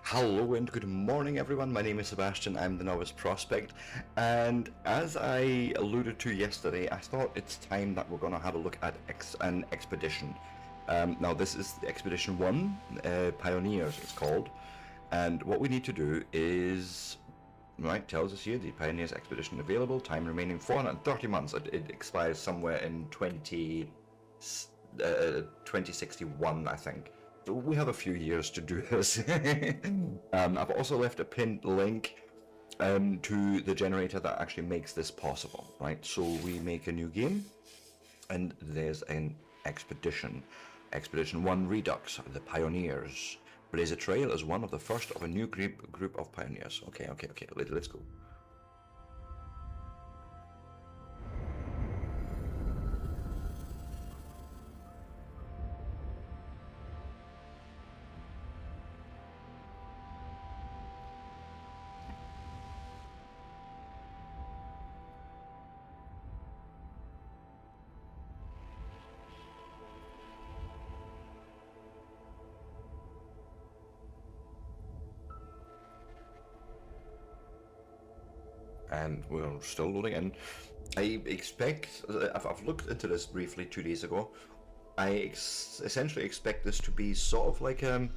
Hello and good morning everyone, my name is Sebastian, I'm the Novice Prospect, and as I alluded to yesterday, I thought it's time that we're going to have a look at an expedition. Now this is Expedition 1, Pioneers it's called, and what we need to do is, right, tells us here, the Pioneers Expedition available, time remaining 430 months, it expires somewhere in 2061 I think. So we have a few years to do this. I've also left a pinned link to the generator that actually makes this possible, right? So we make a new game, and there's an expedition. Expedition 1 Redux, the Pioneers. Blaze a trail as one of the first of a new group of pioneers. Okay, let's go. And we're still loading in. I expect, I've looked into this briefly 2 days ago. I essentially expect this to be sort of like a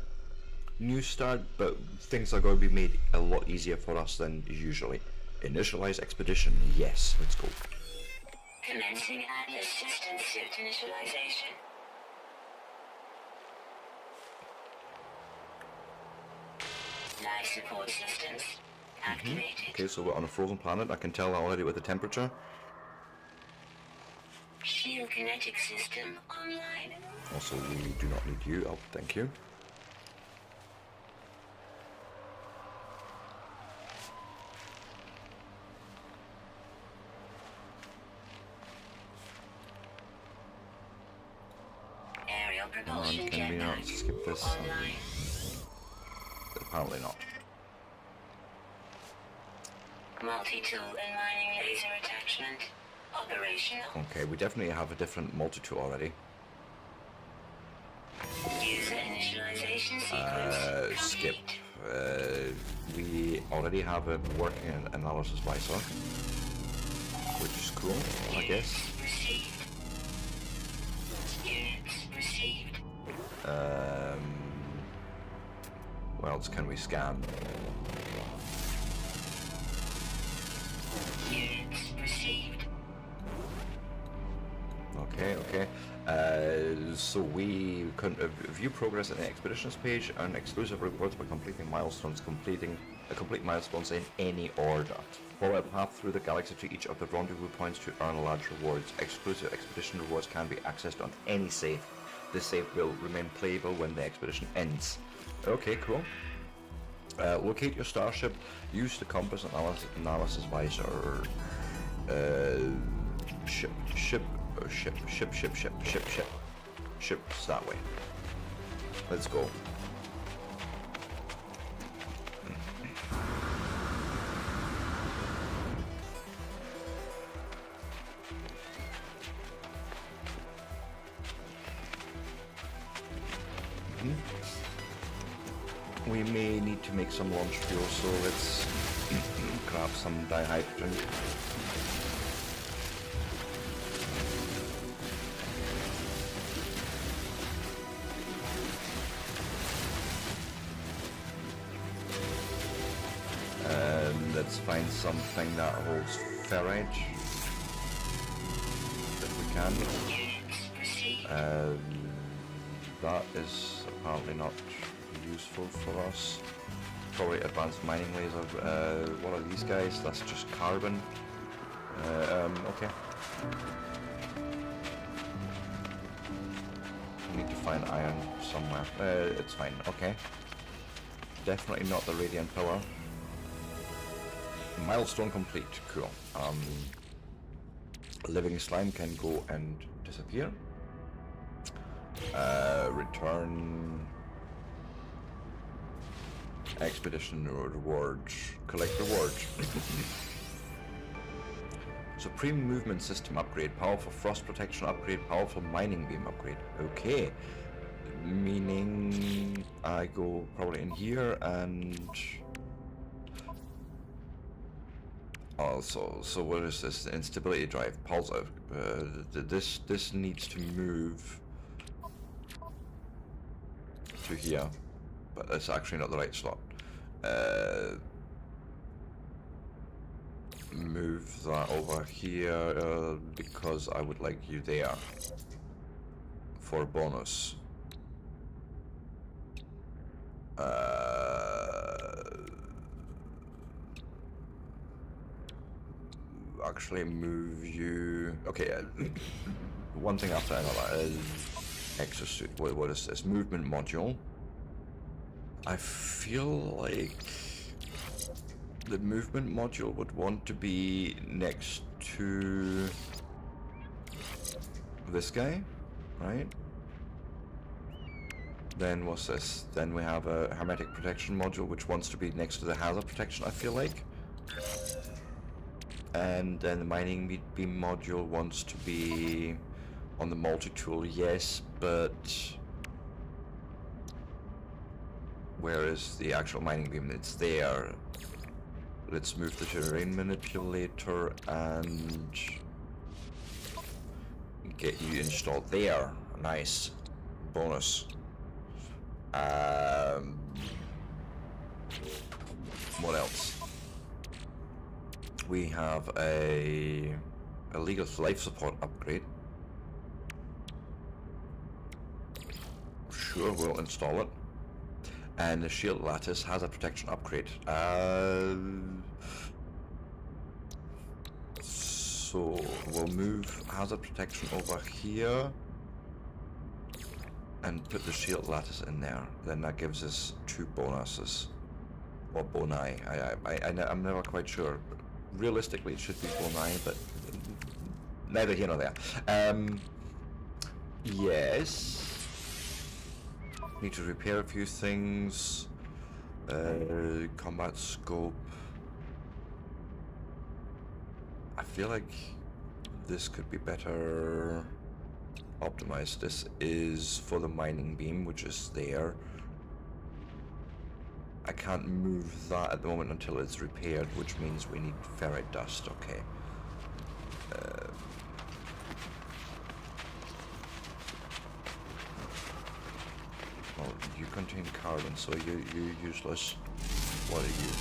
new start, but things are going to be made a lot easier for us than usually. Initialize expedition, yes, let's go. Commencing Atlas system suit initialization. Life support systems activated. Okay, so we're on a frozen planet. I can tell already with the temperature. Shield kinetic system online. Also, we do not need you. Oh, thank you. Aerial propulsion Can we not skip this? online. Apparently not. Multi-tool and mining laser attachment operational. Okay, we definitely have a different multi-tool already. User initialization sequence Skip. complete. We already have a working analysis visor, which is cool, I guess. Received. Units received. What else can we scan? Units received. Okay. So we can view progress in the expeditions page, earn exclusive rewards by completing milestones, complete milestones in any order. Follow a path through the galaxy to each of the rendezvous points to earn large rewards. Exclusive expedition rewards can be accessed on any save. This save will remain playable when the expedition ends. Okay, cool. Locate your starship. Use the compass analysis visor. Ships that way. Let's go. We may need to make some launch fuel, so let's grab some dihydrogen. Let's find something that holds ferrite, if we can. Units received. That is apparently not useful for us. Probably advanced mining laser. What are these guys? That's just carbon. Okay. We need to find iron somewhere. It's fine. Okay. Definitely not the radiant pillar. Milestone complete. Cool. Living slime can go and disappear. Return expedition rewards. Collect rewards. Supreme movement system upgrade. Powerful frost protection upgrade. Powerful mining beam upgrade. Okay. meaning I go probably in here and also, so what is this? Instability drive, pulse out. This needs to move to here, but it's actually not the right slot. Move that over here because I would like you there for a bonus. Actually move you. Okay, one thing after another is exosuit. What is this? Movement module. I feel like the movement module would want to be next to this guy, right? Then what's this? Then we have a hermetic protection module which wants to be next to the hazard protection, I feel like. And then the mining beam module wants to be on the multi-tool, yes, but where is the actual mining beam? It's there. Let's move the terrain manipulator and get you installed there. Nice. Bonus. What else? We have a legal life support upgrade. Sure, we'll install it. And the shield lattice has a protection upgrade. So we'll move hazard protection over here and put the shield lattice in there. Then that gives us 2 bonuses. Or boni. I'm never quite sure. Realistically, it should be boni, but neither here nor there. Yes. Need to repair a few things. Combat scope. I feel like this could be better optimized. This is for the mining beam, which is there. I can't move that at the moment until it's repaired, which means we need ferrite dust. Okay. Well, you contain carbon, so you're useless. What are you?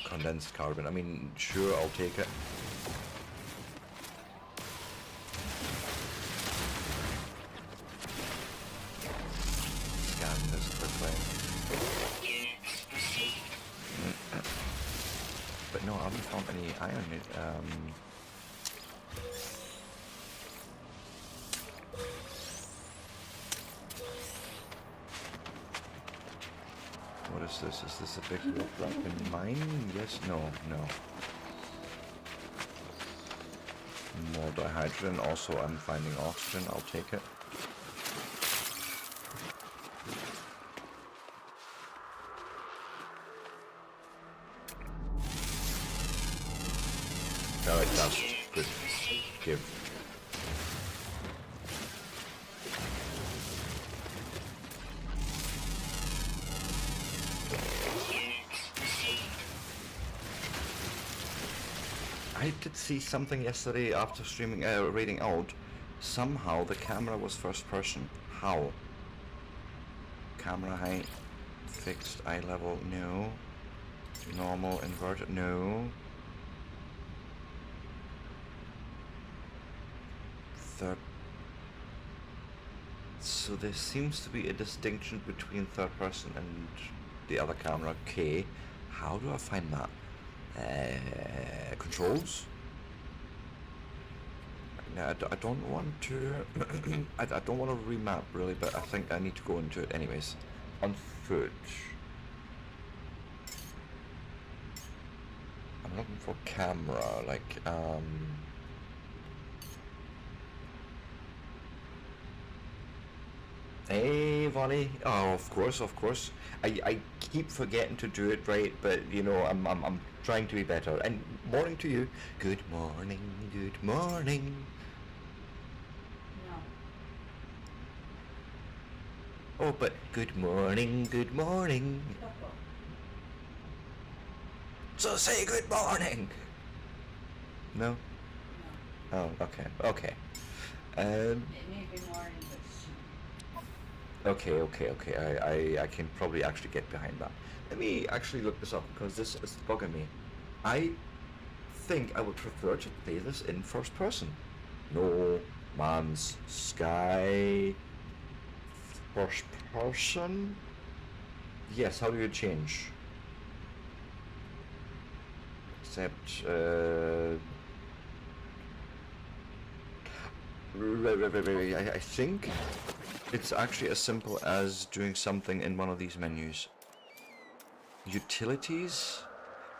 Condensed carbon. I mean, sure, I'll take it. Scan this quickly. But no, I haven't found any iron. What is this? Is this a big open mine? Yes, no. More dihydrogen. Also, I'm finding oxygen. I'll take it. Alright, that's good. Give. I did see something yesterday after streaming, reading out. Somehow the camera was first person. How? Camera height, fixed eye level, no. Normal, inverted, no. Third. So there seems to be a distinction between third person and the other camera. Okay. How do I find that? Controls. Now, I don't want to. I don't want to remap really, but I think I need to go into it anyways. On foot. I'm looking for camera, like Hey, Vonnie. Oh, of course. I keep forgetting to do it right, but you know, I'm trying to be better. And morning to you. Good morning. No. Oh, but good morning, good morning. So say good morning. No? Oh, okay, okay. Um, It may be morning, but I can probably actually get behind that. Let me actually look this up because this is bugging me. I think I would prefer to play this in first person. No Man's Sky. First person? Yes, how do you change? Except, I think it's actually as simple as doing something in one of these menus. Utilities?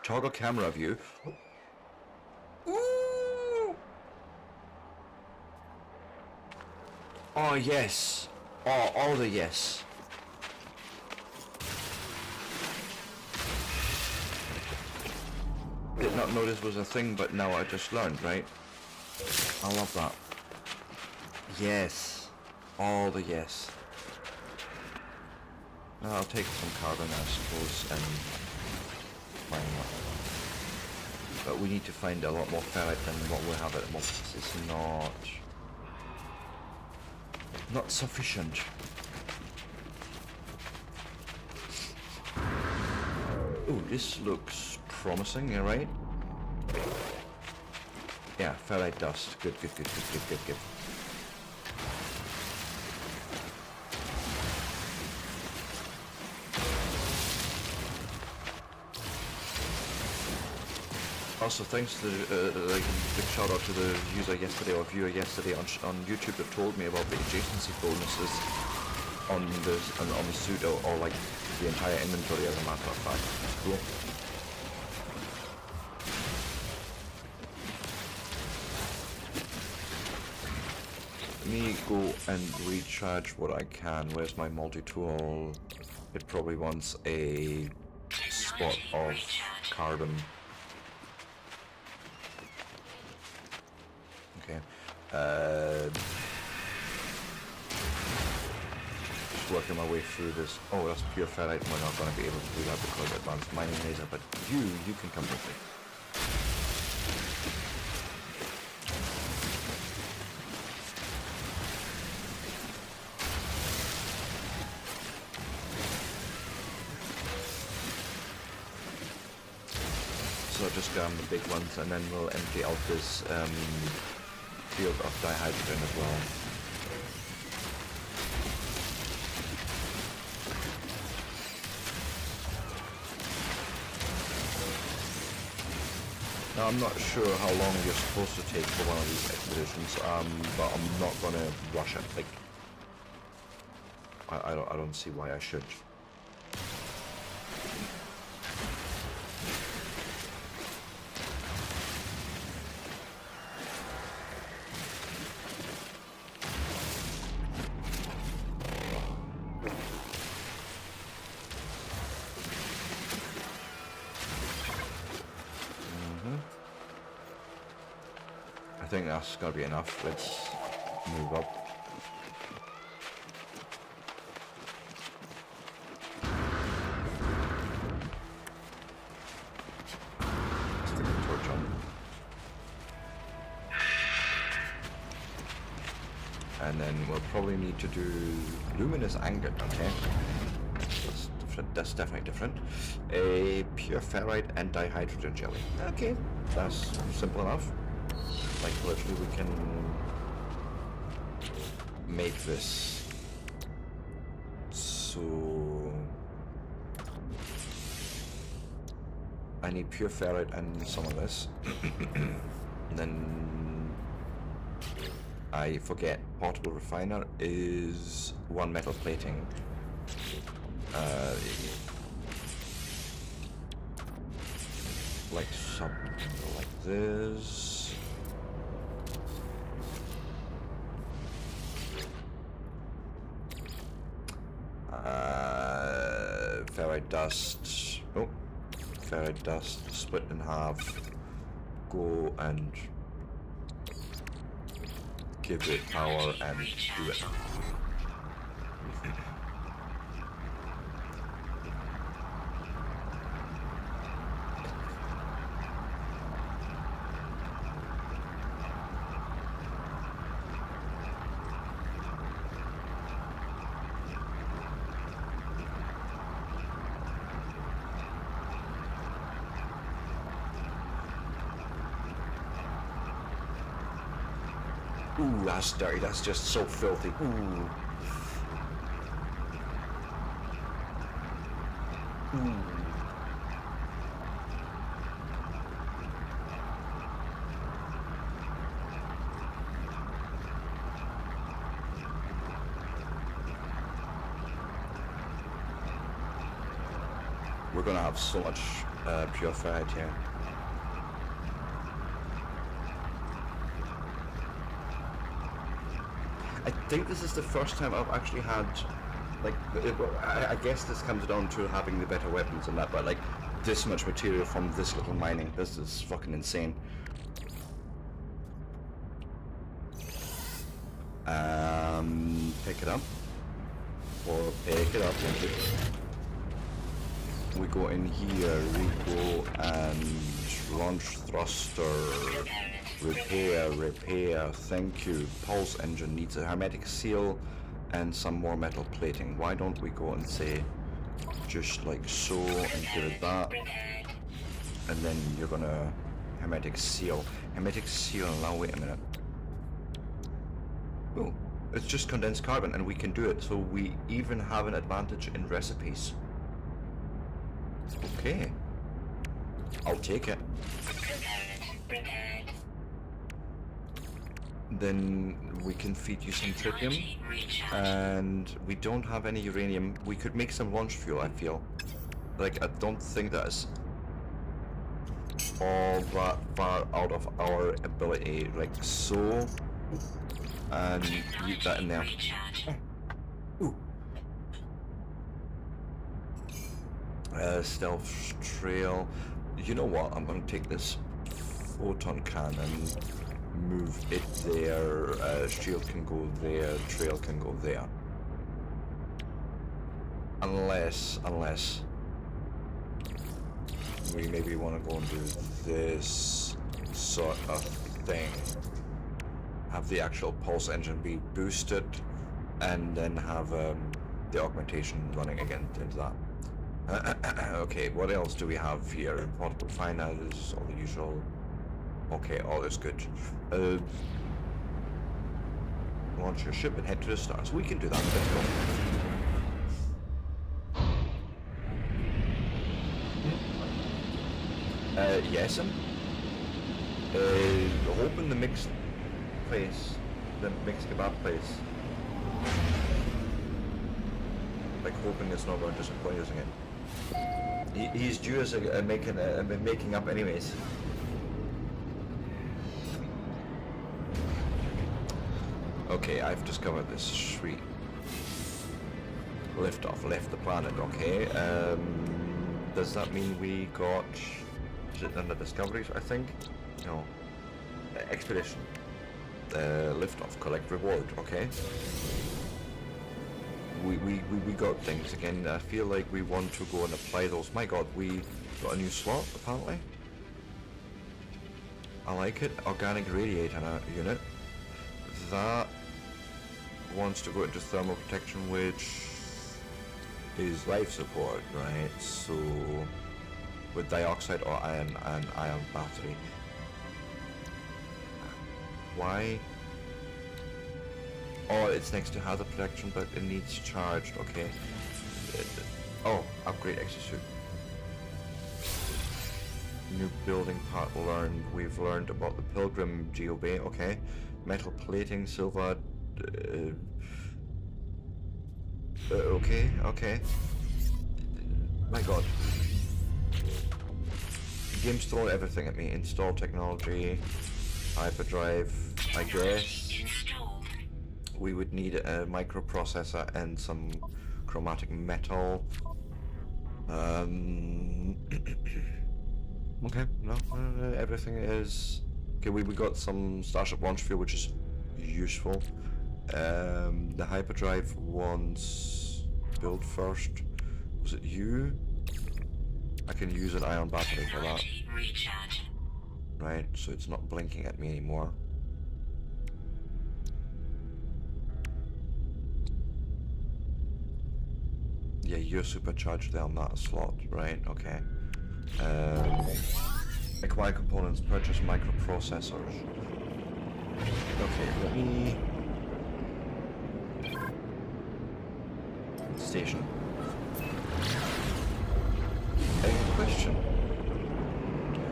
Toggle camera view. Ooh! Oh, yes. Oh, all the yes. Did not know this was a thing, but now I just learned, right? I love that. Yes. All the yes. I'll take some carbon, I suppose, and why not? But we need to find a lot more ferrite than what we have at the moment. It's not sufficient. Ooh, this looks promising, you right? Yeah, ferrite dust. Good. Also, thanks to like big shout out to the user yesterday or viewer yesterday on YouTube that told me about the adjacency bonuses on the suit or like the entire inventory as a matter of fact. It's cool. Let me go and recharge what I can. Where's my multi-tool? It probably wants a spot of carbon. Okay. Just working my way through this. Oh, that's pure ferrite. We're not going to be able to do that because of advanced mining laser, but you can come with me. So just grab the big ones and then we'll empty out this field of dihydrogen as well. Now I'm not sure how long you're supposed to take for one of these expeditions, but I'm not gonna rush it. Like, I don't see why I should. I think that's gotta be enough. Let's move up. Stick the torch on. And then we'll probably need to do luminous agate, okay? That's different. That's definitely different. A pure ferrite and dihydrogen jelly. Okay, that's simple enough. Like literally we can make this. So I need pure ferrite and some of this. And then I forget, portable refiner is one metal plating. Like something like this. Ferrite dust. Oh, ferrite dust split in half. Go and give it power and do it. Ooh, that's dirty. That's just so filthy. Ooh. Ooh. We're gonna have so much purified here. I think this is the first time I've actually had, like, I guess this comes down to having the better weapons and that, but like, this much material from this little mining, this is fucking insane. Pick it up. Or pick it up, thank you. We go in here, we go and launch thruster, repair, thank you. Pulse engine needs a hermetic seal and some more metal plating. Why don't we go and say just like so and give it that, and then you're gonna hermetic seal. Hermetic seal, now wait a minute. Oh, it's just condensed carbon and we can do it, so we even have an advantage in recipes. Okay, I'll take it. Then we can feed you some tritium, and we don't have any uranium. We could make some launch fuel, I feel. Like, I don't think that's all that far out of our ability. Like so, and leave that in there. Ooh. Stealth trail. You know what? I'm gonna take this photon cannon, move it there. Shield can go there. Trail can go there. Unless we maybe want to go and do this sort of thing. Have the actual pulse engine be boosted, and then have the augmentation running again into that. Okay, what else do we have here? Portable finance, all the usual. Okay, all is good. Launch your ship and head to the stars. We can do that. Let's go. Yes, hoping the mixed place, the mixed kebab place. Like hoping it's not going to disappoint us again. He's due us making up anyways. Okay, I've discovered this sweet liftoff, left the planet. Okay, does that mean we got? Is it under discoveries? I think. No. Expedition. Liftoff. Collect reward. Okay. We got things again. I feel like we want to go and apply those. My God, we got a new slot apparently. I like it. Organic radiator unit. That wants to go into thermal protection, which is life support, right? So with dioxide or iron and ion battery. Why? Oh, it's next to hazard protection, but it needs charged. Okay. Oh, upgrade exosuit. New building part learned. We've learned about the Pilgrim Geobay. Okay. Metal plating, silver. Okay. My God. The game's throwing everything at me. Install technology. Hyperdrive. I guess we would need a microprocessor and some chromatic metal. Okay, no, everything is okay. We got some Starship launch fuel, which is useful. The hyperdrive wants build first. Was it you? I can use an ion battery for that. Right, so it's not blinking at me anymore. Yeah, you're supercharged there on that slot, right? Okay. Acquire components, purchase microprocessors. Okay, let me... Station. Question.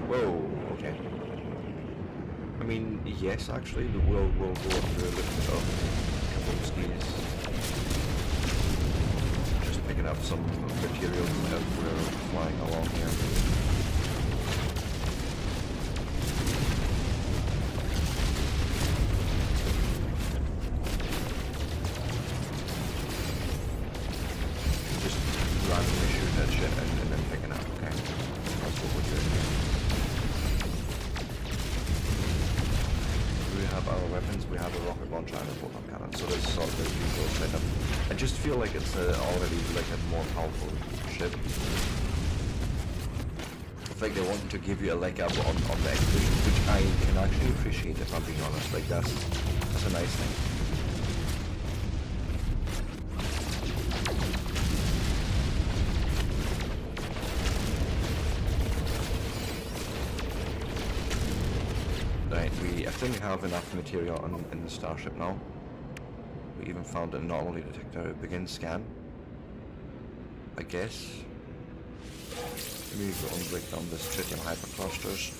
Whoa, okay. I mean, yes, actually, we'll go through a little bit of Kapowski's. Just picking up some materials as we're flying along here. Just randomly shooting at shit and then picking up, okay? That's what we're doing here. We have our weapons, we have a rocket launcher and a photon cannon, so this is sort of the usual setup. I just feel like it's already like a more powerful ship. I think they want to give you a leg up on the expedition, which I can actually appreciate if I'm being honest. Like that's a nice thing. Right, I think we have enough material in the starship now. We even found an anomaly detector. Begin scan. I guess. Maybe we'll break down this tritium hyperclusters.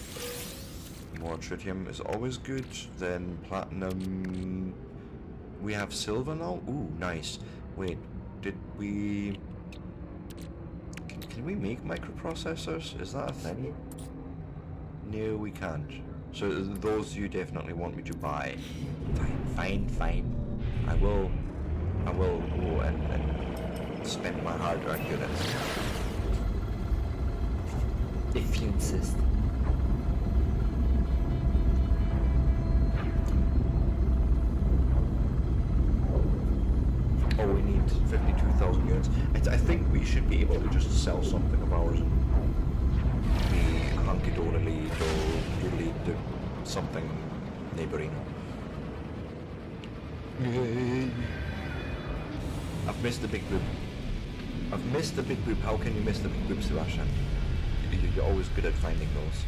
More tritium is always good. Then platinum. We have silver now. Ooh, nice. Wait, did we? Can we make microprocessors? Is that a thing? No, we can't. So those you definitely want me to buy. Fine. I will go and spend my hard-earned units. If you insist. Oh, we need 52,000 units. I think we should be able to just sell something of ours and be hunky-dorily do something neighboring. I've missed the big boob. I've missed the big boob. How can you miss the big boob, Sebastian? You're always good at finding those.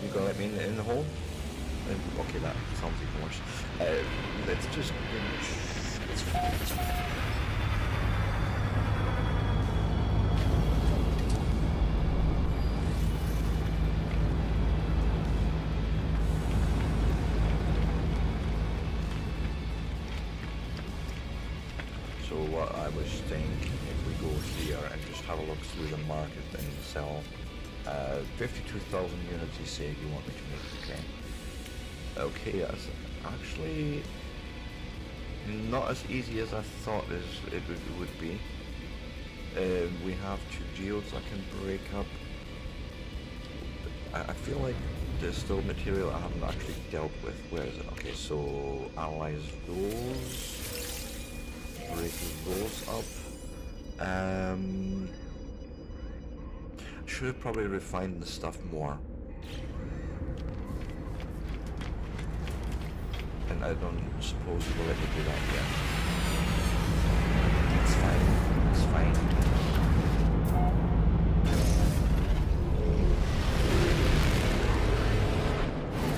You gonna let me in the hole? Okay, that sounds even worse. Let's just... It's fine. So what I was thinking, if we go here and just have a look through the market and sell 52,000 units, you say you want me to make, okay. Okay, that's actually not as easy as I thought it would be. We have 2 geodes I can break up. I feel like there's still material I haven't actually dealt with. Where is it? Okay, so analyze those. Break those up. Should have probably refined the stuff more. And I don't suppose you will let me do that yet. It's fine. It's fine.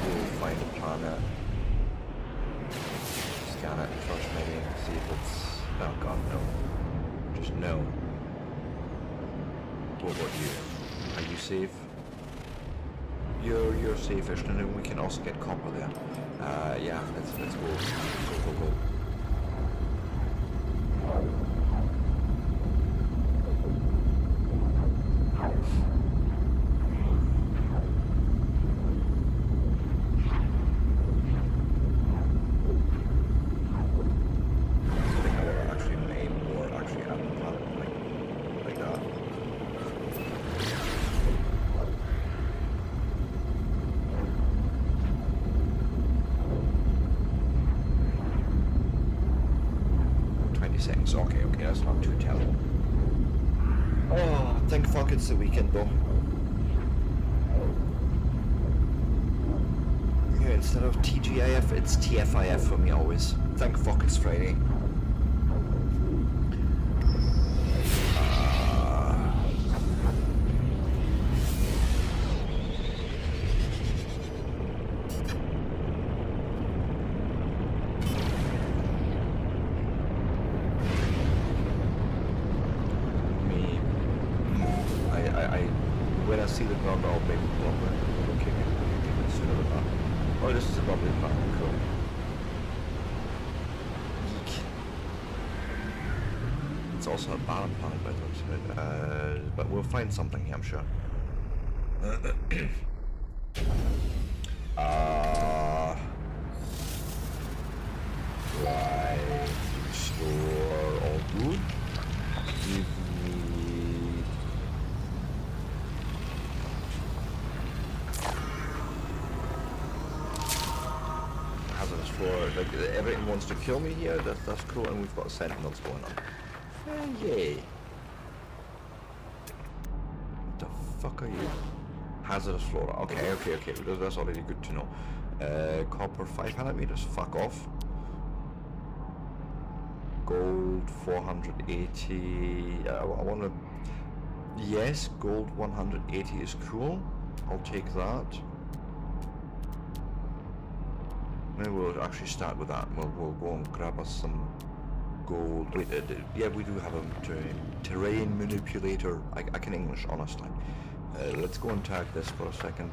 We'll find a planet. Scan it first maybe, see if it's... Oh god, no. Just no. What about you? Are you safe? You're safe-ish, and then we can also get copper there. Yeah, let's go. Go. Okay, that's not too terrible. Oh, thank fuck it's the weekend though. Yeah, instead of TGIF, it's TFIF for me always. Thank fuck it's Friday. It's also a barren planet by the looks of it. But we'll find something here, I'm sure. Right. Store all good. Give me... hazardous floor. Like, everything wants to kill me here. That's cool, and we've got sentinels going on. Yay. What the fuck are you? Hazardous flora. Okay. That's already good to know. Copper 500 meters. Fuck off. Gold 480. I want to... Yes, gold 180 is cool. I'll take that. Maybe we'll actually start with that. We'll go and grab us some gold. Wait, yeah, we do have a terrain manipulator. I can English, honestly. Let's go and tag this for a second.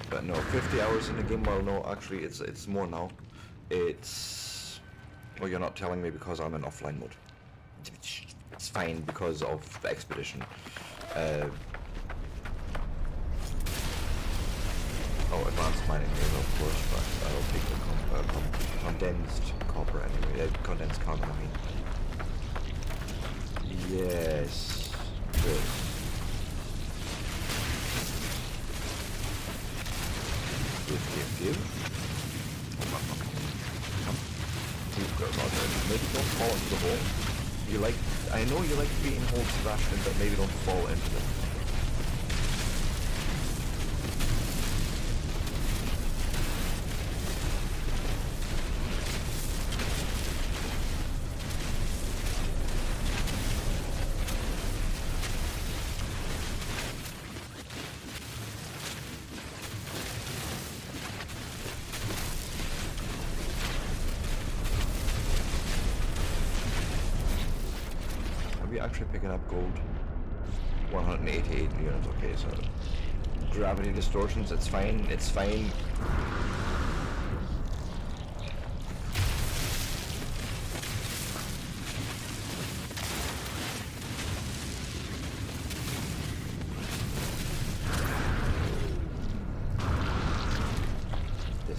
But no, 50 hours in the game. Well, no, actually, it's more now. It's... Well, you're not telling me because I'm in offline mode. It's fine because of the expedition. Oh, advanced mining laser, of course, but I'll take the condensed copper anyway. Condensed carbon, I mean. Yes. Good. Give. Come. Maybe don't fall into the hole. You like... I know you like beating holes, Sebastian, but maybe don't fall into them. Actually picking up gold. 188 units, okay, so gravity distortions, it's fine. This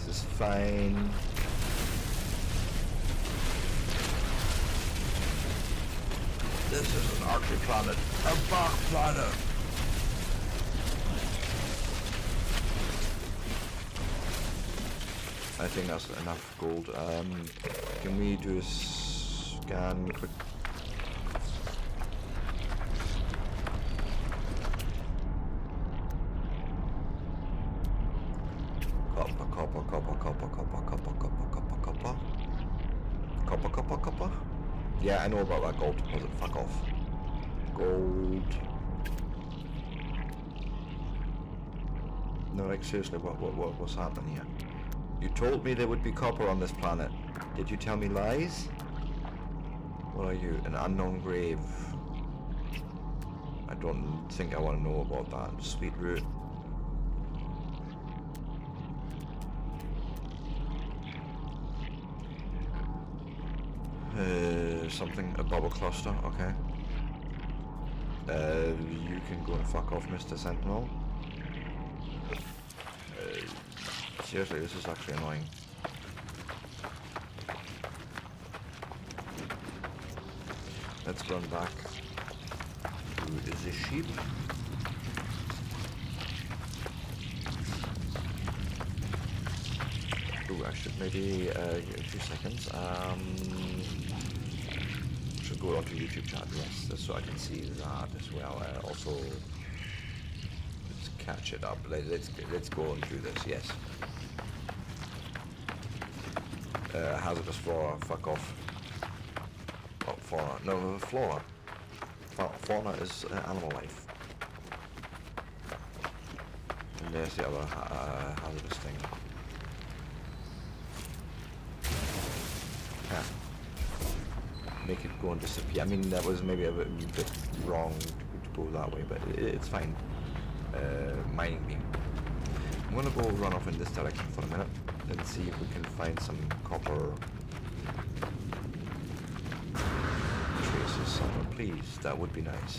is fine. This is an arctic planet. A Bach planet! I think that's enough gold. Can we do a scan quick? Copper. Yeah, I know about that gold deposit. Fuck off. Gold. No, like seriously, what's happening here? You told me there would be copper on this planet. Did you tell me lies? What are you? An unknown grave. I don't think I want to know about that. Sweet root. Something, a bubble cluster, okay. You can go and fuck off, Mr. Sentinel. Seriously, this is actually annoying. Let's run back to the ship. Ooh, I should maybe, a few seconds, should go onto YouTube chat, yes, so I can see that as well. Also, let's catch it up. Let's go and do this, yes. Hazardous flora, fuck off. Oh, fauna, no, flora. Fauna is animal life. And there's the other hazardous thing. Yeah. Make it go and disappear. I mean, that was maybe a bit wrong to go that way, but it's fine. Mining beam. gonna go run off in this direction for a minute and see if we can find some copper traces somewhere, please. That would be nice.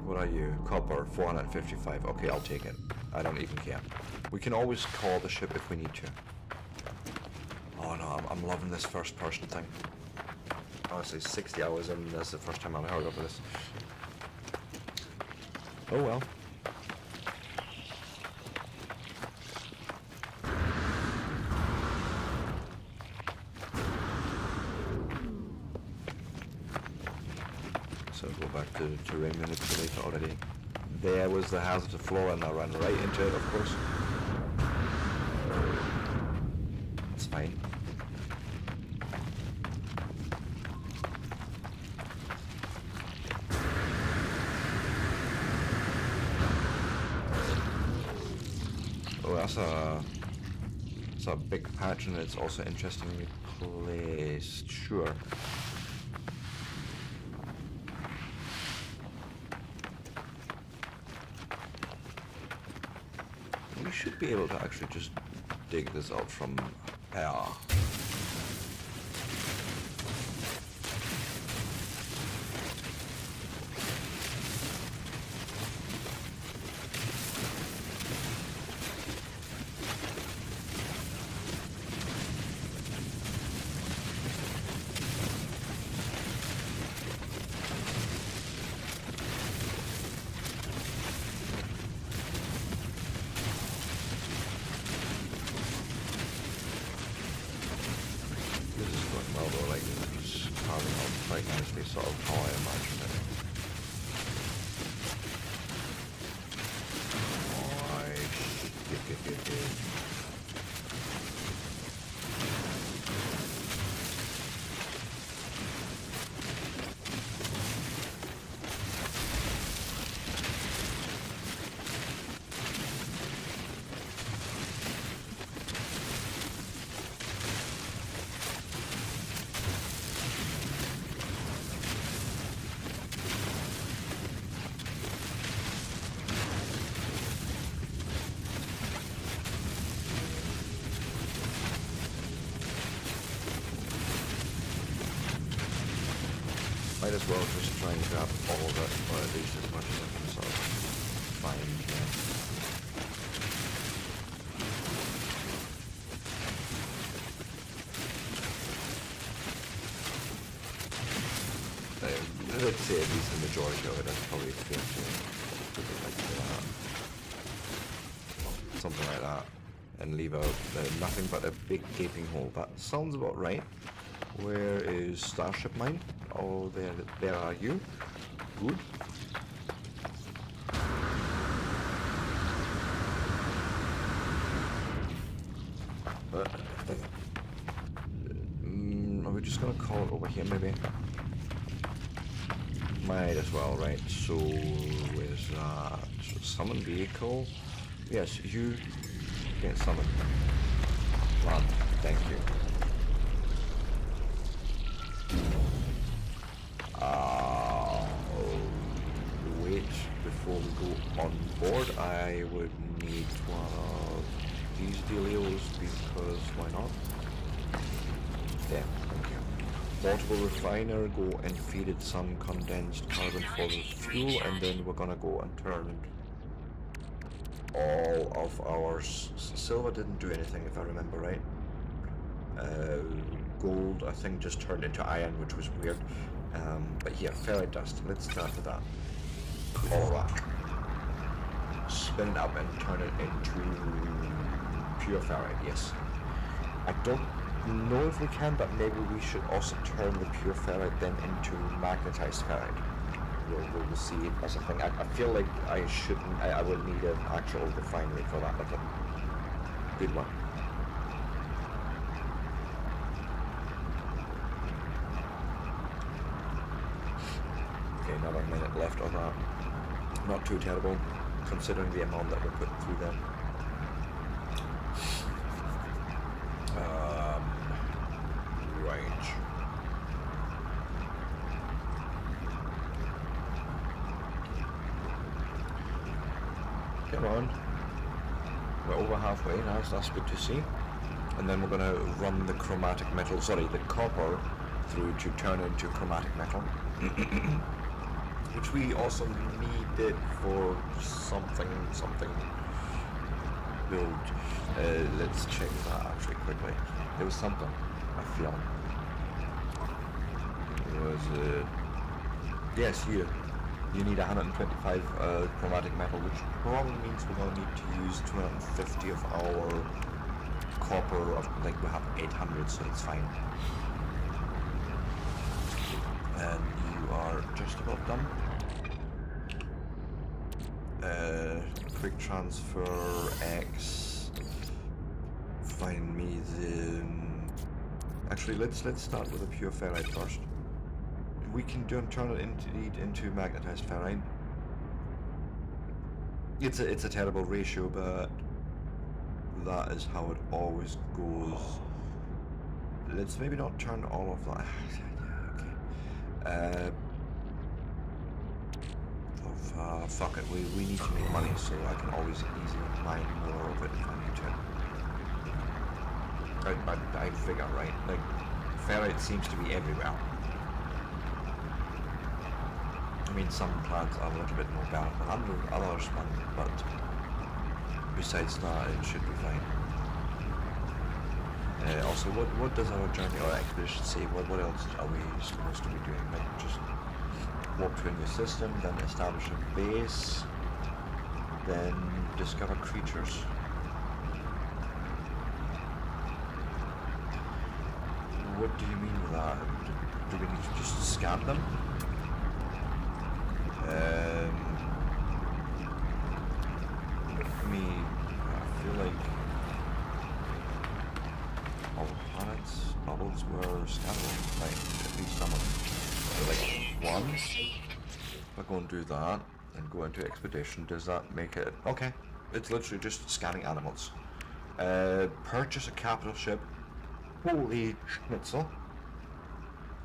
What are you? Copper, 455. Okay, I'll take it. I don't even care. We can always call the ship if we need to. Oh no, I'm loving this first person thing. Honestly, 60 hours in, that's the first time I've heard of this. Oh well. So go back to terrain manipulator already. There was the hazardous floor and I ran right into it, of course. It's fine. Oh, that's a big patch and it's also interestingly placed. Sure. We should be able to actually just dig this out from here. Quite nicely, sort of how I imagine it. Might as well just try and grab all of it, or at least as much as I can sort of find here. Let's say at least the majority of it, that's probably fair to put it like that. Something like that. And leave out nothing but a big gaping hole. That sounds about right. Where is Starship Mine? Oh, there are you. Good. Are we just gonna call it over here, maybe? Might as well, right? So, where's that? Summon vehicle? Yes, you get summoned. Land, thank you. Wait, before we go on board, I would need one of these dealios because why not? Yeah, thank you. Portable refiner, go and feed it some condensed carbon for the fuel, and then we're gonna go and turn all of our silver didn't do anything if I remember right. Gold I think just turned into iron, which was weird. But yeah, ferrite dust. Let's start with that. All rock. Spin it up and turn it into pure ferrite. Yes. I don't know if we can, but maybe we should also turn the pure ferrite then into magnetized ferrite. We'll see as a thing. I feel like I shouldn't. I would need an actual refinery for that, like a good one. Okay, another minute left of that. Not too terrible, considering the amount that we're putting through there. Right. getting on. We're over halfway now, so that's good to see. And then we're going to run the chromatic metal, sorry, the copper through to turn into chromatic metal. Which we also needed for something build. Let's check that actually quickly. There was something, I feel. It was, yes, you need 125 chromatic metal, which probably means we're going to need to use 250 of our copper. Like we have 800, so it's fine. And you are just about done. Quick transfer X. Find me the. Actually, let's start with a pure ferrite first. We can turn it into magnetized ferrite. It's a terrible ratio, but that is how it always goes. Let's maybe not turn all of that. Okay. Fuck it. We need to make money, so I can always easily mine more of it if I need to. I figure, right? Like, ferrite seems to be everywhere. I mean, some plants are a little bit more balanced than others, but besides that, it should be fine. Also, what does our journey or expedition say? What else are we supposed to be doing? Like, just walk to a new system, then establish a base, then discover creatures. What do you mean with that? Do we need to just scan them? I feel like all the planets, bubbles were scattered, like at least some of them. Like one. If I go and do that and go into expedition, does that make it okay? It's literally just scanning animals. Purchase a capital ship. Holy schnitzel.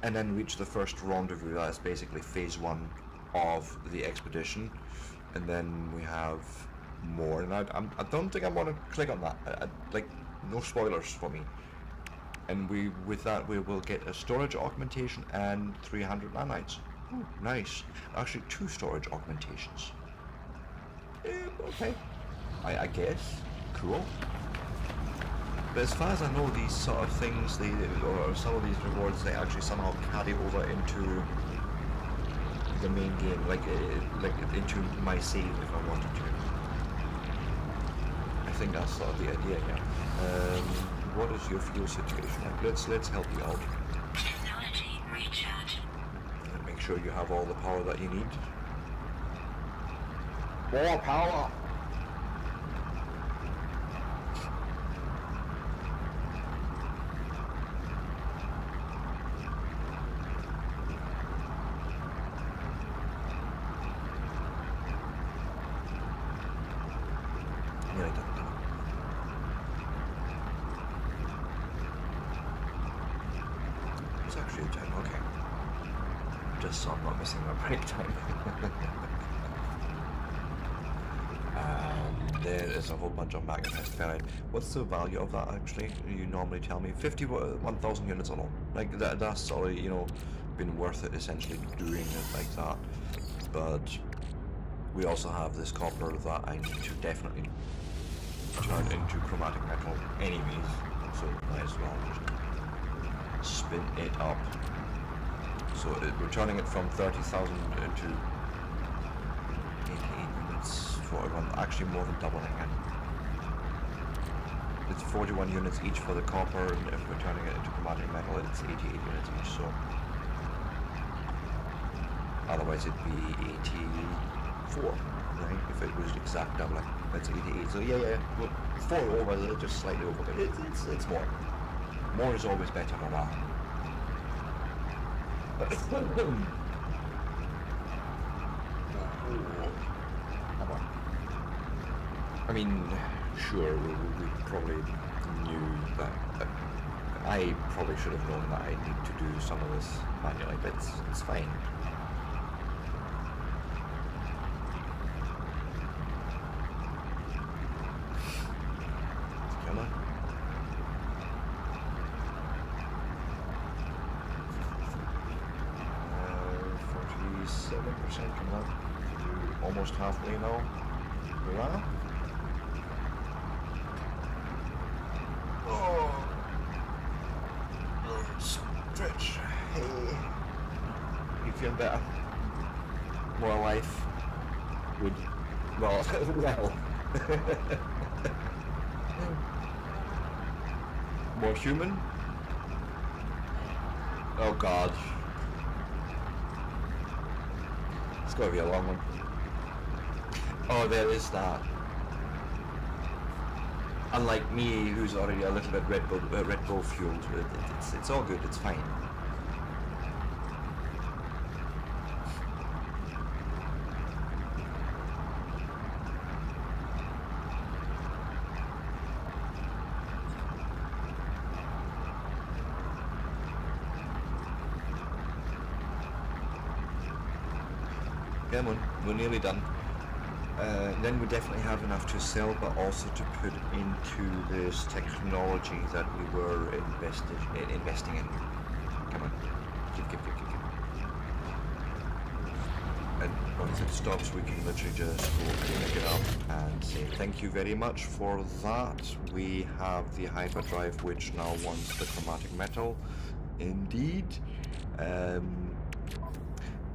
And then reach the first rendezvous. That's basically phase 1 of the expedition, and then we have more. And I don't think I want to click on that. Like, no spoilers for me. And with that we will get a storage augmentation and 300 nanites. Ooh, nice. Actually, 2 storage augmentations. Okay. I guess. Cool. But as far as I know, these sort of things, or some of these rewards, they actually somehow carry over into the main game, like into my save if I wanted to. I think that's sort of the idea here. What is your fuel situation like? Let's help you out. Technology recharge. And make sure you have all the power that you need. More power! It's actually a time, okay. Just so I'm not missing my break time. There is a whole bunch of magnetized ferrite. What's the value of that actually? You normally tell me 51,000 units alone. Like that's already, you know, been worth it essentially doing it like that. But we also have this copper that I need to definitely turn into chromatic metal anyways. So might as well just spin it up. So we're turning it from 30,000 into 88 units, 41, actually more than doubling it. It's 41 units each for the copper, and if we're turning it into chromatic metal, it's 88 units each, so otherwise it'd be 84, right? If it was exact doubling, that's 88. So yeah, well, 4 over, just slightly over, but it's more. More is always better than that. I mean, sure, we probably knew that. I probably should have known that I need to do some of this manually, but it's fine. 7% coming up. We're almost halfway now. Hurrah! Oh, stretch. Hey, you feeling better? More life? Would well, well. More human? Oh God. It's gotta be a long one. Oh, there is that. Unlike me, who's already a little bit Red Bull fueled, it's all good. It's fine. Come on, we're nearly done. Then we definitely have enough to sell, but also to put into this technology that we were investing in. Come on, keep. And once it stops, we can literally just go pick it up and say thank you very much for that. We have the hyperdrive, which now wants the chromatic metal. Indeed.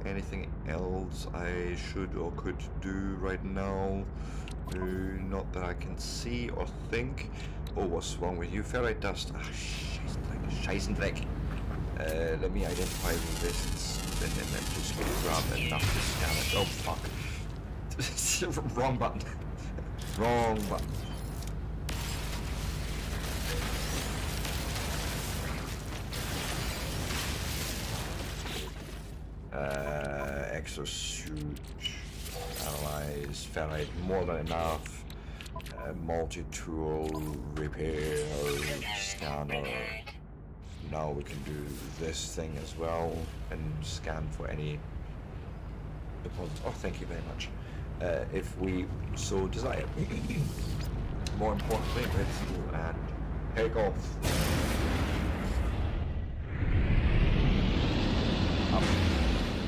Anything else I should or could do right now? Not that I can see or think. Oh, what's wrong with you? Ferrite dust. Ah, Scheissendreck. Let me identify this and then just grab enough to scan it. Oh, fuck. Wrong button. Wrong button. Exosuit, analyze, ferrite, more than enough, multi-tool, repair, scanner. Now we can do this thing as well and scan for any deposits. Oh, thank you very much. If we so desire. More importantly, let's go and take off.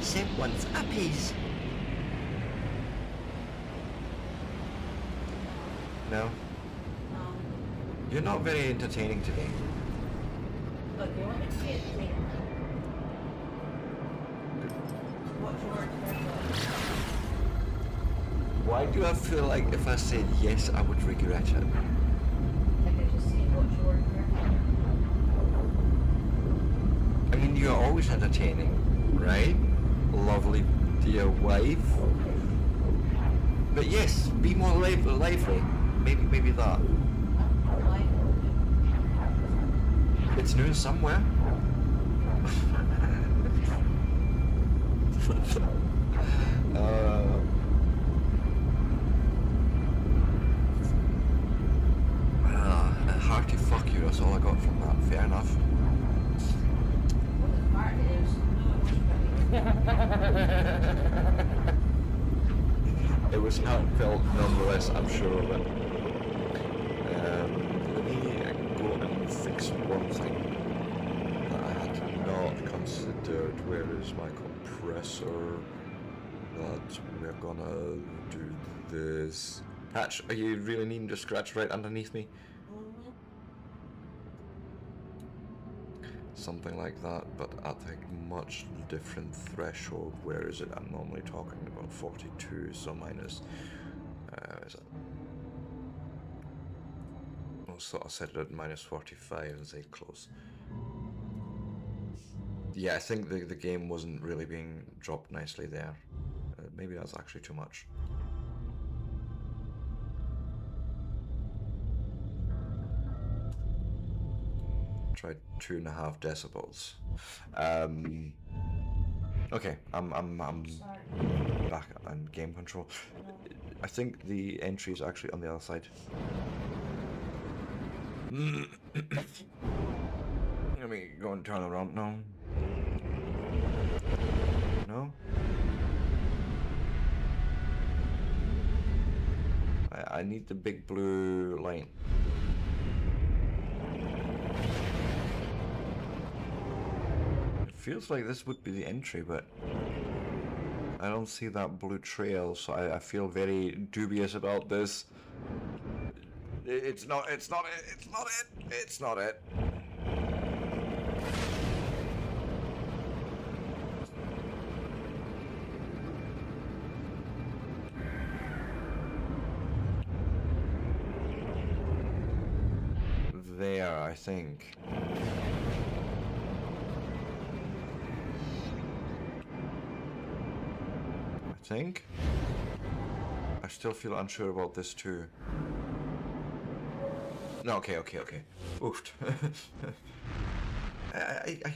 Someone's uppies. No? You're not very entertaining today. Look, you want me to be entertained? What's your word? Why do I feel like if I said yes, I would regret it? I could just say what's your word? I mean, you're always entertaining, right? Lovely dear wife. But yes, be more lively. Maybe that. It's noon somewhere. A hearty fuck you, that's all I got from that. Fair enough. It was heartfelt nonetheless, I'm sure of it. Let me go and fix one thing that I had not considered. Where is my compressor? That we're gonna do this. Patch, are you really needing to scratch right underneath me? Something like that, but at a much different threshold. Where is it? I'm normally talking about 42, so minus, is it? I'll sort of set it at minus 45 and say close. Yeah, I think the game wasn't really being dropped nicely there. Maybe that's actually too much. Tried 2.5 decibels. Okay, I'm back on game control. I think the entry is actually on the other side. Let me go and turn around now. No? I need the big blue line. It feels like this would be the entry, but I don't see that blue trail, so I feel very dubious about this. It's not it, it's not it, it's not it. There, I think. I still feel unsure about this too. No, okay. Oofed. I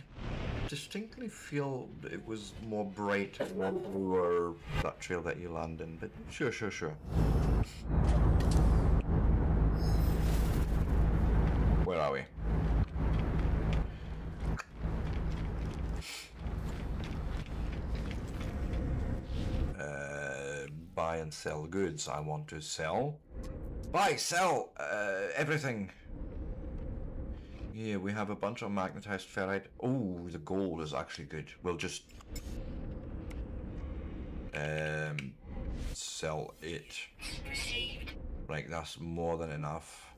distinctly feel it was more bright, more bluer, that trail that you land in, but sure. Where are we? Buy and sell goods. I want to sell. Buy, sell, everything. Yeah, we have a bunch of magnetized ferrite. Oh, the gold is actually good. We'll just sell it. Right, that's more than enough.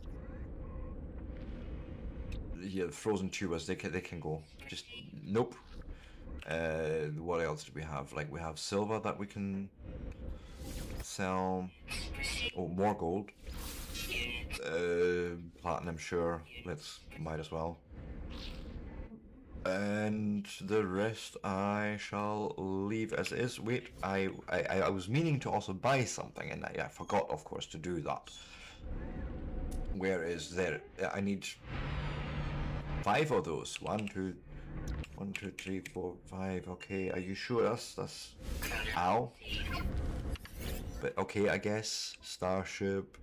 Yeah, frozen tubers, they can go. Just nope. What else do we have? Like, we have silver that we can sell. Oh, more gold. Platinum, sure. Might as well. And the rest I shall leave as is. Wait, I was meaning to also buy something, and I forgot, of course, to do that. Where is there? I need 5 of those. 1, 2, 3, 4, 5. Okay, are you sure that's ow? But okay, I guess Starship,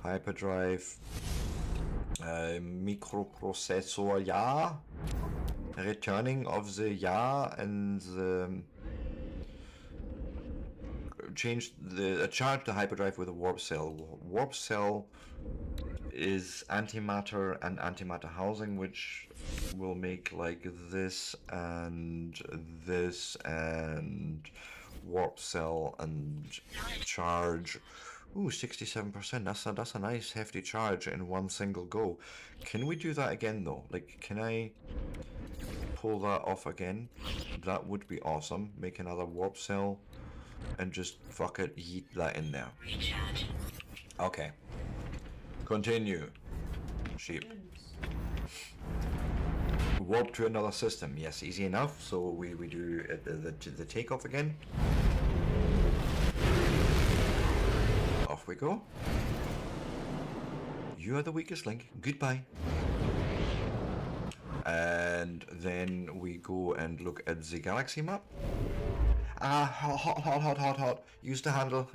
hyperdrive, microprocessor, yeah. Returning of the and change the charge the hyperdrive with a warp cell. Warp cell is antimatter and antimatter housing, which will make like this and warp cell and charge. Ooh, 67%. That's a nice hefty charge in one single go. Can we do that again though? Like, can I pull that off again? That would be awesome. Make another warp cell and just fuck it, yeet that in there. Recharge. Okay. Continue. Sheep. Warp to another system. Yes, easy enough. So we do the takeoff again. Off we go. You are the weakest link. Goodbye. And then we go and look at the galaxy map. Hot. Use the handle,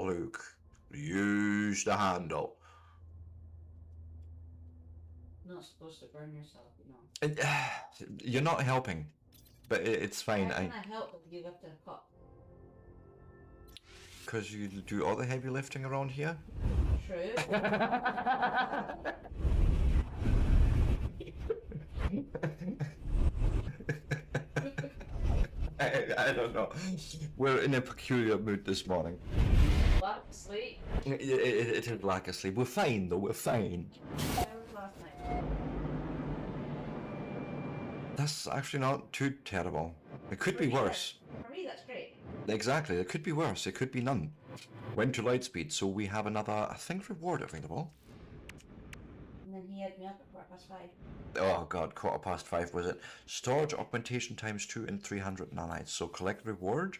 Luke. Use the handle. Not supposed to burn yourself, you know. You're not helping, but it's fine. How can I help if you lift a cup? Because you do all the heavy lifting around here? True. I don't know. We're in a peculiar mood this morning. Lack of sleep. It is lack of sleep. We're fine though, we're fine. How was last night? That's actually not too terrible. It could be worse. For me, that's great. Exactly, it could be worse, it could be none. Went to Lightspeed, so we have another, I think, reward available. And then he had me up at 5:15. Oh god, 5:15 was it? Storage augmentation times 2 and 300 nanites. So collect reward.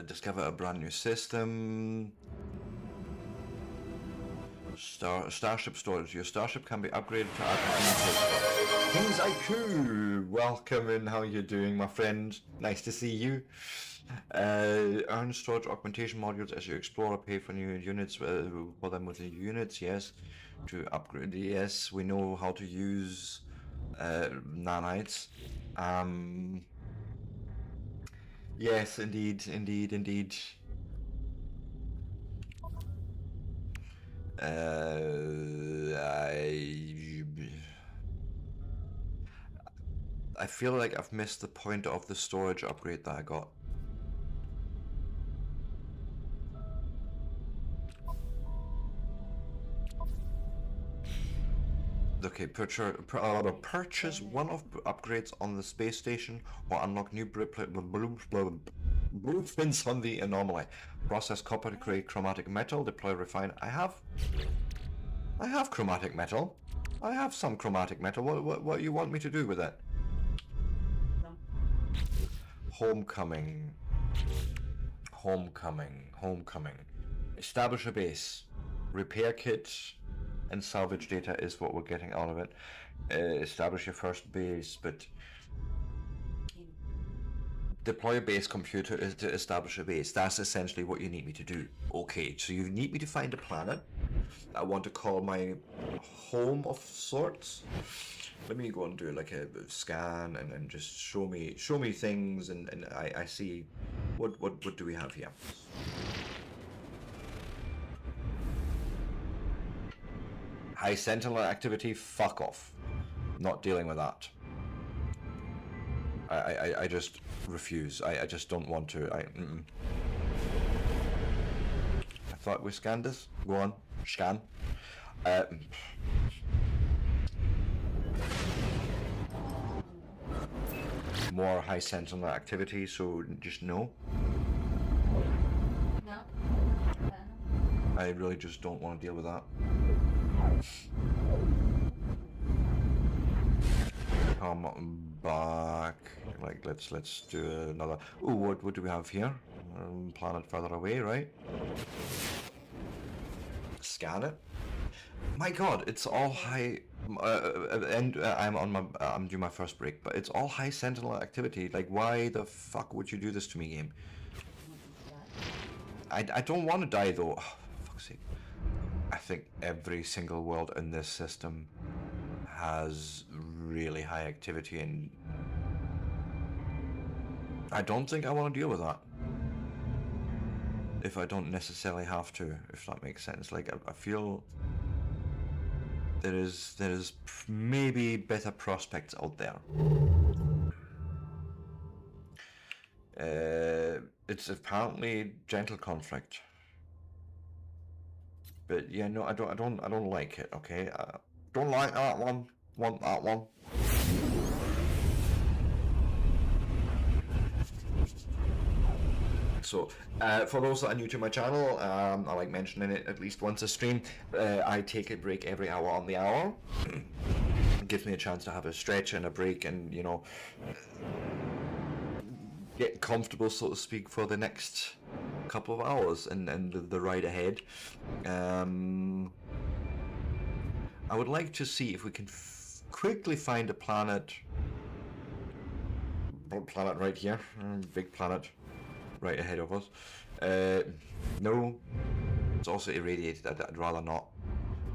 Discover a brand new system. Starship storage. Your starship can be upgraded to add King's IQ! Welcome in, how you doing, my friend? Nice to see you. Earn storage augmentation modules as you explore. Pay for new units, for them with the units, yes. To upgrade, yes, we know how to use nanites. Yes, indeed. I feel like I've missed the point of the storage upgrade that I got. Okay, purchase one of upgrades on the space station or unlock new blueprints on the anomaly. Process copper to create chromatic metal, deploy refine. I have chromatic metal. I have some chromatic metal. What do you want me to do with it? No. Homecoming. Establish a base. Repair kit and salvage data is what we're getting out of it. Establish your first base, but deploy a base computer to establish a base. That's essentially what you need me to do. Okay, so you need me to find a planet I want to call my home of sorts. Let me go and do like a scan and just show me things, and I see what do we have here. High Sentinel activity, fuck off. Not dealing with that. I just refuse. I just don't want to. I thought we scanned this. Go on, scan. More High Sentinel activity, so just no. No. I really just don't want to deal with that. Come back. Like let's do another. Ooh, what do we have here? Planet further away, right? Scan it. My God, it's all high. And I'm doing my first break, but it's all High Sentinel activity. Like, why the fuck would you do this to me, game? I don't want to die though. Oh, for fuck's sake. I think every single world in this system has really high activity, and I don't think I want to deal with that. If I don't necessarily have to, if that makes sense. Like, I feel there is maybe better prospects out there. It's apparently gentle conflict, but yeah, no, I don't like it. Okay, don't like that one. Want that one. So, for those that are new to my channel, I like mentioning it at least once a stream. I take a break every hour on the hour. It gives me a chance to have a stretch and a break, and you know, get comfortable, so to speak, for the next couple of hours and the ride ahead. I would like to see if we can quickly find a planet. Planet right here, big planet. Right ahead of us. No, it's also irradiated. I'd rather not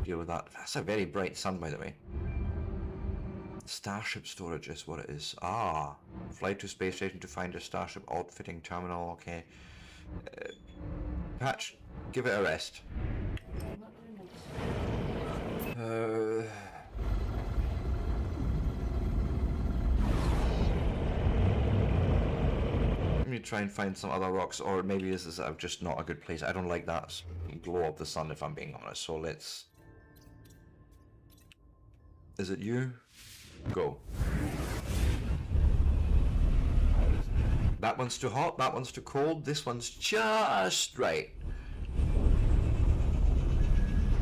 deal with that. That's a very bright sun, by the way. Starship storage is what it is. Ah, fly to space station to find a starship outfitting terminal. Okay. Patch, give it a rest. Let me try and find some other rocks, or maybe this is just not a good place. I don't like that glow of the sun, if I'm being honest. So let's. Is it you? Go. That one's too hot, that one's too cold, this one's just right.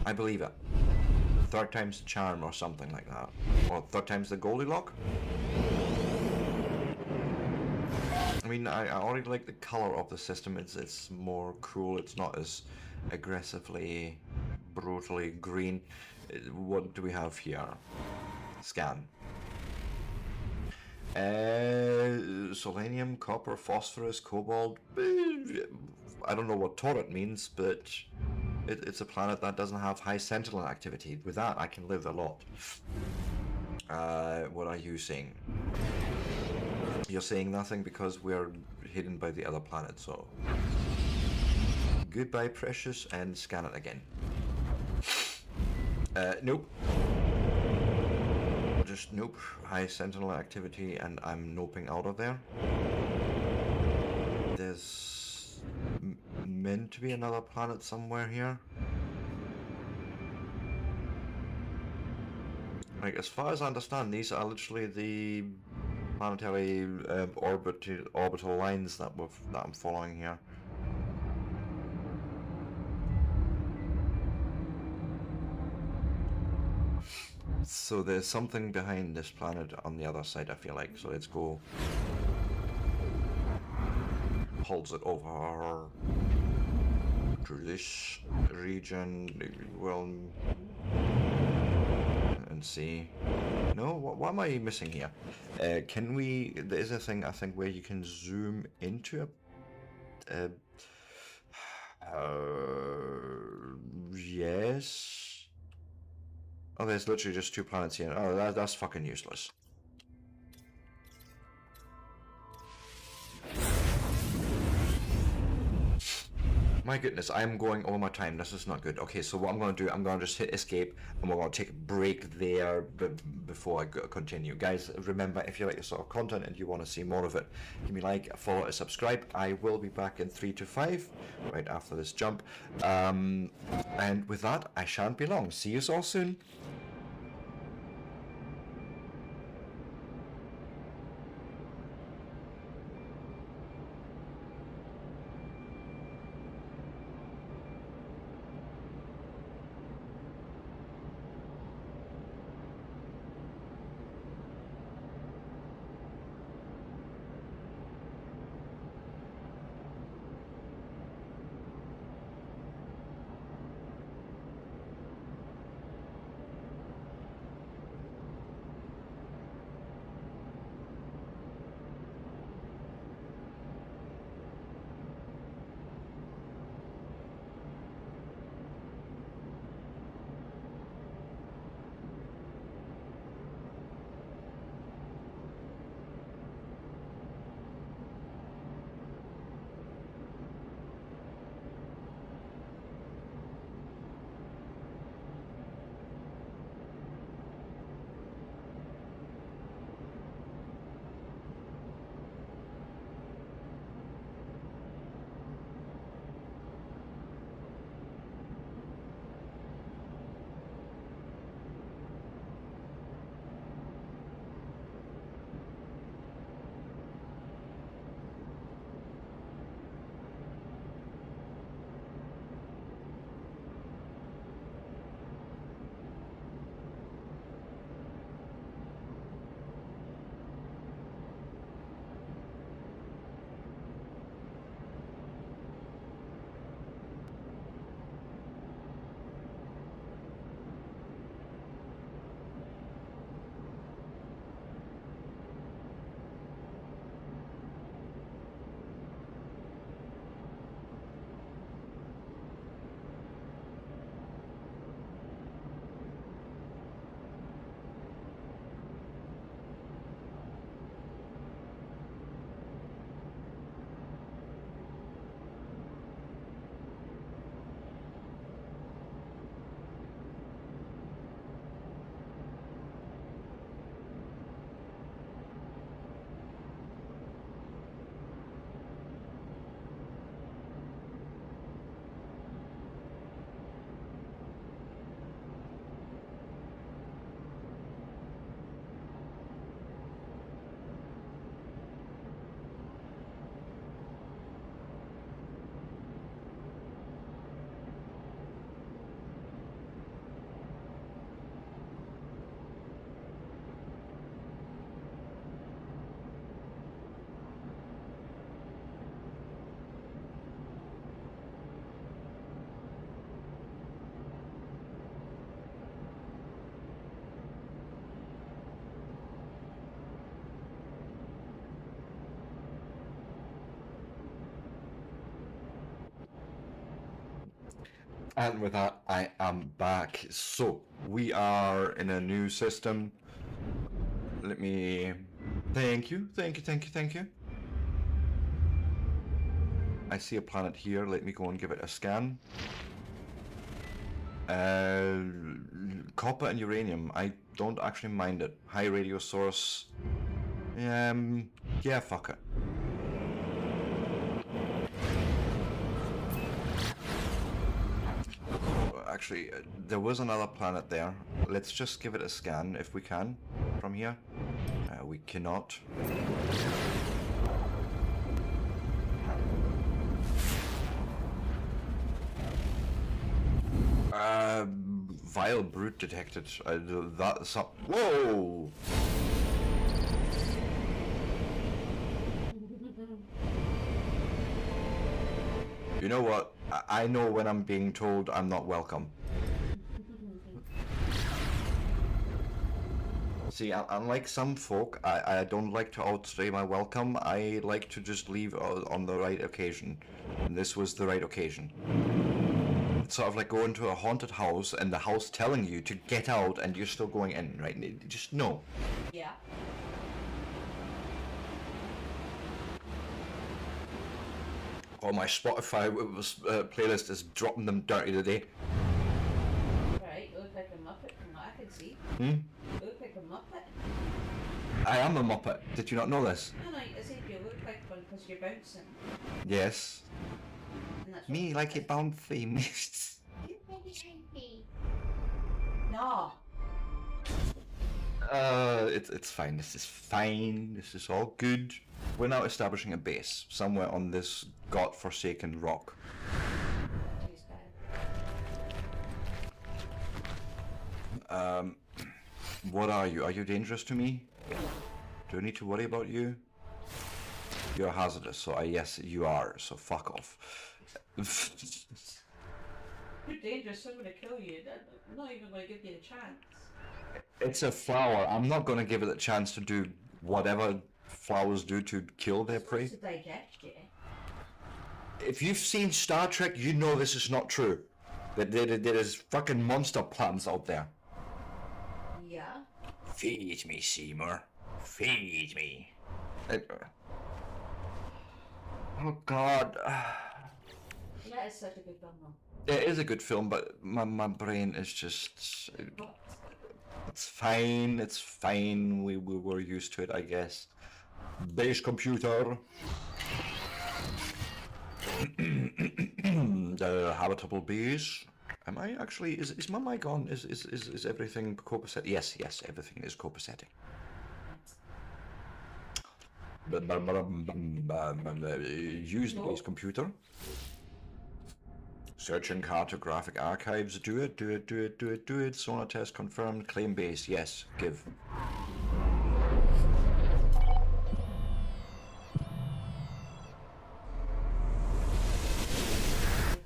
I believe it. Third time's the charm or something like that. Or third time's the Goldilocks. I mean, I already like the color of the system. It's more cool. It's not as aggressively, brutally green. What do we have here? Scan. Selenium, copper, phosphorus, cobalt. I don't know what Torrent means, but it's a planet that doesn't have high sentinel activity. With that, I can live a lot. What are you saying? You're saying nothing because we're hidden by the other planet, so... Goodbye, precious, and scan it again. Nope. just nope. High sentinel activity, and I'm noping out of there. There's meant to be another planet somewhere here. Like, as far as I understand, these are literally the planetary orbital lines that I'm following here. So there's something behind this planet on the other side, I feel like. So let's go. Pulse it over to this region. Well, and see. No, what am I missing here? Can we? There is a thing I think where you can zoom into a. Yes. Oh, there's literally just 2 planets here. Oh, that's fucking useless. My goodness, I'm going all my time. This is not good. Okay, so what I'm going to do, I'm going to just hit escape, and we're going to take a break there before I continue. Guys, remember, if you like this sort of content and you want to see more of it, give me a like, a follow, a subscribe. I will be back in 3 to 5, right after this jump. And with that, I shan't be long. See you all soon. And with that, I am back. So, we are in a new system. Let me... Thank you. I see a planet here. Let me go and give it a scan. Copper and uranium. I don't actually mind it. High radio source. Yeah, fuck it. Actually, there was another planet there. Let's just give it a scan if we can from here. We cannot. Vile brute detected. That's up. Whoa! You know what? I know when I'm being told I'm not welcome. See, unlike some folk, I don't like to outstay my welcome. I like to just leave on the right occasion. And this was the right occasion. It's sort of like going to a haunted house and the house telling you to get out and you're still going in, right? Just no. Yeah. Oh, my Spotify playlist is dropping them dirty today. Right, you look like a Muppet from what I can see. Hmm? You look like a Muppet. I am a Muppet. Did you not know this? No, I said you look like one because you're bouncing. Yes. And that's Me like it bouncy. No. It's fine. This is fine. This is all good. We're now establishing a base somewhere on this god-forsaken rock. Jeez, guy. What are you? Are you dangerous to me? Do I need to worry about you? You're hazardous, so yes, you are, so fuck off. You're dangerous, I'm gonna kill you. I'm not even gonna give you a chance. It's a flower. I'm not going to give it a chance to do whatever flowers do to kill their prey. To digest you. If you've seen Star Trek, you know this is not true. That there is fucking monster plants out there. Yeah. Feed me, Seymour. Feed me. Oh God. That is such a good film though. It is a good film, but my brain is just... What? It's fine, it's fine. We were used to it, I guess. Base computer. The habitable base. Am I actually... Is my mic on? Is everything copacetic? Yes, everything is copacetic. Use the base computer. Searching cartographic archives. Do it. Sonar test confirmed. Claim base. Yes. Give.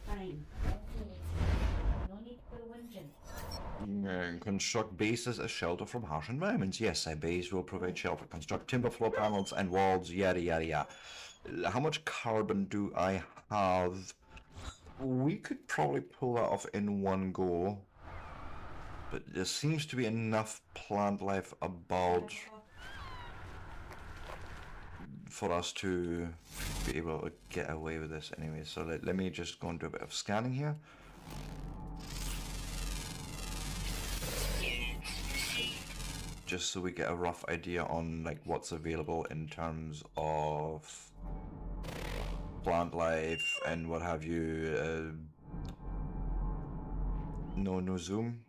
Fine. No need for whinging. Construct bases as shelter from harsh environments. Yes, a base will provide shelter. Construct timber floor panels and walls. Yada yada yada. How much carbon do I have? We could probably pull that off in one go, but there seems to be enough plant life about for us to be able to get away with this anyway. So let me just go and do a bit of scanning here. Just so we get a rough idea on like what's available in terms of plant life and what have you. No zoom.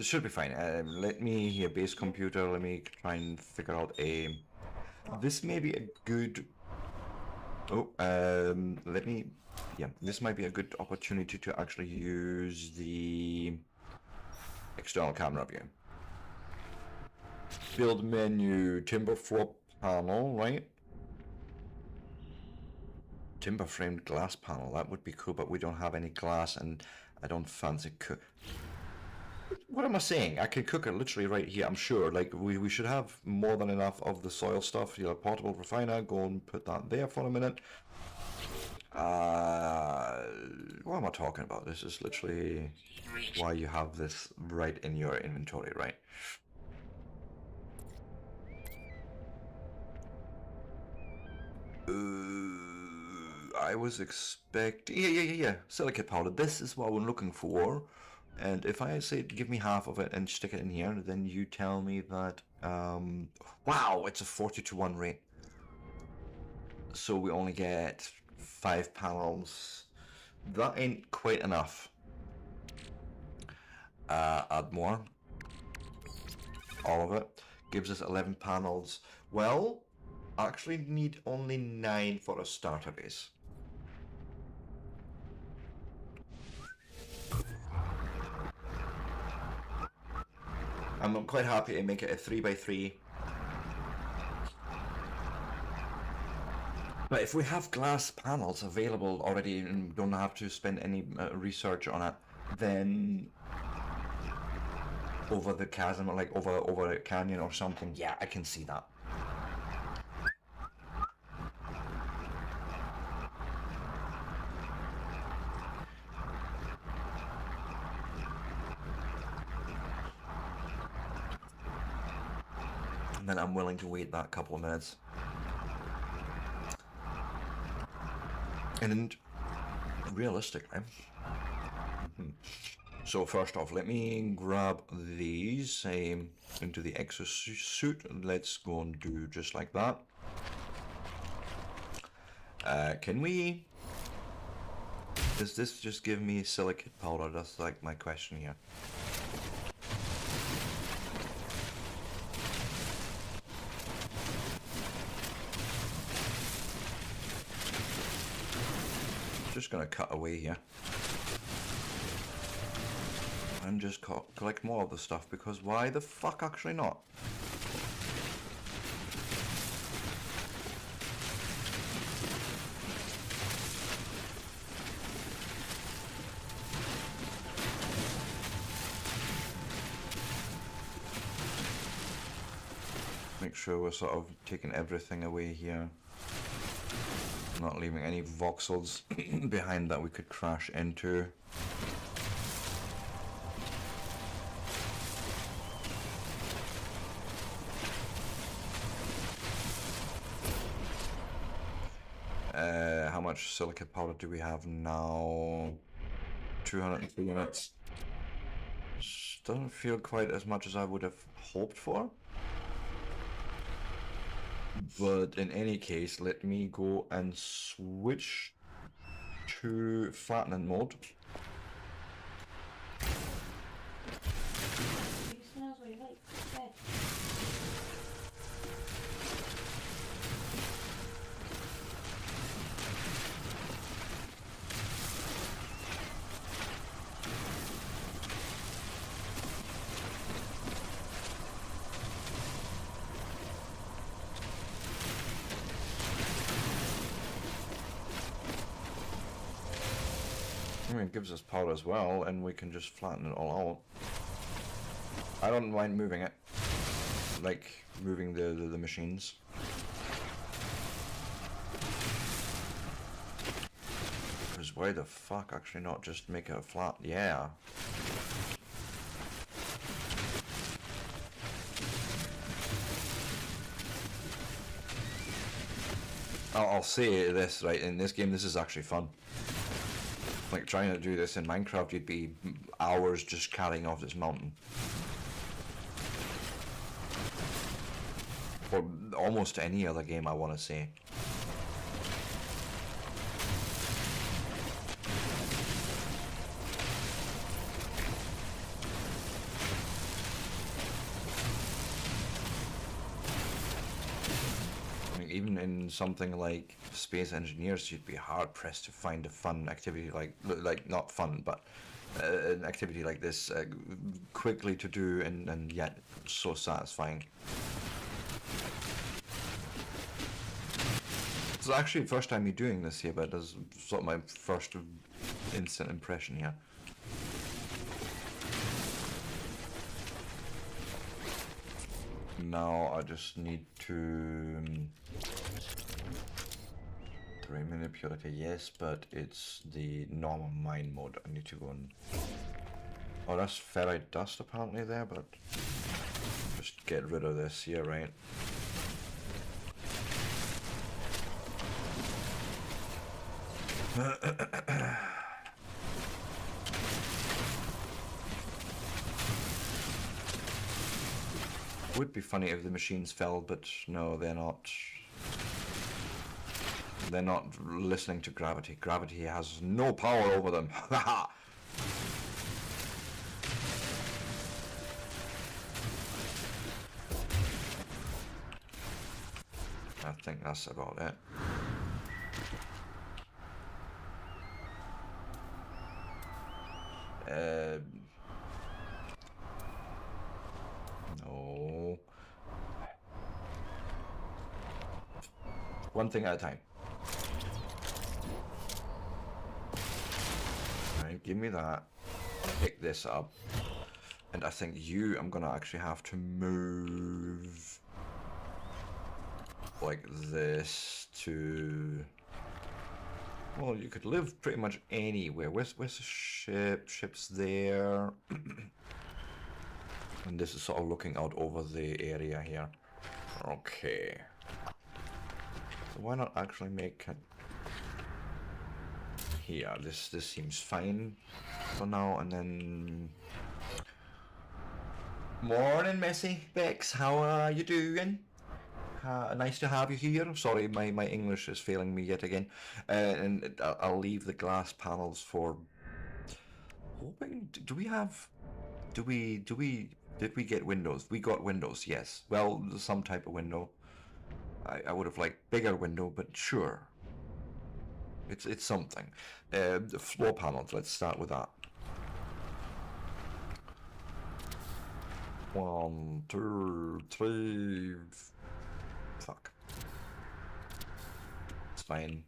Should be fine. Let me here, base computer. Let me try and figure out a. This may be a good. Oh, let me. Yeah, this might be a good opportunity to actually use the external camera view. Build menu, timber floor panel, right? Timber framed glass panel, that would be cool, but we don't have any glass and I don't fancy cook. What am I saying? I could cook it literally right here, I'm sure. Like, we should have more than enough of the soil stuff. You know, portable refiner, go and put that there for a minute. What am I talking about? This is literally why you have this right in your inventory, right? I was expecting... Yeah. Silicate powder. This is what I'm looking for. And if I say give me half of it and stick it in here, then you tell me that... wow, it's a 40-to-1 rate. So we only get 5 panels. That ain't quite enough. Add more. All of it. Gives us 11 panels. Well, actually need only 9 for a starter base. I'm quite happy to make it a 3x3. But if we have glass panels available already and don't have to spend any research on it, then over the chasm, or like over a canyon or something, yeah, I can see that. And then I'm willing to wait that couple of minutes. And realistically, so first off, let me grab these into the exosuit. Let's go and do just like that. Can we... Does this just give me silicate powder? That's like my question here. Just gonna cut away here and just collect more of the stuff, because why the fuck actually not? Make sure we're sort of taking everything away here. Not leaving any voxels behind that we could crash into. How much silicate powder do we have now? 203 units. Doesn't feel quite as much as I would have hoped for. But in any case, let me go and switch to flattening mode. It smells what you like. Bed. I mean, it gives us power as well, and we can just flatten it all out. I don't mind moving it, like moving the machines. Because why the fuck actually not just make it a flat? Yeah. I'll say this, right, in this game this is actually fun. Like, trying to do this in Minecraft, you'd be hours just carrying off this mountain. Or almost any other game, I want to say. Even in something like Space Engineers, you'd be hard pressed to find a fun activity like not fun, but an activity like this quickly to do and yet so satisfying. It's actually the first time you're doing this here, but it's sort of my first instant impression here. Now I just need to... 3 manipulator, yes, but it's the normal mine mode. I need to go and... Oh, that's ferrite dust apparently there, but... Just get rid of this here, right? Would be funny if the machines fell, but no, they're not. They're not listening to gravity. Gravity has no power over them. Haha! I think that's about it. No. One thing at a time. Right, give me that. Pick this up. And I think I'm gonna actually have to move like this to... Well, you could live pretty much anywhere. Where's the ship? Ship's there. And this is sort of looking out over the area here. Okay. So why not actually make it here? This seems fine for now, and then... Morning, Missy. Bex, how are you doing? Nice to have you here. Sorry, my English is failing me yet again. And I'll leave the glass panels for... Hoping... Did we get windows? We got windows, yes. Well, some type of window. I would have liked bigger window, but sure. It's something. The floor panels, let's start with that. 1, 2, 3... Fuck. It's fine.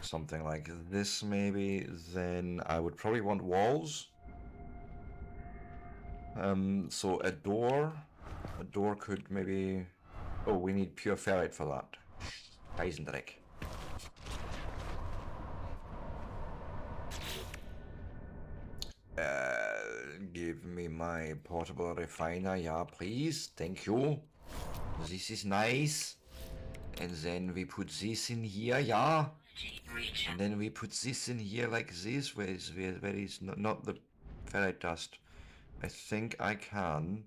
Something like this maybe. Then I would probably want walls. So a door could maybe... Oh, we need pure ferrite for that. Eisendreck. Give me my portable refiner, yeah, please. Thank you. This is nice. And then we put this in here, yeah. And then we put this in here like this, where is not the ferrite dust. I think I can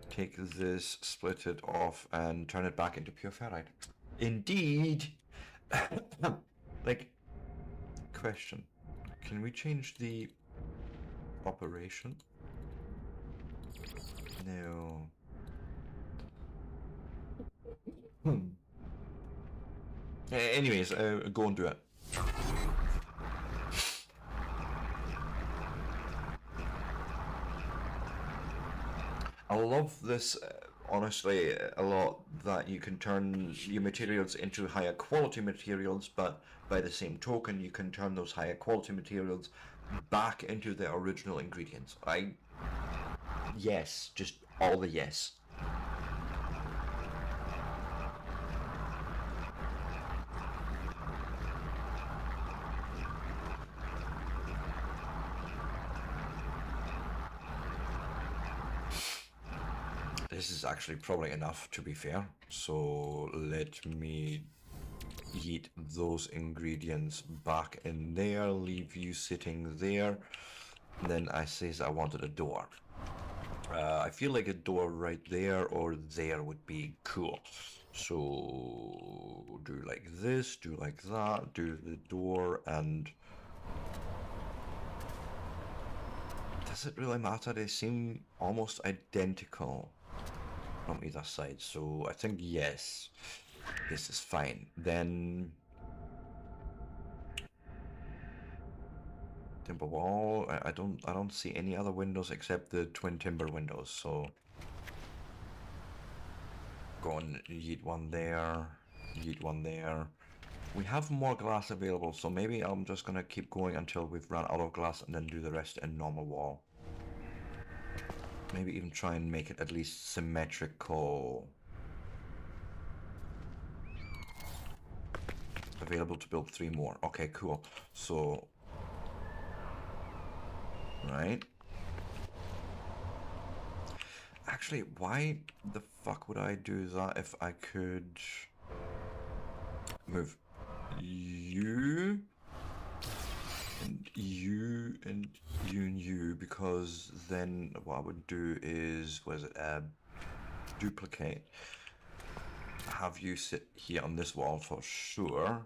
take this, split it off, and turn it back into pure ferrite. Indeed. Like, question. Can we change the operation? No. Anyways, go and do it. I love this, honestly, a lot, that you can turn your materials into higher quality materials, but by the same token, you can turn those higher quality materials back into their original ingredients. Yes, just all the yes. This is actually probably enough, to be fair. So let me yeet those ingredients back in there, leave you sitting there. Then I says I wanted a door. I feel like a door right there or there would be cool. So do like this, do like that, do the door, and does it really matter? They seem almost identical from either side, so I think yes, this is fine. Then timber wall. I don't see any other windows except the twin timber windows. So go and yeet one there, yeet one there. We have more glass available, so maybe I'm just gonna keep going until we've run out of glass and then do the rest in normal wall. Maybe even try and make it at least symmetrical. Available to build 3 more. Okay, cool. So, right. Actually, why the fuck would I do that if I could move you and you and you and you? Because then what I would do is, what is it, duplicate. Have you sit here on this wall for sure.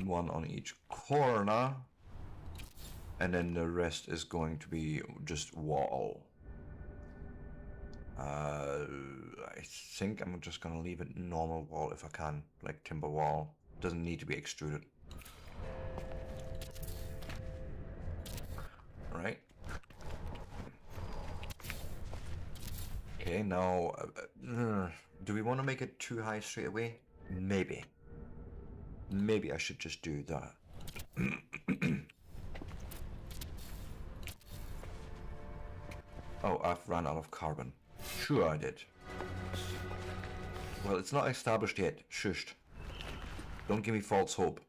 One on each corner. And then the rest is going to be just wall. I think I'm just gonna leave it normal wall if I can, like timber wall. Doesn't need to be extruded. Right. Okay, now, do we want to make it too high straight away? Maybe. Maybe I should just do that. Oh, I've run out of carbon. Sure I did. Well, it's not established yet. Shushed. Don't give me false hope.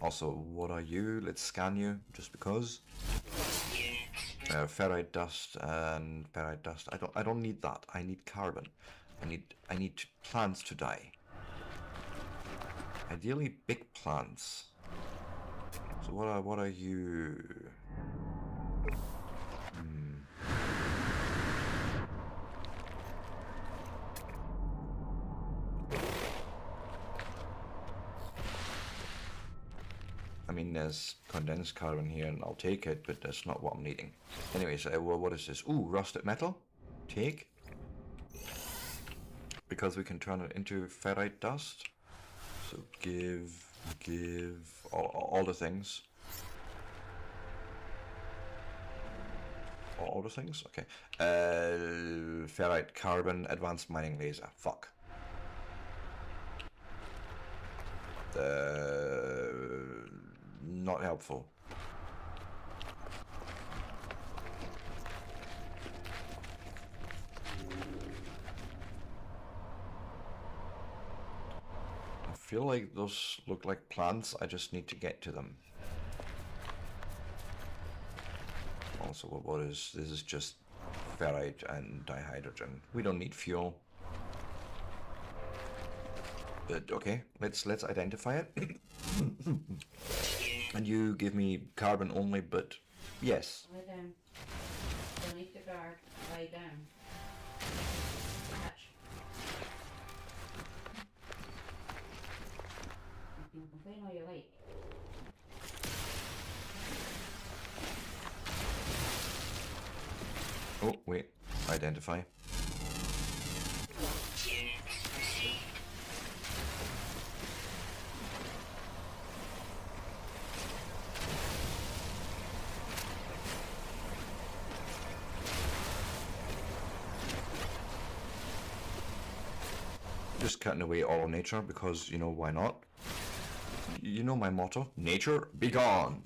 Also, what are you? Let's scan you, just because. Ferrite dust and ferrite dust. I don't need that. I need carbon. I need plants to die. Ideally, big plants. So what are you? I mean, there's condensed carbon here, and I'll take it, but that's not what I'm needing. Anyways, well, what is this? Ooh, rusted metal. Take. Because we can turn it into ferrite dust. So give all the things. All the things? Okay. Ferrite carbon, advanced mining laser. Fuck. Not helpful. I feel like those look like plants. I just need to get to them. Also, what is this? Is just ferrite and dihydrogen. We don't need fuel. But okay, let's identify it. And you give me carbon only, but yes. Lie down. Beneath the guard. Lie down. Catch. You can complain all you like. Oh, wait. Identify. Just cutting away all nature because, you know, why not? You know my motto, nature be gone.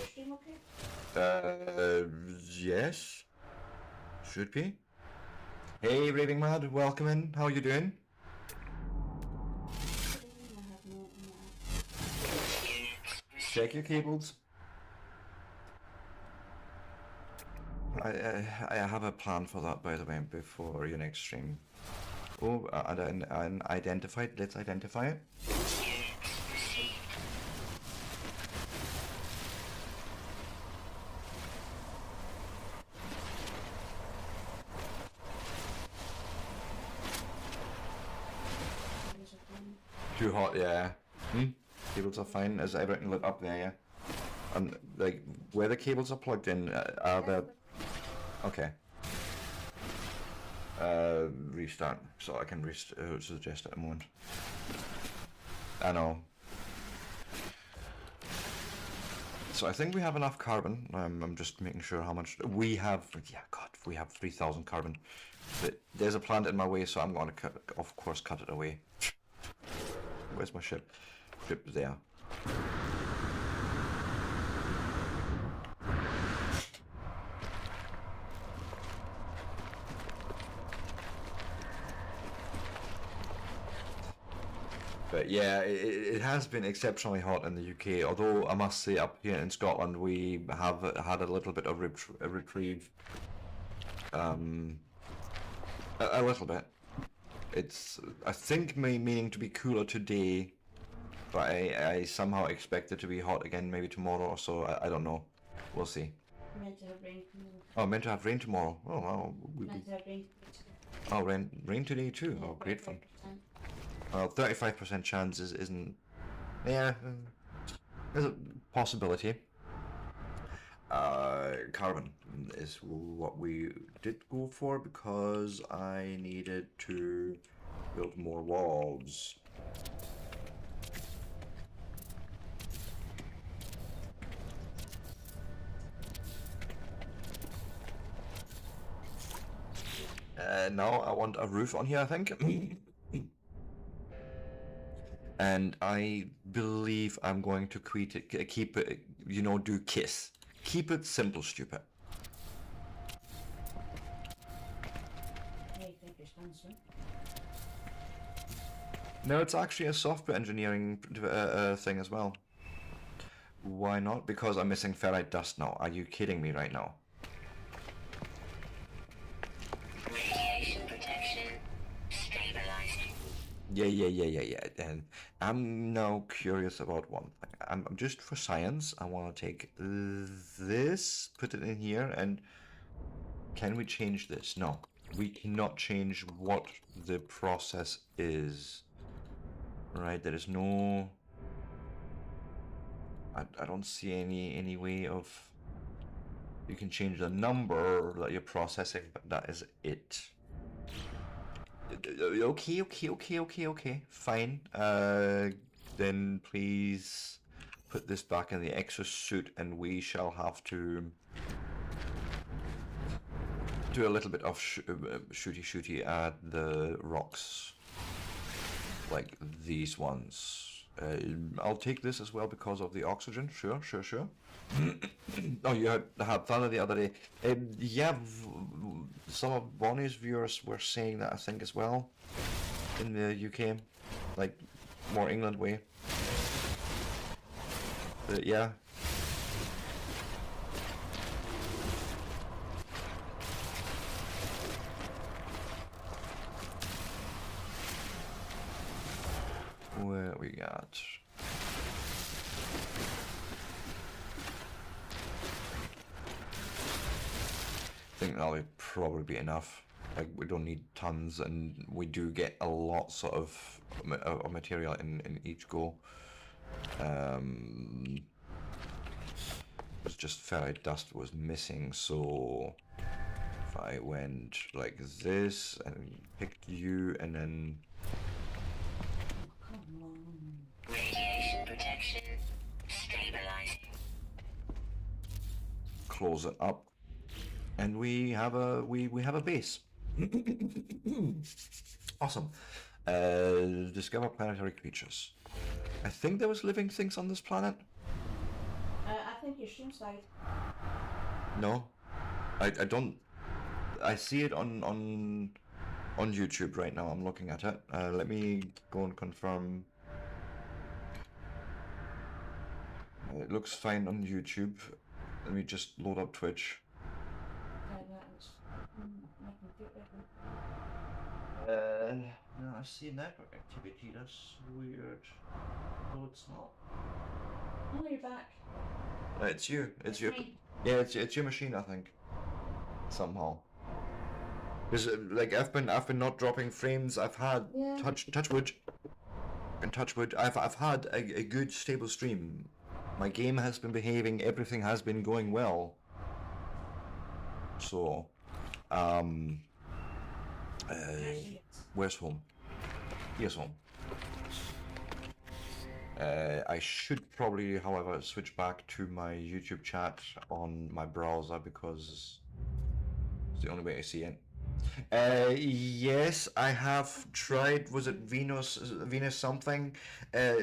Stream okay? Yes. Should be. Hey, Raving Mad, welcome in. How you doing? Check your cables. I have a plan for that, by the way, before your next stream. Oh, and identified. Let's identify it. Too hot, yeah. Cables are fine. Is everything lit up there? Yeah. And like where the cables are plugged in, are the okay. Restart, so I can suggest at a moment. I know. So I think we have enough carbon. I'm just making sure how much we have. Yeah, God, we have 3,000 carbon. But there's a plant in my way, so I'm going to cut, of course, cut it away. Where's my ship? Ship there. But yeah, it has been exceptionally hot in the UK. Although I must say, up here in Scotland, we have had a little bit of a reprieve. A little bit. It's, I think, meaning to be cooler today, but I somehow expect it to be hot again maybe tomorrow or so. I don't know. We'll see. Meant to have rain tomorrow. Oh, meant to have rain tomorrow. Oh, wow. Meant to have rain today. Oh, rain today too. Yeah, Oh, great fun. 35%. Well, 35% chance isn't. Yeah, there's a possibility. Carbon is what we did go for because I needed to build more walls. Now I want a roof on here, I think. And I believe I'm going to keep it, you know, do KISS. Keep it simple, stupid. Hey, think you're done soon. No, it's actually a software engineering thing as well. Why not? Because I'm missing ferrite dust now. Are you kidding me right now? Radiation protection stabilizing. Yeah. And I'm now curious about one thing. I'm just for science. I want to take this, put it in here, and can we change this? No, we cannot change what the process is. Right? There is no. I don't see any way of. You can change the number that you're processing, but that is it. Okay. Fine. Then please put this back in the exosuit, and we shall have to do a little bit of shooty at the rocks, like these ones. I'll take this as well because of the oxygen. Sure. Oh, you had fun the other day. Yeah, some of Bonnie's viewers were saying that, I think, as well, in the UK, like more England way. But yeah. Where we got? I think that'll probably be enough. Like, we don't need tons, and we do get a lot sort of material in each go. It's just ferrite dust was missing, so if I went like this and picked you and then Radiation protection stabilizing. close it up, and we have a base. Awesome. Discover planetary creatures. I think there was living things on this planet. I think your stream side. No, I don't. I see it on YouTube right now. I'm looking at it. Let me go and confirm. It looks fine on YouTube. Let me just load up Twitch. No, I see network activity. That's weird. No, it's not. Oh, you're back. It's you. It's your. me. Yeah, it's your machine, I think. Somehow. Because like I've been not dropping frames. I've had touch wood. And touch wood. I've had a good stable stream. My game has been behaving. Everything has been going well. So, where's home? Here's home. I should probably, however, switch back to my YouTube chat on my browser because it's the only way I see it. Yes, I have tried. Was it Venus something?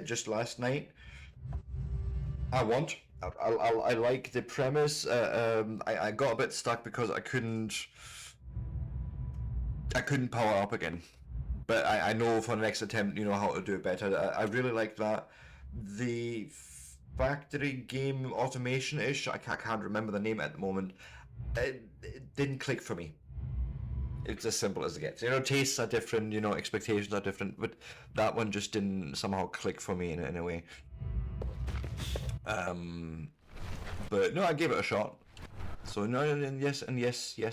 Just last night. I like the premise. I got a bit stuck because I couldn't power up again. but I know for the next attempt, you know, how to do it better. I really like that. The factory game automation-ish, I can't remember the name at the moment, it didn't click for me. It's as simple as it gets. You know, tastes are different, you know, expectations are different, but that one just didn't somehow click for me in a way. But no, I gave it a shot. So no, and yes.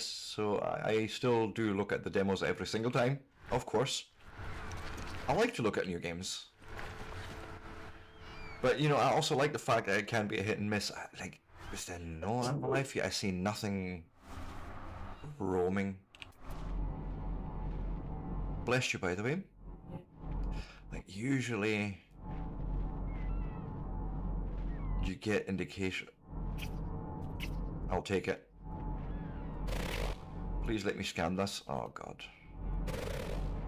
So I still do look at the demos every single time, of course. I like to look at new games. But, you know, I also like the fact that it can be a hit and miss. Like, is there no animal life yet? I see nothing roaming. Bless you, by the way. Like, usually you get indication. I'll take it. Please let me scan this. Oh god.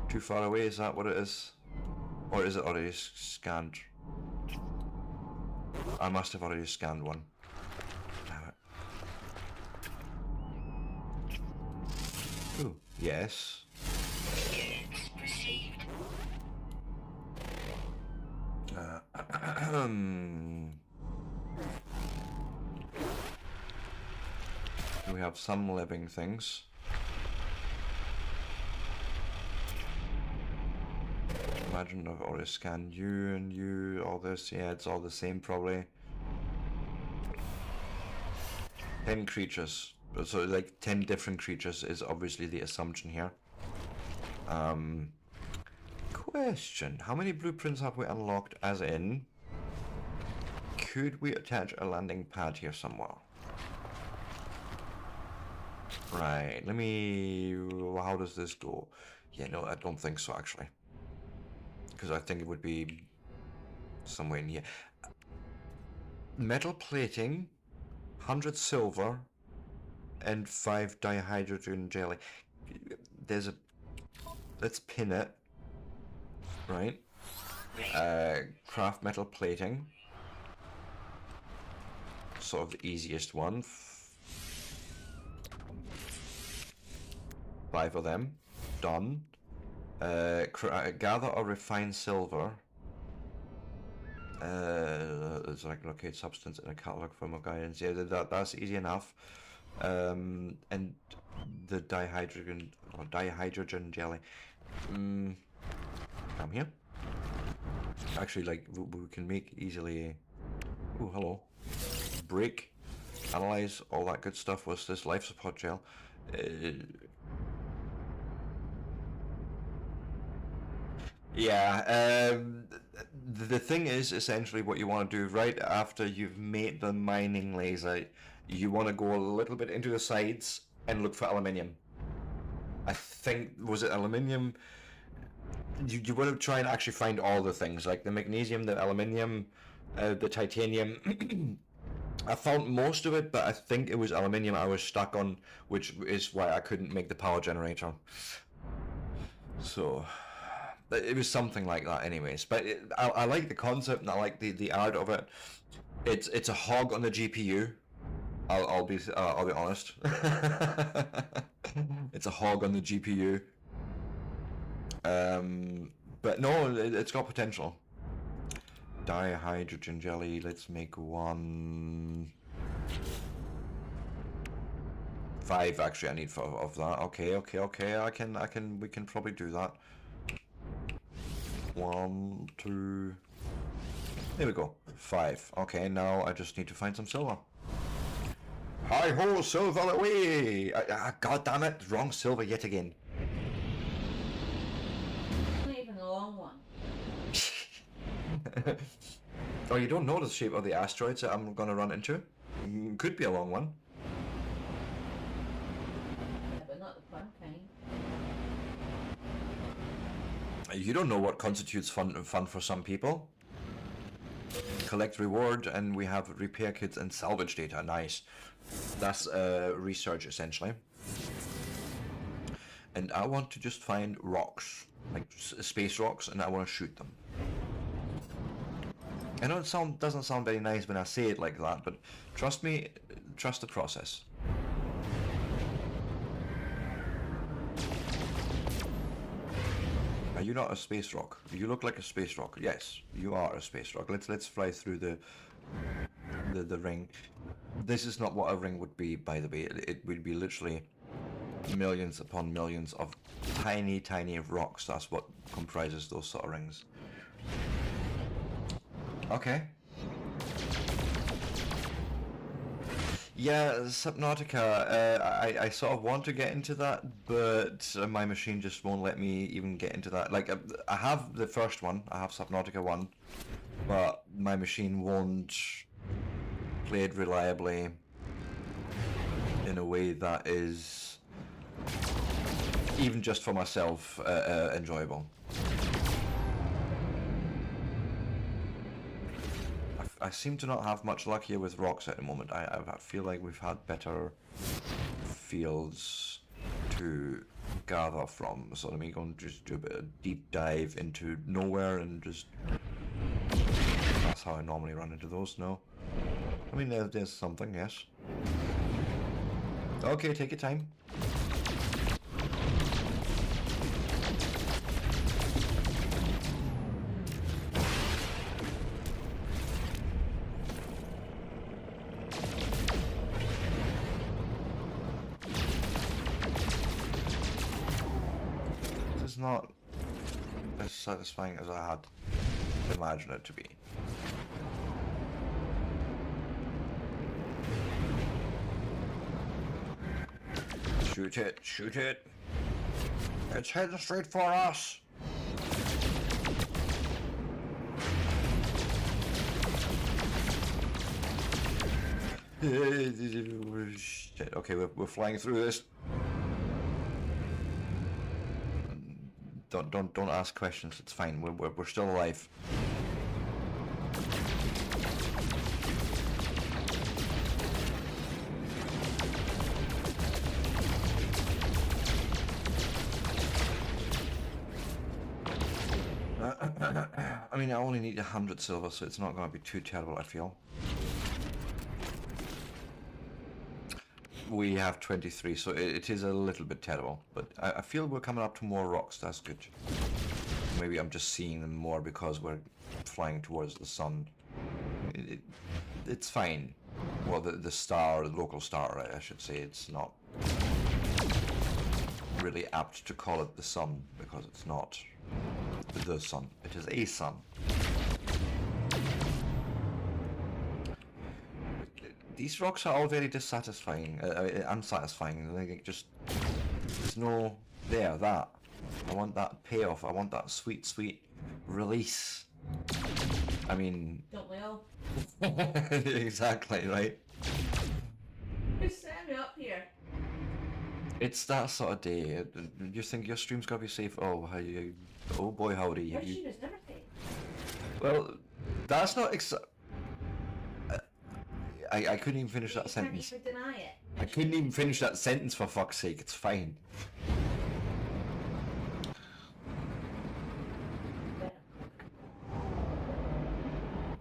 Too far away, is that what it is? Or is it already scanned? I must have already scanned one. Damn it. Ooh, yes. Units received. We have some living things. Imagine I've already scanned you and you, all this. Yeah, it's all the same probably. 10 creatures. So like 10 different creatures is obviously the assumption here. Question. How many blueprints have we unlocked, as in? Could we attach a landing pad here somewhere? Right, let me... How does this go? Yeah, no, I don't think so, actually. Because I think it would be somewhere in here. Metal plating, 100 silver, and 5 dihydrogen jelly. There's a... Let's pin it. Right. Craft metal plating. Sort of the easiest one. 5 of them. Done. Gather or refine silver. It's like locate substance in a catalog form of guidance. Yeah, that's easy enough. And the dihydrogen jelly. Come here. Actually, like we can make easily. Oh, hello. Break, analyze, all that good stuff. What's this? Life support gel. Yeah, the thing is, essentially what you want to do right after you've made the mining laser, you want to go a little bit into the sides and look for aluminium. I think, was it aluminium? You want to try and actually find all the things, like the magnesium, the aluminium, the titanium. I found most of it, but I think it was aluminium I was stuck on, which is why I couldn't make the power generator. So... it was something like that anyways, but I like the concept and I like the art of it. It's a hog on the GPU. I'll be honest. It's a hog on the GPU. But no, it's got potential. Dihydrogen jelly, let's make 1... 5 actually I need of that. Okay, we can probably do that. 1, 2... There we go. 5. Okay, now I just need to find some silver. Hi-ho, silver away! God damn it, wrong silver yet again. Not even a long one. Oh, you don't know the shape of the asteroids that I'm gonna run into? Could be a long one. Yeah, but not the fun kind. You don't know what constitutes fun for some people. Collect reward, and we have repair kits and salvage data. Nice. That's research, essentially. And I want to just find rocks, like space rocks, and I want to shoot them. I know it doesn't sound very nice when I say it like that, but trust me, trust the process. Are you not a space rock? You look like a space rock. Yes, you are a space rock. Let's fly through the ring. This is not what a ring would be, by the way. It would be literally millions upon millions of tiny, tiny rocks. That's what comprises those sort of rings. Okay. Yeah, Subnautica, I sort of want to get into that, but my machine just won't let me even get into that. Like, I have the first one, I have Subnautica 1, but my machine won't play it reliably in a way that is, even just for myself, enjoyable. I seem to not have much luck here with rocks at the moment. I feel like we've had better fields to gather from. So let me go and just do a bit of deep dive into nowhere and just... That's how I normally run into those, no? I mean, there's something, yes. Okay, take your time. Not as satisfying as I had imagined it to be. Shoot it, shoot it. It's heading straight for us. Shit, okay, we're flying through this. Don't ask questions. It's fine. We're still alive. I mean, I only need 100 silver, so it's not going to be too terrible, I feel. We have 23, so it is a little bit terrible, but I feel we're coming up to more rocks. That's good. Maybe I'm just seeing them more because we're flying towards the sun. It's fine. Well, the star, the local star, I should say. It's not really apt to call it the sun because it's not the sun. It is a sun. These rocks are all very dissatisfying, unsatisfying. Like, just there's no that. I want that payoff. I want that sweet, sweet release. I mean, don't we all? Exactly right. Just send me up here. It's that sort of day. You think your stream's gotta be safe? Oh, oh boy, howdy. Your stream is never safe. Well, that's not I couldn't even finish that sentence. You can't even deny it. I couldn't even finish that sentence, for fuck's sake. It's fine.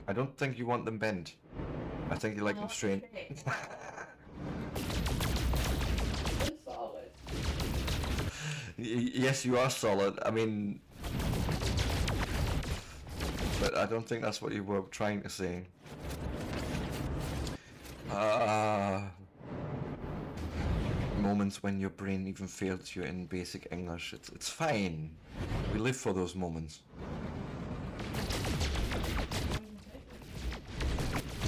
I don't think you want them bent. I think you like them straight. I'm solid. Yes, you are solid. I mean... But I don't think that's what you were trying to say. Moments when your brain even fails you in basic English. It's fine. We live for those moments.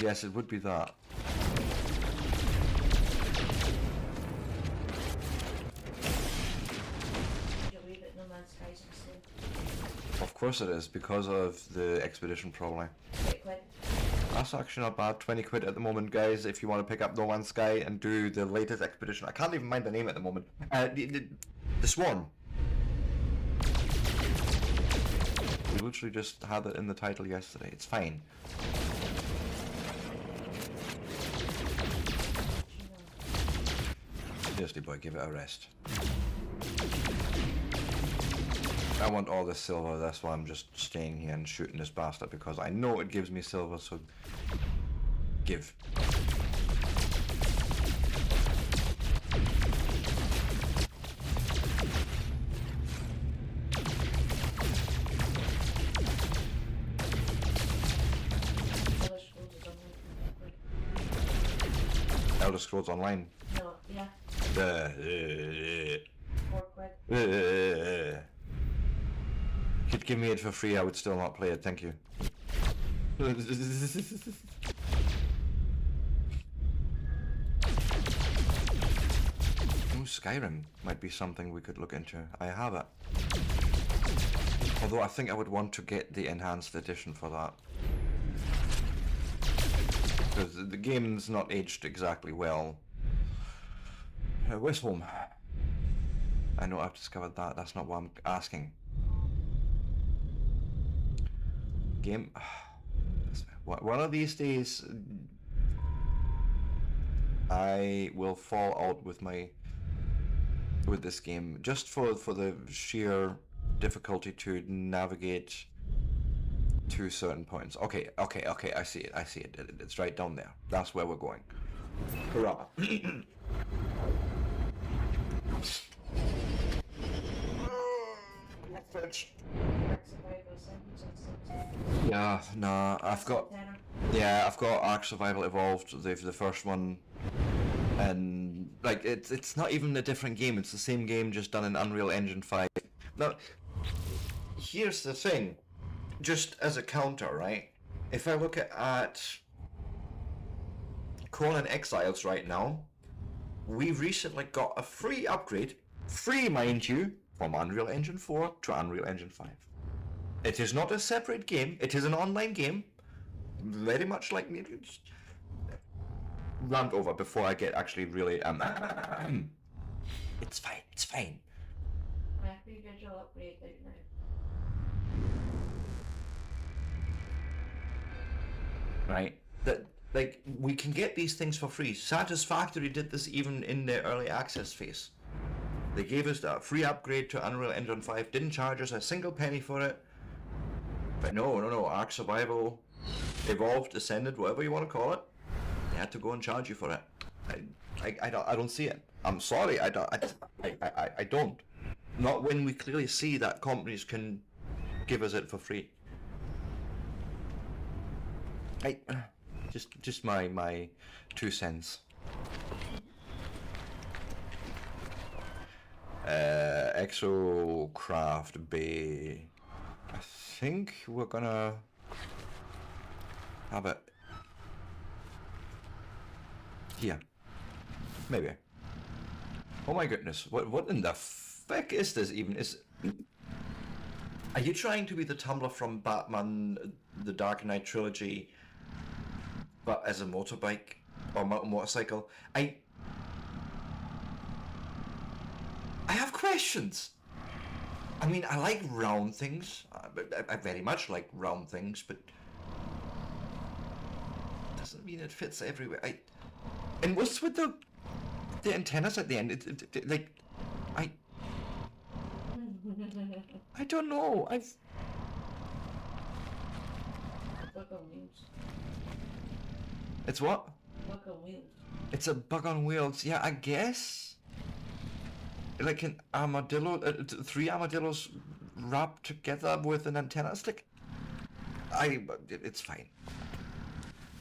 Yes, it would be that. Of course it is, because of the expedition probably. That's actually not bad. 20 quid at the moment, guys, if you want to pick up No Man's Sky and do the latest expedition. I can't even mind the name at the moment. The Swan. We literally just had it in the title yesterday. It's fine. Seriously, boy, give it a rest. I want all this silver, that's why I'm just staying here and shooting this bastard, because I know it gives me silver, so... Give. Elder Scrolls Online? No, yeah. 4 quid. Could give me it for free, I would still not play it, thank you. Oh, Skyrim might be something we could look into. I have it. Although I think I would want to get the enhanced edition for that. Because the game's not aged exactly well. Where's home? I know I've discovered that. That's not what I'm asking. Game. One of these days, I will fall out with this game just for the sheer difficulty to navigate to certain points. Okay, I see it. It's right down there. That's where we're going. Hurrah. Yeah, nah, I've got Ark Survival Evolved, the first one, and like it's not even a different game, it's the same game just done in Unreal Engine 5. Now, here's the thing, just as a counter, right? If I look at Conan Exiles right now, we recently got a free upgrade, free mind you, from Unreal Engine 4 to Unreal Engine 5. It is not a separate game, it is an online game, very much like me. Rant over before I get actually really it's fine. My free visual upgrade right now. Right? That, like, we can get these things for free. Satisfactory did this even in their early access phase. They gave us a free upgrade to Unreal Engine 5, didn't charge us a single penny for it. But no, Ark Survival Evolved, Ascended, whatever you want to call it, they had to go and charge you for it. I don't see it. I'm sorry, I don't. Not when we clearly see that companies can give us it for free. Just my 2 cents. Exocraft Bay. I think we're gonna have it here. Maybe. Oh my goodness, what in the fuck is this even? Are you trying to be the Tumblr from Batman, the Dark Knight trilogy, but as a motorbike or motorcycle? I have questions. I mean, I like round things. I very much like round things, but doesn't mean it fits everywhere. And what's with the antennas at the end? I don't know. Bug on wheels. It's what? Bug on wheels. It's a bug on wheels. Yeah, I guess. Like an armadillo, 3 armadillos wrapped together with an antenna stick. It's fine.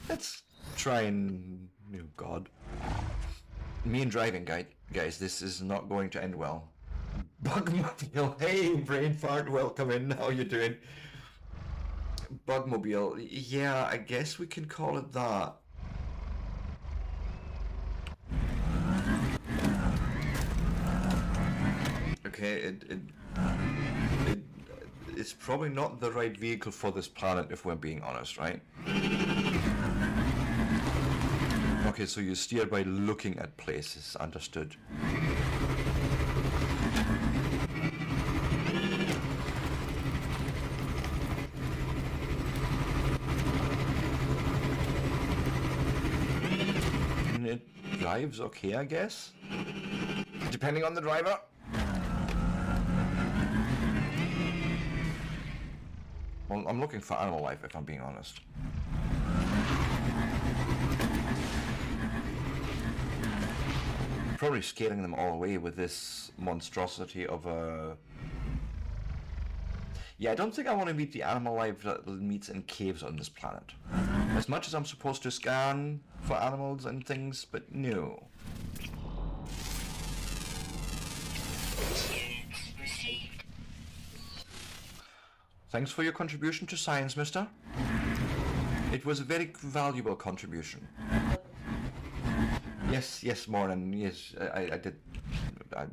Let's try and, oh God. Me and driving, guys, this is not going to end well. Bugmobile, hey, brain fart, welcome in, how you doing? Bugmobile, yeah, I guess we can call it that. Okay, it's probably not the right vehicle for this planet if we're being honest, right? Okay, so you steer by looking at places, understood. And it drives okay, I guess? Depending on the driver. Well, I'm looking for animal life, if I'm being honest. Probably scaling them all away with this monstrosity of a... Yeah, I don't think I want to meet the animal life that meets in caves on this planet. As much as I'm supposed to scan for animals and things, but no. Checks received. Thanks for your contribution to science, mister. It was a very valuable contribution. Yes, morning. Yes, I did. I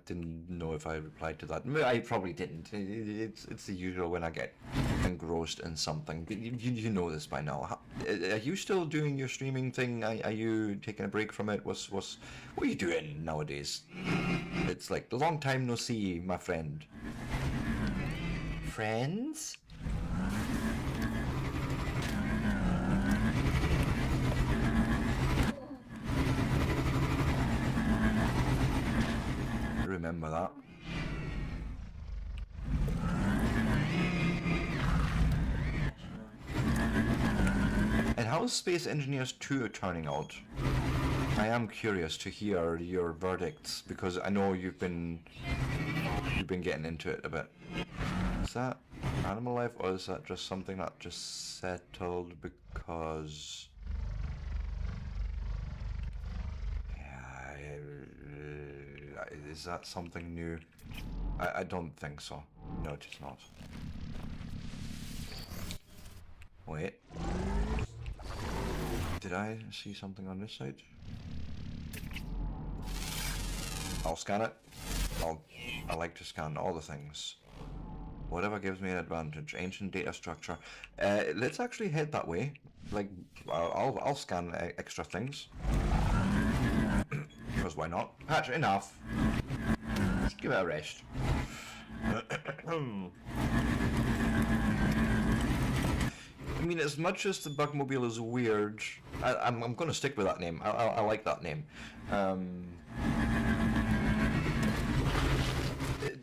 didn't know if I replied to that. I probably didn't. It's the usual when I get engrossed in something. You know this by now. Are you still doing your streaming thing? Are you taking a break from it? What are you doing nowadays? It's like a long time no see, my friend. Friends? Remember that. And how's Space Engineers 2 turning out? I am curious to hear your verdicts because I know you've been getting into it a bit. Is that animal life or is that just something that just settled because is that something new? I don't think so. No, it's not. Wait. Did I see something on this side? I'll scan it. I like to scan all the things. Whatever gives me an advantage. Ancient data structure. Let's actually head that way. Like, I'll scan extra things. Because why not? Actually, enough. Let's give it a rest. I mean, as much as the Bugmobile is weird, I'm going to stick with that name. I like that name.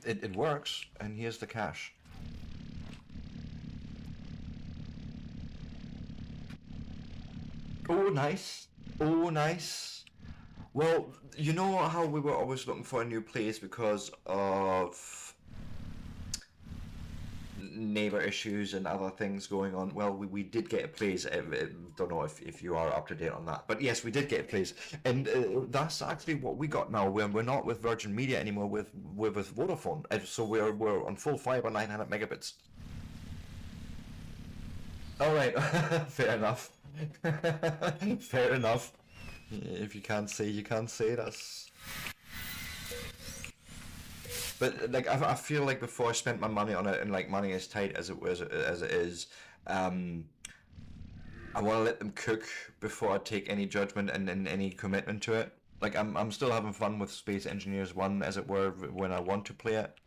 It works, and here's the cache. Oh, nice. Oh, nice. Well, you know how we were always looking for a new place because of neighbor issues and other things going on? Well, we did get a place. I don't know if you are up to date on that, but yes, we did get a place, and that's actually what we got now. We're not with Virgin Media anymore. We're with Vodafone, so we're on full fiber, 900 megabits. All right, fair enough. Fair enough. If you can't say, you can't say. That's. But like I feel like before I spent my money on it, and like money as tight as it is, I want to let them cook before I take any judgment and any commitment to it. Like I'm still having fun with Space Engineers 1, as it were, when I want to play it.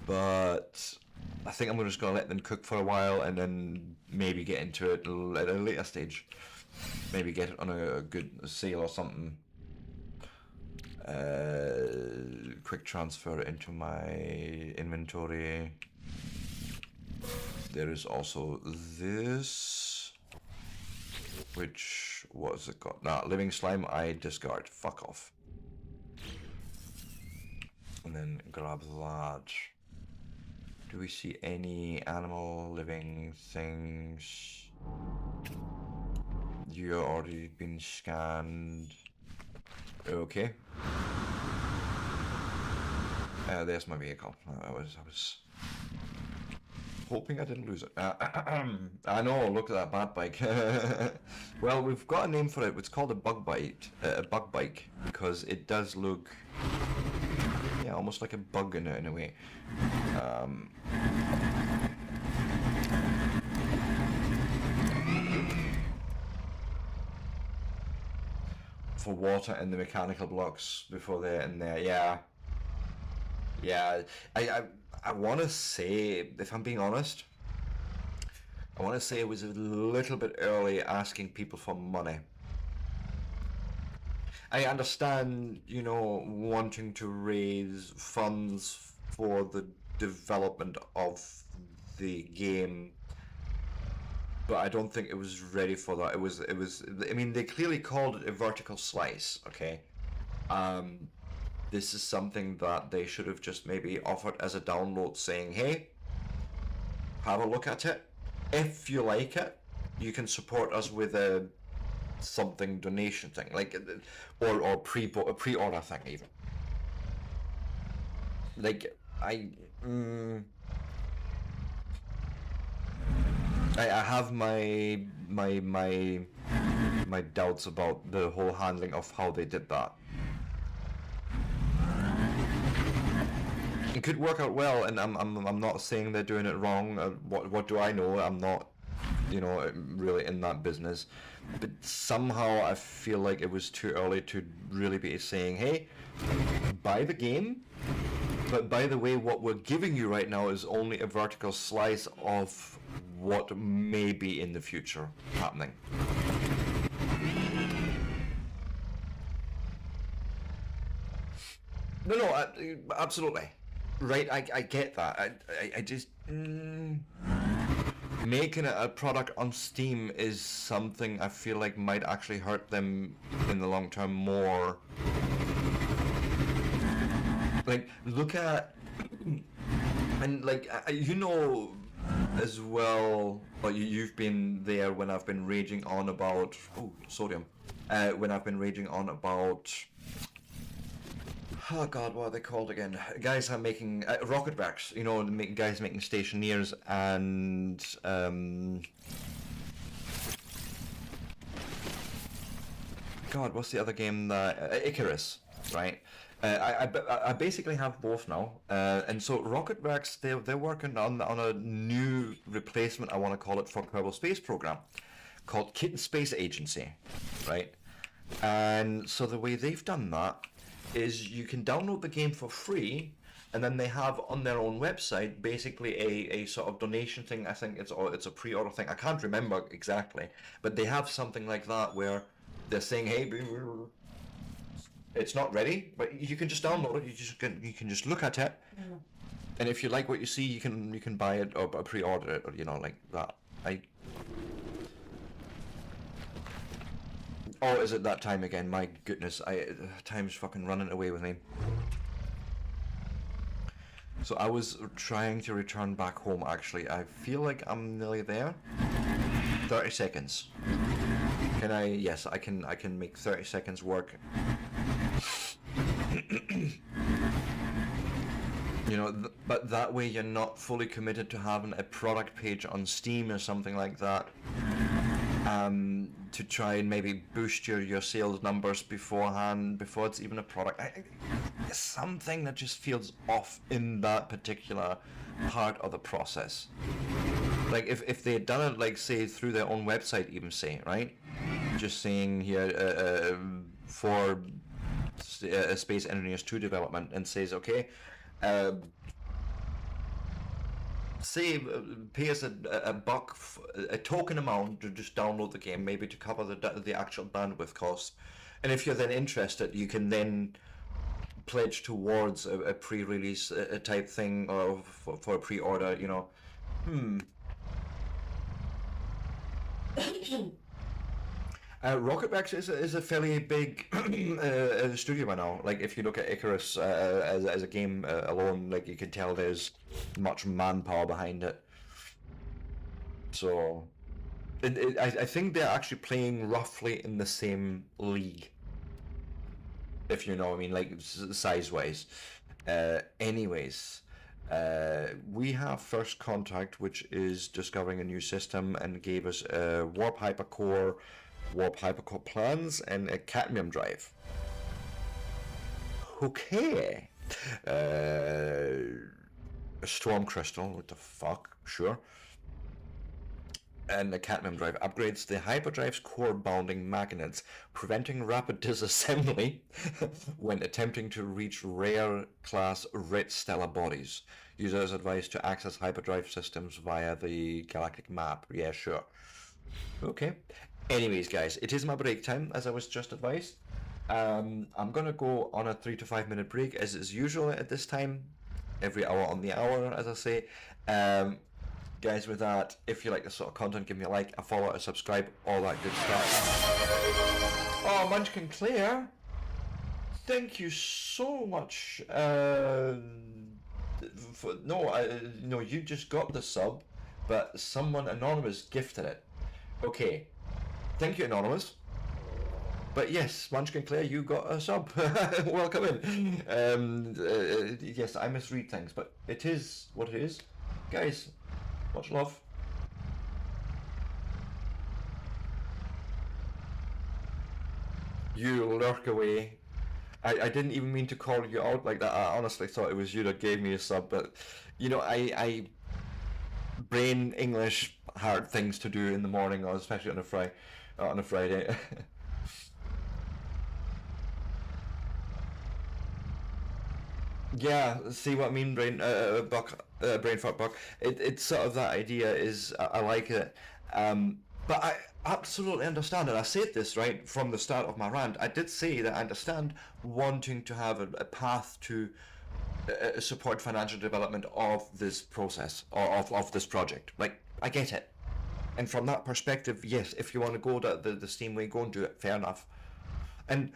But I think I'm just gonna let them cook for a while and then maybe get into it at a later stage. Maybe get it on a good sale or something. Quick transfer into my inventory. There is also this, which was it got? Nah, living slime I discard. Fuck off. And then grab that. Do we see any animal living things? You've already been scanned. Okay. There's my vehicle. I was hoping I didn't lose it. I know. Look at that bad bike. Well, we've got a name for it. It's called a bug bite, a bug bike, because it does look, yeah, almost like a bug in a way. For water and the mechanical blocks before they're in there, yeah. I want to say, if I'm being honest, I want to say it was a little bit early asking people for money. I understand, you know, wanting to raise funds for the development of the game, but I don't think it was ready for that. It was, I mean, they clearly called it a vertical slice, okay? This is something that they should have just maybe offered as a download, saying, hey, have a look at it. If you like it, you can support us with a something donation thing, like, or pre-order thing even. Like, I have my doubts about the whole handling of how they did that. It could work out well, and I'm not saying they're doing it wrong. What do I know? I'm not, really in that business. But somehow I feel like it was too early to really be saying, hey, buy the game. But by the way, what we're giving you right now is only a vertical slice of what may be in the future happening. No, absolutely. Right, I get that. I just... making a product on Steam is something I feel like might actually hurt them in the long term more. Like, look at... And, like, as well... Well, you've been there when I've been raging on about... Oh, sodium. When I've been raging on about... Oh god, what are they called again? Guys are making rocket backs, guys making stationeers and God, what's the other game that Icarus, right? I basically have both now, and so Rocket Backs, they're working on a new replacement, I want to call it, for Kerbal Space Program, called Kitten Space Agency, right? And so the way they've done that is you can download the game for free, and then they have on their own website basically a sort of donation thing. I think it's a pre-order thing. I can't remember exactly, but they have something like that where they're saying, hey, it's not ready, but you can just download it. You can just look at it, and if you like what you see, you can buy it or pre-order it, or like that. Oh, is it that time again? My goodness, time's fucking running away with me. So I was trying to return back home, actually. I feel like I'm nearly there. 30 seconds. Can I? Yes, I can make 30 seconds work. But that way you're not fully committed to having a product page on Steam or something like that. To try and maybe boost your sales numbers beforehand, before it's even a product. Something that just feels off in that particular part of the process. Like if they had done it, like, say, through their own website, even, say, right? Just saying here, for Space Engineers 2 development, and says, okay, say, pay us a buck, a token amount to just download the game, maybe to cover the actual bandwidth costs. And if you're then interested, you can then pledge towards a pre-release type thing, or for a pre-order, Rocketbacks is a fairly big studio by now. Like, if you look at Icarus as a game alone, like, you can tell there's much manpower behind it. So, I think they're actually playing roughly in the same league, if you know what I mean, like, size-wise. Anyways, we have First Contact, which is discovering a new system and gave us a warp hypercore plans, and a cadmium drive. Okay. A storm crystal, what the fuck, sure. And the cadmium drive upgrades the hyperdrive's core bounding magnets, preventing rapid disassembly when attempting to reach rare class red stellar bodies. Users advised to access hyperdrive systems via the galactic map. Yeah, sure. Okay. Anyways, guys, it is my break time, as I was just advised. I'm gonna go on a 3 to 5 minute break, as is usual at this time, every hour on the hour, as I say. Guys, with that, if you like this sort of content, give me a like, a follow, a subscribe, all that good stuff. Oh, Munchkin Claire, thank you so much. No, you just got the sub, but someone anonymous gifted it. Okay. Thank you, Anonymous. But yes, Munchkin Claire, you got a sub. Welcome in. Yes, I misread things, but it is what it is. Guys, much love. You lurk away. I didn't even mean to call you out like that. I honestly thought it was you that gave me a sub, but you know, I brain English hard things to do in the morning, or especially on a Friday. Yeah, see what I mean, brain fart buck. It's sort of that idea is I like it, but I absolutely understand, and I said this right from the start of my rant. I did say that I understand wanting to have a path to support financial development of this process or of this project. Like I get it, and from that perspective, yes, if you want to go the Steam way, go and do it. Fair enough, and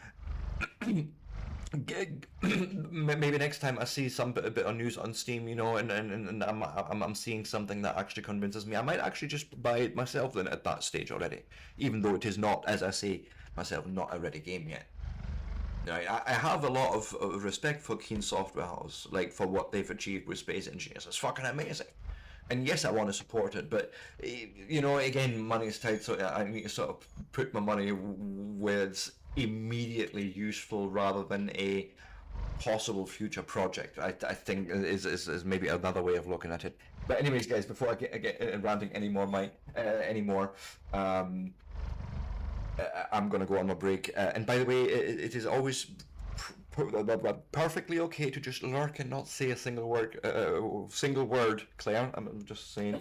maybe next time I see some bit of news on Steam, you know, and I'm seeing something that actually convinces me, I might actually just buy it myself then at that stage already, even though it is not, as I say myself, not a ready game yet. Now, I have a lot of respect for Keen Software House, like for what they've achieved with Space Engineers. It's fucking amazing. And yes, I want to support it, but you know, again, money is tight, so I need to sort of put my money where it's immediately useful rather than a possible future project. I think is maybe another way of looking at it. But anyways, guys, before I get ranting anymore, I'm gonna go on my break. And by the way, it is always perfectly okay to just lurk and not say a single word, Claire. I'm just saying.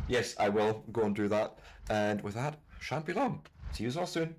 Yes, I will go and do that. And with that, shan't be long. See you all soon.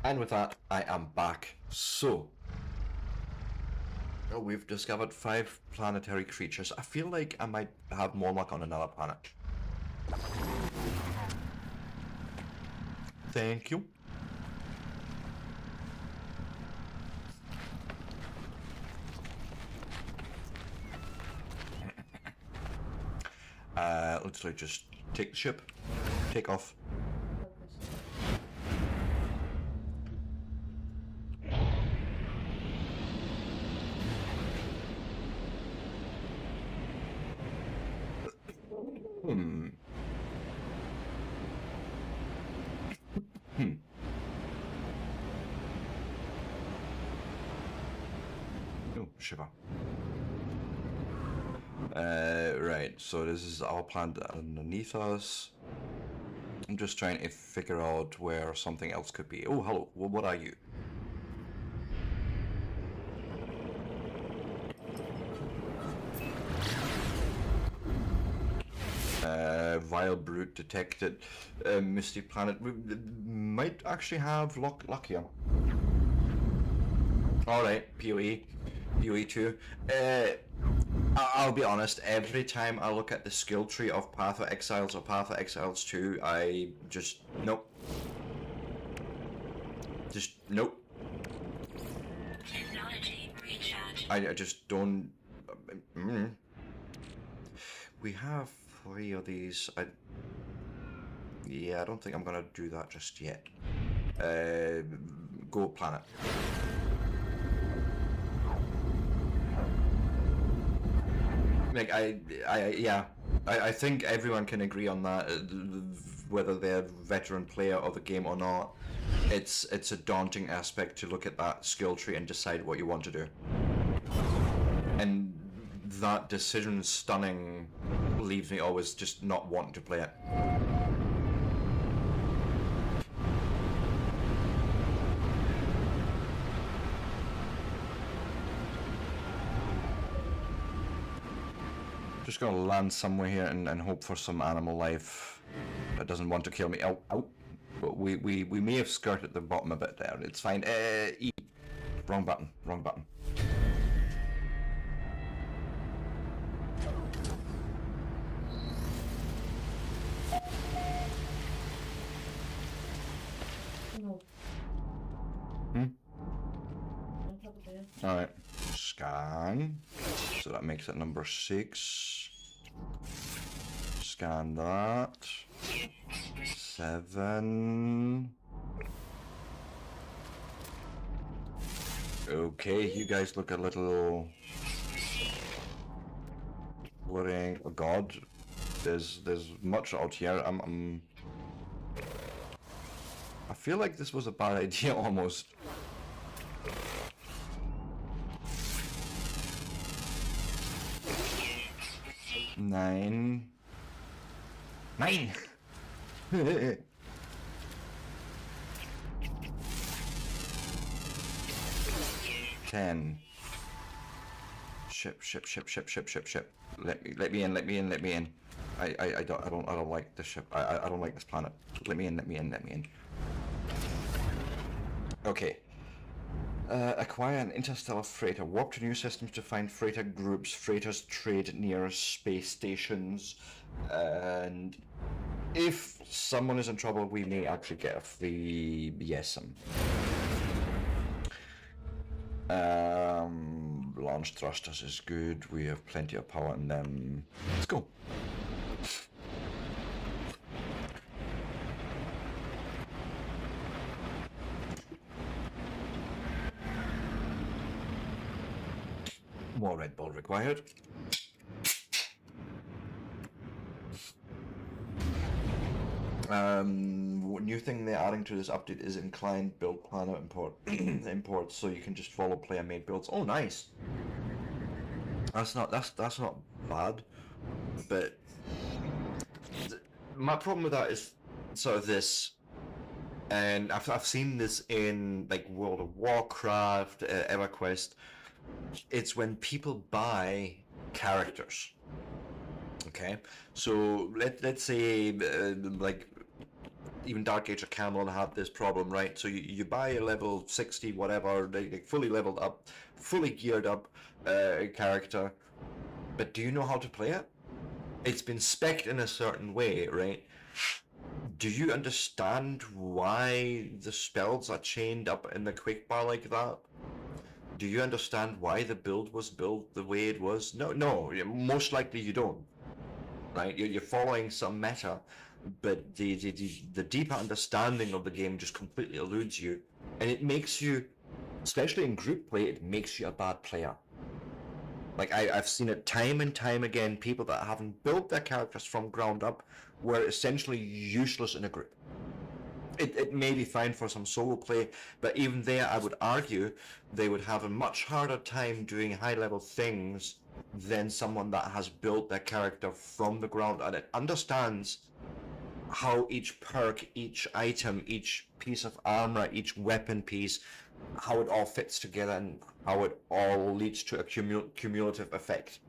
And with that, I am back. So, we've discovered 5 planetary creatures. I feel like I might have more luck on another planet. Thank you. Literally just take the ship, take off. Oh, shiver. Right, so this is our planet underneath us. I'm just trying to figure out where something else could be. Oh, hello. Well, what are you? Vile brute detected. Misty planet. We might actually have luck here. Alright, PoE. PoE 2. I'll be honest, every time I look at the skill tree of Path of Exiles or Path of Exiles 2, I just... nope. Just... nope. Technology recharge. I just don't... We have 3 of these. Yeah, I don't think I'm gonna do that just yet. Go planet. Like, I think everyone can agree on that, whether they're a veteran player of the game or not. It's a daunting aspect to look at that skill tree and decide what you want to do. And that decision stunning leaves me always just not wanting to play it. Just gonna land somewhere here and hope for some animal life that doesn't want to kill me. Ow. But we may have skirted the bottom a bit there. It's fine. E. Wrong button. No. Alright. Scan. So that makes it number 6. Scan that. 7. Okay, you guys look a little worrying. Oh god. There's much out here. I feel like this was a bad idea almost. Nine. 10. Ship. Let me in. I don't like this ship. I don't like this planet. Let me in. Okay. Acquire an interstellar freighter. Warp to new systems to find freighter groups. Freighters trade near space stations. And if someone is in trouble, we may actually get a free YESM. Launch thrusters is good. We have plenty of power in them. Let's go. More Red Bull required. New thing they're adding to this update is inclined build planner imports, so you can just follow player made builds. Oh, nice. That's not bad, but my problem with that is sort of this, and I've seen this in like World of Warcraft, EverQuest. It's when people buy characters. Okay, so let's say like even Dark Age of Camelot had this problem, right? So you buy a level 60, whatever, like fully leveled up, fully geared up character, but do you know how to play it? It's been spec'd in a certain way, right? Do you understand why the spells are chained up in the quick bar like that? Do you understand why the build was built the way it was? No, most likely you don't, right? You're following some meta, but the deeper understanding of the game just completely eludes you, and it makes you, especially in group play, it makes you a bad player. Like I've seen it time and time again, people that haven't built their characters from ground up were essentially useless in a group. It may be fine for some solo play, but even there I would argue they would have a much harder time doing high level things than someone that has built their character from the ground and it understands how each perk, each item, each piece of armor, each weapon piece, how it all fits together and how it all leads to a cumulative effect.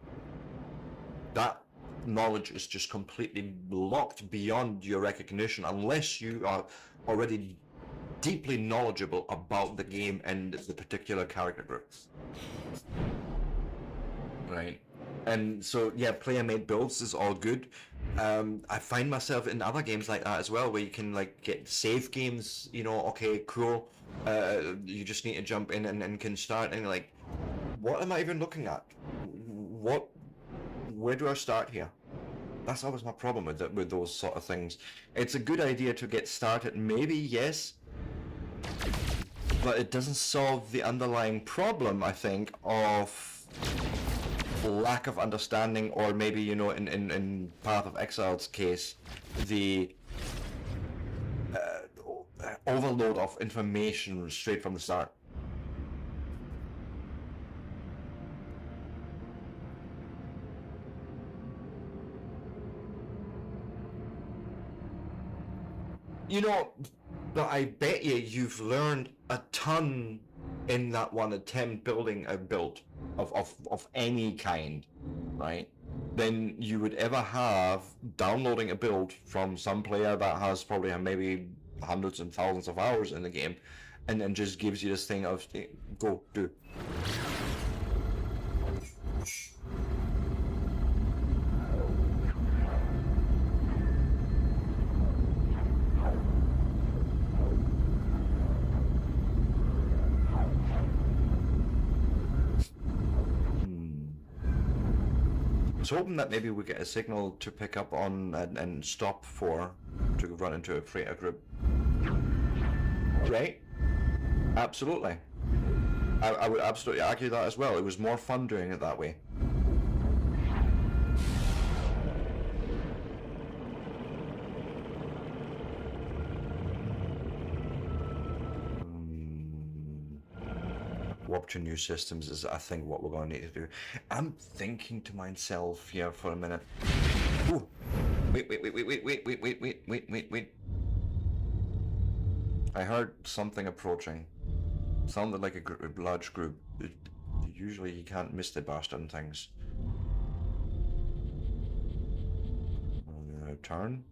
That knowledge is just completely blocked beyond your recognition unless you are already deeply knowledgeable about the game and the particular character group. Right. And so, yeah, player-made builds is all good. I find myself in other games like that as well, where you can like get save games, you know, okay, cool. You just need to jump in and can start, and you're like, what am I even looking at? Where do I start here? That's always my problem with those sort of things. It's a good idea to get started, maybe, yes, but it doesn't solve the underlying problem, I think, of lack of understanding, or maybe, you know, in Path of Exile's case, the overload of information straight from the start. You know, but I bet you've learned a ton in that one attempt building a build of any kind, right? Than you would ever have downloading a build from some player that has probably maybe hundreds and thousands of hours in the game, and then just gives you this thing of go do. I was hoping that maybe we get a signal to pick up on and stop for to run into a freighter group. Right? Absolutely. I would absolutely argue that as well. It was more fun doing it that way. Warp to new systems is, I think, what we're going to need to do. I'm thinking to myself here for a minute. Ooh. Wait. I heard something approaching. Sounded like a large group. Usually you can't miss the bastard things. I'm gonna turn.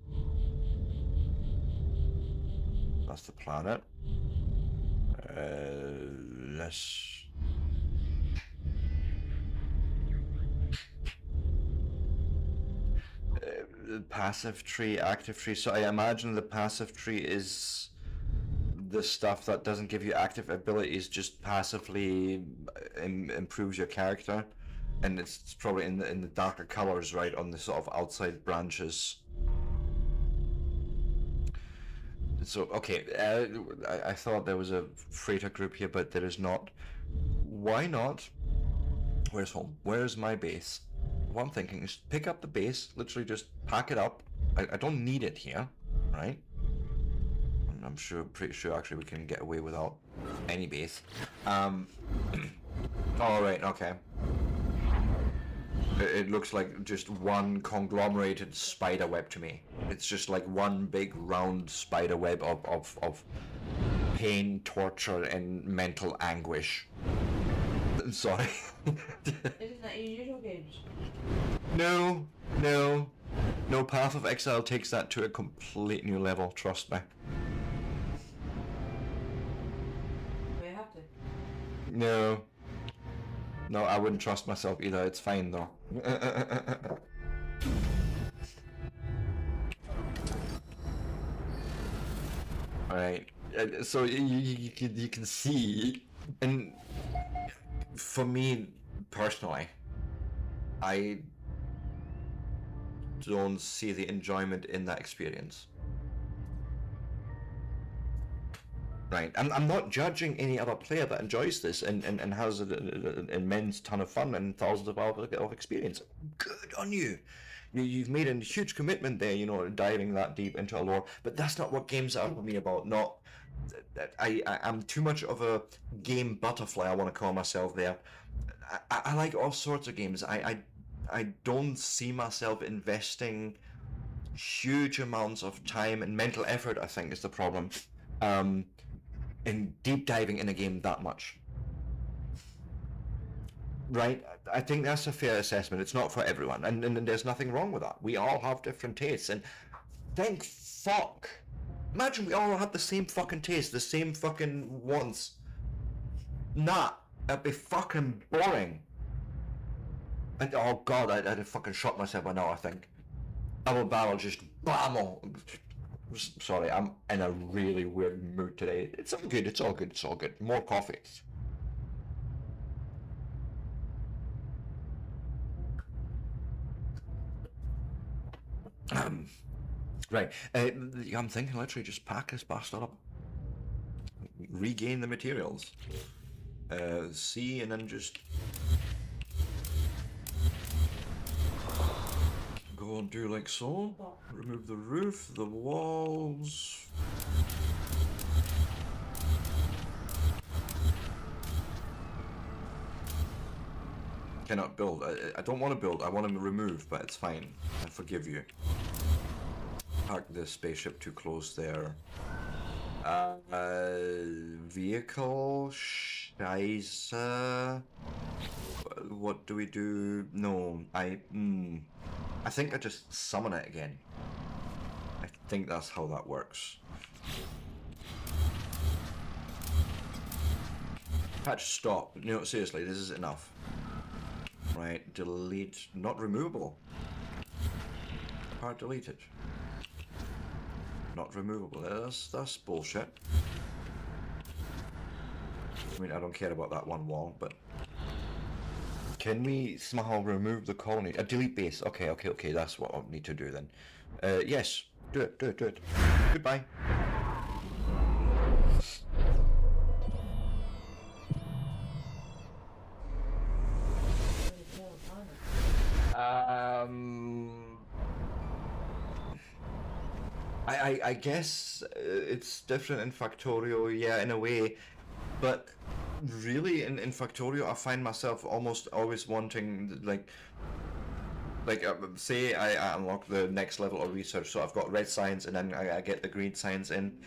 That's the planet. Let's... passive tree, active tree. So I imagine the passive tree is the stuff that doesn't give you active abilities, just passively improves your character, and it's probably in the darker colors, right, on the sort of outside branches. So, okay, I thought there was a freighter group here, but there is not. Why not? Where's home? Where's my base? What I'm thinking is pick up the base, literally just pack it up. I don't need it here, right? I'm pretty sure actually we can get away without any base. Alright, okay. It looks like just one conglomerated spider web to me. It's just like one big round spider web of pain, torture, and mental anguish. I'm sorry. Isn't that your usual games? No. No, Path of Exile takes that to a complete new level, trust me. We have to. No. No, I wouldn't trust myself either, it's fine though. Alright, so you can see, and for me personally, I don't see the enjoyment in that experience. Right, I'm not judging any other player that enjoys this and has an immense ton of fun and thousands of hours of experience. Good on you. You've made a huge commitment there, you know, diving that deep into a lore, but that's not what games are for me about. Not, I'm too much of a game butterfly, I want to call myself there. I like all sorts of games. I don't see myself investing huge amounts of time and mental effort, I think is the problem. In deep diving in a game that much. Right? I think that's a fair assessment. It's not for everyone, and there's nothing wrong with that. We all have different tastes, and thank fuck. Imagine we all had the same fucking taste, the same fucking wants. Nah, that'd be fucking boring. And, oh god, I'd have fucking shot myself by now, I think. Double barrel just bam. Sorry, I'm in a really weird mood today. It's all good, it's all good, it's all good. More coffee. Right, I'm thinking literally just pack this bastard up. Regain the materials. See, and then just go and do like so. Remove the roof, the walls. Cannot build. I don't want to build. I want to remove, but it's fine. I forgive you. Park the spaceship too close there. Vehicle. Scheiße. What do we do? No, I think I just summon it again. I think that's how that works. Patch stop. No, seriously, this is enough. Right, delete. Not removable. Part deleted. Not removable. That's bullshit. I mean, I don't care about that one wall, but can we somehow remove the colony? Delete base. Okay. That's what I need to do then. Yes. Do it. Goodbye. I guess it's different in Factorio, yeah, in a way, but really in Factorio I find myself almost always wanting, like say I unlock the next level of research, so I've got red science and then I get the green science in.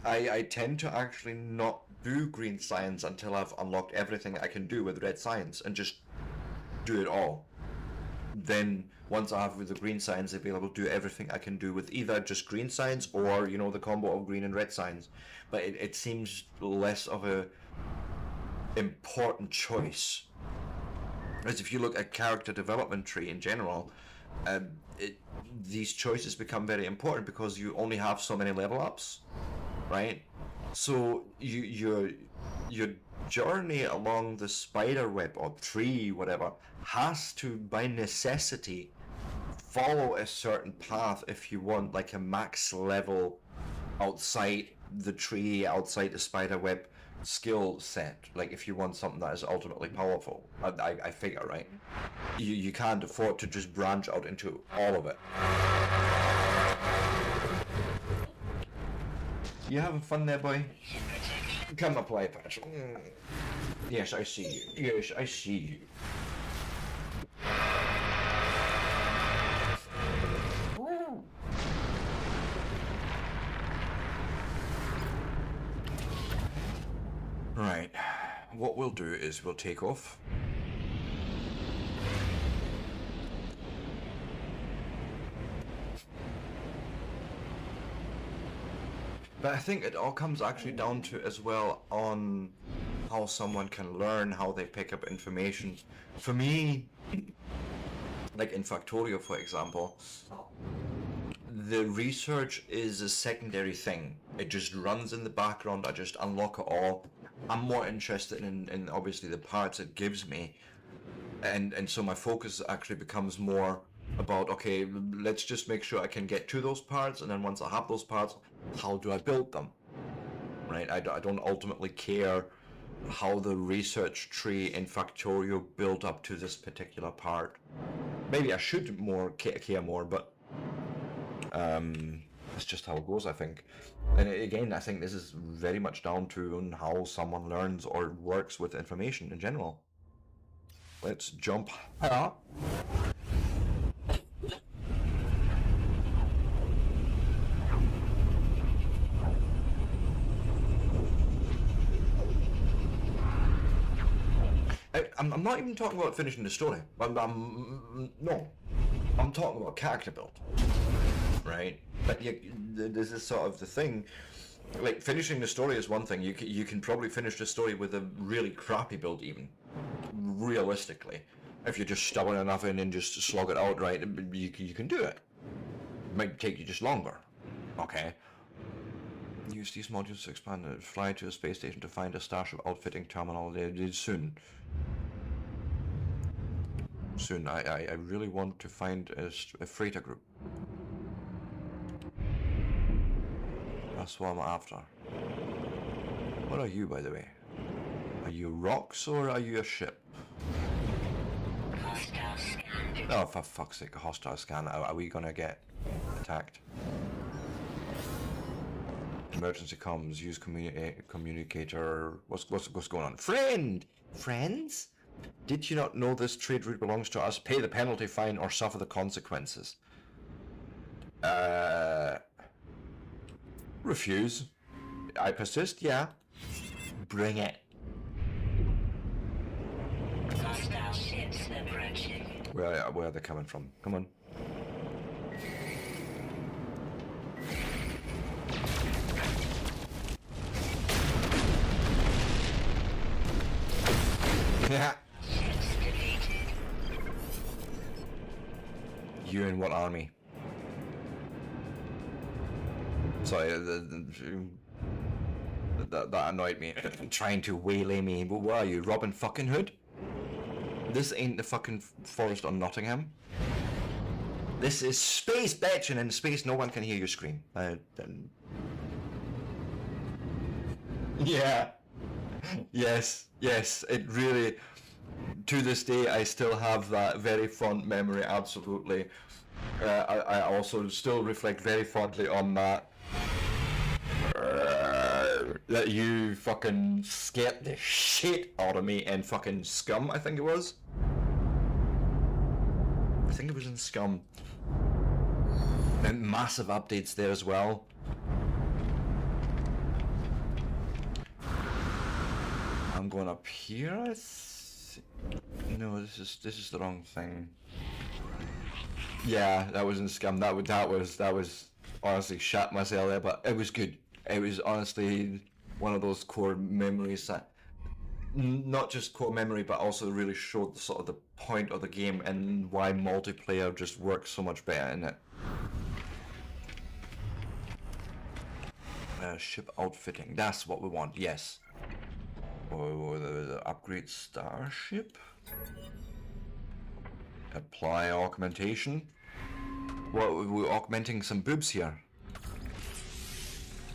I tend to actually not do green science until I've unlocked everything I can do with red science and just do it all. Then once I have with the green science available, do everything I can do with either just green science or, you know, the combo of green and red science. But it seems less of a important choice. As if you look at character development tree in general, these choices become very important because you only have so many level ups, right? So your journey along the spider web or tree, whatever, has to by necessity follow a certain path if you want like a max level outside the tree, outside the spider web skill set. Like if you want something that is ultimately powerful, I figure, right? You can't afford to just branch out into all of it. You having fun there, boy? Come apply, Patch. Yes, I see you. Yes, I see you. Right. What we'll do is we'll take off. But I think it all comes actually down to as well on how someone can learn, how they pick up information. For me, like in Factorio, for example, the research is a secondary thing. It just runs in the background. I just unlock it all. I'm more interested in obviously the parts it gives me, and so my focus actually becomes more about, okay, let's just make sure I can get to those parts, and then once I have those parts, how do I build them? Right? I don't ultimately care how the research tree in Factorio built up to this particular part. Maybe I should care more, but that's just how it goes, I think. And again, I think this is very much down to on how someone learns or works with information in general. Let's jump. I'm not even talking about finishing the story. No, I'm talking about character build, right? But this is sort of the thing. Like, finishing the story is one thing. You can probably finish the story with a really crappy build, even realistically, if you're just stubborn enough and then just slog it out, right? You can do it. It might take you just longer. Okay. Use these modules to expand and fly to a space station to find a starship outfitting terminal. Soon. Soon. I really want to find a freighter group. That's what I'm after. What are you, by the way? Are you rocks or are you a ship? Hostile scanned. Oh, for fuck's sake, a hostile scan. Are we gonna get attacked? Emergency comms, use communicator. What's going on? Friends? Did you not know this trade route belongs to us? Pay the penalty fine or suffer the consequences. Refuse. I persist, yeah. Bring it. Hostile ships approaching. Where are they coming from? Come on. Yeah. Ships defeated. You in what army? Sorry, that annoyed me. Trying to waylay me. But what are you, Robin fucking Hood? This ain't the fucking forest on Nottingham. This is space, bitch, and in space no one can hear you scream. Yeah. Yes, it really, to this day, I still have that very fond memory, absolutely. I also still reflect very fondly on that. That you fucking scared the shit out of me in fucking Scum, I think it was. I think it was in Scum. And massive updates there as well. I'm going up here. No, this is the wrong thing. Yeah, that was in Scum. That was honestly shat myself there, but it was good. It was honestly one of those core memories that, not just core memory, but also really showed the sort of the point of the game and why multiplayer just works so much better in it. Ship outfitting. That's what we want. Yes. Oh, the upgrade starship. Apply augmentation. Well, we're augmenting some boobs here.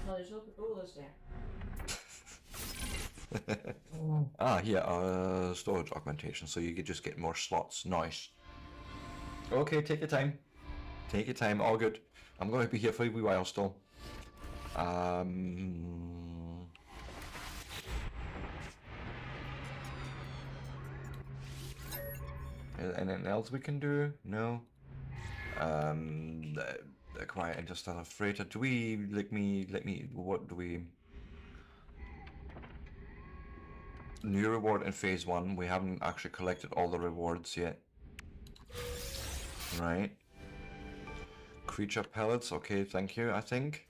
No, there's no controllers there. Here, storage augmentation, so you could just get more slots. Nice. Okay, take your time. Take your time, all good. I'm going to be here for a wee while still. Anything else we can do? No. Acquire interstellar freighter. Do we let me? What do we? New reward in phase 1. We haven't actually collected all the rewards yet. Right. Creature pellets. Okay, thank you. I think.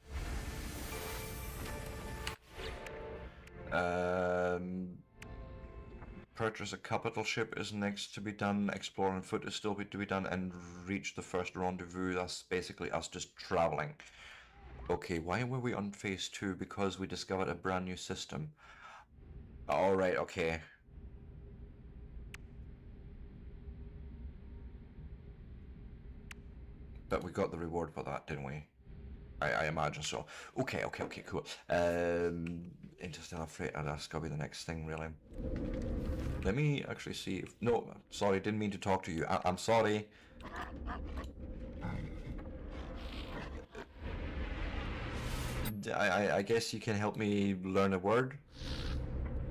Purchase a capital ship is next to be done. Explore on foot is still to be done, and reach the first rendezvous. That's basically us just traveling. Okay, why were we on phase 2? Because we discovered a brand new system. Alright, okay. But we got the reward for that, didn't we? I imagine so. Okay, cool. Interstellar freight, that's gotta be the next thing, really. Let me actually see if... No, sorry, didn't mean to talk to you. I'm sorry. I guess you can help me learn a word.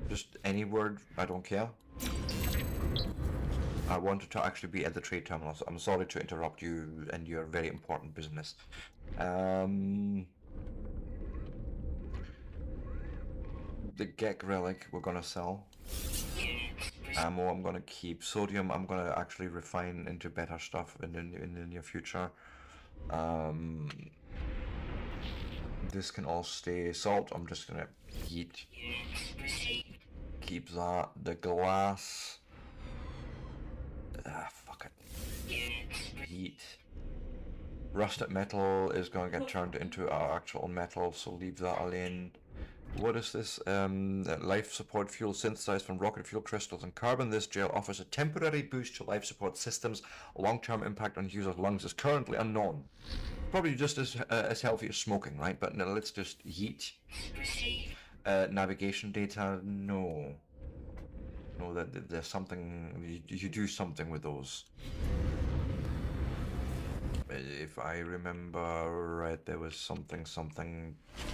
Just any word, I don't care. I wanted to actually be at the trade terminal, so I'm sorry to interrupt you and your very important business. The Gek relic we're gonna sell. Ammo I'm gonna keep. Sodium I'm gonna actually refine into better stuff in the near future. This can all stay. Salt I'm just gonna heat. Keep that. The glass. Fuck it. Heat. Rusted metal is going to get turned into our actual metal, so leave that alone. What is this? Life support fuel synthesized from rocket fuel crystals and carbon. This gel offers a temporary boost to life support systems. Long-term impact on users' lungs is currently unknown. Probably just as healthy as smoking, right? But no, let's just heat. Navigation data, no. No, that there's something, you do something with those. If I remember right, there was something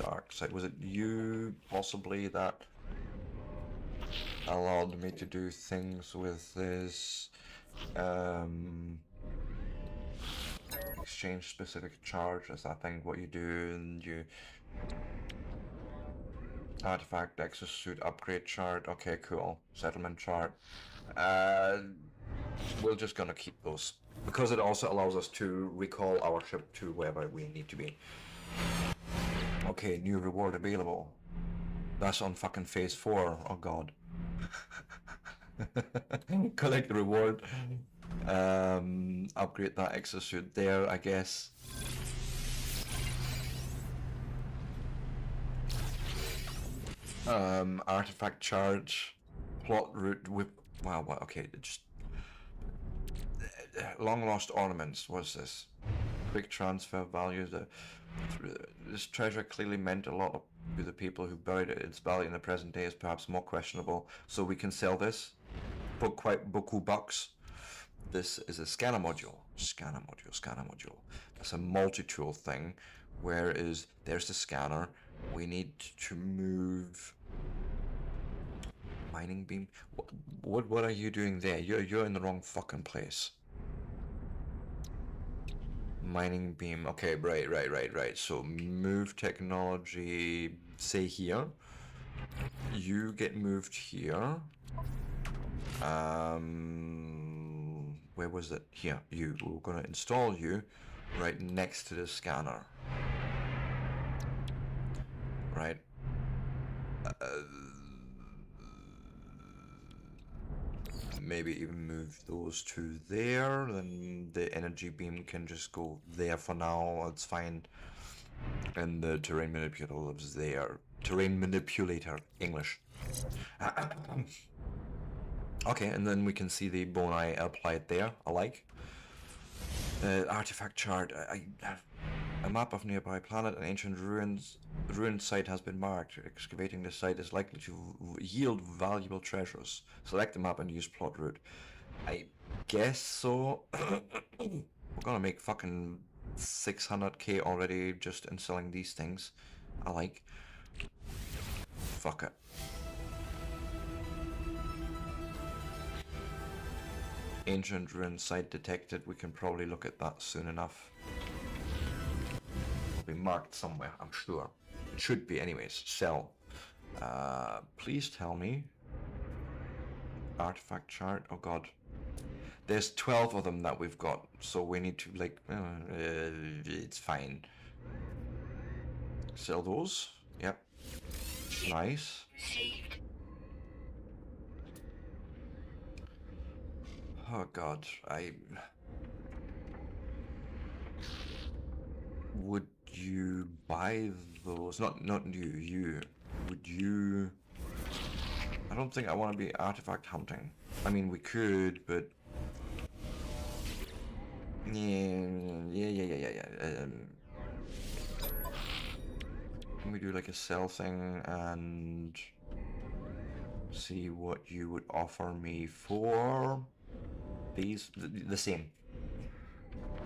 dark side. Was it you possibly that allowed me to do things with this exchange specific charge? Is I think what you do, and you artifact exosuit upgrade chart. Okay, cool. Settlement chart. We're just gonna keep those because it also allows us to recall our ship to wherever we need to be. Okay, new reward available. That's on fucking phase 4. Oh god. Collect the reward. Upgrade that exosuit there, I guess. Artifact charge. Plot route with... Wow, what? Okay, just... long lost ornaments. What's this? Quick transfer value. This treasure clearly meant a lot to the people who buried it. Its value in the present day is perhaps more questionable. So we can sell this for quite beaucoup bucks. This is a scanner module. Scanner module. That's a multi-tool thing. Whereas there's the scanner. We need to move... Mining beam? What are you doing there? You're in the wrong fucking place. Mining beam. Okay, right. So move technology, say here. You get moved here. Where was it? Here. We're gonna install you right next to the scanner. Right. Maybe even move those two there, then the energy beam can just go there for now, it's fine. And the terrain manipulator lives there. Terrain manipulator, English. Okay, and then we can see the bone eye applied there, I like. Artifact chart, a map of nearby planet, an ancient ruined site has been marked. Excavating this site is likely to yield valuable treasures. Select the map and use plot route. I guess so. We're gonna make fucking 600k already just in selling these things. I like. Fuck it. Ancient ruined site detected. We can probably look at that soon enough. Be marked somewhere, I'm sure. It should be anyways. Sell. Please tell me. Artifact chart. Oh god. There's 12 of them that we've got, so we need to like... it's fine. Sell those. Yep. Nice. Oh god, would you buy those? Not you. Would you? I don't think I want to be artifact hunting. I mean, we could, but yeah. Can we do like a sell thing and see what you would offer me for these? The same.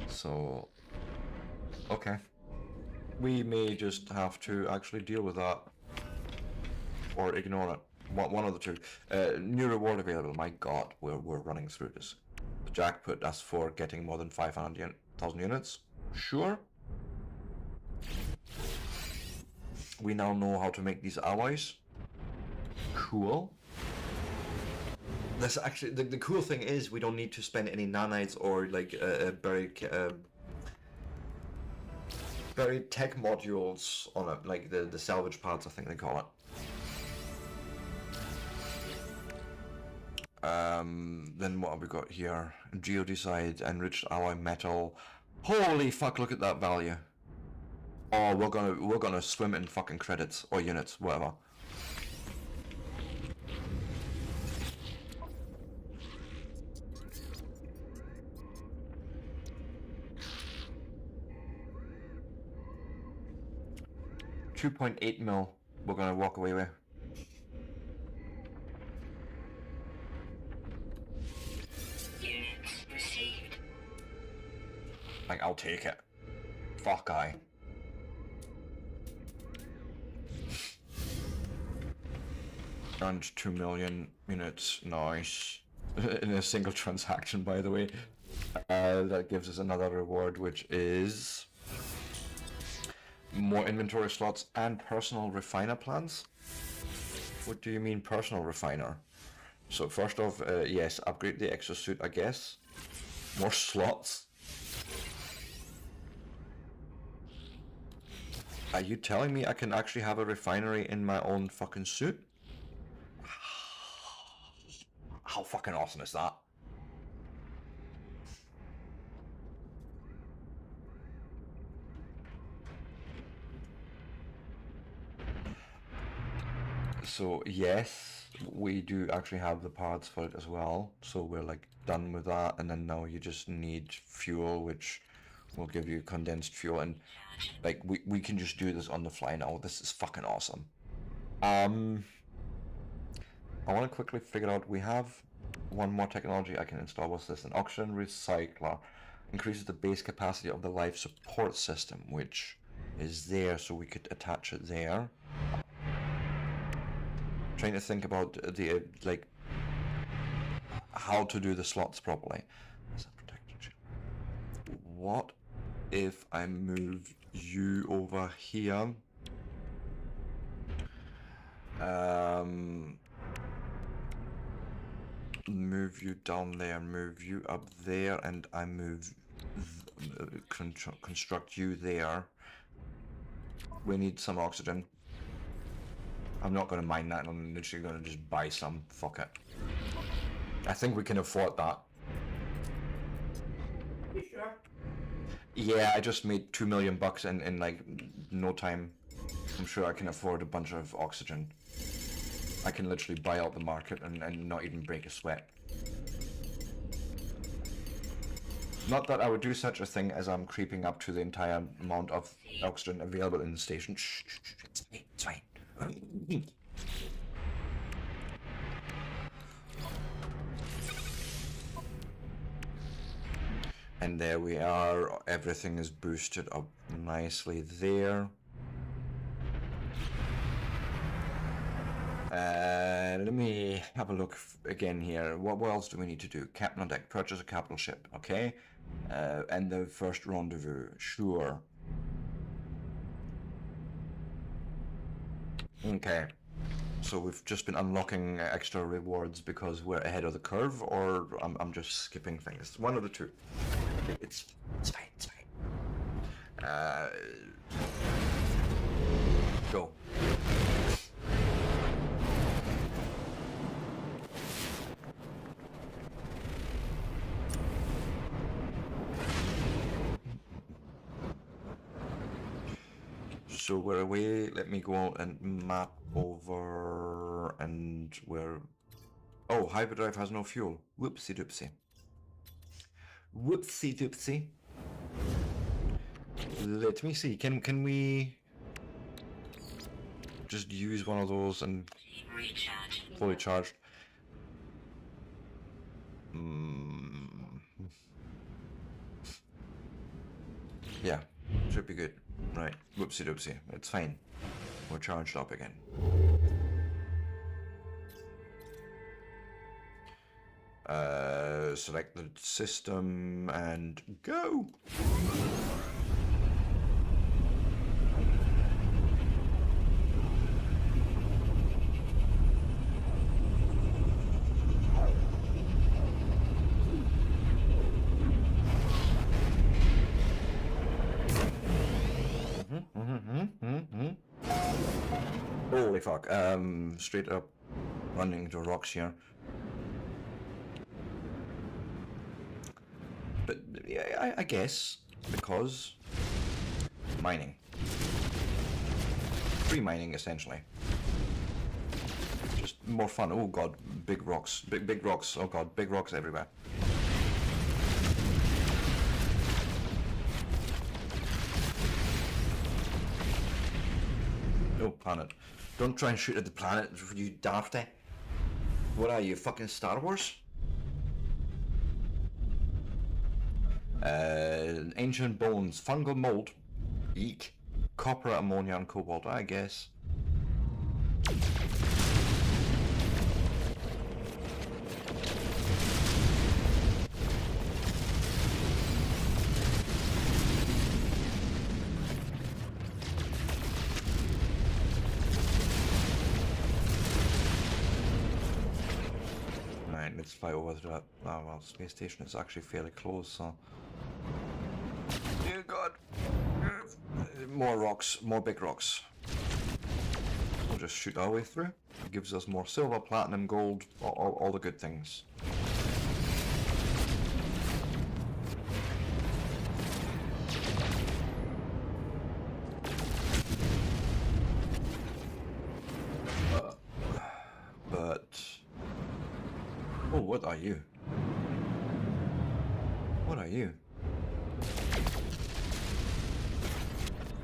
So, okay. We may just have to actually deal with that or ignore it. One of the two. New reward available. My god, we're running through this. The Jack put us for getting more than 500,000 units. Sure. We now know how to make these alloys. Cool. This actually, the cool thing is we don't need to spend any nanites or like buried tech modules on it, like the salvage parts, I think they call it. Then what have we got here? Geodeside, enriched alloy metal. Holy fuck! Look at that value. Oh, we're gonna swim in fucking credits or units, whatever. $2.8 mil. We're gonna walk away with. Units received. Like, I'll take it. Fuck I. And 2 million units, nice. In a single transaction, by the way. That gives us another reward, which is more inventory slots and personal refiner plans. What do you mean personal refiner? So first off, yes, upgrade the exosuit, I guess. More slots. Are you telling me I can actually have a refinery in my own fucking suit? How fucking awesome is that? So yes, we do actually have the parts for it as well. So we're like done with that, and then now you just need fuel, which will give you condensed fuel, and like we can just do this on the fly now. This is fucking awesome. I want to quickly figure out, we have one more technology I can install. What's this? An oxygen recycler. Increases the base capacity of the life support system, which is there, so we could attach it there. Trying to think about the like how to do the slots properly. What if I move you over here? Move you down there, move you up there, and I move construct you there. We need some oxygen. I'm not going to mine that, I'm literally going to just buy some. Fuck it. I think we can afford that. You sure? Yeah, I just made $2 million in like no time. I'm sure I can afford a bunch of oxygen. I can literally buy out the market and not even break a sweat. Not that I would do such a thing as I'm creeping up to the entire amount of oxygen available in the station. Shh, it's fine. And there we are, everything is boosted up nicely there. Let me have a look again here. What else do we need to do? Captain on deck, purchase a capital ship, okay. And the first rendezvous, sure. Okay, so we've just been unlocking extra rewards because we're ahead of the curve, or I'm just skipping things. One of the two. It's fine, it's fine. Go. So we're away. Let me go out and map over, and we're... Oh, hyperdrive has no fuel. Whoopsie doopsie. Whoopsie doopsie. Let me see. Can we just use one of those and Recharge. fully charged? Yeah, should be good. Right, whoopsie doopsie. It's fine. We're charged up again. Select the system and go! Holy fuck, straight up running into rocks here. But yeah, I guess because mining, free mining essentially, just more fun. Oh god, big rocks, big rocks. Oh god, big rocks everywhere. No planet. Don't try and shoot at the planet, you dafty. What are you, fucking Star Wars? Ancient bones, fungal mold, eek, copper, ammonia, and cobalt, I guess. Right, let's fly over to that. Oh well, space station is actually fairly close, so. Dear God. More rocks, more big rocks. We'll just shoot our way through. It gives us more silver, platinum, gold, all the good things. But... Oh, what are you? What are you?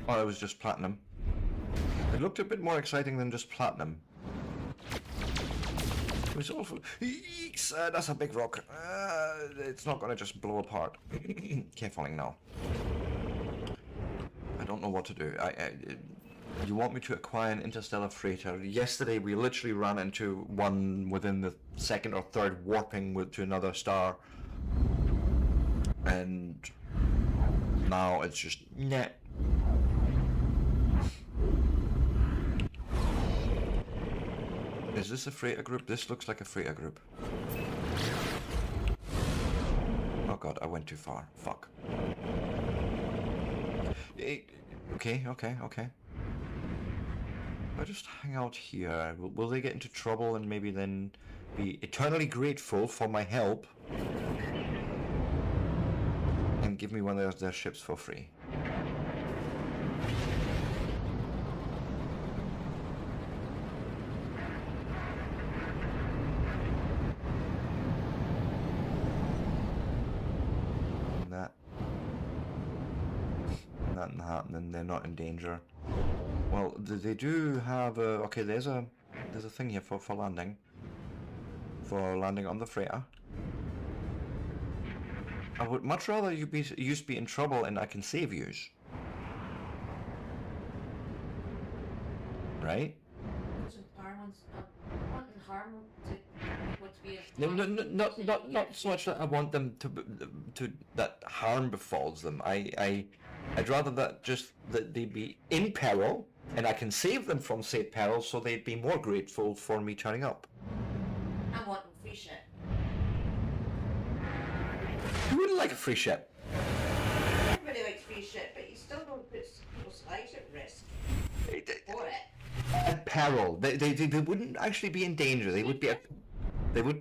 Oh, it was just platinum. It looked a bit more exciting than just platinum. It was awful. Eeks, that's a big rock. It's not gonna just blow apart. Carefully now. I don't know what to do. You want me to acquire an interstellar freighter? Yesterday we literally ran into one within the second or third warping to another star. And now it's just nah. Is this a freighter group? This looks like a freighter group. Oh god, I went too far. Fuck. Okay. I'll just hang out here. Will they get into trouble and maybe then be eternally grateful for my help and give me one of their ships for free? Nothing happening. They're not in danger. Well, they do have a... Okay, there's a thing here for landing. For landing on the freighter. I would much rather you be in trouble and I can save yous. Right? No, not so much that I want them to that harm befalls them. I'd rather that they be in peril and I can save them from said peril, so they'd be more grateful for me turning up. I want free shit. Who wouldn't like a free ship? Everybody likes free shit, but you still don't put people's lives at risk for it. At peril. They wouldn't actually be in danger. They would be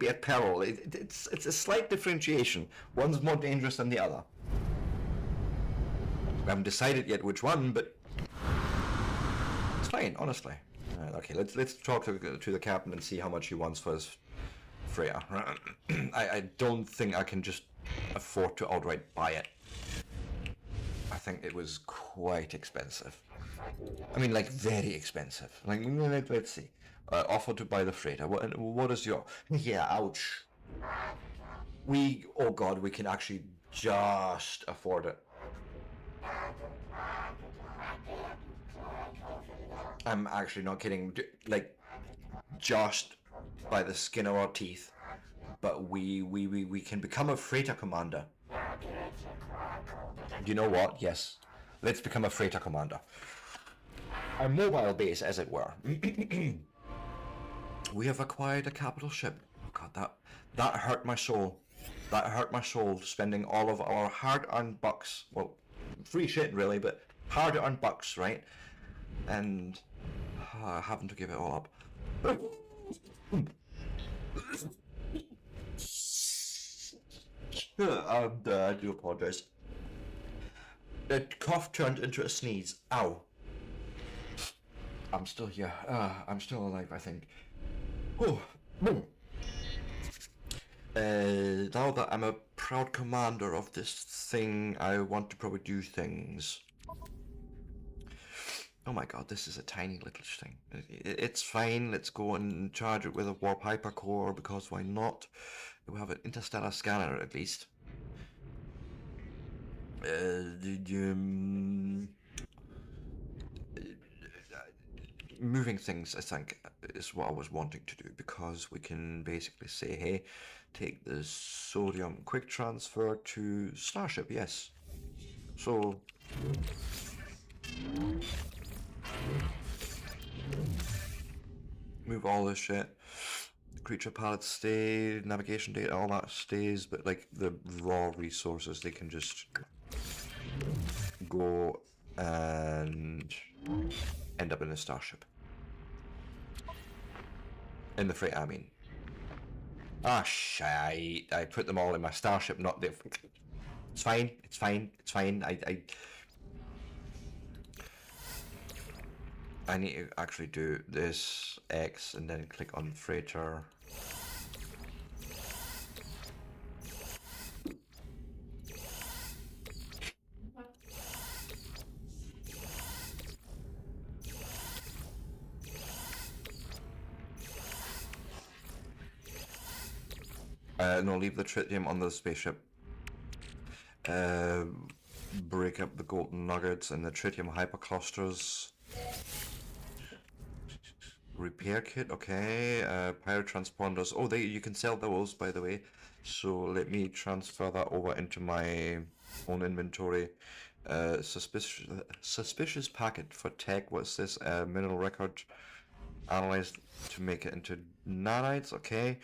at peril. It's a slight differentiation. One's more dangerous than the other. I haven't decided yet which one, but It's fine, honestly. Okay, let's talk to the captain and see how much he wants for his freighter. I don't think I can just afford to outright buy it. I think it was quite expensive. I mean, like, very expensive. Like, let's see. Offer to buy the freighter. What is your... Yeah, ouch. Oh god, we can actually just afford it. I'm actually not kidding. Like, just by the skin of our teeth. But we can become a freighter commander. You know what? Yes. Let's become a freighter commander. A mobile base, as it were. We have acquired a capital ship. Oh god, that hurt my soul. That hurt my soul, spending all of our hard-earned bucks. Well, free shit, really, but hard-earned bucks, right? And having to give it all up. I do apologize. The cough turned into a sneeze. Ow. I'm still here. I'm still alive, I think. Oh. Now that I'm a proud commander of this thing, I want to probably do things. Oh my god, this is a tiny little thing. It's fine, let's go and charge it with a warp hypercore, because why not? We have an interstellar scanner at least. Moving things, I think, is what I was wanting to do, because we can basically say, hey, take the sodium quick transfer to Starship, yes. So... move all this shit. Creature palettes stay, navigation data, all that stays, but like the raw resources, they can just go and end up in a starship. In the freight, I mean. Ah, shite. I put them all in my starship, not the... It's fine, it's fine, it's fine. I need to actually do this X and then click on freighter. No, leave the tritium on the spaceship. Break up the golden nuggets and the tritium hyperclusters. Repair kit, okay. Pirate transponders. Oh, you can sell those, by the way. So let me transfer that over into my own inventory. Suspicious packet for tech. What's this? Mineral record analyzed to make it into nanites. Okay.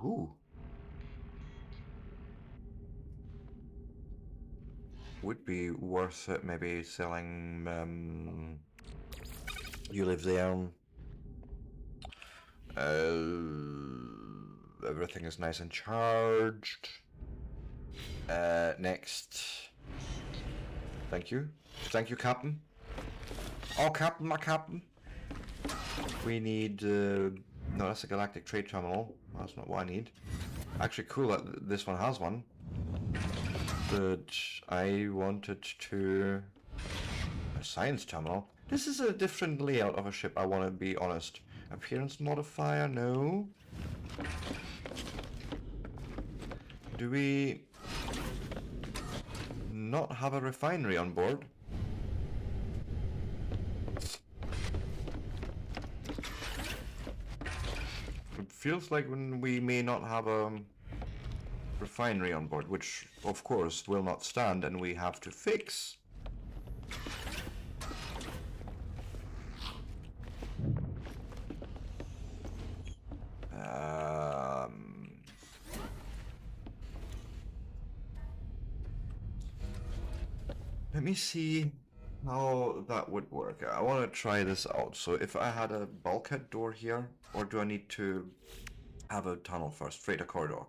Ooh. Would be worth it, maybe selling, you live there. Everything is nice and charged. Next. Thank you. Thank you, Captain. Oh, Captain, my Captain. We need, no, that's a galactic trade terminal. That's not what I need. Actually, cool that this one has one. But I wanted to... a science terminal? This is a different layout of a ship, I want to be honest. Appearance modifier, no. Do we not have a refinery on board? It feels like we may not have a refinery on board, which of course will not stand, and we have to fix. Let me see how that would work. I want to try this out. So if I had a bulkhead door here, or do I need to have a tunnel first? Freighter corridor.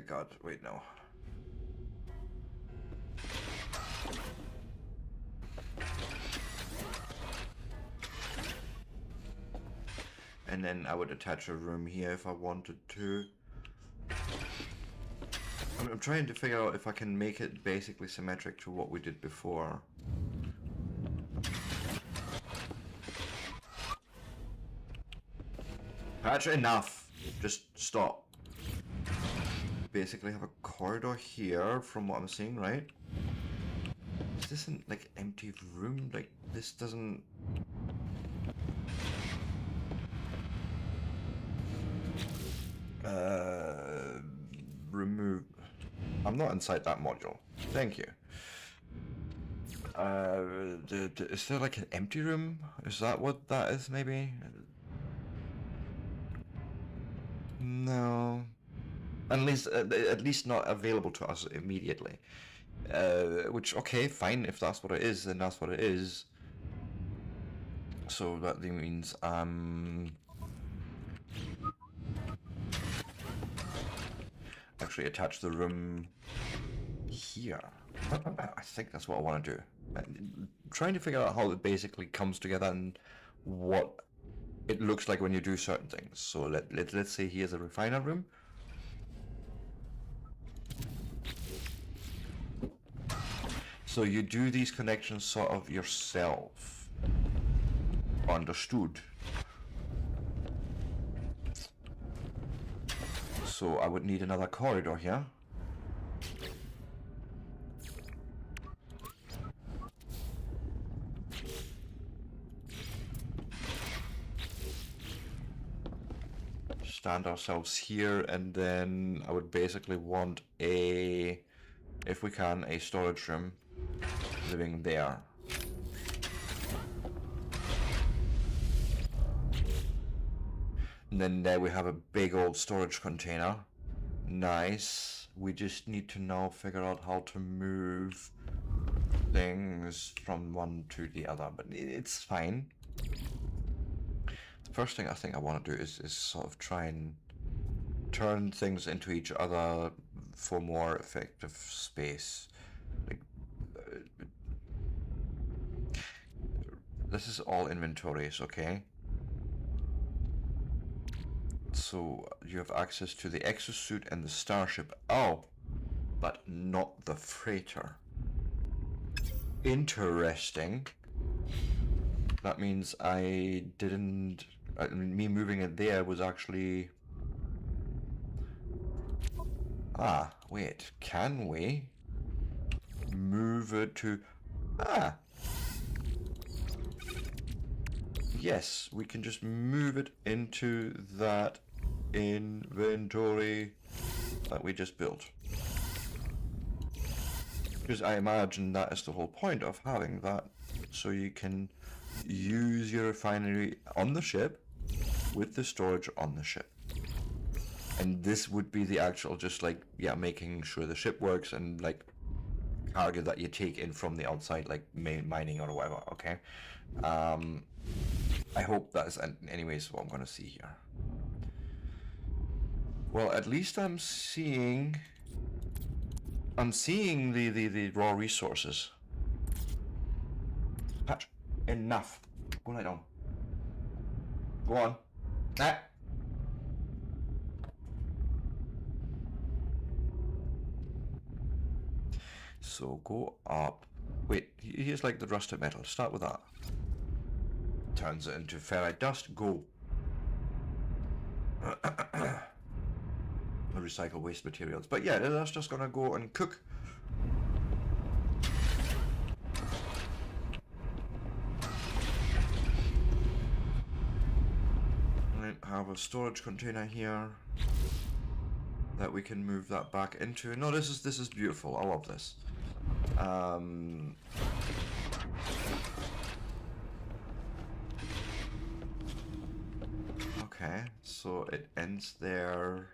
God, wait, no. And then I would attach a room here if I wanted to. I'm trying to figure out if I can make it basically symmetric to what we did before. Patch, enough! Just stop. Basically have a corridor here from what I'm seeing, right? Is this an like empty room? Like this doesn't... remove... I'm not inside that module. Thank you. Is there like an empty room? Is that what that is, maybe? No. At least not available to us immediately. Which, okay, fine, if that's what it is, then that's what it is. So that means, actually attach the room here. I think that's what I want to do. I'm trying to figure out how it basically comes together and what it looks like when you do certain things. So let's say here's a refiner room. So you do these connections sort of yourself. Understood. So I would need another corridor here. Stand ourselves here, and then I would basically want a, if we can, a storage room living there. And then there we have a big old storage container. Nice. We just need to now figure out how to move things from one to the other, but it's fine. The first thing I think I want to do is sort of try and turn things into each other for more effective space. Like, this is all inventories, okay? So you have access to the exosuit and the starship. Oh, but not the freighter. Interesting. That means I didn't... me moving it there was actually... Ah, wait. Can we move it to... Ah! Yes, we can just move it into that inventory that we just built. Because I imagine that is the whole point of having that, so you can use your refinery on the ship with the storage on the ship. And this would be the actual, just like, yeah, making sure the ship works and like cargo that you take in from the outside, like mining or whatever, okay? I hope that is anyways what I'm gonna see here. Well, at least I'm seeing the raw resources. Patch, enough. Go lie down. Go on. Ah. So go up. Wait, here's like the rusted metal. Start with that. Turns it into ferrite dust. Go. Recycle waste materials. But yeah, that's just gonna go and cook. And have a storage container here that we can move that back into. No, this is beautiful. I love this. Okay, so it ends there.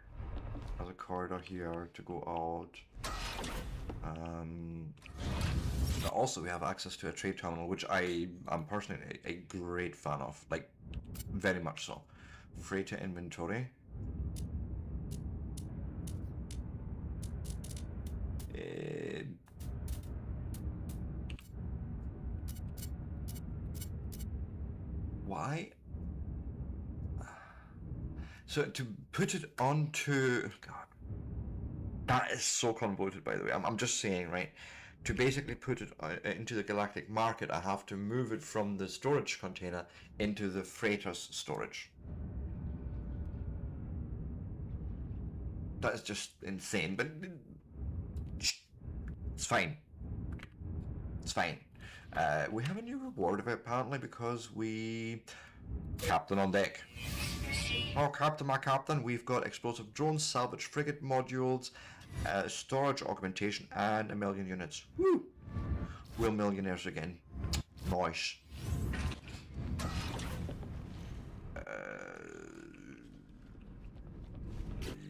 As a corridor here to go out. Also, we have access to a trade terminal, which I am personally a great fan of, like very much so. Freighter inventory. Why? So to put it onto... God, that is so convoluted, by the way. I'm just saying, right? To basically put it into the galactic market, I have to move it from the storage container into the freighter's storage. That is just insane, but it's fine. It's fine. We have a new reward apparently because we... Captain on deck. Oh, Captain, my Captain, we've got explosive drones, salvage frigate modules, storage augmentation, and 1 million units. Woo! We're millionaires again. Nice.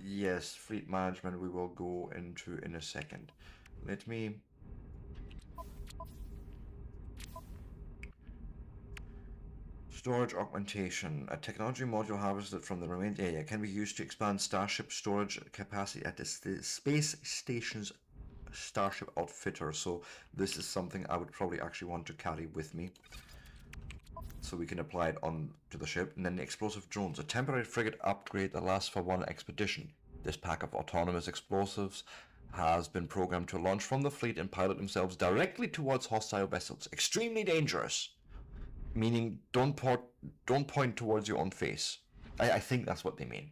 Yes, fleet management we will go into in a second. Let me... Storage augmentation. A technology module harvested from the remained area can be used to expand Starship storage capacity at the space station's Starship outfitter. So this is something I would probably actually want to carry with me, so we can apply it on to the ship. And then the explosive drones. A temporary frigate upgrade that lasts for 1 expedition. This pack of autonomous explosives has been programmed to launch from the fleet and pilot themselves directly towards hostile vessels. Extremely dangerous. Meaning, don't point towards your own face. I think that's what they mean.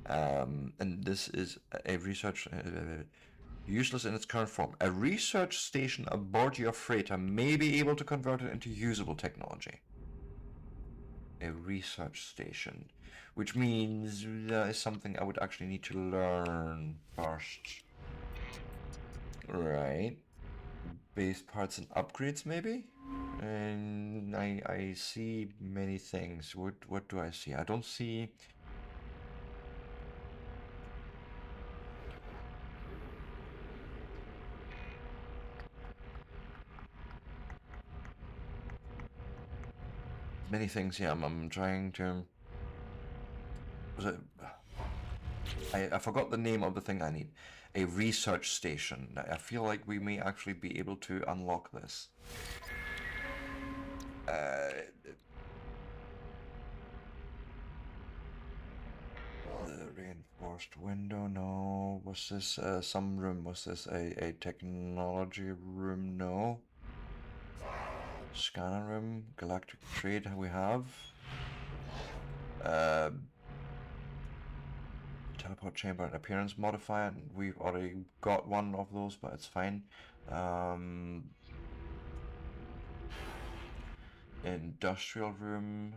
And this is a research... useless in its current form. A research station aboard your freighter may be able to convert it into usable technology. A research station. Which means that is something I would actually need to learn first. Right. Base parts and upgrades, maybe? And I see many things. What do I see? I don't see... many things, yeah. I'm trying to... Was it... I forgot the name of the thing I need. A research station. I feel like we may actually be able to unlock this. The reinforced window, no. Was this some room? Was this a technology room? No. Scanner room, galactic trade we have. Teleport chamber and appearance modifier. We've already got one of those, but it's fine. Industrial room.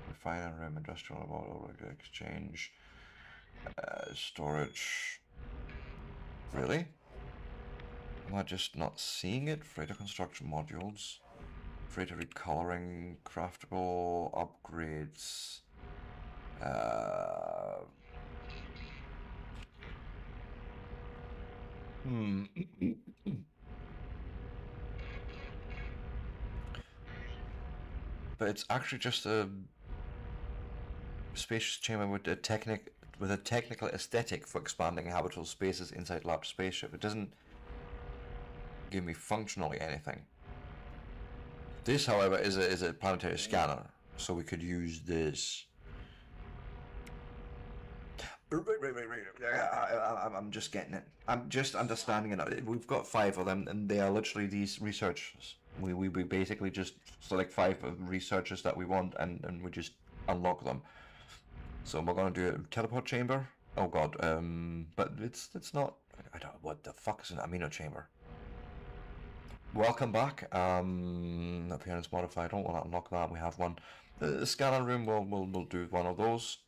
Refinery room, industrial exchange. Storage. Really? Am I just not seeing it? Freighter construction modules. Freighter recoloring, craftable upgrades. But it's actually just a spacious chamber with a technical aesthetic for expanding habitable spaces inside large spaceship. It doesn't give me functionally anything. This, however, is a planetary scanner, so we could use this. I'm just getting it. I'm just understanding it. We've got 5 of them, and they are literally these researchers. We basically just select 5 researchers that we want, and we just unlock them. So we're gonna do a teleport chamber. Oh god, but it's not. I don't. What the fuck is an amino chamber? Welcome back. Appearance modifier. I don't want to unlock that. We have one. The scanner room. We'll do one of those.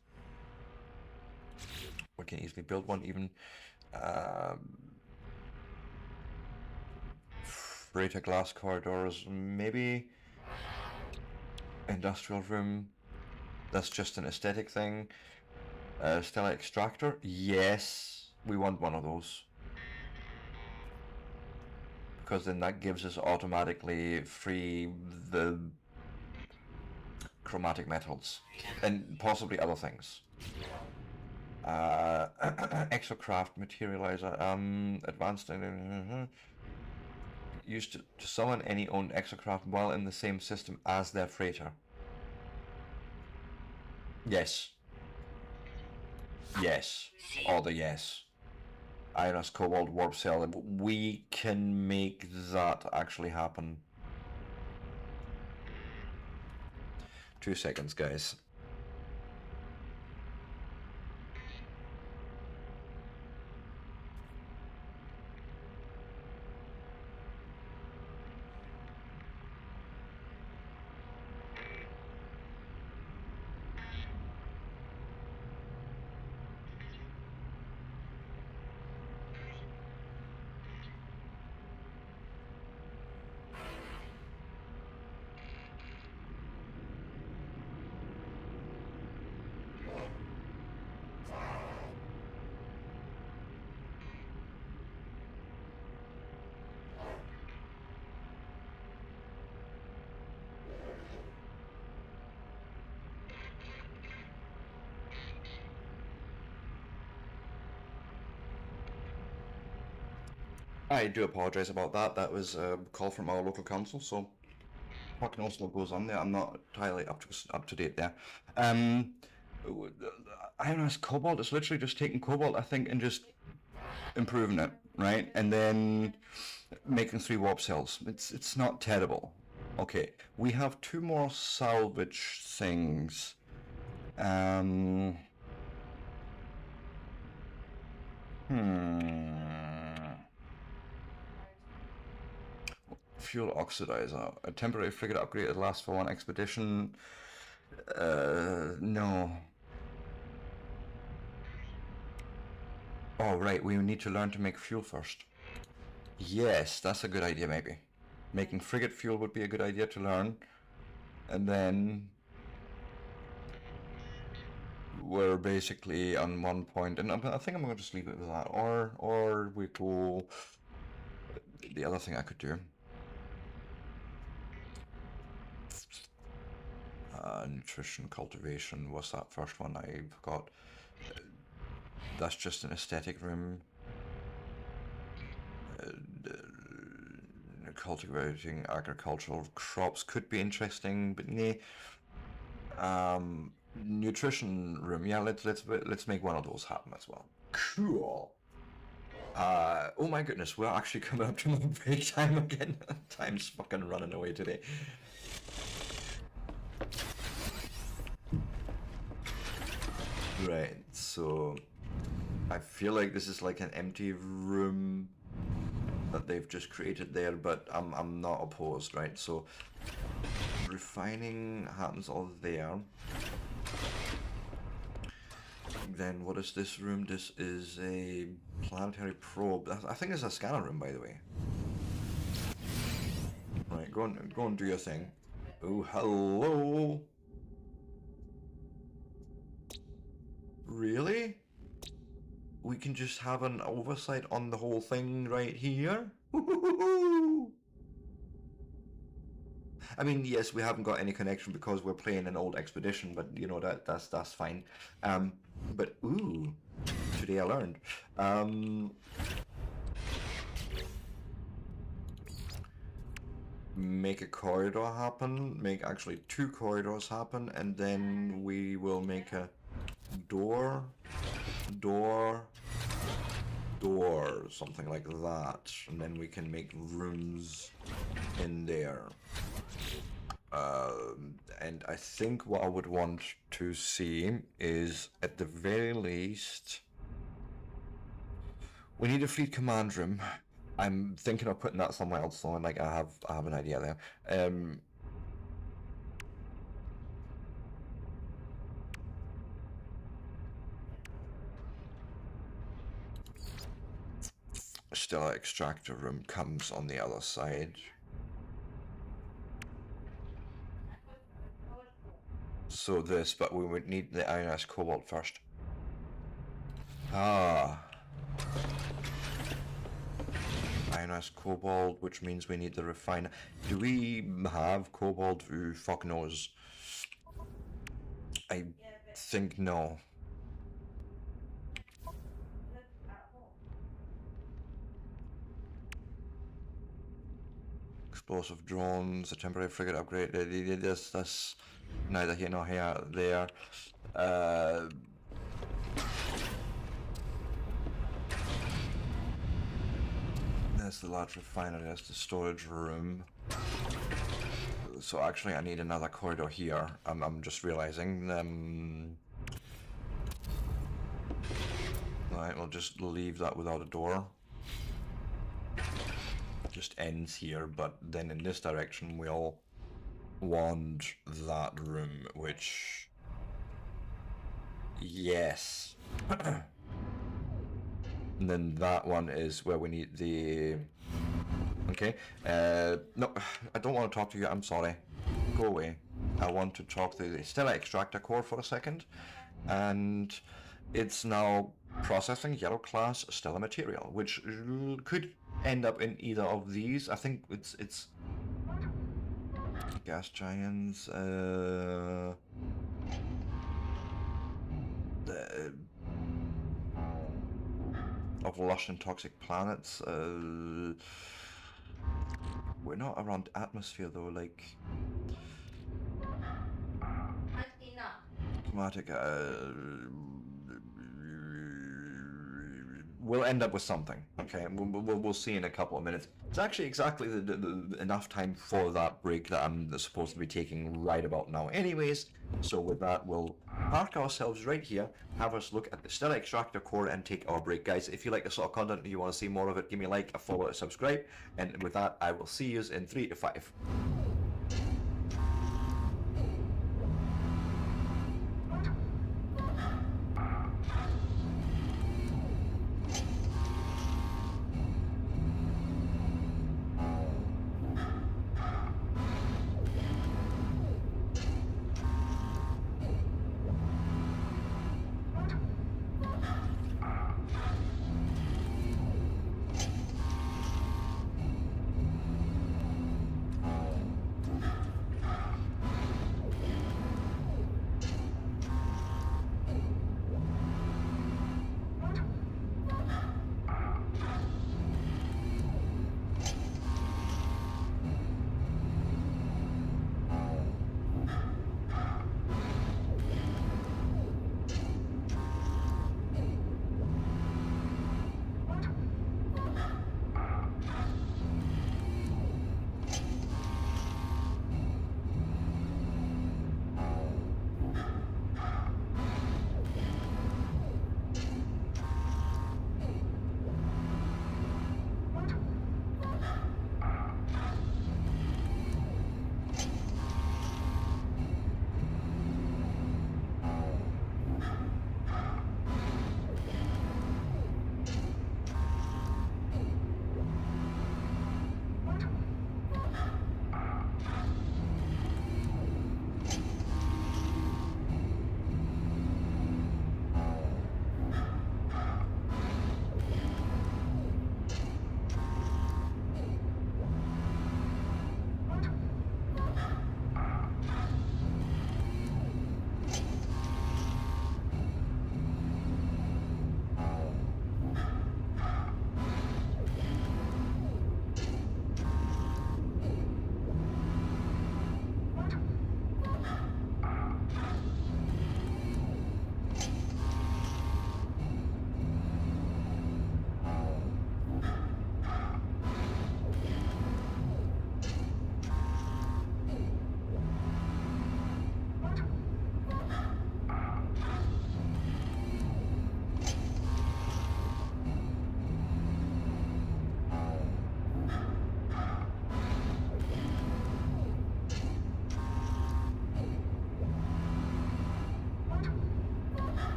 We can easily build one even. Freighter glass corridors, maybe. Industrial room. That's just an aesthetic thing. Stellar extractor. Yes, we want one of those. Because then that gives us automatically free the chromatic metals and possibly other things. Exocraft materializer. Advanced. Used to summon any owned exocraft while in the same system as their freighter. Yes. Yes. Or the yes. Iris Cobalt Warp Cell. We can make that actually happen. 2 seconds, guys. I do apologise about that. That was a call from our local council, so what else goes on there? I'm not entirely up to date there. Iris Cobalt is literally just taking Cobalt, I think, and just improving it, right? And then making 3 warp cells. It's not terrible. Okay, we have 2 more salvage things. Fuel oxidizer. A temporary frigate upgrade that lasts for 1 expedition. No. Oh, right, we need to learn to make fuel first. Yes, that's a good idea, maybe. Making frigate fuel would be a good idea to learn. And then we're basically on 1 point, and I think I'm going to just leave it with that. Or we go... The other thing I could do... nutrition, cultivation, what's that first one I've got? That's just an aesthetic room. Cultivating agricultural crops could be interesting, but nah. Nutrition room, yeah. Let's make one of those happen as well. Cool. Oh my goodness, we're actually coming up to my break time again. Time's fucking running away today. Right, so I feel like this is like an empty room that they've just created there, but I'm not opposed, right? So refining happens all there. Then what is this room? This is a planetary probe. I think it's a scanner room, by the way. Right, go and do your thing. Oh, hello. Really? We can just have an oversight on the whole thing right here? I mean, yes, we haven't got any connection because we're playing an old expedition, but you know that's fine. But ooh, today I learned. Make a corridor happen. Make actually 2 corridors happen, and then we will make a door, something like that, and then we can make rooms in there. And I think what I would want to see is, at the very least, we need a fleet command room. I'm thinking of putting that somewhere else, so like I have an idea there. Stellar extractor room comes on the other side. So this, but we would need the ionized cobalt first. Ionized cobalt, which means we need the refiner. Do we have cobalt? Who fuck knows? I think no. explosive drones, a temporary frigate upgrade. That's neither here nor here. There. There's the large refinery. That's the storage room. So actually, I need another corridor here. I'm just realizing. Right, we'll just leave that without a door. Just ends here, but then in this direction we'll want that room, which... Yes. And then that one is where we need the... Okay. No, I don't want to talk to you, I'm sorry. Go away. I want to talk to the Stella Extractor Core for a second. And it's now processing yellow class Stella material, which could end up in either of these. I think it's gas giants, of lush and toxic planets. We're not around atmosphere though, like climatic. We'll end up with something. Okay, we'll see in a couple of minutes. It's actually exactly the enough time for that break that I'm supposed to be taking right about now. Anyways, so with that, we'll park ourselves right here, have us look at the Stella Extractor Core, and take our break, guys. If you like the sort of content and you want to see more of it, give me a like, a follow, a subscribe, and with that, I will see you in 3 to 5.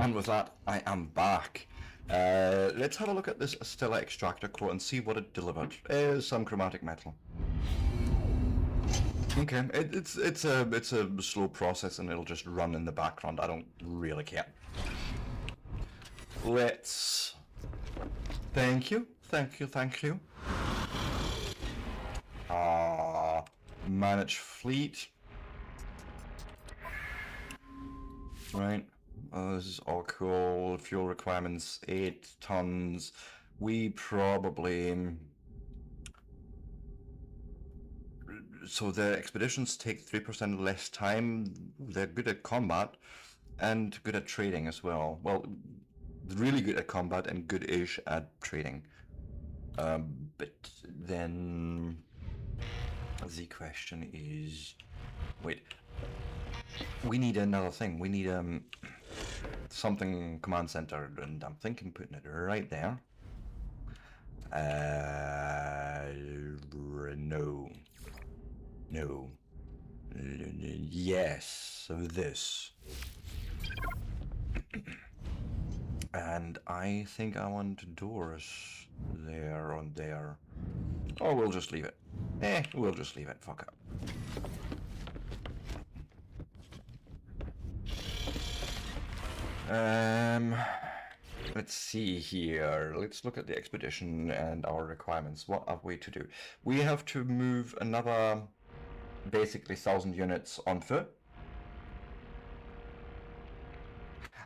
And with that, I am back. Let's have a look at this Stella Extractor core and see what it delivered. Some chromatic metal. Okay, it's a slow process and it'll just run in the background. I don't really care. Let's... Thank you. Manage fleet. Right. This is all cool. Fuel requirements 8 tons. We probably... So the expeditions take 3% less time. They're good at combat and good at trading as well. Well, really good at combat and good-ish at trading. But then the question is, wait, we need another thing. We need something command center, and I'm thinking putting it right there. No. Yes, so this. And I think I want doors there on there. Or we'll just leave it. We'll just leave it. Fuck it. Let's see here. Let's look at the expedition and our requirements. What have we to do? We have to move another basically 1,000 units on foot.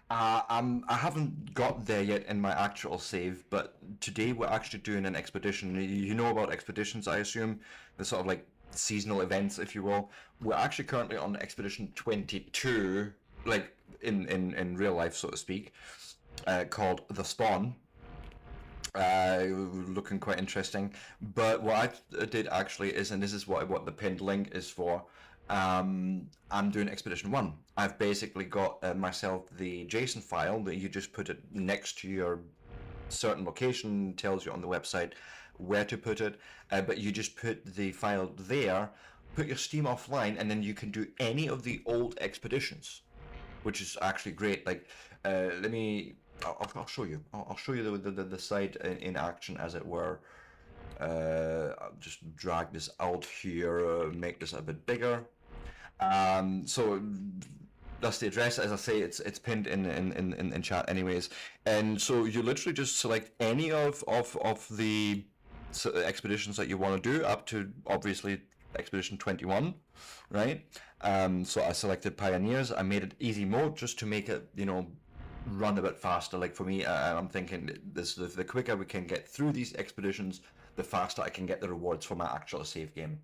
I haven't got there yet in my actual save, but today we're actually doing an expedition. You know about expeditions, I assume? The sort of like seasonal events, if you will. We're actually currently on expedition 22, like in real life, so to speak, called The Spawn. Looking quite interesting. But what I did actually is, and this is what the pinned link is for, I'm doing Expedition 1. I've basically got myself the JSON file that you just put it next to your certain location, tells you on the website where to put it, but you just put the file there, put your Steam offline, and then you can do any of the old expeditions, which is actually great. Like, I'll show you. I'll show you the site in action, as it were. I'll just drag this out here, make this a bit bigger. So that's the address. As I say, it's pinned in chat anyways. And so you literally just select any of the expeditions that you want to do, up to obviously Expedition 21, right? So I selected Pioneers. I made it easy mode just to make it, run a bit faster. Like for me, I'm thinking the quicker we can get through these expeditions, the faster I can get the rewards for my actual save game.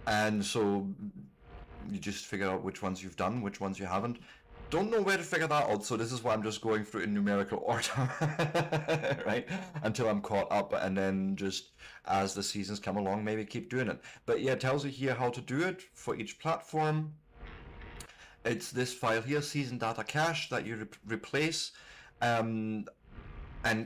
And so you just figure out which ones you've done, which ones you haven't. Don't know where to figure that out, so this is why I'm just going through in numerical order, right? Until I'm caught up, and then just as the seasons come along, maybe keep doing it. But yeah, it tells you here how to do it for each platform. It's this file here, season data cache, that you replace. And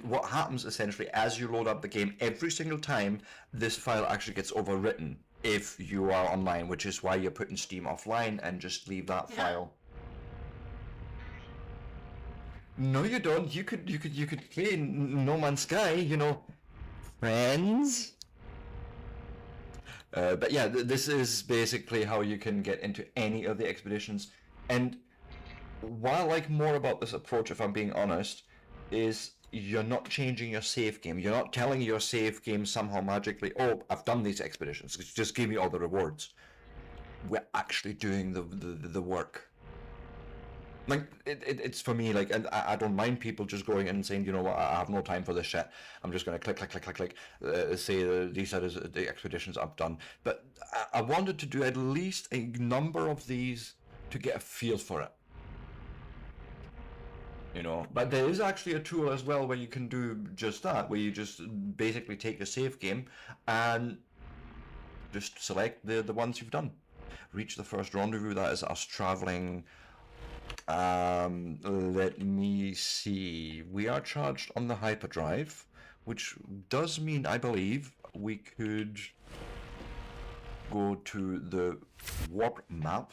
what happens essentially, as you load up the game, every single time this file actually gets overwritten if you are online, which is why you're putting Steam offline and just leave that file. No, you don't. You could play No Man's Sky, friends. But yeah, this is basically how you can get into any of the expeditions. And what I like more about this approach, if I'm being honest, is you're not changing your save game. You're not telling your save game somehow magically, oh, I've done these expeditions, just give me all the rewards. We're actually doing the work. Like, it's for me, like, and I don't mind people just going in and saying, you know what, I have no time for this shit. I'm just going to click, say these are the expeditions I've done. But I wanted to do at least a number of these to get a feel for it. But there is actually a tool as well where you can do just that, where you just basically take your save game and just select the ones you've done. Reach the first rendezvous, that is us traveling. Let me see. We are charged on the hyperdrive, which does mean, I believe, we could go to the warp map.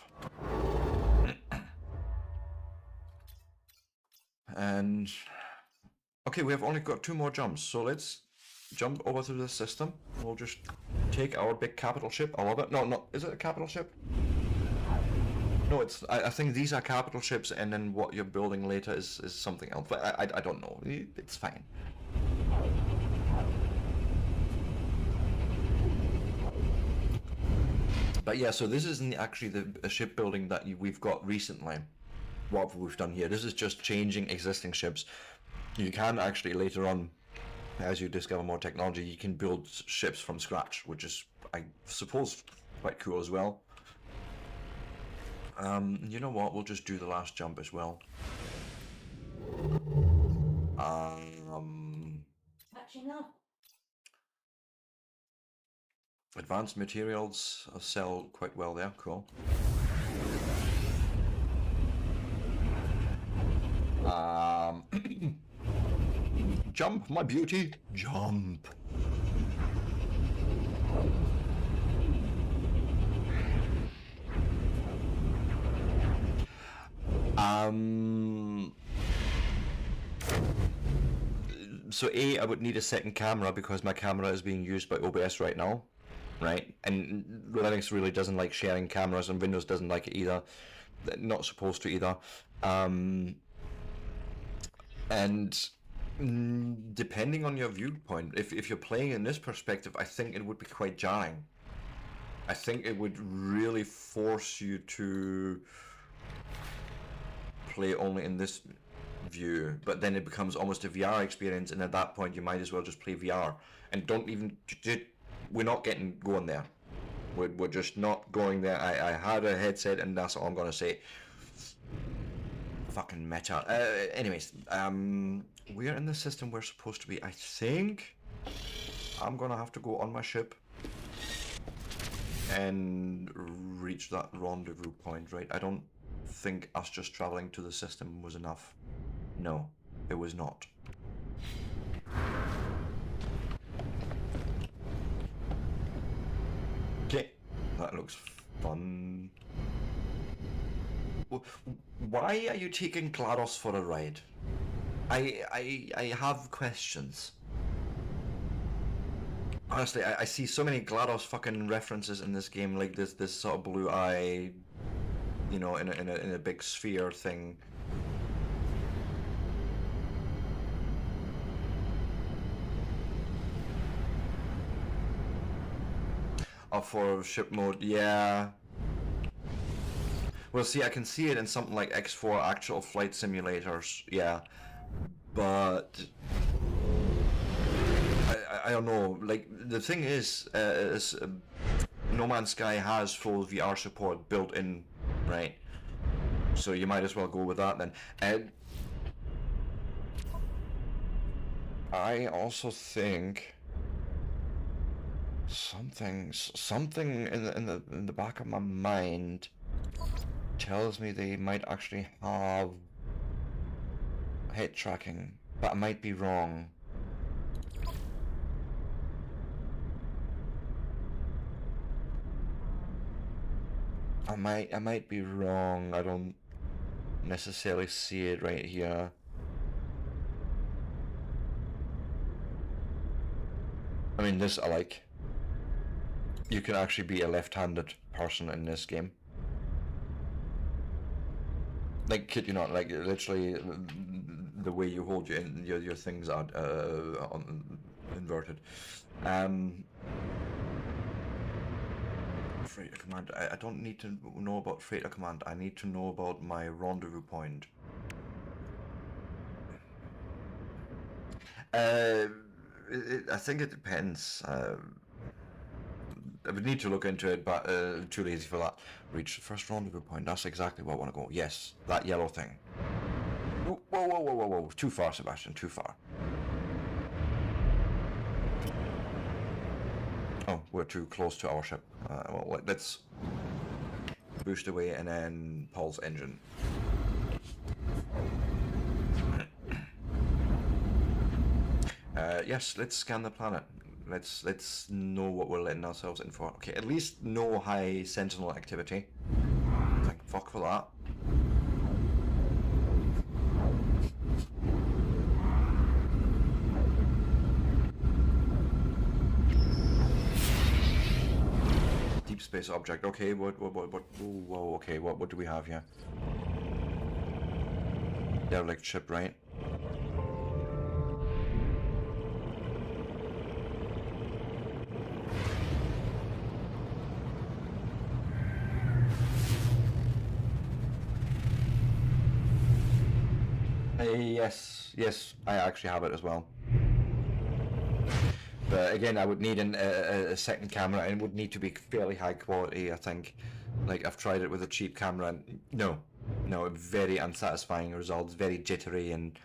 And okay, we have only got 2 more jumps, so let's jump over to the system. We'll just take our big capital ship. I love it. No, is it a capital ship? No, it's. I think these are capital ships, and then what you're building later is something else. But I don't know. It's fine. But yeah, so this isn't actually the shipbuilding that we've got recently. What we've done here. This is just changing existing ships. You can actually later on, as you discover more technology, you can build ships from scratch, which is, I suppose, quite cool as well. You know what? We'll just do the last jump as well. Catching up. Advanced materials sell quite well there. Cool. Jump, my beauty, jump. So I would need a second camera because my camera is being used by OBS right now, right? And Linux really doesn't like sharing cameras, and Windows doesn't like it either. Not supposed to either. And depending on your viewpoint, if you're playing in this perspective, I think it would be quite jarring. I think it would really force you to play only in this view, but then it becomes almost a VR experience, and at that point you might as well just play VR and don't even. We're not going there. We're just not going there. I had a headset, and that's all I'm gonna say. Fucking meta. Anyways, we're in the system we're supposed to be. I think I'm gonna have to go on my ship and reach that rendezvous point, right? I don't think us just traveling to the system was enough. No, it was not. Okay, that looks fun. Why are you taking GLaDOS for a ride? I have questions. Honestly, I see so many GLaDOS fucking references in this game, like this sort of blue eye, you know, in a big sphere thing. Oh, for ship mode, yeah. Well, see, I can see it in something like X4 actual flight simulators, yeah, but I don't know. Like, the thing is No Man's Sky has full VR support built in, right? So you might as well go with that then. And I also think something in the back of my mind tells me they might actually have head tracking, but I might be wrong. I might be wrong. I don't necessarily see it right here. I mean, this I like. You can actually be a left-handed person in this game. Like, kid you not, like literally the way you hold your things are inverted. Freighter command. I don't need to know about freighter command. I need to know about my rendezvous point. I think it depends. I would need to look into it, but too lazy for that. Reach the first rendezvous point. That's exactly where I want to go. Yes, that yellow thing. Whoa, whoa, whoa, whoa, whoa. Too far, Sebastian. Too far. Oh, we're too close to our ship. Well, let's boost away and then pulse engine. Yes, let's scan the planet. Let's know what we're letting ourselves in for. Okay, at least no high sentinel activity. Thank fuck for that. deep space object. Okay, what, whoa, okay, what do we have here? Derelict ship, right? Yes, I actually have it as well. But again, I would need a second camera, and it would need to be fairly high quality, I think. Like, I've tried it with a cheap camera, and no, very unsatisfying results, very jittery and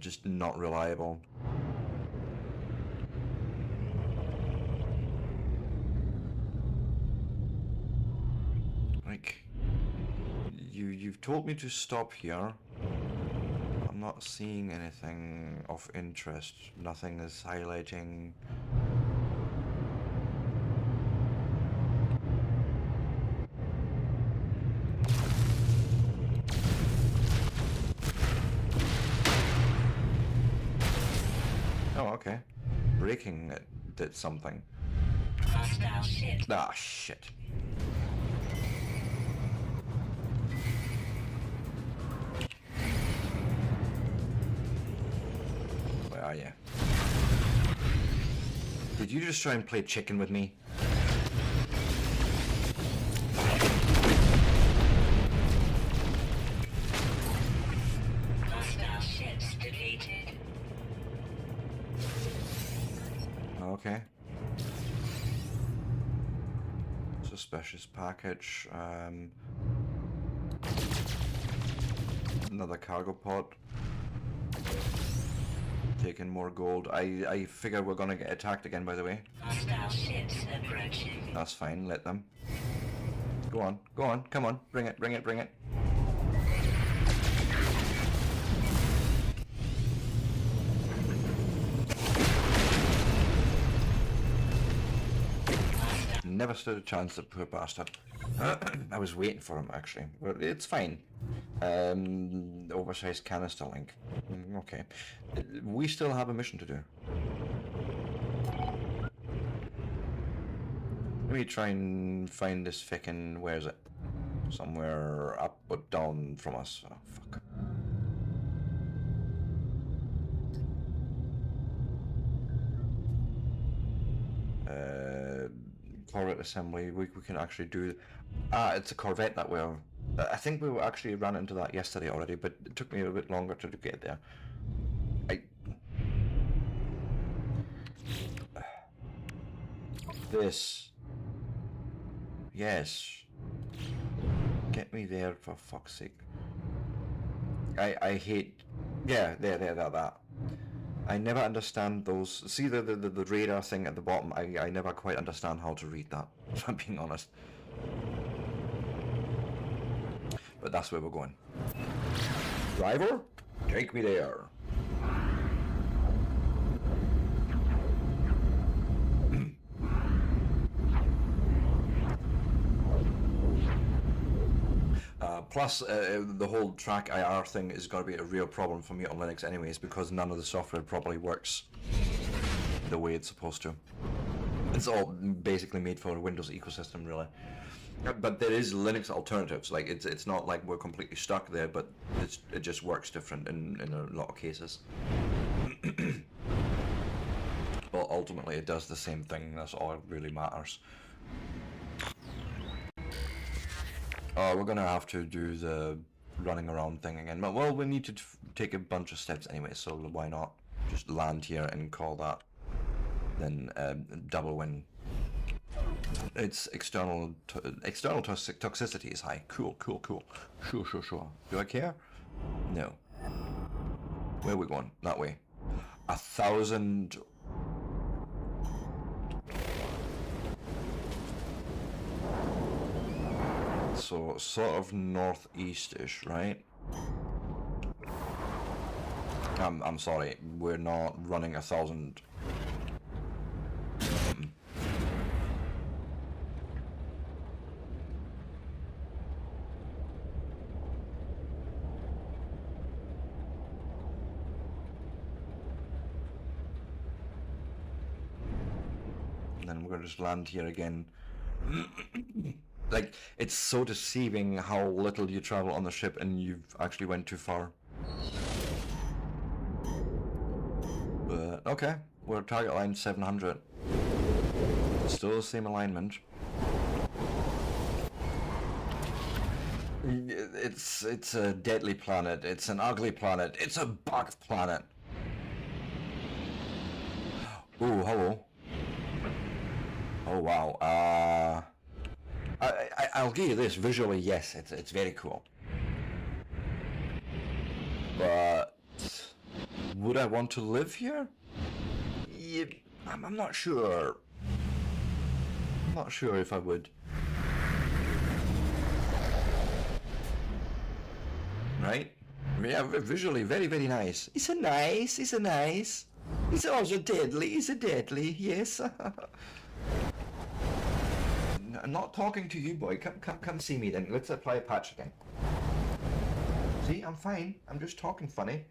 just not reliable. Like, you've told me to stop here. I'm not seeing anything of interest. Nothing is highlighting. Oh, okay. Braking it did something. Hostile ships. Ah, shit. Where are you? Did you just try and play chicken with me? Hostile ships defeated. Okay. Suspicious package. Another cargo pod. Taking more gold. I figure we're gonna get attacked again, by the way. Hostile ships approaching. That's fine, let them. Go on, come on, bring it. Never stood a chance, that poor bastard. I was waiting for him, actually. But it's fine. Oversized canister link. Okay. We still have a mission to do. Let me try and find this frickin'... Where is it? Somewhere up or down from us. Oh, fuck. Corvette assembly. We can actually do... Ah, it's a Corvette that we're... I think we actually ran into that yesterday already, but it took me a bit longer to get there. This. Yes. Get me there, for fuck's sake. I hate... Yeah, that. I never understand those... See the radar thing at the bottom? I never quite understand how to read that, if I'm being honest. But that's where we're going. Driver, take me there. Plus, the whole track IR thing is going to be a real problem for me on Linux anyways, because none of the software probably works the way it's supposed to. It's all basically made for a Windows ecosystem, really. But there is Linux alternatives. Like, it's not like we're completely stuck there, but it just works different in a lot of cases. Well, ultimately it does the same thing. That's all that really matters. Oh, we're gonna have to do the running around thing again. But, well, we need to take a bunch of steps anyway, so why not just land here and call that then double win. Its external toxicity is high. Cool. Sure. Do I care? No. Where are we going? That way. 1,000... So, sort of northeast-ish, right? I'm sorry, we're not running 1,000... And then we're going to just land here again. Like, it's so deceiving how little you travel on the ship and you've actually went too far. But, okay, we're target line 700. Still the same alignment. It's a deadly planet, it's an ugly planet, it's a bug planet. Ooh, hello. Oh wow, I'll give you this, visually yes, it's very cool. But would I want to live here? Yeah, I'm not sure. I'm not sure if I would. Right? Yeah, visually very, very nice. It's a nice, it's a nice. It's also deadly, it's a deadly, yes. I'm not talking to you, boy. Come see me then. Let's apply a patch again. See, I'm fine. I'm just talking funny.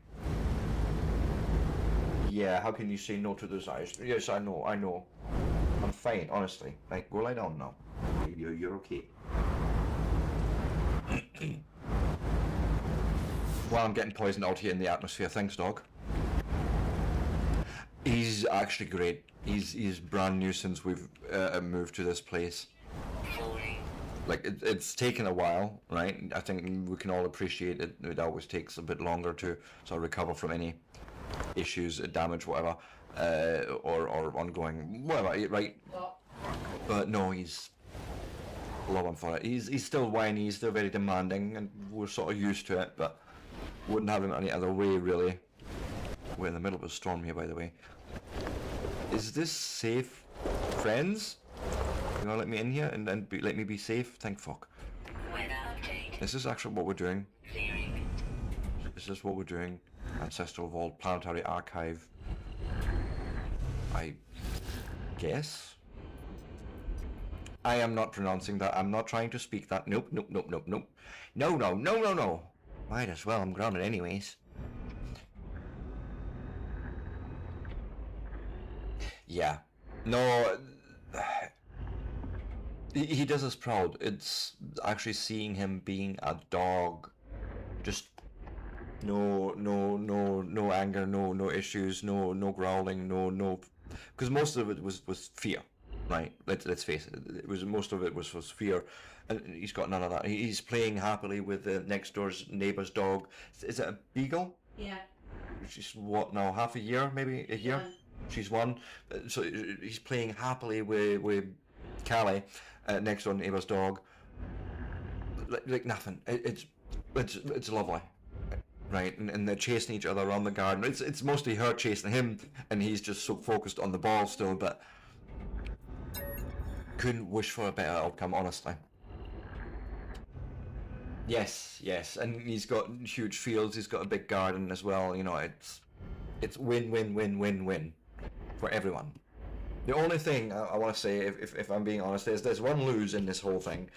Yeah, how can you say no to those eyes? Yes, I know. I'm fine, honestly. Like, go lie down now. You're okay. Well, I'm getting poisoned out here in the atmosphere. Thanks, dog. He's actually great. He's brand new since we've moved to this place. Like, it's taken a while, right? I think we can all appreciate it. It always takes a bit longer to sort of recover from any issues, damage, whatever, or ongoing, whatever, right? But no, love him for it. He's still whiny, he's still very demanding, and we're sort of used to it, but wouldn't have him any other way, really. We're in the middle of a storm here, by the way. Is this safe, friends? You gonna let me in here and let me be safe? Thank fuck. Is this actually what we're doing? Is this what we're doing? Ancestral Vault, Planetary Archive. I guess? I am not pronouncing that. I'm not trying to speak that. Nope. No. Might as well. I'm grounded anyways. Yeah. No. He does us proud. It's actually seeing him being a dog. Just no anger, no issues, no growling, no. Because most of it was fear, right? Let's face it. Most of it was fear, and he's got none of that. He's playing happily with the next door's neighbor's dog. Is it a beagle? Yeah. She's what now? Half a year, maybe a year. She's one. So he's playing happily with Callie, next door neighbor's dog. Like nothing. It's lovely. Right, and they're chasing each other around the garden. It's mostly her chasing him, and he's just so focused on the ball still, but couldn't wish for a better outcome, honestly. Yes, and he's got huge fields, he's got a big garden as well, you know, it's win for everyone. The only thing I want to say, if I'm being honest, is there's one lose in this whole thing.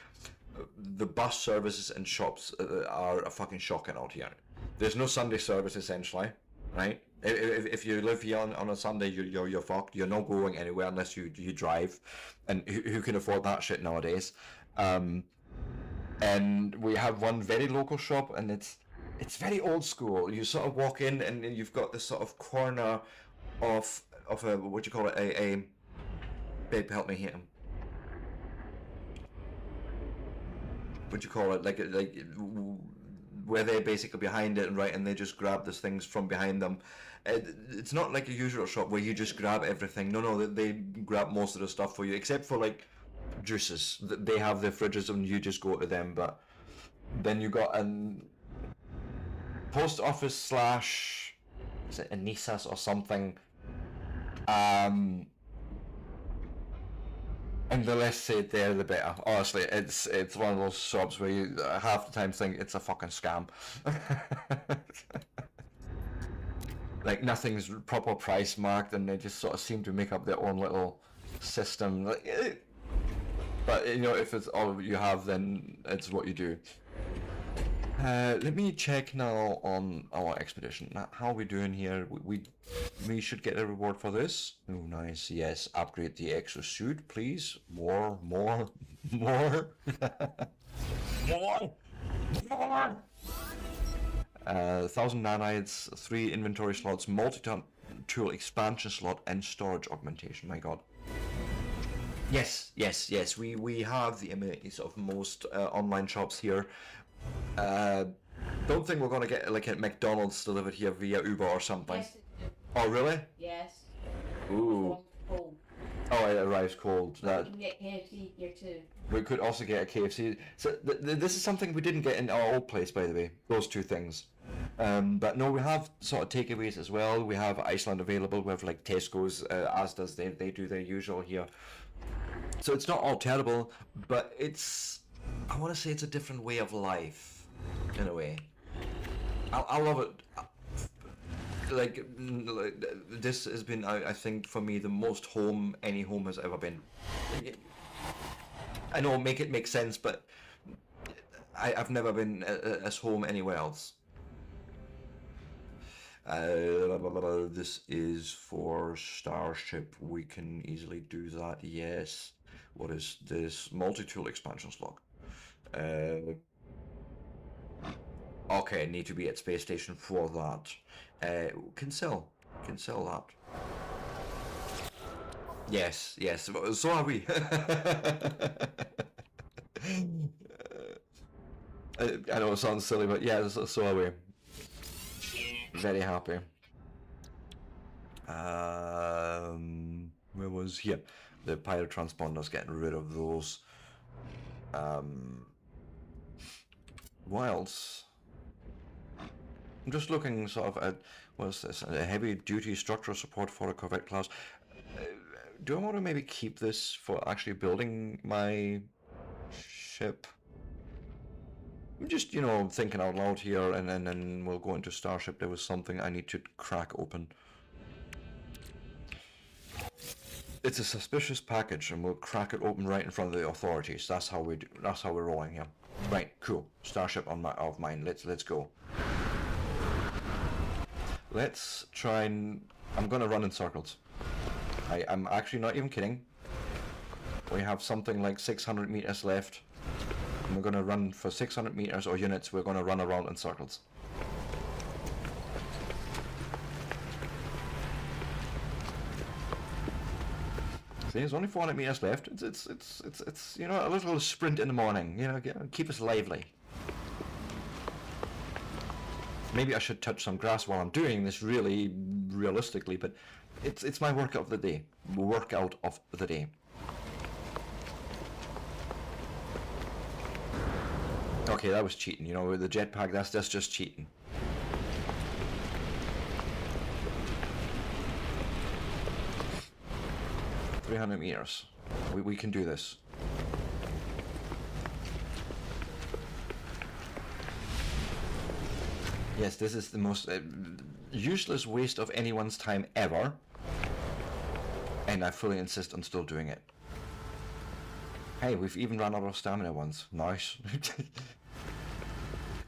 The bus services and shops are fucking shocking out here. There's no Sunday service essentially, right? If you live here on a Sunday, you're fucked. You're not going anywhere unless you drive, and who can afford that shit nowadays? And we have one very local shop, and it's very old school. You sort of walk in, and you've got this sort of corner of a what do you call it? A babe, help me here. What do you call it? Like where they're basically behind it, right, and they just grab these things from behind them. It's not like a usual shop where you just grab everything. No, they grab most of the stuff for you, except for like juices. They have their fridges and you just go to them. But then you got a post office / is it Anisas or something? And the less said there, the better. Honestly, it's one of those shops where you half the time think it's a fucking scam. Like nothing's proper price marked, and they just sort of seem to make up their own little system. But you know, if it's all you have, then it's what you do. Let me check now on our expedition. How are we doing here? We should get a reward for this. Oh, nice. Yes, upgrade the exosuit, please. More. More. More. 1,000 nanites, 3 inventory slots, multi-tool expansion slot, and storage augmentation. My god. Yes. We have the amenities of most online shops here. Don't think we're gonna get like a McDonald's delivered here via Uber or something. Yes, it do. Oh really? Yes. Ooh. Cold. Oh, it arrives cold. You can get KFC here too. We could also get a KFC. So this is something we didn't get in our old place, by the way. Those two things. But no, we have sort of takeaways as well. We have Iceland available. We have like Tesco's, Asda's. They do their usual here. So it's not all terrible, but it's. I want to say it's a different way of life, in a way. I love it. Like this has been, I think, for me, the most home any home has ever been. I know, make it make sense, but I've never been as home anywhere else. This is for Starship. We can easily do that. Yes. What is this? Multi-tool expansion slot. Okay, need to be at space station for that. Can sell that. Yes, so are we. I know it sounds silly, but yeah, so are we. Very happy. Where was here? The pirate transponders, getting rid of those. What else? I'm just looking sort of at, what's this? A heavy duty structural support for a corvette class. Do I want to maybe keep this for actually building my ship? I'm just, you know, thinking out loud here, and then we'll go into Starship. There was something I need to crack open. It's a suspicious package, and we'll crack it open right in front of the authorities. That's how we do. That's how we're rolling here. Right, cool. Starship of mine. Let's go. Let's try and. I'm gonna run in circles. I'm actually not even kidding. We have something like 600 meters left. And we're gonna run for 600 meters or units. We're gonna run around in circles. See, there's only 400 meters left. It's you know, a little sprint in the morning. You know, keep us lively. Maybe I should touch some grass while I'm doing this, really realistically, but it's my workout of the day. Workout of the day. Okay, that was cheating. You know, with the jetpack, that's just cheating. $300 meters. We can do this. Yes, this is the most useless waste of anyone's time ever. And I fully insist on still doing it. Hey, we've even run out of stamina once. Nice.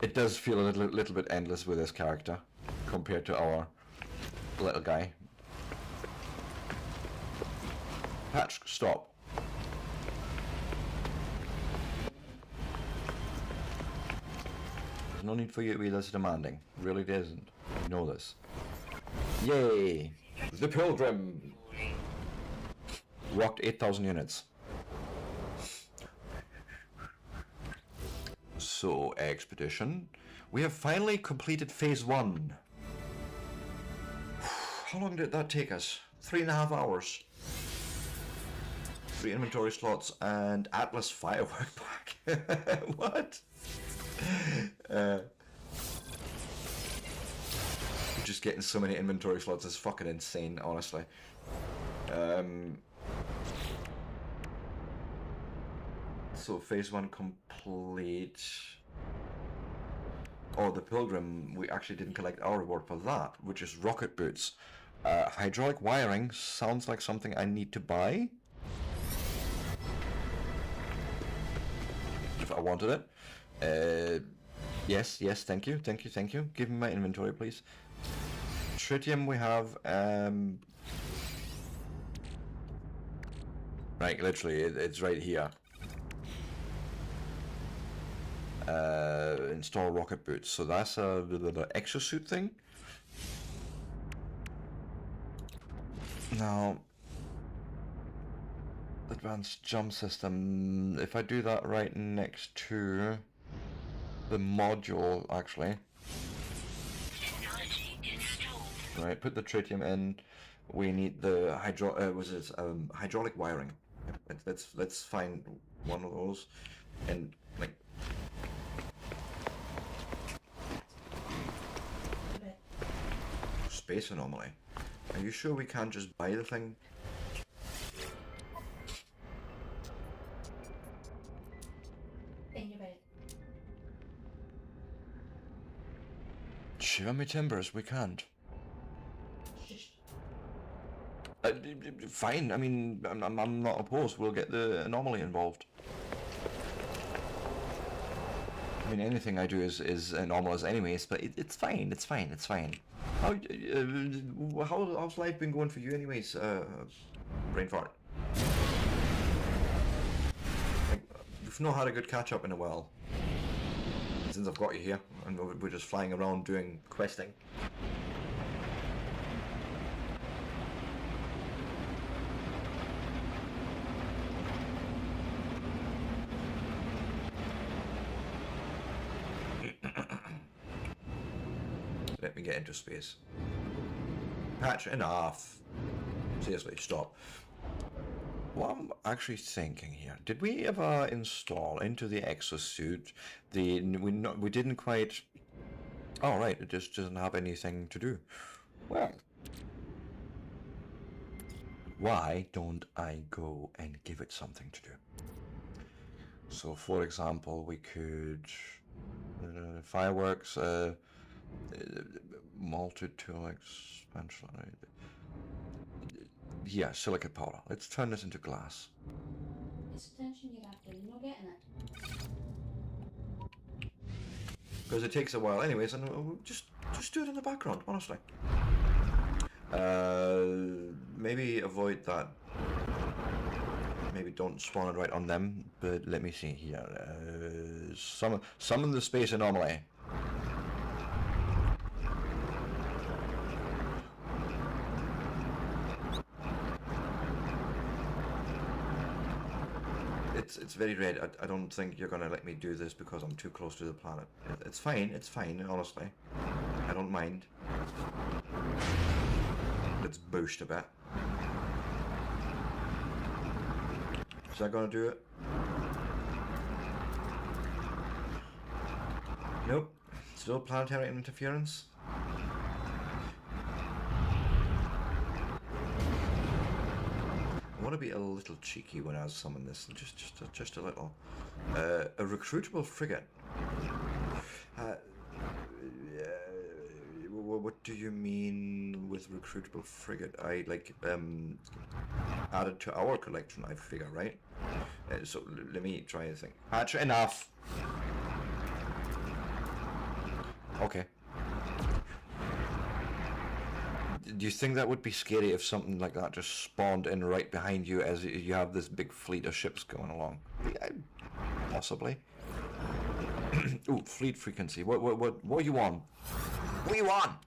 It does feel a little bit endless with this character compared to our little guy. Patch, stop. There's no need for you to be this demanding. Really there isn't. You know this. Yay! The Pilgrim! Walked 8,000 units. So, expedition. We have finally completed phase 1. How long did that take us? 3.5 hours. 3 inventory slots and Atlas firework pack. What? Just getting so many inventory slots is fucking insane, honestly. So phase 1 complete. Oh, the Pilgrim, we actually didn't collect our reward for that, which is rocket boots. Hydraulic wiring sounds like something I need to buy. If I wanted it. Yes, yes, thank you, thank you, thank you. Give me my inventory, please. Tritium we have, right, literally, it's right here. Install rocket boots. So that's the exosuit thing. Now, advanced jump system. If I do that right next to the module, actually. Technology installed. Right, put the tritium in. We need the hydraulic wiring. Let's find one of those, and like. Space anomaly. Are you sure we can't just buy the thing? In your bed. Shiver me timbers, we can't. Fine. I mean, I'm not opposed. We'll get the anomaly involved. I mean, anything I do is anomalous anyways, but it's fine. It's fine. It's fine. How's life been going for you anyways, brain fart? Like, we've not had a good catch up in a while since I've got you here, and we're just flying around doing questing. Let me get into space. Patch enough. Seriously, stop. What I'm actually thinking here, did we ever install into the exosuit we didn't quite. Oh right, it just doesn't have anything to do. Well, why don't I go and give it something to do? So for example, we could fireworks, multi-tool expansion. Yeah, silicate powder. Let's turn this into glass. It's attention you're after, you're not getting it. Because it takes a while anyways, and we'll just do it in the background, honestly. Maybe avoid that. Maybe don't spawn it right on them, but let me see here. Summon the space anomaly. It's very red. I don't think you're gonna let me do this because I'm too close to the planet. It's fine, honestly. I don't mind. Let's boost a bit. Is that gonna do it? Nope. Still planetary interference. I want to be a little cheeky when I summon this, just a little. A recruitable frigate. What do you mean with recruitable frigate? I like added to our collection, I figure, right? So let me try a thing. Actually, enough. Okay. Do you think that would be scary if something like that just spawned in right behind you as you have this big fleet of ships going along? Yeah, possibly. Ooh, fleet frequency. What are you on? What are you on?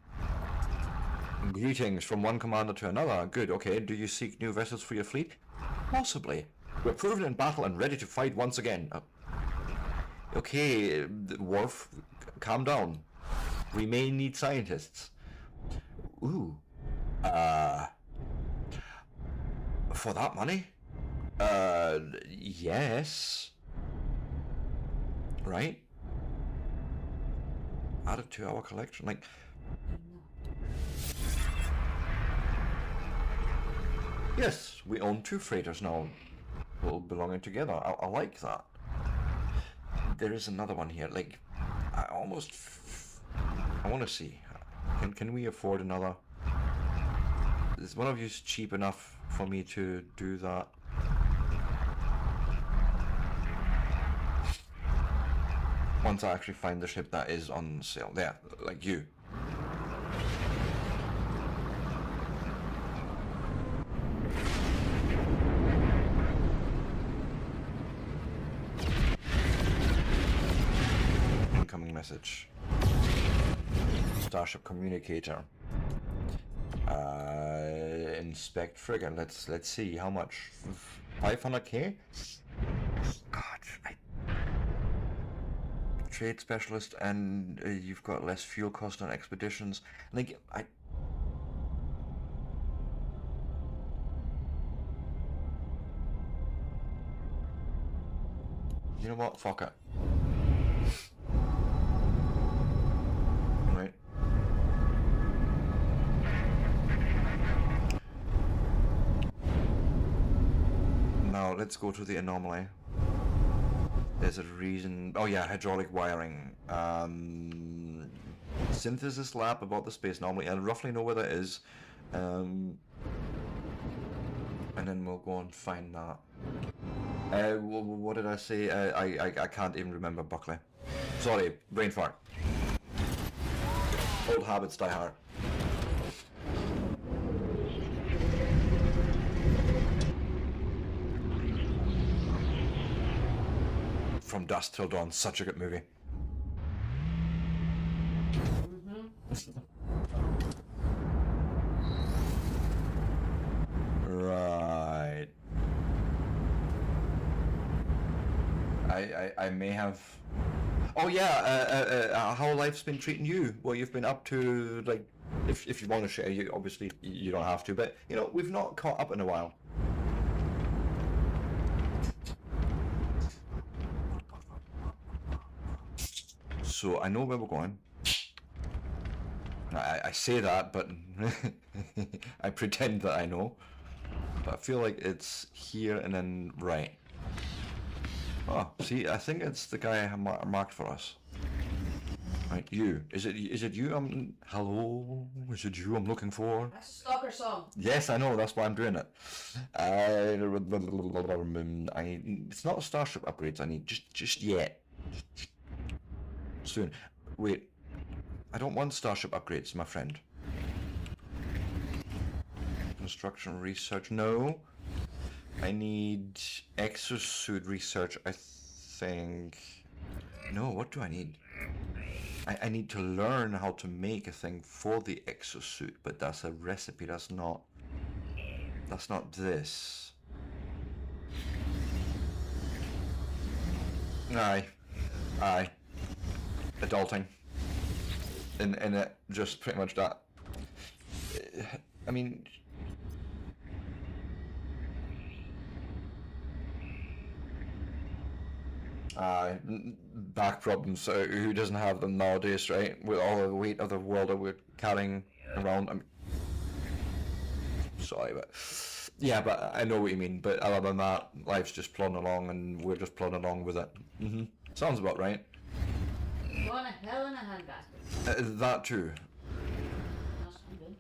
Greetings from one commander to another. Good, okay. Do you seek new vessels for your fleet? Possibly. We're proven in battle and ready to fight once again. Okay, Worf, calm down. We may need scientists. Ooh. For that money? Yes. Right? Added to our collection, like... Yes, we own 2 freighters now, all belonging together. I like that. There is another one here, like, I want to see. Can we afford another? Is one of you cheap enough for me to do that? Once I actually find the ship that is on sale. There, like you. Incoming message. Starship communicator. Inspect frigate. Let's see how much. 500k. God, trade specialist, and you've got less fuel cost on expeditions. Like you know what? Fuck it. Right. Now let's go to the anomaly. There's a reason. Oh yeah, hydraulic wiring. Synthesis lab about the space anomaly. I roughly know where that is. And then we'll go and find that. What did I say? I can't even remember, Buckley. Sorry, brain fart. Old habits die hard. From Dusk Till Dawn, such a good movie. Right. I may have. Oh yeah. How life's been treating you? What you've been up to? Like, if you want to share, you obviously you don't have to. But you know, we've not caught up in a while. So I know where we're going. I say that, but I pretend that I know. But I feel like it's here and then right. Oh, see, I think it's the guy I marked for us. Right, you. Is it you? Hello? Is it you I'm looking for? That's a stalker song. Yes, I know. That's why I'm doing it. It's not starship upgrades I need just yet. Soon. Wait. I don't want starship upgrades, my friend. Construction research. No. I need exosuit research, I think. No, what do I need? I need to learn how to make a thing for the exosuit, but that's a recipe, that's not this. Aye. Adulting. In it, just pretty much that. I mean, back problems. Who doesn't have them nowadays, right? With all the weight of the world that we're carrying around. I'm sorry, but yeah, but I know what you mean. But other than that, life's just plodding along, and we're just plodding along with it. Sounds about right. You want a hell in a handbasket. That too. That's good.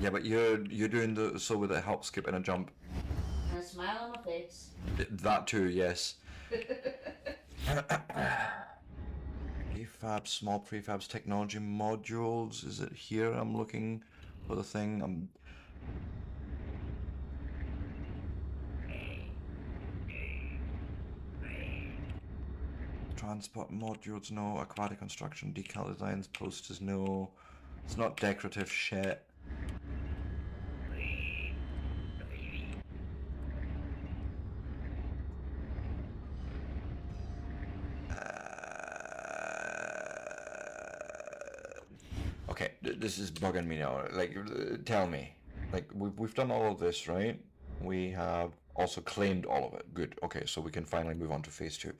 Yeah, but you're doing the so with a hop, skip, and a jump. And a smile on my face. That too, yes. Prefabs, small prefabs, technology modules. Is it here? I'm looking for the thing. Transport modules, no. Aquatic construction, decal designs, posters, no. It's not decorative shit. Okay, this is bugging me now. Like, tell me. Like, we've done all of this, right? We have also claimed all of it. Good. Okay, so we can finally move on to phase 2.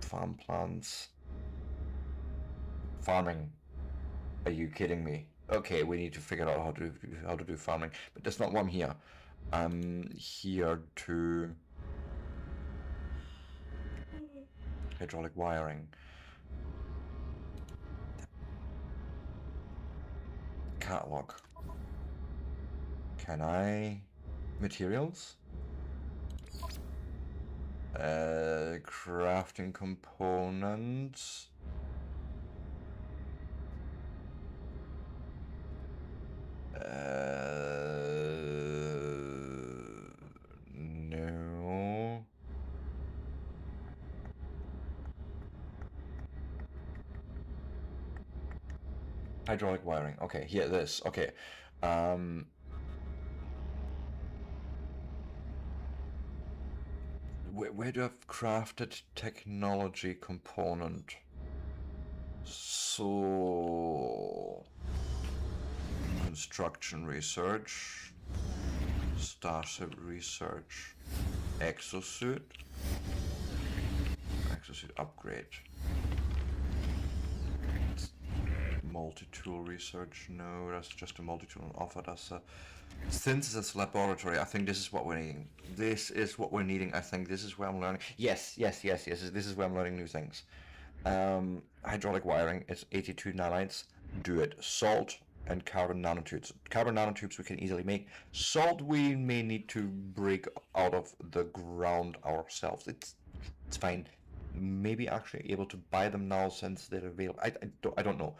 Farm plans. Farming. Are you kidding me? Okay, we need to figure out how to do farming, but that's not why I'm here. I'm here to hydraulic wiring. Catalog. Can I materials? Crafting components. No. Hydraulic wiring. Okay, here, this. Okay. Where do I have crafted technology component? So... Construction research. Starship research. Exosuit. Exosuit upgrade. Multi-tool research. No, that's just a multi-tool on offer. That's a synthesis laboratory. I think this is what we're needing. This is what we're needing. I think this is where I'm learning. Yes. This is where I'm learning new things. Hydraulic wiring. It's 82 nanites. Do it. Salt and carbon nanotubes. Carbon nanotubes we can easily make. Salt we may need to break out of the ground ourselves. It's fine. Maybe actually able to buy them now since they're available. I don't know.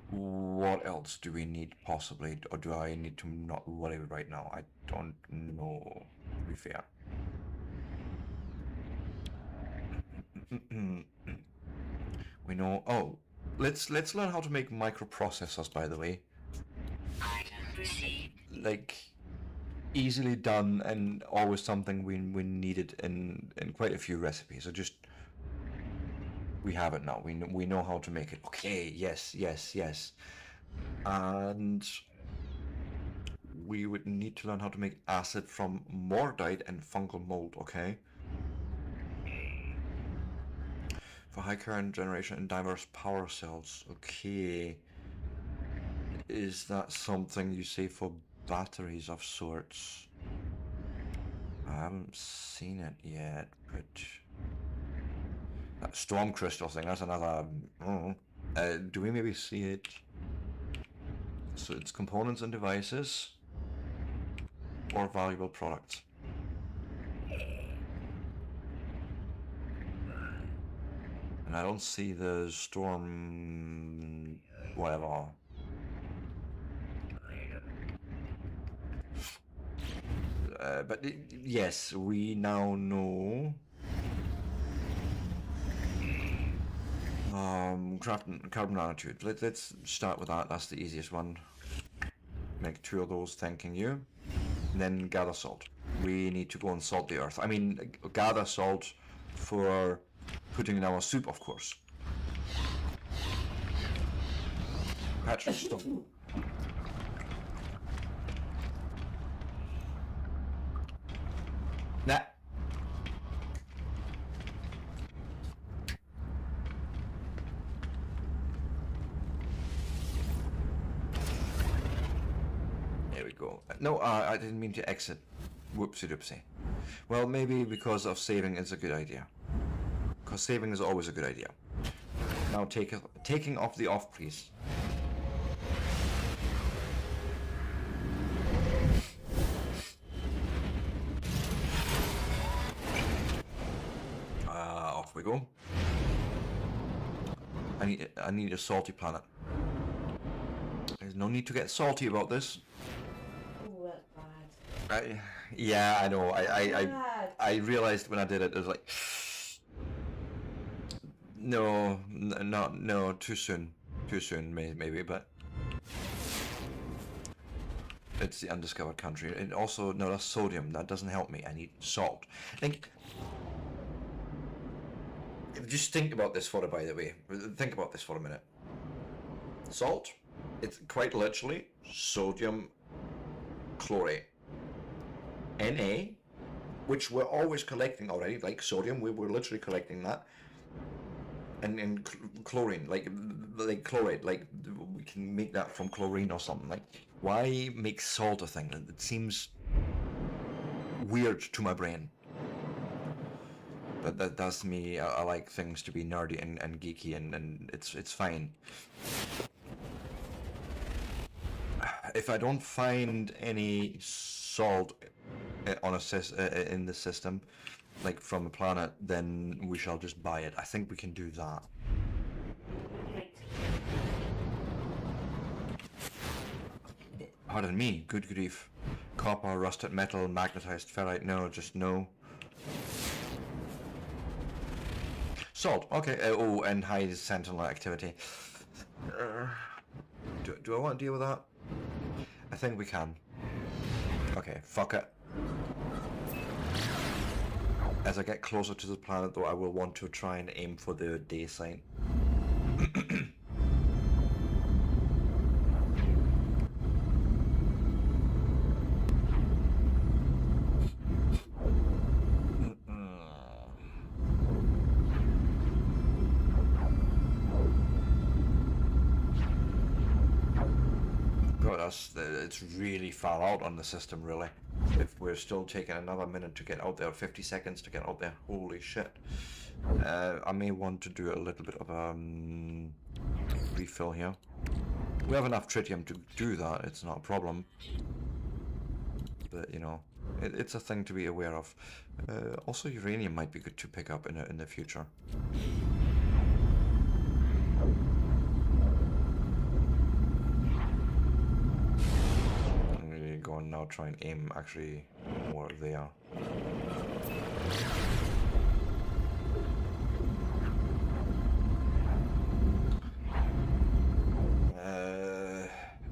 What else do we need possibly, or do I need to not worry right now? I don't know, to be fair. We know. Oh, let's learn how to make microprocessors. By the way, like easily done and always something we needed in quite a few recipes. So just. We have it now. We know how to make it. Okay, yes. And we would need to learn how to make acid from mordite and fungal mold, okay? For high current generation and diverse power cells, okay. Is that something you say for batteries of sorts? I haven't seen it yet, but... That storm crystal thing, that's another... do we maybe see it? So it's components and devices or valuable products. And I don't see the storm... whatever. But yes, we now know... Crafting carbon nanotubes. Let's start with that. That's the easiest one. Make 2 of those, thanking you. And then gather salt. We need to go and salt the earth. I mean, gather salt for putting in our soup, of course. Patrick, stop. Nah. No, I didn't mean to exit. Whoopsie doopsie. Well, maybe because of saving is a good idea. Because saving is always a good idea. Now taking off the off, please. Off we go. I need a salty planet. There's no need to get salty about this. Yeah, I know. I realized when I did it was like, no, too soon, maybe, but it's the undiscovered country. And also, no, that's sodium. That doesn't help me. I need salt. Just think about this for by the way. Think about this for a minute. Salt. It's quite literally sodium chlorate. Na, which we're always collecting already, like sodium, we were literally collecting that, and chlorine, like chloride, like we can make that from chlorine or something. Like, why make salt a thing? It seems weird to my brain. But that's me. I like things to be nerdy and geeky, and it's fine. If I don't find any salt on in the system, like from a planet, then we shall just buy it. I think we can do that. Pardon me, good grief. Copper, rusted metal, magnetized ferrite, no, just no. Salt, okay, oh, and high sentinel activity. Do I want to deal with that? I think we can. Okay, fuck it. As I get closer to the planet, though, I will want to try and aim for the day sign. It's really far out on the system, really. If we're still taking another minute to get out there, 50 seconds to get out there, holy shit. I may want to do a little bit of a refill here. We have enough tritium to do that, it's not a problem. But, you know, it's a thing to be aware of. Also, uranium might be good to pick up in the future. Go and now try and aim actually more there.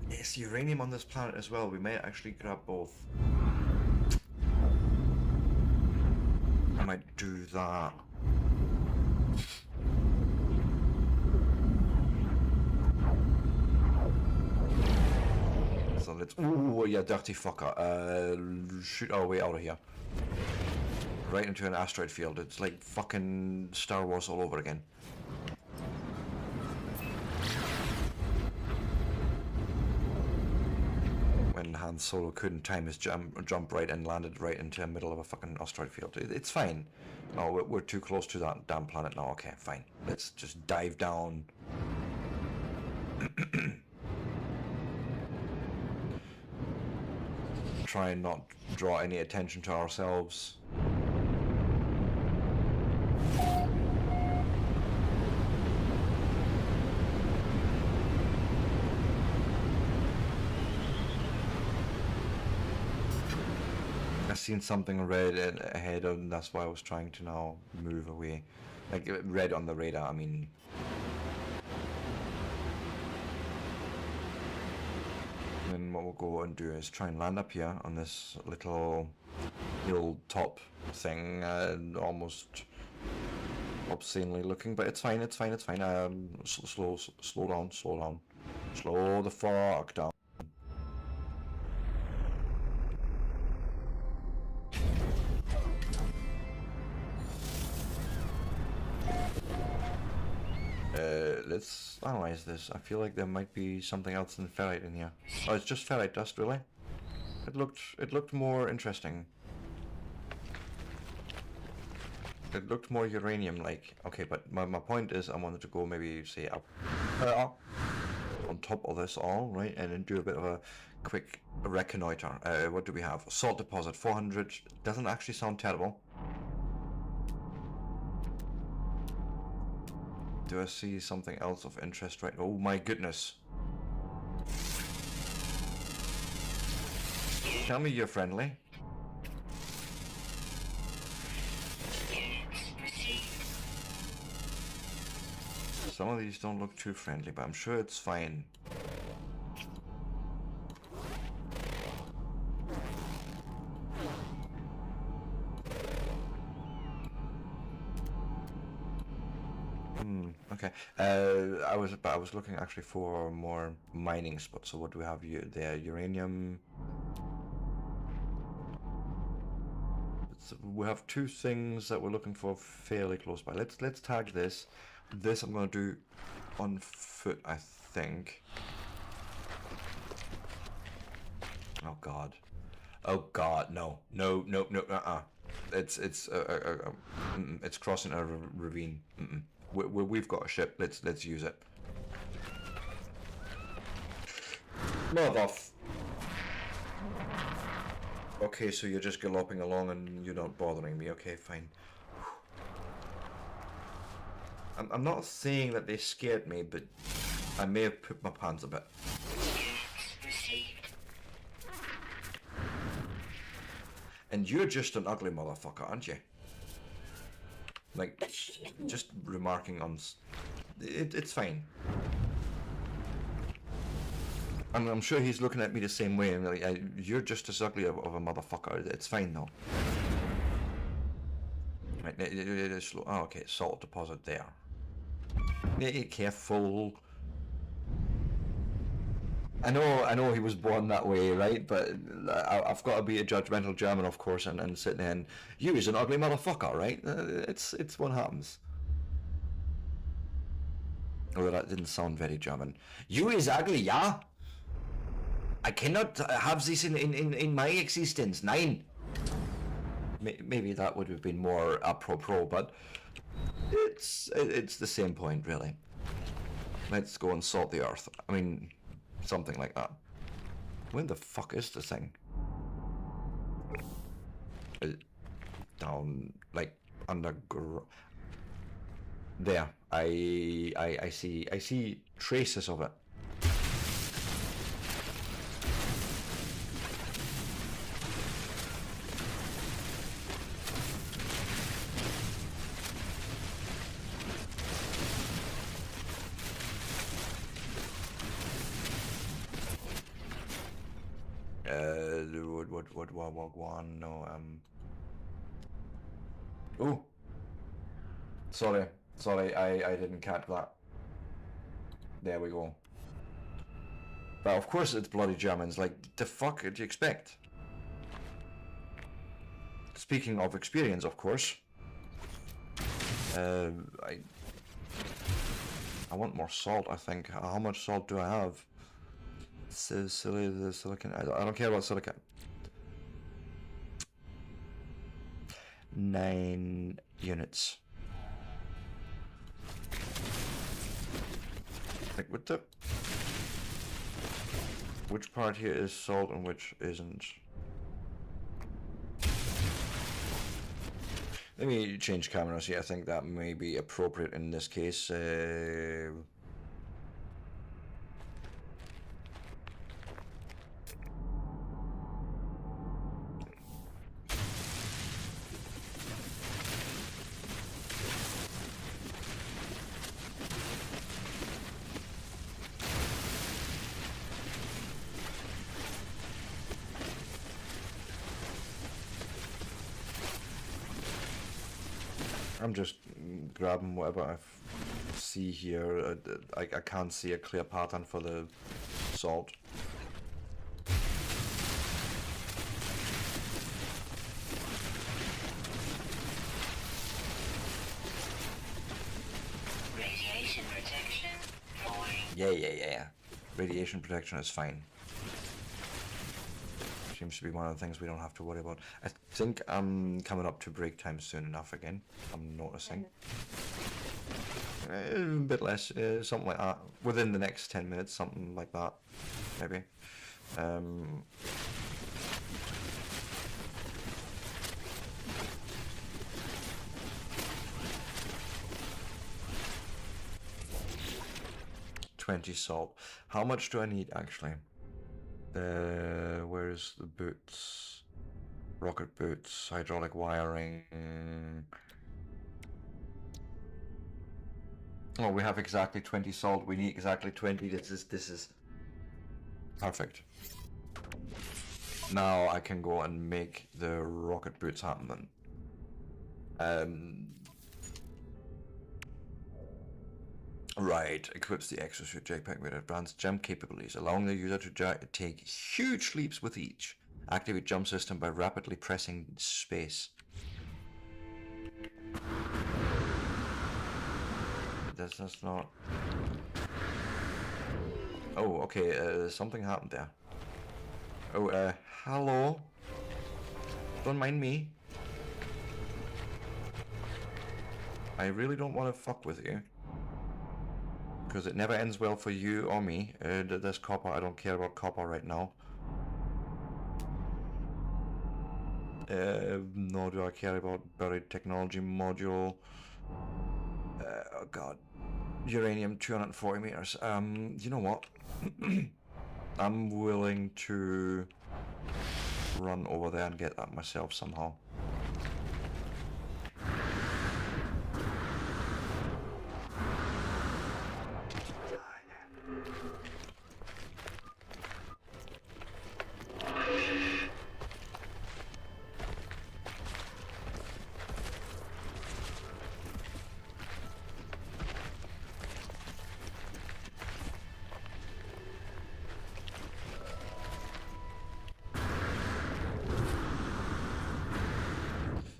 There's uranium on this planet as well. We may actually grab both. I might do that. So let's... Ooh, yeah, dirty fucker. Shoot our way out of here. Right into an asteroid field. It's like fucking Star Wars all over again. When Han Solo couldn't time his jump right and landed right into the middle of a fucking asteroid field. It's fine. No, we're too close to that damn planet now. Okay, fine. Let's just dive down. Try and not draw any attention to ourselves. I seen something red ahead, and that's why I was trying to now move away. Like red on the radar, I mean. And what we'll go and do is try and land up here on this little hilltop thing, almost obscenely looking, but it's fine, it's fine, it's fine. Slow down, slow the fuck down. Let's analyze this. I feel like there might be something else than ferrite in here. Oh, it's just ferrite dust, really? It looked more interesting. It looked more uranium-like. Okay, but my point is I wanted to go maybe, say, up on top of this all, right? And then do a bit of a quick reconnoiter. What do we have? Salt deposit, 400. Doesn't actually sound terrible. Do I see something else of interest right? Oh my goodness. Tell me you're friendly. Some of these don't look too friendly, but I'm sure it's fine. Okay. I was looking actually for more mining spots. So what do we have here? There, uranium. We have two things that we're looking for fairly close by. Let's tag this. This I'm gonna do on foot, I think. Oh god. Oh god, no. No. It's crossing a ravine. We've got a ship. Let's use it. Mother Okay, so you're just galloping along and you're not bothering me. Okay, fine. I'm not saying that they scared me, but I may have pooped my pants a bit. Units received. And you're just an ugly motherfucker, aren't you? Like, just remarking on... It's fine. And I'm sure he's looking at me the same way. And like, you're just as ugly of a motherfucker. It's fine though. Right, oh, okay, salt deposit there. Yeah, careful. I know he was born that way, right? But I've got to be a judgmental German, of course, and sit there and you is an ugly motherfucker, right? It's what happens. Oh, that didn't sound very German. You is ugly, yeah? I cannot have this in my existence. Nein. Maybe that would have been more apropos, but it's the same point, really. Let's go and salt the earth. I mean, something like that. When the fuck is this thing? Down, like, underground. There. I see traces of it. What, no, oh! Sorry, I didn't catch that. There we go. But of course it's bloody Germans, like, the fuck did you expect? Speaking of experience, of course. I want more salt, I think. How much salt do I have? Silicon. I don't care about silicon. 9 units. Like, what the? Which part here is salt and which isn't? Let me change cameras here. I think that may be appropriate in this case. 'm just grabbing whatever I see here. I can't see a clear pattern for the salt. Radiation protection falling. Yeah. Radiation protection is fine. Seems to be one of the things we don't have to worry about. I think I'm coming up to break time soon enough again. I'm noticing. A bit less, something like that. Within the next 10 minutes, something like that, maybe. $20 salt. How much do I need actually? Where's the boots? Rocket boots, hydraulic wiring. Oh, we have exactly 20 salt. We need exactly 20. This is perfect. Now I can go and make the rocket boots happen then. Right, equips the exosuit jetpack with advanced jump capabilities, allowing the user to take huge leaps with each. Activate jump system by rapidly pressing space. That's not... Oh, okay, something happened there. Oh, hello? Don't mind me. I really don't want to fuck with you. Because it never ends well for you or me. There's copper. I don't care about copper right now. Nor do I care about buried technology module. Oh god. Uranium 240 meters. You know what? I'm willing to run over there and get that myself somehow.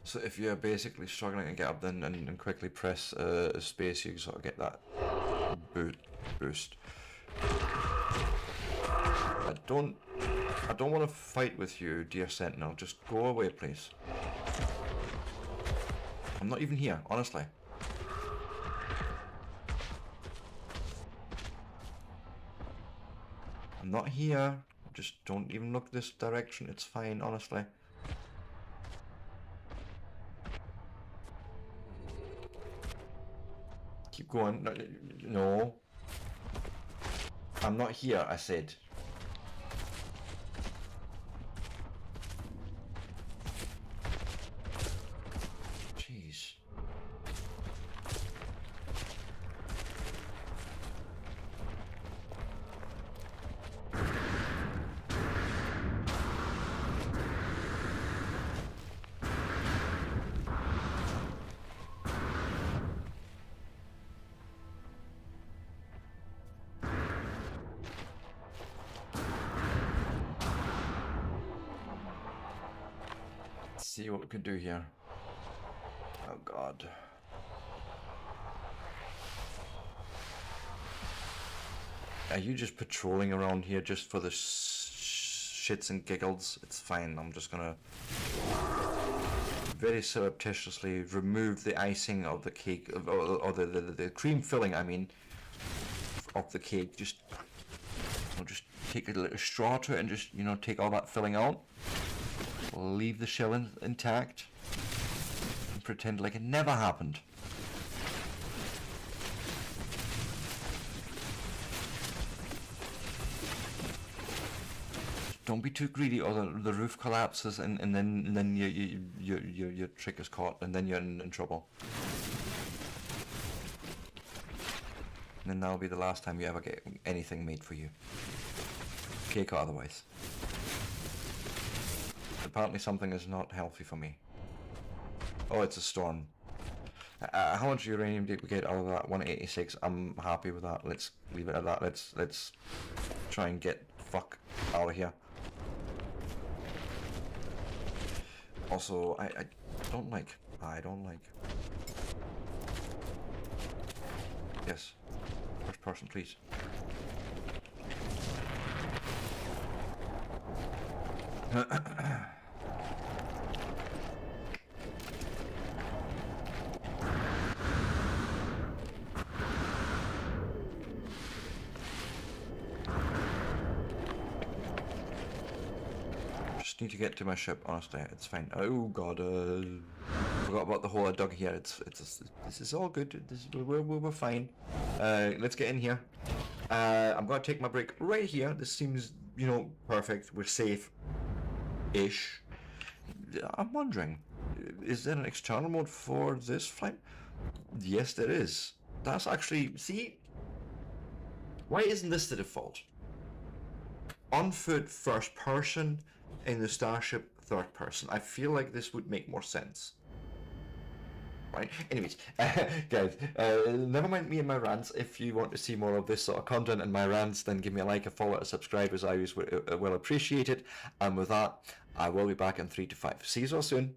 So if you're basically struggling to get up then and quickly press space, you sort of get that boost. I don't want to fight with you, dear Sentinel. Just go away, please. I'm not even here, honestly. I'm not here. Just don't even look this direction. It's fine, honestly. Keep going. No. I'm not here, I said. Jeez. See what we can do here. Oh god. Are you just patrolling around here just for the shits and giggles? It's fine. I'm just gonna very surreptitiously remove the icing of the cake, or the cream filling, I mean, of the cake. I'll just take a little straw to it and just, you know, take all that filling out. Leave the shell intact and pretend like it never happened. Don't be too greedy, or the roof collapses, and then your trick is caught, and then you're in trouble. And then that'll be the last time you ever get anything made for you, cake or otherwise. Apparently something is not healthy for me. Oh, it's a storm. How much uranium did we get out of that? 186. I'm happy with that. Let's leave it at that. Let's try and get fuck out of here. Also, I don't like. Yes. First person, please. Just need to get to my ship, honestly. It's fine. Oh god, forgot about the hole I dug here. This is all good. We're fine. Let's get in here. I'm gonna take my break right here. This seems, you know, perfect. We're safe-ish. I'm wondering, is there an external mode for this flight? Yes, there is. That's actually, see, why isn't this the default? On foot, first person. In the Starship, third person. I feel like this would make more sense. Right? Anyways, guys, never mind me and my rants. If you want to see more of this sort of content and my rants, then give me a like, a follow, a subscribe, as I always will appreciate it. And with that, I will be back in 3 to 5. See you all soon.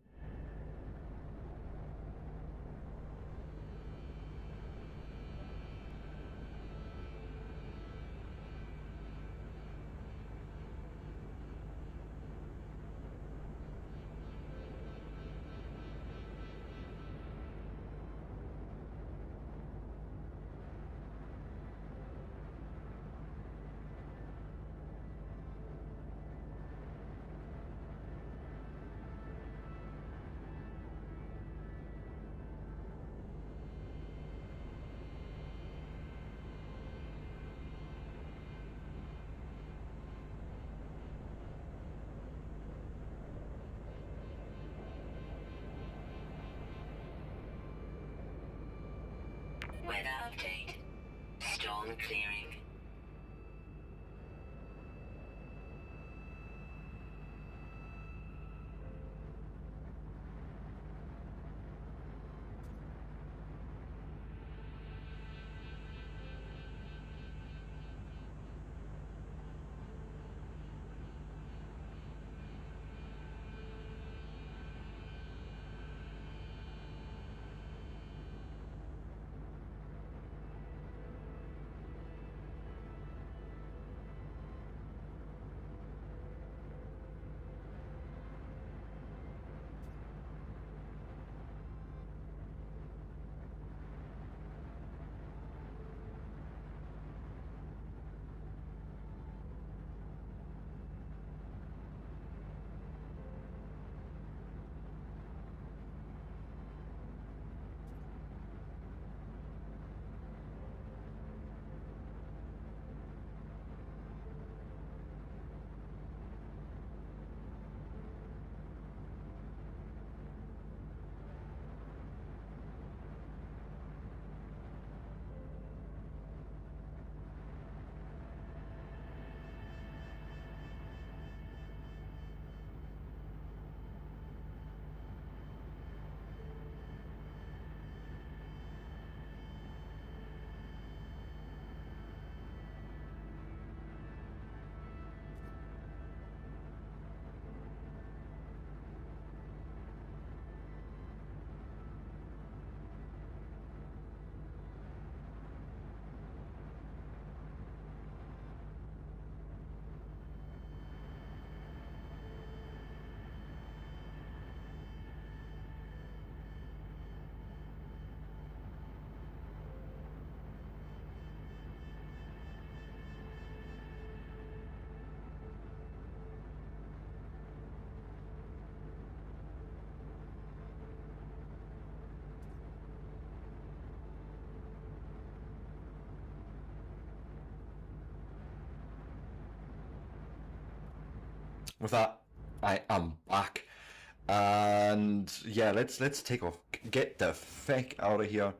on clearing. With that, I am back, and yeah, let's take off. Get the feck out of here.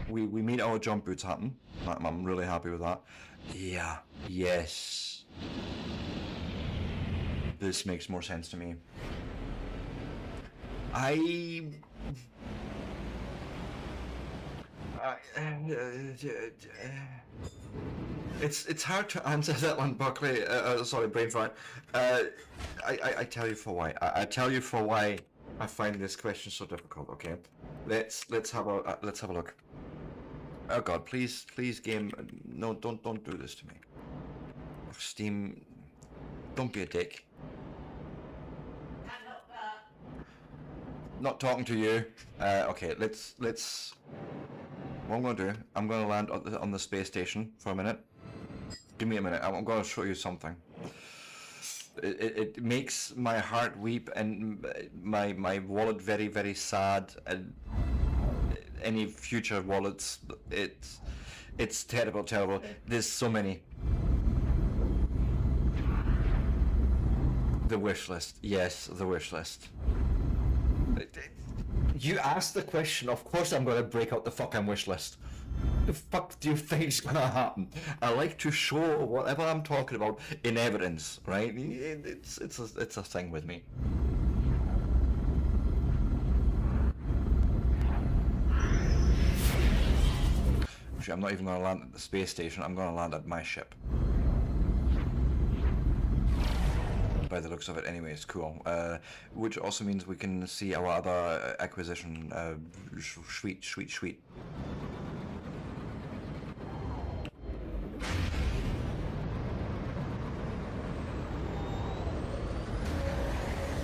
We made our jump boots happen. I'm really happy with that. Yeah, yes. This makes more sense to me. It's hard to answer that one, Buckley. Sorry, brain fart. I tell you for why. I tell you for why I find this question so difficult. Okay, let's have a look. Oh God, please, game. No, don't do this to me. Steam, don't be a dick. Not talking to you. Okay, let's. What I'm gonna do? I'm gonna land on the space station for a minute. Give me a minute. I'm gonna show you something. It makes my heart weep and my wallet very, very sad. And any future wallets, it's terrible, terrible. There's so many. The wish list. Yes, the wish list. You asked the question, of course I'm gonna break out the fucking wish list. The fuck do you think's gonna happen? I like to show whatever I'm talking about in evidence, right? It's a thing with me. Actually, I'm not even gonna land at the space station. I'm gonna land at my ship. By the looks of it, anyway, it's cool. Which also means we can see our other acquisition. Sweet.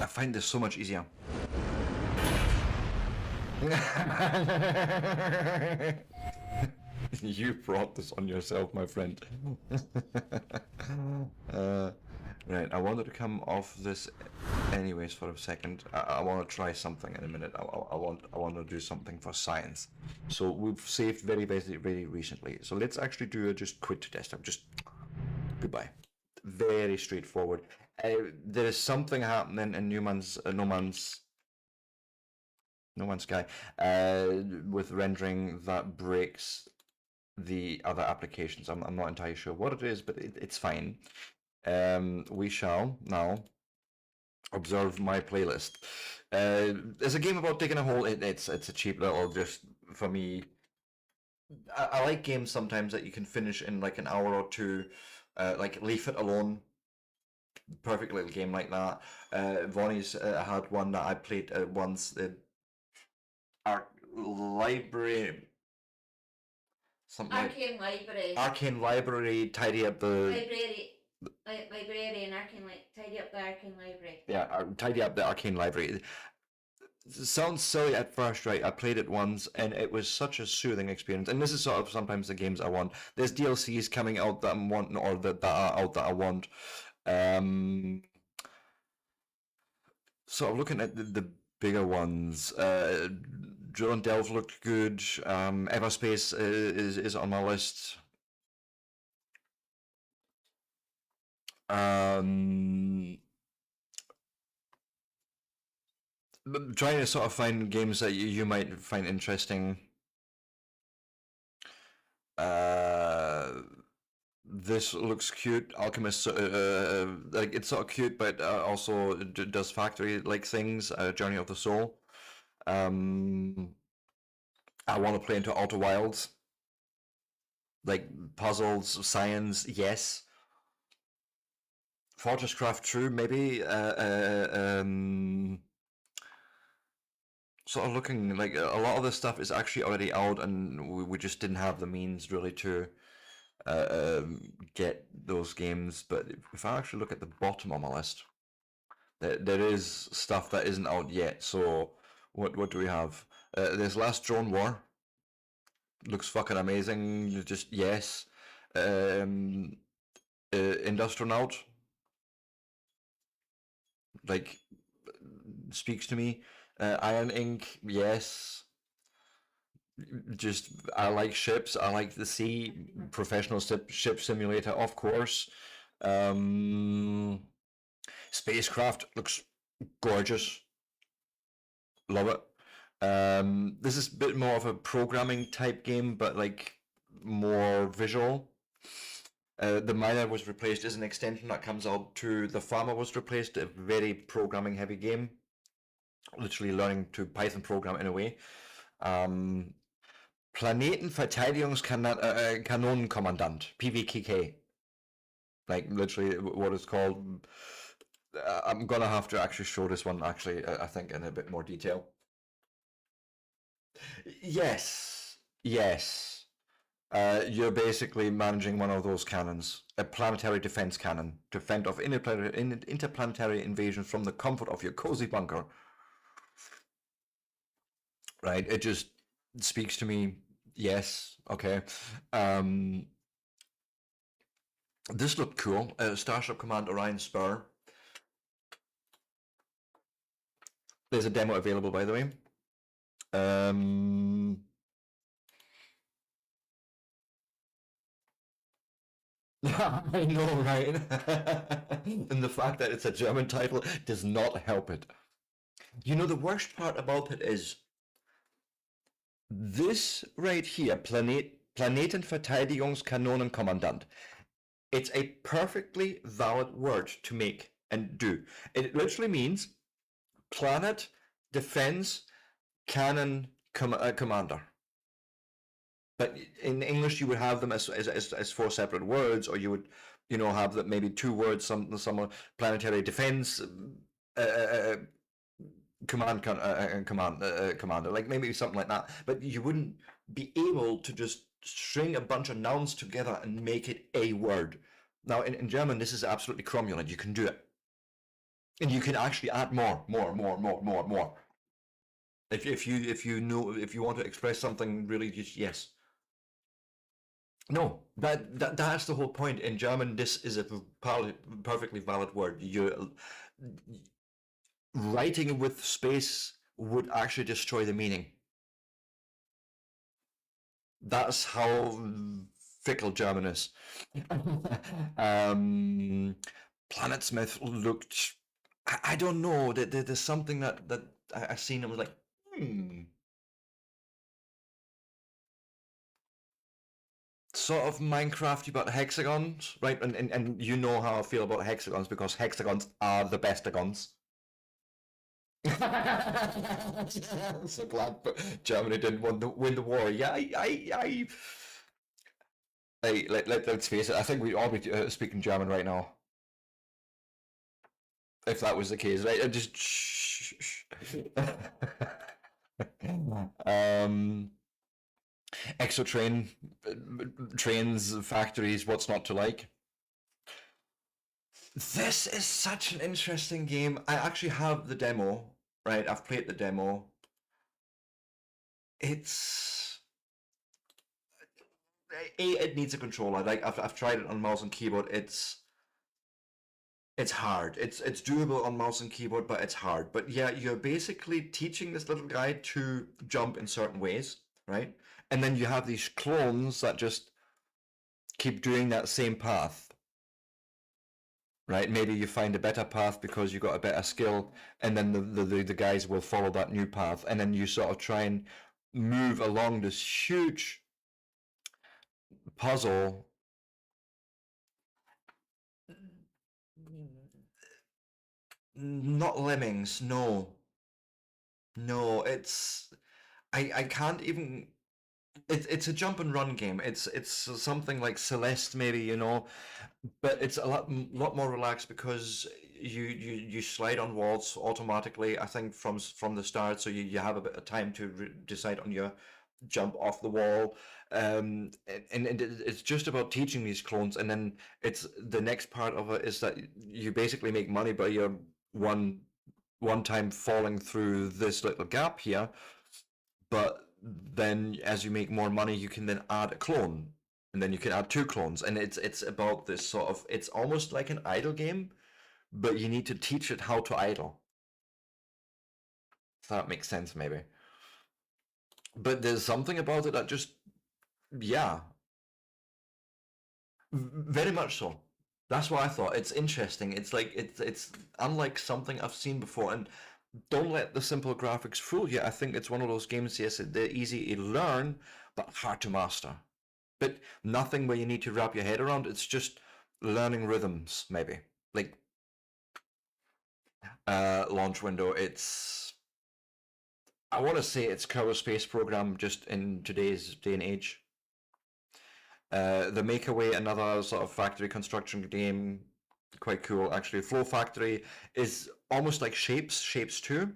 I find this so much easier. You brought this on yourself, my friend. Right, I wanted to come off this anyways for a second. I want to try something in a minute. I want to do something for science. So we've saved very recently. So let's actually do a just quit to desktop. Just goodbye. Very straightforward. There is something happening in No Man's Sky with rendering that breaks the other applications. I'm not entirely sure what it is, but it's fine. We shall now observe my playlist. There's a game about digging a hole. It's a cheap little, just for me. I like games sometimes that you can finish in like an hour or two, like Leave It Alone. Perfect little game like that. Vonnie's had one that I played once. Our library, something like Arcane Library. Arcane Library. Tidy up the Librarian Arcane tidy up the Arcane Library. yeah, tidy up the Arcane Library. Sounds silly at first, right? I played it once and it was such a soothing experience. And this is sort of sometimes the games I want. There's DLCs coming out that I'm wanting, or that are out that I want. Sort of looking at the bigger ones. Drill and Delve looked good. Everspace is on my list. Trying to sort of find games that you might find interesting. This looks cute. Alchemist, like it's sort of cute, but also does factory-like things. Journey of the Soul. I want to play into Outer Wilds. Like puzzles, science, yes. Fortress Craft True, maybe. Sort of looking like a lot of this stuff is actually already out, and we just didn't have the means really to get those games. But if I actually look at the bottom of my list, there is stuff that isn't out yet. So what do we have? There's Last Drone War. Looks fucking amazing. Just yes. Industrionaut. Like speaks to me. Iron Ink, yes. Just I like ships. I like the sea. Professional ship simulator, of course. Spacecraft looks gorgeous. Love it. This is a bit more of a programming type game, but like more visual. The miner was replaced as an extension that comes out to the farmer was replaced. A very programming heavy game. Literally learning to Python program in a way. Planetenverteidigungskanonenkommandant, PVKK. Like literally what it's called. I'm gonna have to actually show this one actually, I think in a bit more detail. Yes, yes. You're basically managing one of those cannons, a planetary defense cannon, to fend off interplanetary invasion from the comfort of your cozy bunker. Right, it just speaks to me. Yes, okay. This looked cool. Starship Command Orion Spur. There's a demo available, by the way. I know, right? And the fact that it's a German title does not help it. You know, the worst part about it is this right here, Planetenverteidigungskanonenkommandant. It's a perfectly valid word to make and do. It literally means planet defense cannon commander. But in English, you would have them as four separate words, or you would, have that maybe two words, some planetary defense commander, like maybe something like that. But you wouldn't be able to just string a bunch of nouns together and make it a word. Now, in German, this is absolutely cromulent. You can do it, and you can actually add more. If you want to express something really, just yes. No, that's the whole point. In German, this is a perfectly valid word. You writing with space would actually destroy the meaning. That's how fickle German is. Planetsmith looked. I don't know. There's something that I seen and was like, sort of Minecrafty but hexagons, right? And you know how I feel about hexagons because hexagons are the bestagons. I'm so glad Germany didn't win the war. Yeah, let's face it. I think we'd all be speaking German right now if that was the case, right? Just shh. um, exo trains, factories. What's not to like? This is such an interesting game. I actually have the demo, right? I've played the demo. It's it needs a controller. Like I've tried it on mouse and keyboard. It's hard. It's doable on mouse and keyboard, but it's hard. But yeah, you're basically teaching this little guy to jump in certain ways, right? And then you have these clones that just keep doing that same path, right? Maybe you find a better path because you got a better skill, and then the guys will follow that new path, and then you sort of try and move along this huge puzzle. Not lemmings, no. No, I can't even it's a jump and run game. It's something like Celeste maybe, but it's a lot more relaxed because you slide on walls automatically, I think from the start, so you have a bit of time to decide on your jump off the wall. And it's just about teaching these clones, and then it's the next part of it is that you basically make money by your one time falling through this little gap here, but then as you make more money you can then add a clone, and then you can add two clones, and it's about this sort of, it's almost like an idle game, but you need to teach it how to idle, if that makes sense maybe. But there's something about it that just, yeah, very much so. That's what I thought. It's interesting. It's like it's unlike something I've seen before, and don't let the simple graphics fool you. I think it's one of those games, yes, they're easy to learn, but hard to master. But nothing where you need to wrap your head around. It's just learning rhythms, maybe. Like launch window, I want to say it's Kerbal Space Program just in today's day and age. The Makeaway, another sort of factory construction game, quite cool actually. Flow Factory is almost like Shapes 2.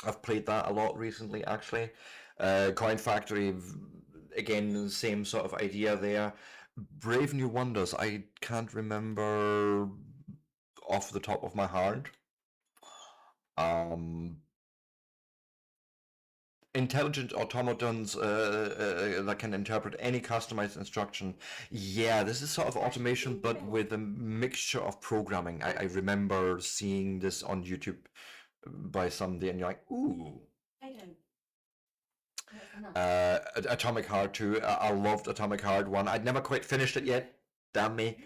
I've played that a lot recently actually. Coin Factory, again, same sort of idea there. Brave New Wonders, I can't remember off the top of my head. Intelligent automatons that can interpret any customized instruction. Yeah, this is sort of automation, but with a mixture of programming. I remember seeing this on YouTube by somebody, and you're like, ooh. Atomic Heart 2. I loved Atomic Heart 1. I'd never quite finished it yet. Damn me.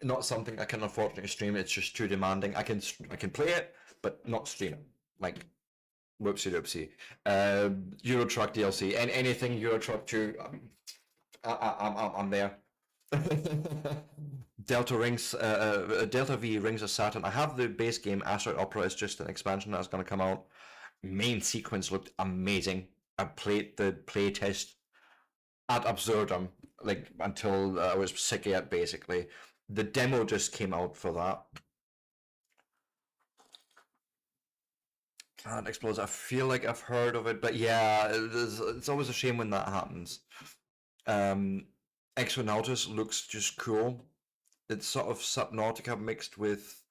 Not something I can unfortunately stream. It's just too demanding. I can play it, but not stream it. Like, whoopsie doopsie. Euro Truck DLC. Anything Euro Truck 2, I'm there. Delta V Rings of Saturn. I have the base game. Asteroid Opera is just an expansion that's going to come out. Main sequence looked amazing. I played the playtest ad absurdum, like until I was sick of it, basically. The demo just came out for that. Planet Explodes. I feel like I've heard of it, but yeah, it's always a shame when that happens. Exonautus looks just cool. It's sort of Subnautica mixed with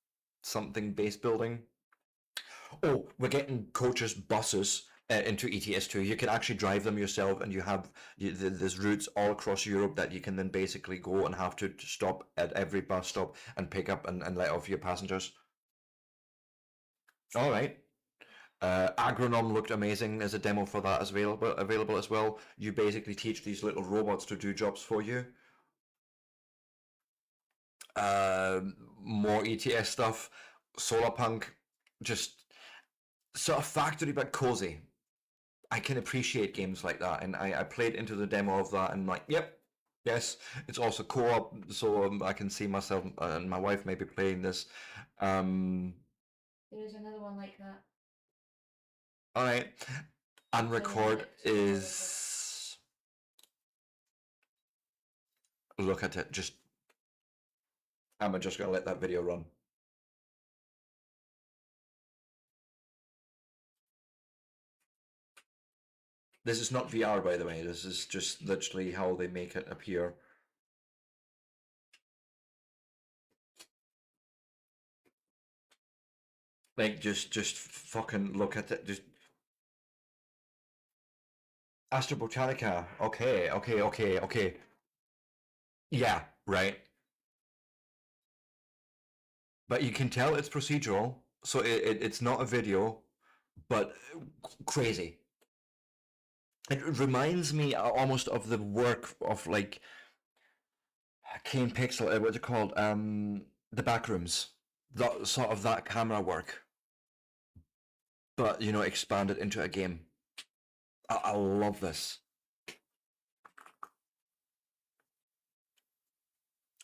something base building. Oh, we're getting coaches, buses into ETS2. You can actually drive them yourself, and there's routes all across Europe that you can then basically go and have to stop at every bus stop and pick up and let off your passengers. All right. Agronom looked amazing. There's a demo for that as available as well. You basically teach these little robots to do jobs for you. More ETS stuff. Solarpunk, just sort of factory but cozy. I can appreciate games like that, and I played into the demo of that, and like, yep, Yes, it's also co-op, so I can see myself and my wife maybe playing this. Um, There's another one like that. all right, and record Dynamic is look at it. Just I'm just gonna let that video run. This is not VR, by the way. This is just literally how they make it appear. Like, just fucking look at it. Just Astro Botanica. Okay, okay. Yeah, right. But you can tell it's procedural, so it's not a video, but crazy. It reminds me almost of the work of like Kane Pixel. What's it called? The Backrooms. That sort of that camera work, but you know, expanded into a game. I love this.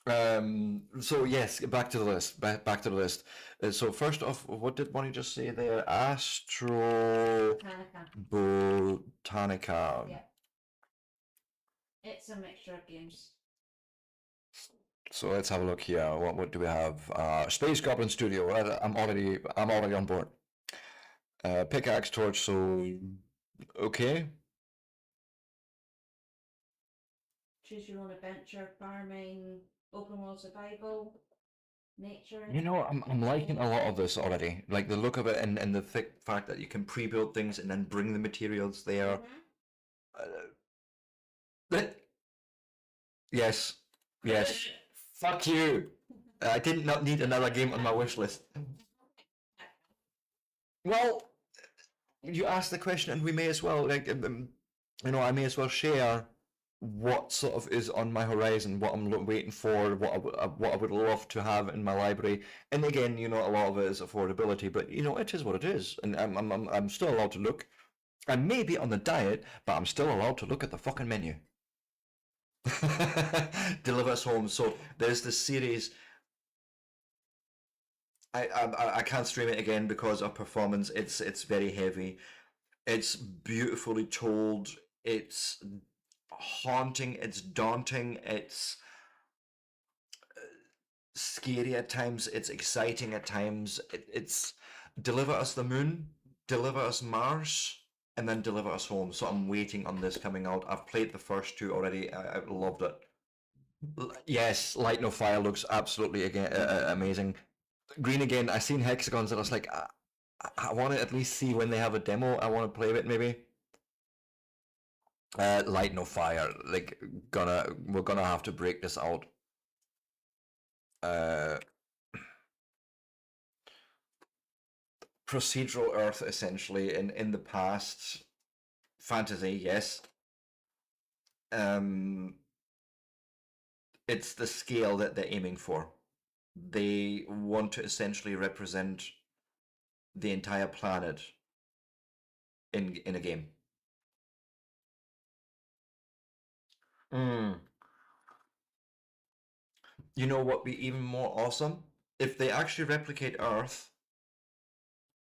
So yes, back to the list. Back to the list. So first off, what did Bonnie just say there? Astro Botanica. Botanica. Yeah. It's a mixture of games. So let's have a look here. What do we have? Space Goblin Studio. I'm already on board. Pickaxe torch. So okay. Choose your own adventure, farming, open world survival, nature. You know, I'm liking a lot of this already. Like the look of it and the thick fact that you can pre-build things and then bring the materials there. But yes, yes. Fuck you. I did not need another game on my wish list. Well, you asked the question, and we may as well, like, you know, I may as well share what sort of is on my horizon, what I'm waiting for, what I would love to have in my library. And again, you know, a lot of it is affordability, but you know, it is what it is, and I'm still allowed to look. I may be on the diet, but I'm still allowed to look at the fucking menu. Deliver us home. So there's this series. I can't stream it again because of performance. It's very heavy. It's beautifully told. It's haunting. It's daunting. It's scary at times. It's exciting at times. It's deliver us the moon, deliver us Mars, and then deliver us home. So I'm waiting on this coming out. I've played the first two already. I loved it. Yes, Light No Fire looks absolutely again amazing. Green again. I seen hexagons and I was like, I want to at least see when they have a demo. I want to play with it maybe. Light No Fire. Like we're gonna have to break this out. Uh, procedural Earth essentially in the past. Fantasy, yes. Um, it's the scale that they're aiming for. They want to essentially represent the entire planet in a game. Mm. You know what would be even more awesome? If they actually replicate Earth,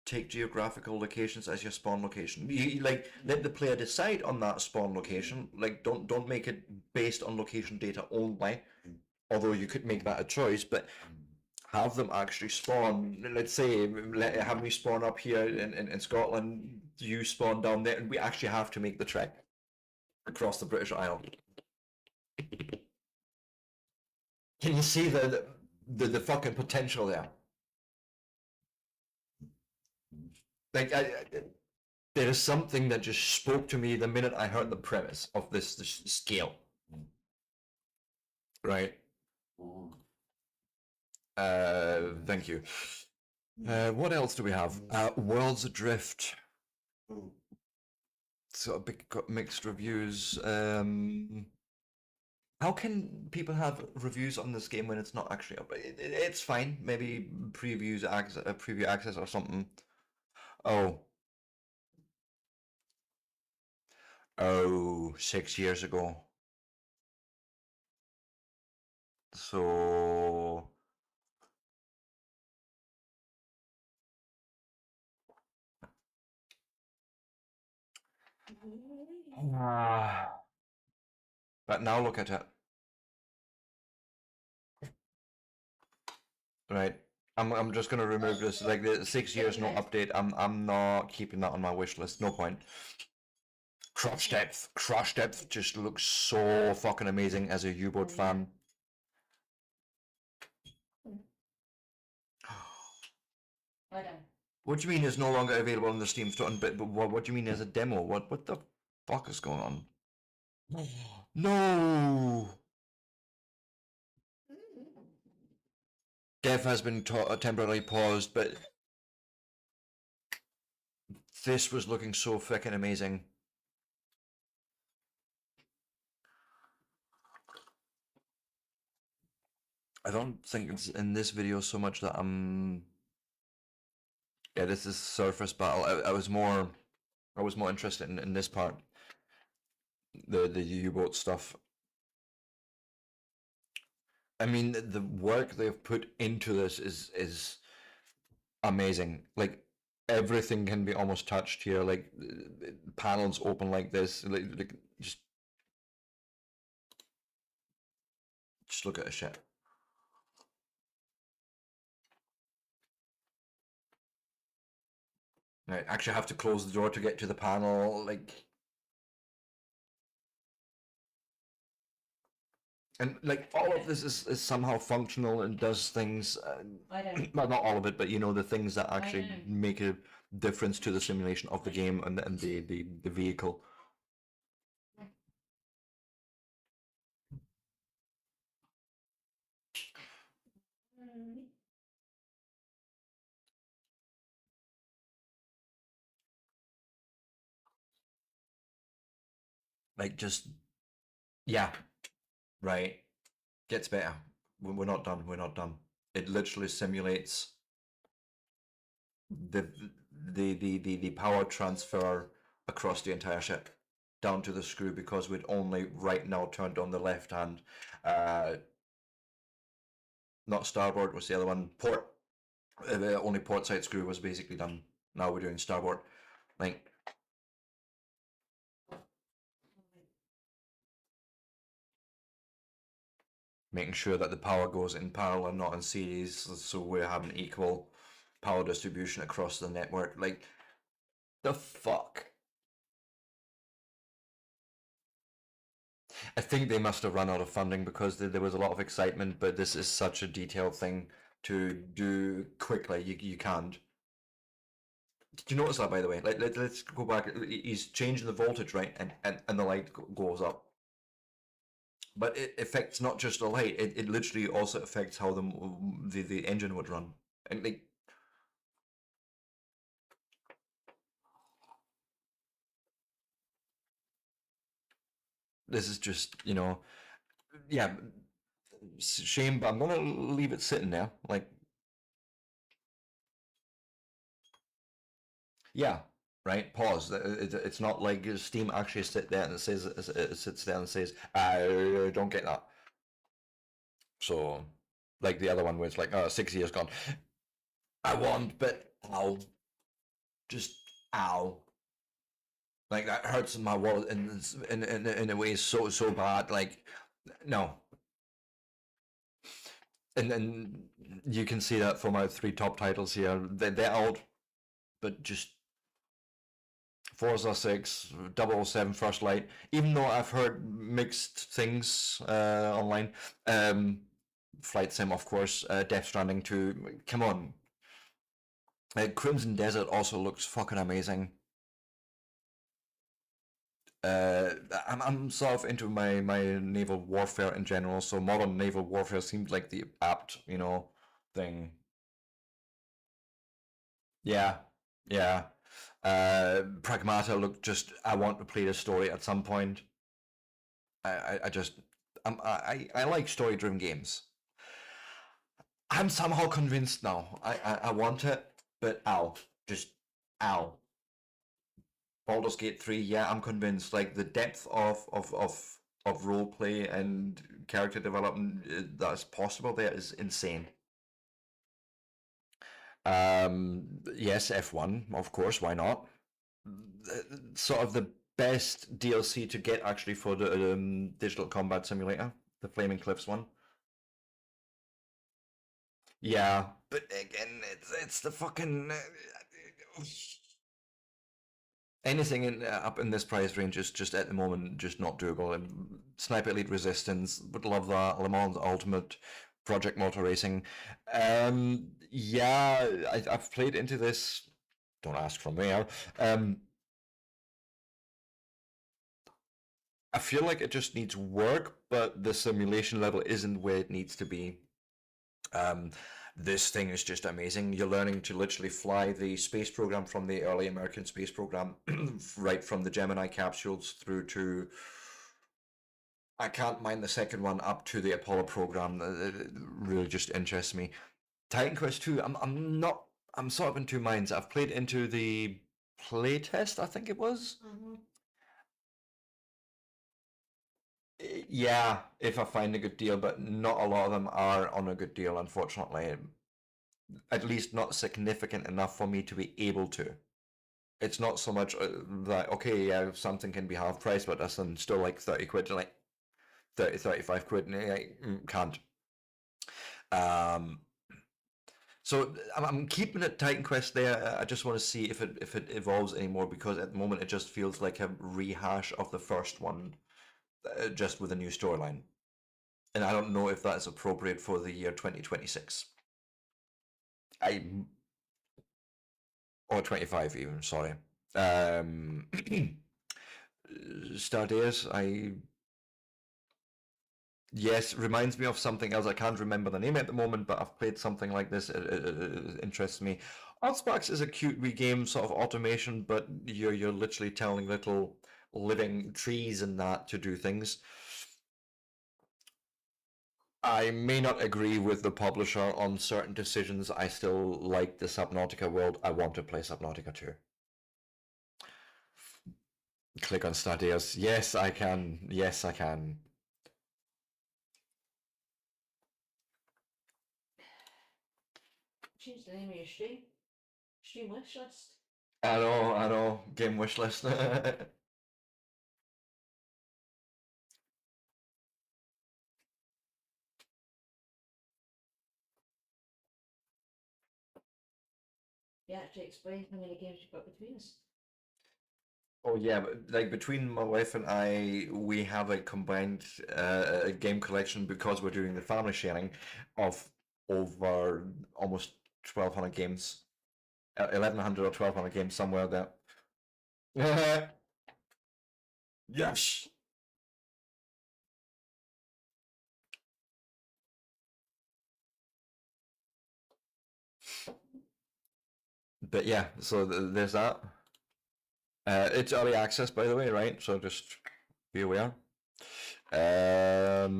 take geographical locations as your spawn location. Like let the player decide on that spawn location. Like don't make it based on location data only. Although you could make that a choice, but have them actually spawn. Let's say have me spawn up here in Scotland. You spawn down there, and we actually have to make the trek across the British Isle. Can you see the fucking potential there? Like there is something that just spoke to me the minute I heard the premise of this scale. Right. Thank you. What else do we have? Worlds Adrift. So big got mixed reviews. How can people have reviews on this game when it's not actually up? It's fine. Maybe previews access, preview access or something. Oh, oh, 6 years ago. So but now look at it. Right. I'm just gonna remove this. Like the 6 years no update. I'm not keeping that on my wish list. No point. Crush depth. Crush depth just looks so fucking amazing as a U-boat fan. I don't. What do you mean it's no longer available on the Steam store? But what do you mean as a demo? What the fuck is going on? No. Dev has been temporarily paused, but this was looking so fucking amazing. I don't think it's in this video so much that I'm. Yeah, this is surface battle. I was more interested in this part, the U-boat stuff. I mean, the work they've put into this is amazing. Like everything can be almost touched here. Like panels open like this. Like just look at the shit. I actually have to close the door to get to the panel. Like. And like all of this is somehow functional and does things. I don't. Well, not all of it, but you know the things that actually know. make a difference to the simulation of the game and the vehicle. Like just yeah, right. Gets better. We're not done. We're not done. It literally simulates the the power transfer across the entire ship down to the screw because we'd only right now turned on the left hand. Not starboard was the other one. Port. The only port side screw was basically done. Now we're doing starboard. Like making sure that the power goes in parallel and not in series, so we're having equal power distribution across the network. Like the fuck. I think they must have run out of funding because there was a lot of excitement, but this is such a detailed thing to do quickly. You can't. Did you notice that, by the way? Like, let's go back. He's changing the voltage, right? And the light goes up. But it affects not just the light, it literally also affects how the engine would run. And like, this is just, yeah, shame, but I'm gonna leave it sitting there. Like, yeah, right. Pause. It's not like Steam actually sit there and it says it sits there and says, "I don't get that." So, like the other one where it's like, 6 years gone. I want, but ow, just ow. Like that hurts my wallet in a way so bad. Like, no. And then you can see that for my 3 top titles here. They're old, but just Forza 6, 007 First Light, even though I've heard mixed things online. Flight Sim, of course, Death Stranding 2, come on. Crimson Desert also looks fucking amazing. I'm sort of into my naval warfare in general, so modern naval warfare seemed like the apt, thing. Yeah, yeah. Pragmata looked just. I want to play the story at some point. I just. I like story-driven games. I'm somehow convinced now. I want it, but ow, just ow. Baldur's Gate 3, yeah, I'm convinced. Like the depth of of role play and character development that's possible there is insane. Yes, F1, of course, why not? Sort of the best DLC to get actually for the Digital Combat Simulator, the Flaming Cliffs one. Yeah, but again, it's the fucking anything up in this price range is just at the moment just not doable. And Sniper Elite Resistance would love that. Le Mans Ultimate, Project Motor Racing. Yeah, I've played into this. Don't ask from where. I feel like it just needs work, but the simulation level isn't where it needs to be. Um, this thing is just amazing. You're learning to literally fly the space program from the early American space program, right from the Gemini capsules through to, I can't mind the second one, up to the Apollo program. It really just interests me. Titan Quest 2, I'm sort of in two minds. I've played into the playtest, I think it was. Mm-hmm. Yeah, if I find a good deal, but not a lot of them are on a good deal, unfortunately. At least not significant enough for me to be able to. It's not so much that, okay, yeah, something can be half price, but that's still like 30 quid, like 30, 35 quid, and like, can't. Um, so I'm keeping it Titan Quest there. I just want to see if it evolves anymore, because at the moment it just feels like a rehash of the first one, just with a new storyline. And I don't know if that's appropriate for the year 2026. I or 25 even, sorry. Stardaze, yes, reminds me of something else. I can't remember the name at the moment, but I've played something like this. It interests me. Artsparks is a cute wee game, sort of automation, but you're literally telling little living trees and that to do things. I may not agree with the publisher on certain decisions. I still like the Subnautica world. I want to play Subnautica 2. Click on Stardaze. Yes, I can. Yes, I can. Change the name of your stream. Stream wish list. I know. Game wish list. You actually explain how many games you've got between us. Oh yeah, but like between my wife and I, we have a combined game collection because we're doing the family sharing of over almost 1,200 games, 1,100 or 1,200 games somewhere there. Yes. But yeah, so there's that. It's early access, by the way, right? So just be aware. Let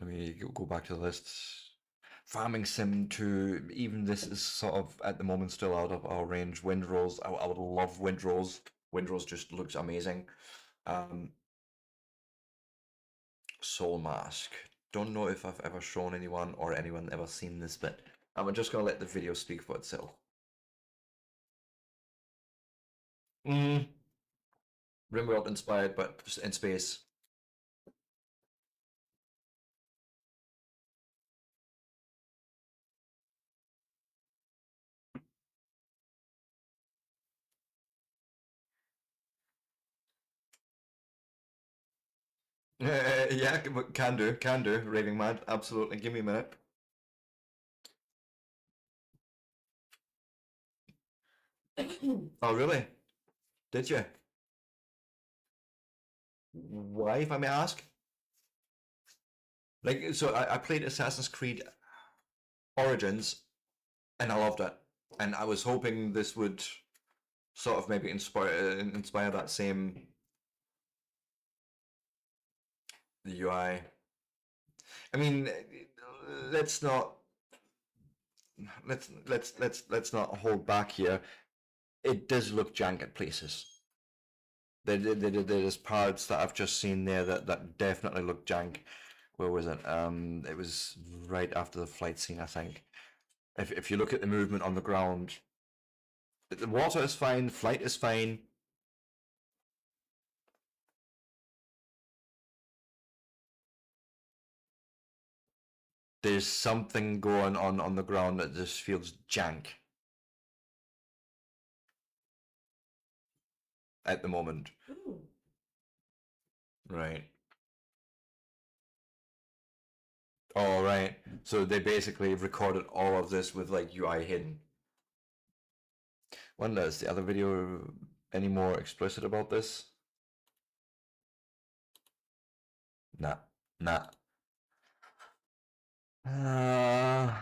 me go back to the list. Farming Sim 2, even this is sort of at the moment still out of our range. Windrose, I would love Windrose. Windrose just looks amazing. Soul Mask. Don't know if I've ever shown anyone or anyone ever seen this, but I'm just gonna let the video speak for itself. Rimworld inspired, but just in space. Yeah, can do. Raving mad, absolutely. Give me a minute. Oh, really? Did you? Why, if I may ask? Like, so I played Assassin's Creed Origins, and I loved it. And I was hoping this would sort of maybe inspire that same the UI. I mean, let's not let's not hold back here. It does look jank at places. There's parts that I've just seen there that definitely look jank. Where was it? It was right after the flight scene, I think. If you look at the movement on the ground, the water is fine, flight is fine. There's something going on the ground that just feels jank at the moment. Ooh. Right. All right. So they basically recorded all of this with like UI hidden. Wonder, is the other video any more explicit about this? Nah, nah. Uh,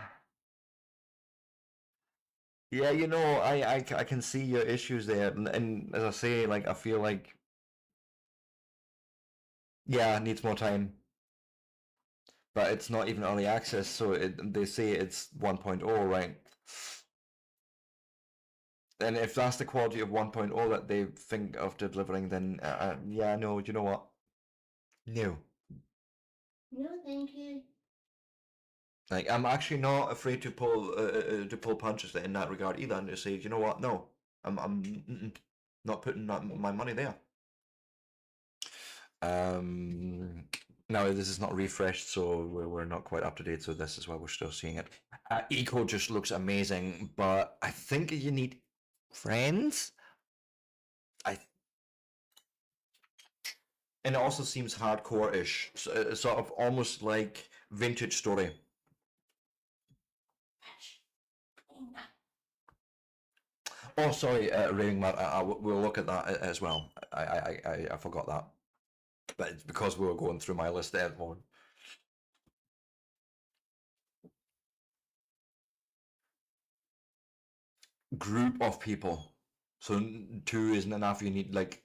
yeah, you know, I can see your issues there, and as I say, like I feel like, yeah, it needs more time, but it's not even early access, so they say it's 1.0, right? And if that's the quality of 1.0 that they think of delivering, then yeah, no, you know what? No. No, thank you. Like I'm actually not afraid to pull punches in that regard either, and to say, you know what? No, I'm not putting my money there. Um, now this is not refreshed, so we're not quite up to date. So this is why we're still seeing it. Eco just looks amazing, but I think you need friends. I And it also seems hardcore-ish, sort of almost like vintage story. Oh, sorry, Raving Mad. We'll look at that as well. I forgot that, but it's because we were going through my list there at the moment. Group of people. So two isn't enough. You need like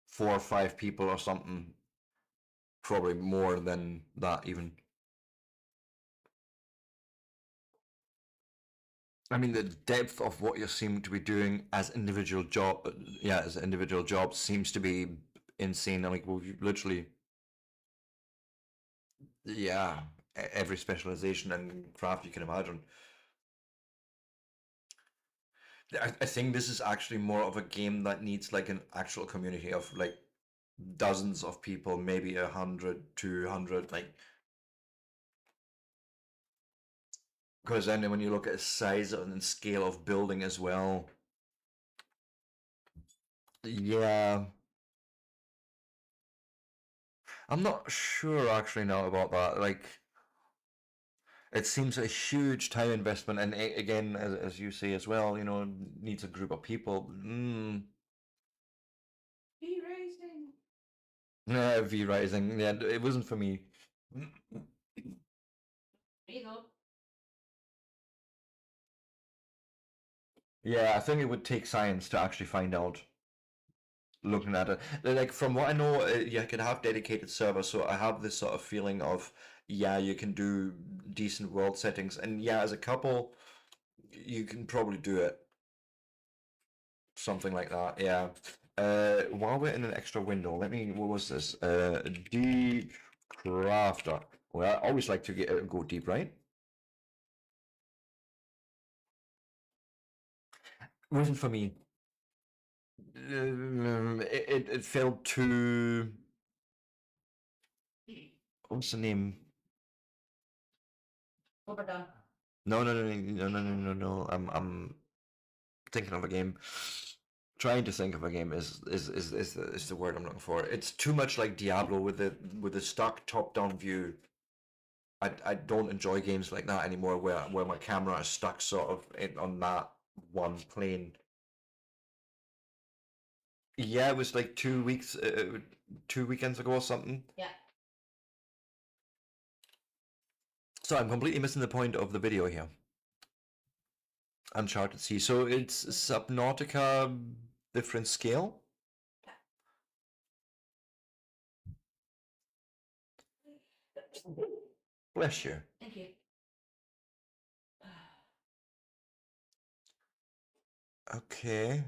4 or 5 people or something. Probably more than that even. I mean, the depth of what you seem to be doing as individual as individual jobs seems to be insane. Like, well, you literally, yeah, every specialization and craft you can imagine. I think this is actually more of a game that needs like an actual community of like dozens of people, maybe 100, 200, like, because then when you look at the size and scale of building as well, yeah, I'm not sure actually now about that. Like, it seems a huge time investment, and again, as you say as well, you know, needs a group of people. Be racing. V Rising, yeah, it wasn't for me. Me though. Yeah, I think it would take science to actually find out. Looking at it, like from what I know, you can have dedicated servers. So I have this sort of feeling of, yeah, you can do decent world settings, and yeah, as a couple, you can probably do it. Something like that, yeah. While we're in an extra window, let me. What was this? Deep Crafter. Well, I always like to go deep, right? Wasn't for me. It felt too. What's the name? Overdone. No, no, no, no, no, no, no, no. I'm thinking of a game. Trying to think of a game is the word I'm looking for. It's too much like Diablo with the stock top-down view. I don't enjoy games like that anymore, where my camera is stuck sort of on that one plane. Yeah, it was like 2 weeks, 2 weekends ago or something. Yeah. So I'm completely missing the point of the video here. Uncharted Sea. So it's Subnautica, different scale. Bless you. Thank you. Okay.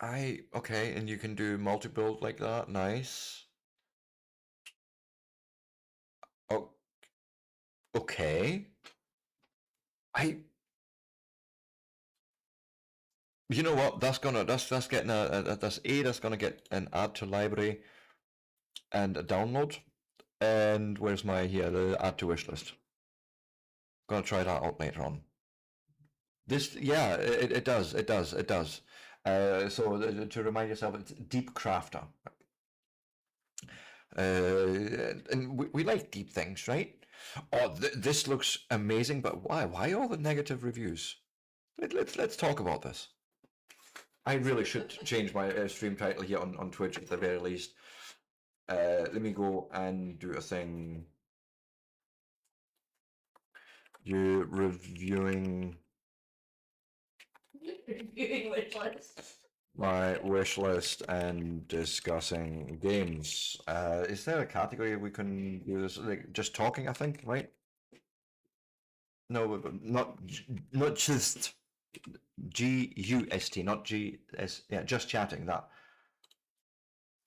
Okay, and you can do multi-build like that. Nice. Oh, okay. I. You know what? That's getting that's gonna get an add to library and a download. And where's my here the add to wish list? Gonna try that out later on. This, yeah, it does, it does, it does. So to remind yourself, it's deep crafter. And we like deep things, right? Oh, this looks amazing, but why? Why all the negative reviews? Let's talk about this. I really should change my stream title here on Twitch at the very least. Let me go and do a thing. You're reviewing Reviewing wish list. my wish list and discussing games. Is there a category we can do this? Like just talking, I think, right? No, not just GUST, not GS. Yeah, just chatting. That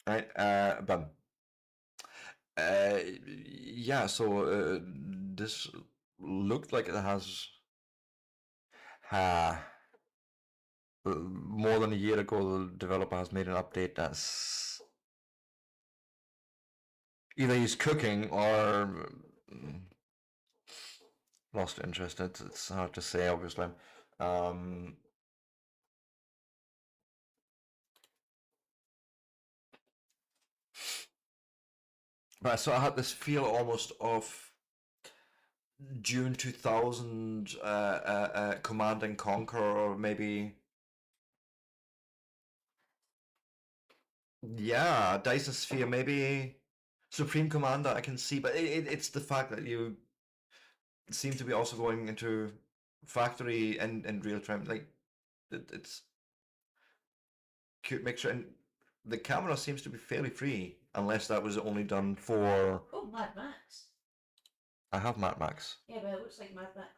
right? But yeah. So this looked like it has more than a year ago. The developer has made an update that's either he's cooking or lost interest. It's hard to say, obviously. Um, but so I had this feel almost of June 2000 Command and Conquer, or maybe. Yeah, Dyson Sphere, maybe Supreme Commander, I can see, but it's the fact that you seem to be also going into factory and real time. Like, it's cute mixture, and the camera seems to be fairly free, unless that was only done for. Oh, Mad Max. I have Mad Max. Yeah, but it looks like Mad Max.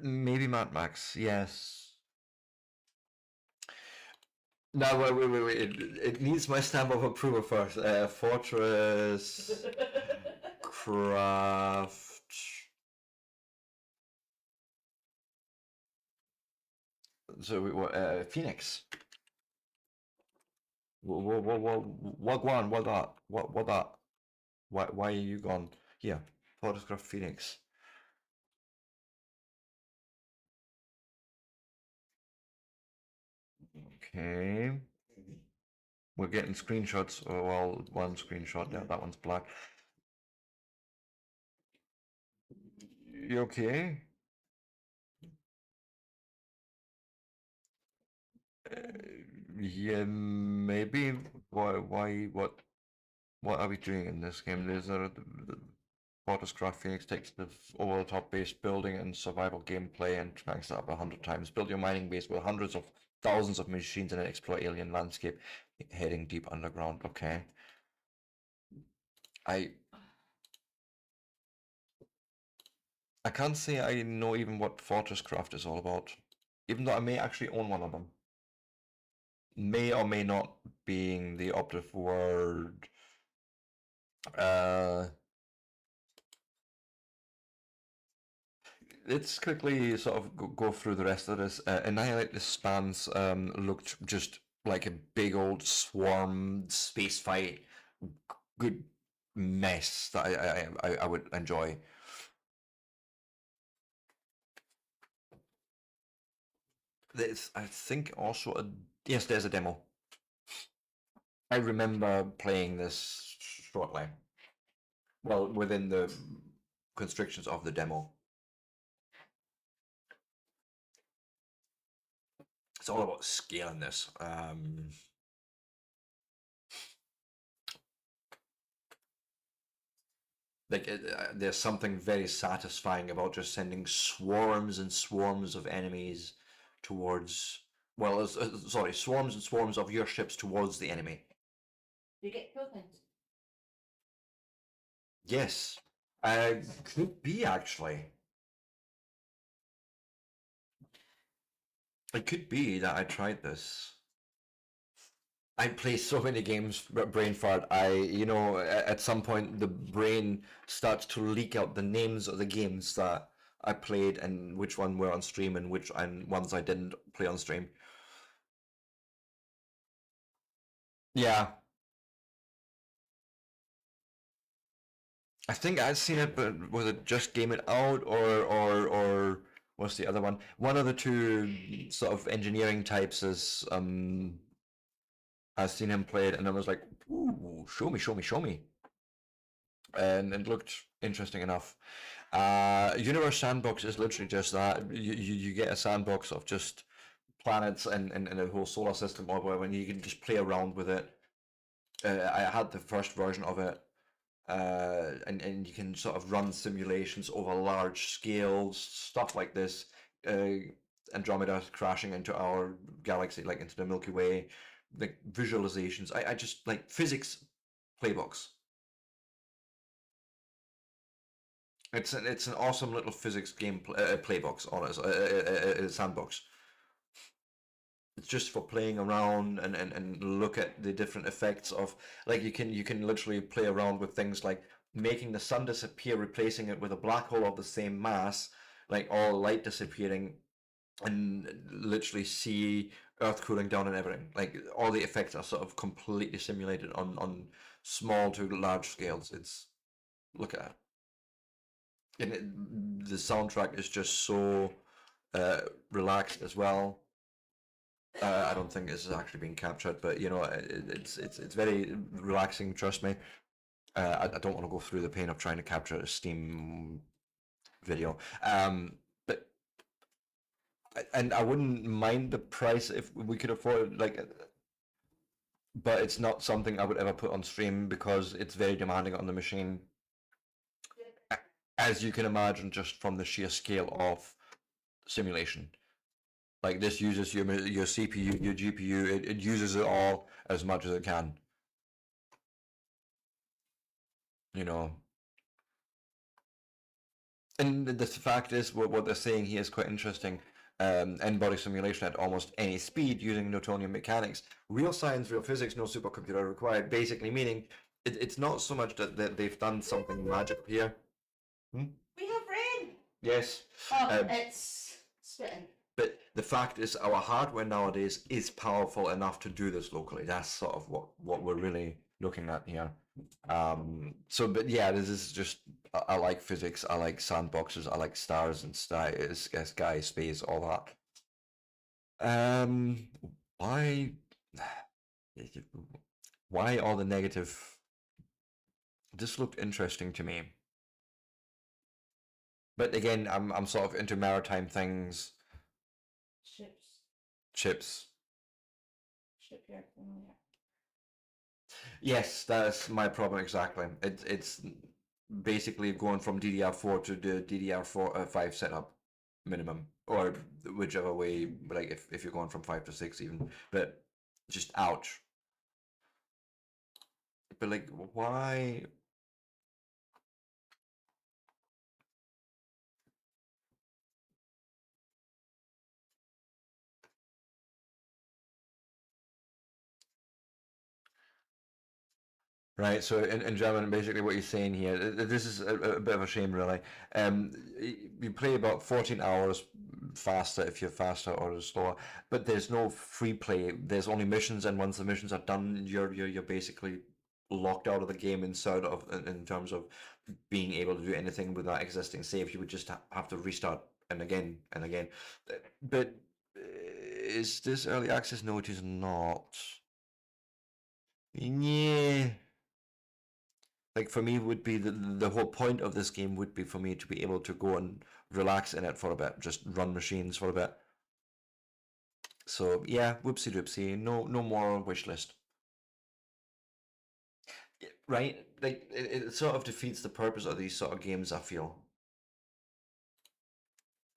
Maybe Mad Max, yes. No, wait. It needs my stamp of approval first. Fortress Craft. So Phoenix. What one? What that? What that? Why are you gone? Here, Fortress Craft Phoenix. Okay. We're getting screenshots. Oh, well, one screenshot. Yeah, that one's black. You okay? Yeah, maybe. Why? What are we doing in this game? There's the Fortress Craft Phoenix takes the over-the-top base building and survival gameplay and cranks that up 100 times. Build your mining base with hundreds of thousands of machines and explore alien landscape, heading deep underground. Okay. I can't say I know even what Fortress Craft is all about, even though I may actually own one of them. May or may not being the operative word. Let's quickly sort of go through the rest of this. Annihilate the Spans looked just like a big old swarm space fight. Good mess that I would enjoy. There's, I think, also yes, there's a demo. I remember playing this shortly. Well, within the constrictions of the demo. It's all about scaling this. Like there's something very satisfying about just sending swarms and swarms of enemies towards. Well, sorry, swarms and swarms of your ships towards the enemy. You get tokens. Yes, could be actually. It could be that I tried this. I play so many games, brain fart. At some point, the brain starts to leak out the names of the games that I played and which one were on stream and which and ones I didn't play on stream. Yeah, I think I'd seen it, but was it just Game It Out or what's the other one? One of the two sort of engineering types is I've seen him play it, and I was like, "Ooh, show me, show me, show me," and it looked interesting enough. Universe Sandbox is literally just that. You get a sandbox of just planets and a whole solar system, or whatever, and you can just play around with it. I had the first version of it, and you can sort of run simulations over large scales, stuff like this. Andromeda crashing into our galaxy, like into the Milky Way, like visualizations. I just like physics playbooks. It's an awesome little physics game playbox on it, sandbox. It's just for playing around and look at the different effects of like you can literally play around with things like making the sun disappear, replacing it with a black hole of the same mass, like all light disappearing, and literally see Earth cooling down and everything. Like all the effects are sort of completely simulated on small to large scales. It's look at it. And the soundtrack is just so relaxed as well. I don't think it's actually been captured, but it's very relaxing. Trust me. I don't want to go through the pain of trying to capture a Steam video. But and I wouldn't mind the price if we could afford but it's not something I would ever put on stream because it's very demanding on the machine, as you can imagine, just from the sheer scale of simulation. Like this uses your CPU, your GPU. It uses it all as much as it can. You know, and the fact is, what they're saying here is quite interesting. N-body simulation at almost any speed using Newtonian mechanics. Real science, real physics, no supercomputer required. Basically meaning it's not so much that they've done something magical here. Hmm? We have rain. Yes. Oh, it's spitting. But the fact is, our hardware nowadays is powerful enough to do this locally. That's sort of what we're really looking at here. But yeah, this is just I like physics. I like sandboxes. I like stars and sky, space, all that. Um, why, why all the negative? This looked interesting to me, but again, I'm sort of into maritime things. Ships. Chips. Shipyard. Oh, yeah. Yes, that's my problem exactly. It's basically going from DDR4 to the DDR5 setup minimum, or whichever way. Like if you're going from 5 to 6 even, but just ouch. But like, why? Right, so in German, basically what you're saying here, this is a bit of a shame, really. You play about 14 hours faster if you're faster or slower, but there's no free play. There's only missions, and once the missions are done, you're basically locked out of the game in terms of being able to do anything with that existing save. You would just have to restart and again and again. But is this early access? No, it is not. Yeah. Like for me would be the whole point of this game would be for me to be able to go and relax in it for a bit, just run machines for a bit. So yeah, whoopsie doopsie, no more wish list. Right? Like it sort of defeats the purpose of these sort of games, I feel.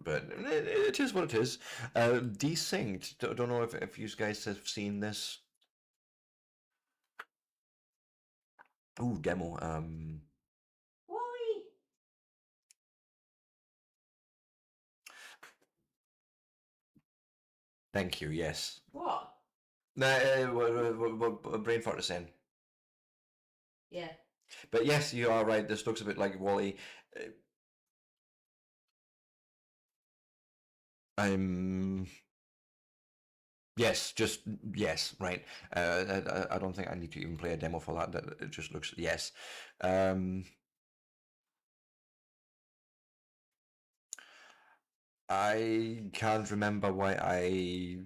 But it is what it is. Desynced. Don't know if you guys have seen this. Ooh, demo. Why? Thank you. Yes. What? what brain fart is saying. Yeah. But yes, you are right. This looks a bit like Wally. I'm yes, just yes, right. I don't think I need to even play a demo for that. It just looks yes. I can't remember why I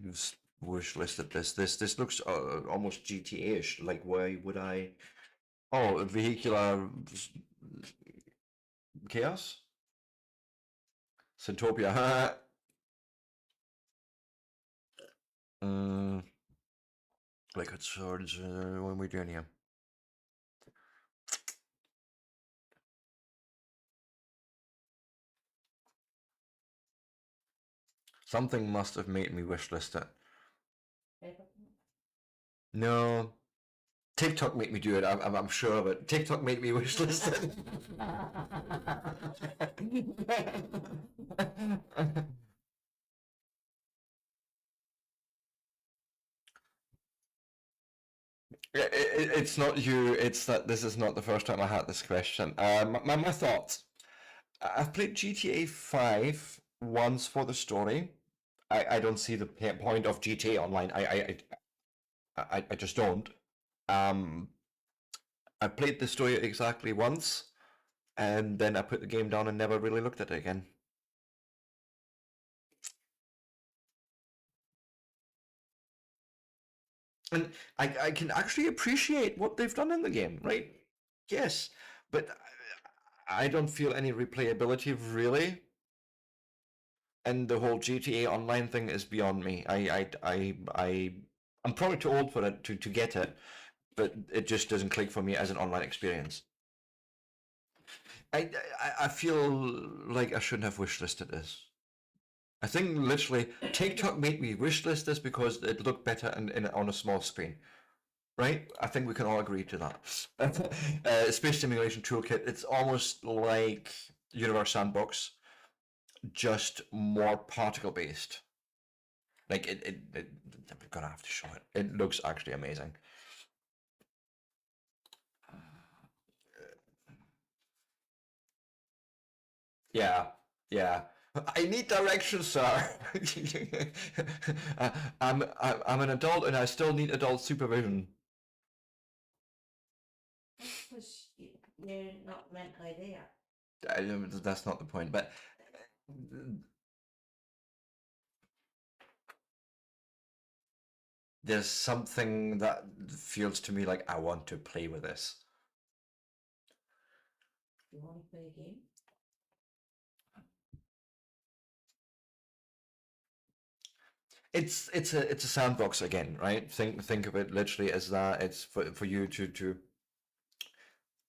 wish listed this. This looks almost GTA-ish. Like, why would I? Oh, vehicular chaos, Centopia. uh, Liquid swords. What are we doing here? Something must have made me wishlist it. No, TikTok made me do it. I'm sure of it. TikTok made me wishlist it. It's not you. It's that this is not the first time I had this question. My thoughts. I've played GTA 5 once for the story. I don't see the point of GTA Online. I just don't. Um, I played the story exactly once, and then I put the game down and never really looked at it again. And I can actually appreciate what they've done in the game, right? Yes, but I don't feel any replayability really. And the whole GTA Online thing is beyond me. I'm probably too old for it to get it, but it just doesn't click for me as an online experience. I feel like I shouldn't have wishlisted this. I think literally TikTok made me wishlist this because it looked better on a small screen. Right? I think we can all agree to that. Space Simulation Toolkit, it's almost like Universe Sandbox, just more particle based. Like I'm gonna have to show it. It looks actually amazing. Yeah, yeah. I need directions, sir. I'm an adult and I still need adult supervision. Because you're not mentally there. That's not the point, but there's something that feels to me like I want to play with this. You want to play a game? It's a sandbox again, right? Think of it literally as that. It's for you to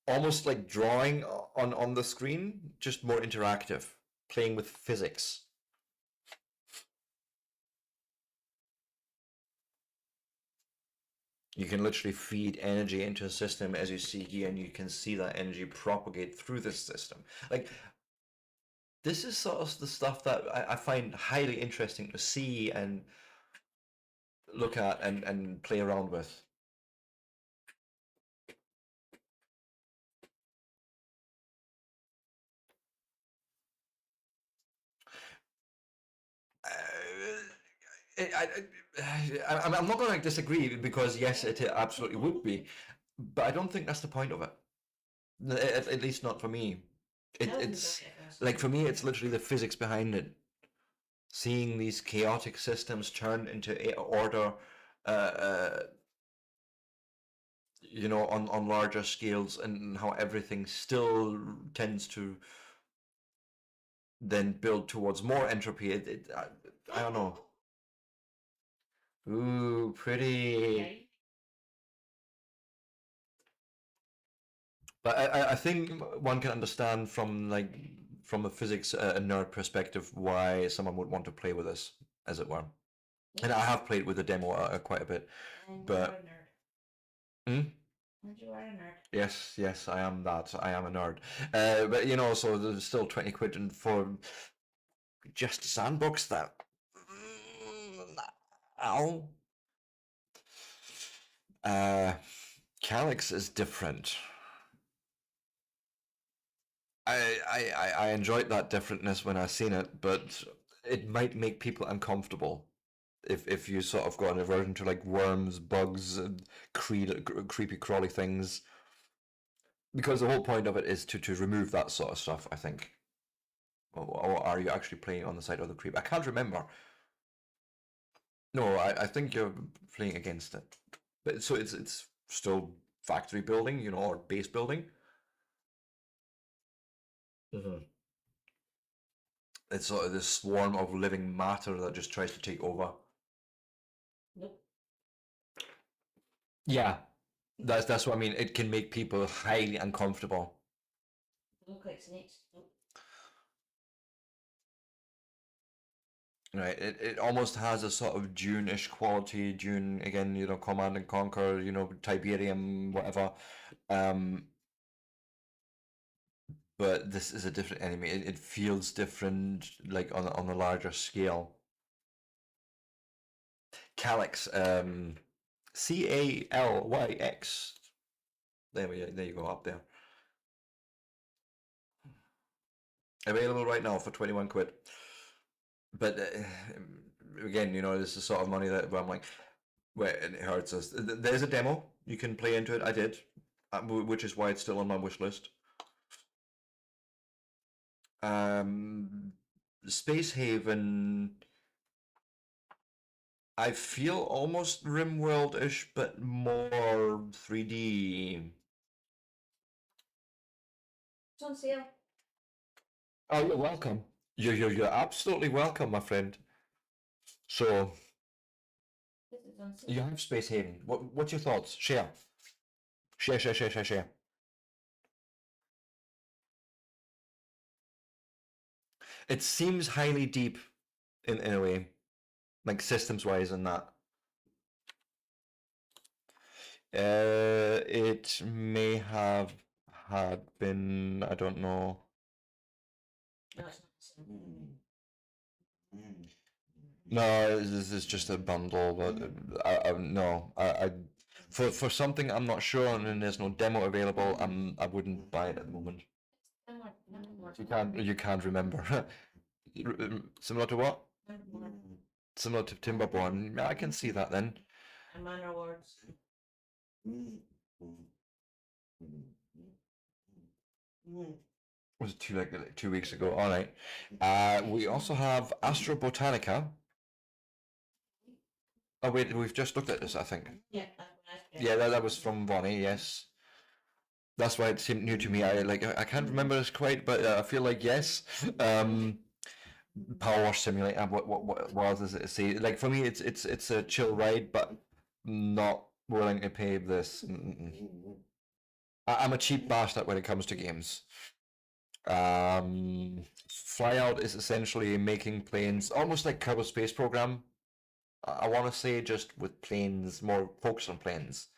almost like drawing on the screen, just more interactive, playing with physics. You can literally feed energy into a system as you see here, and you can see that energy propagate through this system. Like, this is sort of the stuff that I find highly interesting to see and look at and play around with. I'm not going to disagree because yes, it absolutely would be, but I don't think that's the point of it. At least not for me. It's like for me, it's literally the physics behind it. Seeing these chaotic systems turn into order, uh, on larger scales, and how everything still tends to then build towards more entropy. I don't know. Ooh, pretty. Okay. But I think one can understand from a physics nerd perspective why someone would want to play with this, as it were. And I have played with the demo quite a bit, And but you're a nerd. hmm? And you are a nerd. Yes, I am that. I am a nerd. But so there's still 20 quid and for just a sandbox that. Ow. Calyx is different. I enjoyed that differentness when I seen it, but it might make people uncomfortable if you sort of got an aversion to like worms, bugs, and creepy crawly things. Because the whole point of it is to remove that sort of stuff, I think. Or are you actually playing on the side of the creep? I can't remember. No, I think you're playing against it. But so it's still factory building, you know, or base building. Mm-hmm. It's sort of this swarm of living matter that just tries to take over. Nope. Yeah, that's what I mean. It can make people highly uncomfortable. Look like snakes. Nope. Right, it almost has a sort of Dune-ish quality. Dune again, you know, Command and Conquer, you know, Tiberium, whatever. Um, but this is a different enemy. It feels different, like on a larger scale. Calyx, Calyx. There you go, up there. Available right now for 21 quid. But again, you know, this is sort of money that I'm like, well, it hurts us. There's a demo you can play into it. I did, which is why it's still on my wish list. Space Haven. I feel almost RimWorld-ish, but more 3D. It's on sale. Oh, you're welcome. You're absolutely welcome, my friend. So This is on sale. you have Space Haven. What's your thoughts? Share. Share. It seems highly deep in a way, like systems wise and that. It may have had been, I don't know. No, it's not on sale. No, this is just a bundle, but no, for something I'm not sure and there's no demo available, I wouldn't buy it at the moment. You can't remember. Similar to what? Similar to Timberborn. Yeah, I can see that then. And Manor Awards. Was it like 2 weeks ago? All right. We also have Astro Botanica. Oh wait, we've just looked at this, I think. Yeah, that's what I said. Yeah, that was from Bonnie. Yes, that's why it seemed new to me. I can't remember this quite, but I feel like yes. Power Simulator. What else does it say? Like for me, it's a chill ride, but not willing to pay this. I'm a cheap bastard when it comes to games. Flyout is essentially making planes almost like Kerbal Space Program. I want to say just with planes, more focus on planes.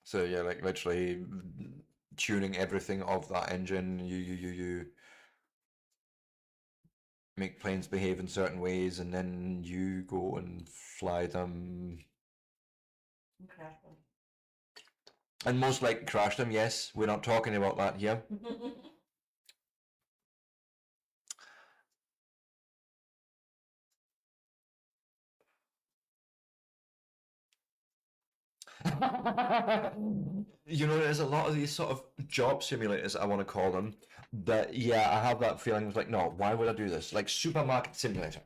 So yeah, like literally tuning everything of that engine. You make planes behave in certain ways, and then you go and fly them. Crash one. And most likely crash them. Yes, we're not talking about that here. You know, there's a lot of these sort of job simulators, I want to call them, that, yeah, I have that feeling of like, no, why would I do this? Like Supermarket Simulator.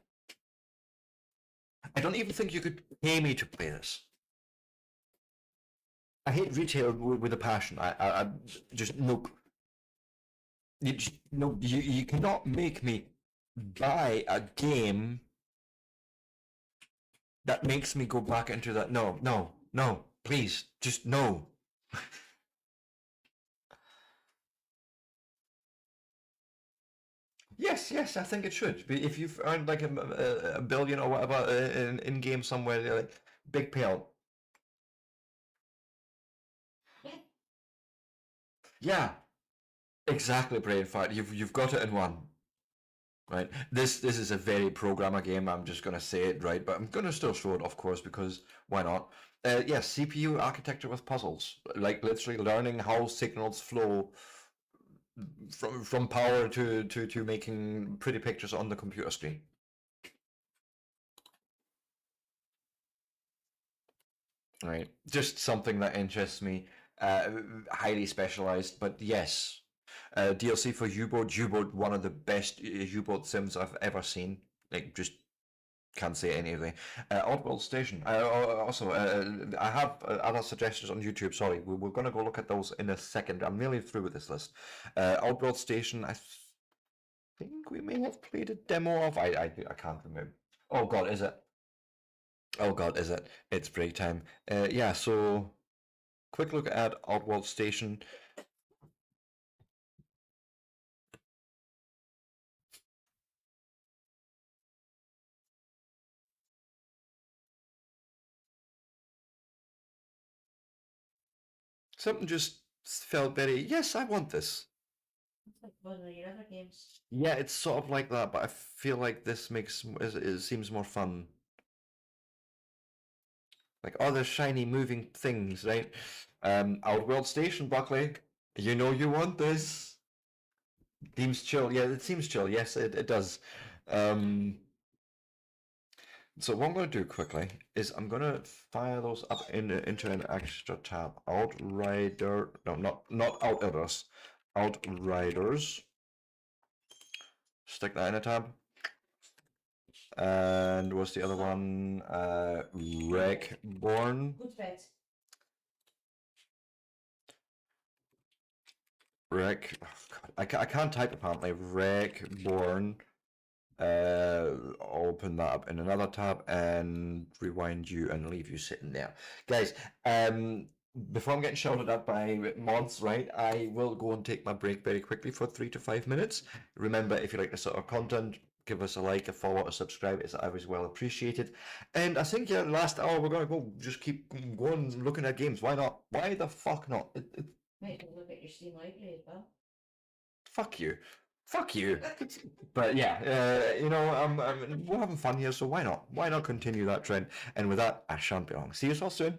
I don't even think you could pay me to play this. I hate retail with a passion. I just, nope. You cannot make me buy a game that makes me go back into that. No, please, just no. Yes, I think it should. If you've earned like a billion or whatever in game somewhere, like big payout. Yeah, exactly, brain fart. You've got it in one. right? This is a very programmer game. I'm just gonna say it, right? But I'm gonna still show it, of course, because why not? Yes, CPU architecture with puzzles, like literally learning how signals flow from power to making pretty pictures on the computer screen. Right, just something that interests me. Highly specialized, but yes. DLC for U-Boat. U-Boat, one of the best U-Boat sims I've ever seen. Like, just can't say it anyway. Oddworld Station. I have other suggestions on YouTube. Sorry, we're going to go look at those in a second. I'm nearly through with this list. Oddworld Station. I think we may have played a demo of. I can't remember. Oh God, is it? Oh God, is it? It's break time. Yeah. So, quick look at Oddworld Station. Something just felt very. Yes, I want this. It's like one of your other games. Yeah, it's sort of like that, but I feel like this it seems more fun. Like other shiny moving things, right? Outworld Station, Buckley. You know you want this. Seems chill. Yeah, it seems chill. Yes, it does. Um, so what I'm going to do quickly is I'm going to fire those up into an extra tab. Outrider. No, not Outriders. Outriders. Stick that in a tab. And what's the other one? Wreckborn. Good bed. Wreck. Oh God, I can't type apparently. Wreckborn. Open that up in another tab and rewind you and leave you sitting there, guys. Before I'm getting shouted at by mods, right? I will go and take my break very quickly for 3 to 5 minutes. Remember, if you like this sort of content, give us a like, a follow, a subscribe. It's always well appreciated. And I think, yeah, last hour we're gonna go just keep going looking at games. Why not? Why the fuck not? Might go look at your Steam library as well. Fuck you. Fuck you. But yeah, we're having fun here, so why not? Why not continue that trend? And with that, I shan't be long. See you all soon.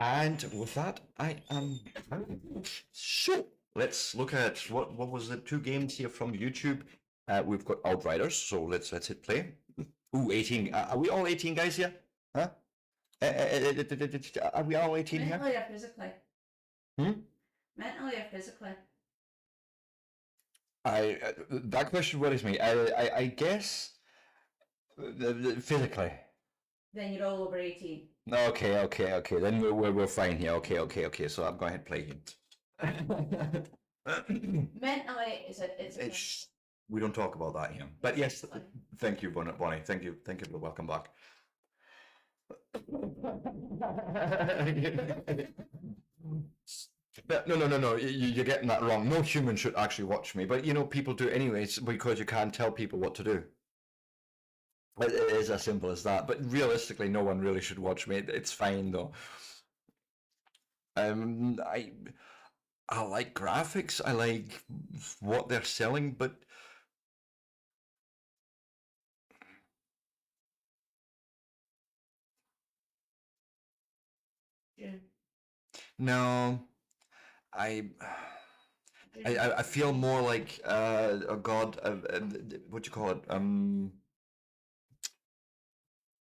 And with that, I am. So let's look at what was the two games here from YouTube. We've got Outriders, so let's hit play. Ooh, 18. Are we all 18 guys here? Huh? Are we all 18 here? Mentally or physically? Hmm? Mentally or physically? That question worries me. I guess physically. Then you're all over 18. Okay. Then we're fine here. Okay. So I'm going to play him. Mentally, it's We don't talk about that here. But yes, thank you, Bonnie. Thank you. Welcome back. No. You're getting that wrong. No human should actually watch me, but people do anyways because you can't tell people what to do. It is as simple as that. But realistically, no one really should watch me. It's fine though. I like graphics. I like what they're selling, but no, I feel more like oh God, what do you call it?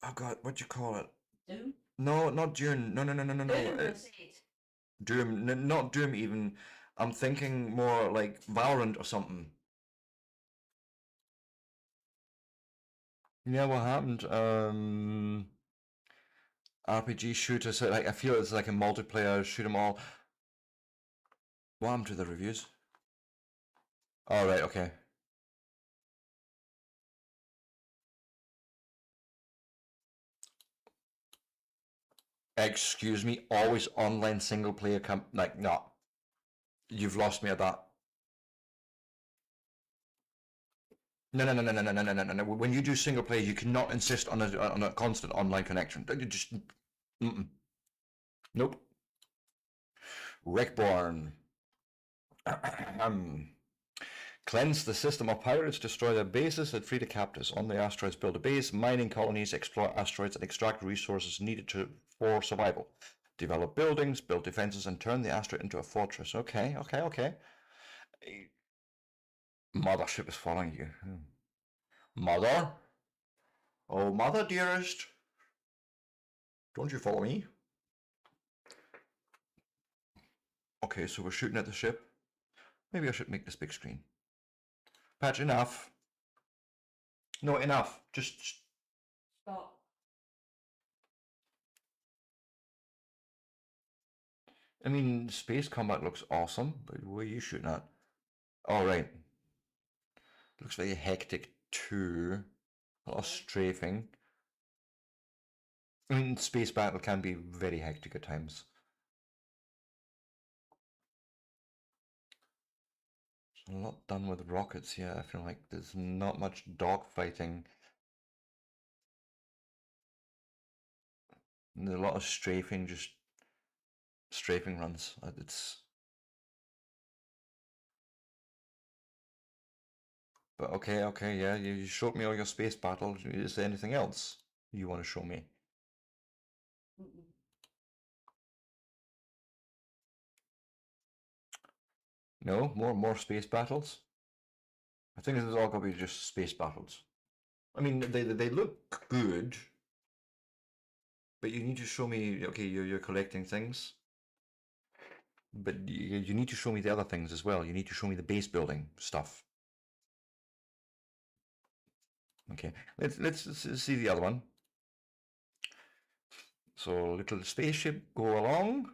Oh God, what do you call it? Doom? No, not Dune. No. Doom, not Doom even. I'm thinking more like Valorant or something. Yeah, what happened? RPG shooter, so like I feel it's like a multiplayer shoot 'em all. What happened to the reviews? All right, okay. Excuse me, always online single player like no. You've lost me at that. No. When you do single player, you cannot insist on a constant online connection. You just nope. Wreckborn. Cleanse the system of pirates, destroy their bases, and free the captives. On the asteroids, build a base, mining colonies, explore asteroids, and extract resources needed for survival. Develop buildings, build defenses, and turn the asteroid into a fortress. Okay. Mothership is following you. Mother? Oh, mother dearest. Don't you follow me? Okay, so we're shooting at the ship. Maybe I should make this big screen. Patch, enough. No, enough. Just Stop. I mean, space combat looks awesome, but where are you shooting at? All right. Looks very hectic too. A lot of strafing. I mean, space battle can be very hectic at times. There's a lot done with rockets here. I feel like there's not much dogfighting. There's a lot of strafing, just strafing runs. It's. But okay, yeah. You showed me all your space battles. Is there anything else you want to show me? No, more space battles. I think this is all gonna be just space battles. I mean, they look good, but you need to show me. Okay, you're collecting things, but you need to show me the other things as well. You need to show me the base building stuff. Okay, let's see the other one. So little spaceship, go along.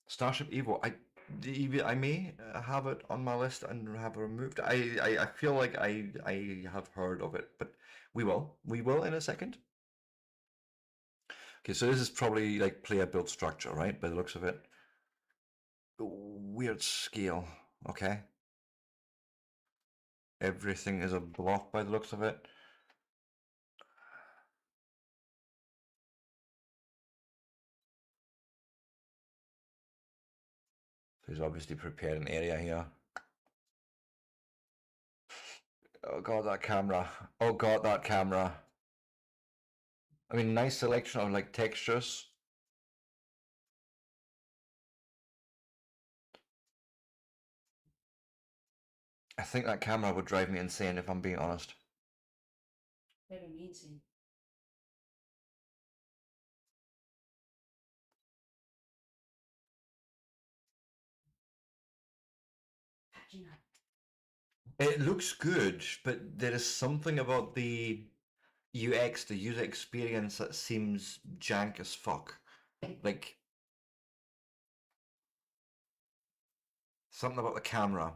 Starship Evo. I may have it on my list and have it removed. I feel like I have heard of it, but we will in a second. Okay, so this is probably like player build structure, right? By the looks of it. Weird scale. Okay. Everything is a block by the looks of it. He's obviously prepared an area here. Oh God, that camera. Oh God, that camera. I mean, nice selection of like textures. I think that camera would drive me insane if I'm being honest. Very amazing. Catching up. It looks good, but there is something about the UX, the user experience, that seems jank as fuck. Like, something about the camera.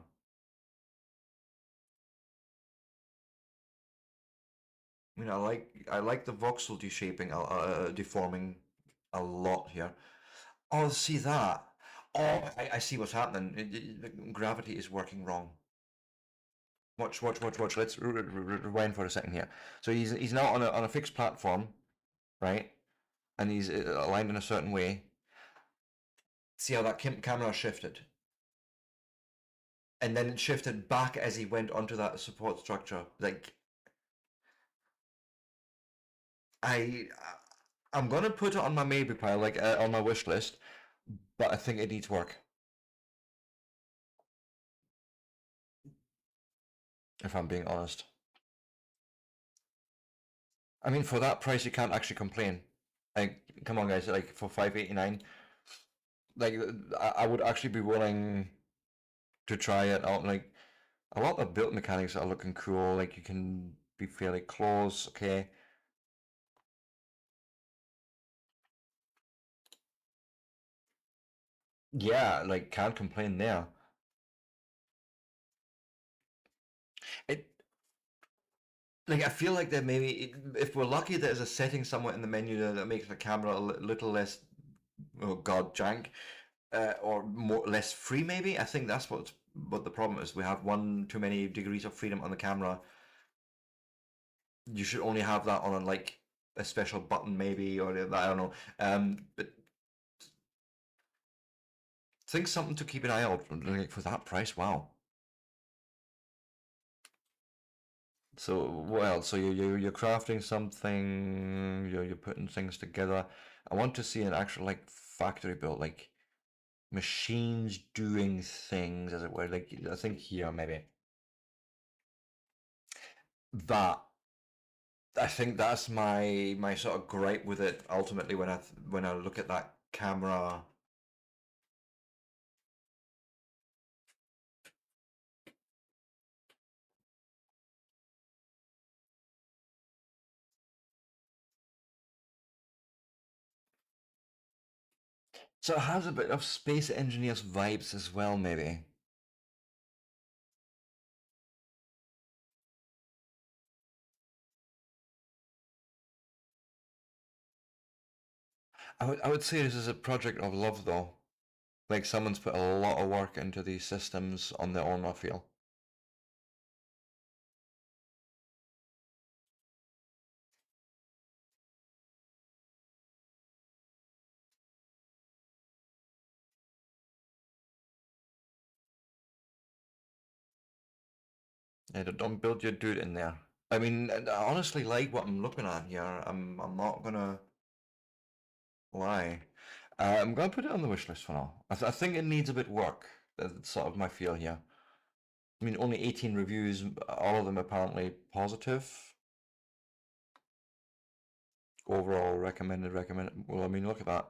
I mean, I like the voxel deforming a lot here. Oh, see that? Oh, I see what's happening. Gravity is working wrong. Watch, watch, watch, watch. Let's rewind for a second here. So he's now on a fixed platform, right? And he's aligned in a certain way. See how that camera shifted, and then it shifted back as he went onto that support structure. Like I, I'm gonna put it on my maybe pile, like on my wish list, but I think it needs work. If I'm being honest. I mean, for that price, you can't actually complain. Like, come on, guys! Like for 589, like I would actually be willing to try it out. Like a lot of build mechanics are looking cool. Like you can be fairly close. Okay. Yeah, like can't complain there. It like I feel like that maybe if we're lucky, there's a setting somewhere in the menu that makes the camera a little less, oh god, jank, or more less free. Maybe I think that's what the problem is. We have one too many degrees of freedom on the camera. You should only have that on like a special button, maybe, or I don't know. But think something to keep an eye out like, for that price. Wow. So what else? So you're crafting something. You're putting things together. I want to see an actual like factory built, like machines doing things, as it were. Like I think here maybe that. I think that's my sort of gripe with it. Ultimately, when I look at that camera. So it has a bit of Space Engineers vibes as well, maybe. I would say this is a project of love, though. Like someone's put a lot of work into these systems on their own, I feel. Yeah, don't build your dude in there. I mean, I honestly like what I'm looking at here. I'm not gonna lie. I'm gonna put it on the wish list for now. I think it needs a bit work. That's sort of my feel here. I mean, only 18 reviews, all of them apparently positive. Overall recommended, recommended. Well, I mean, look at that.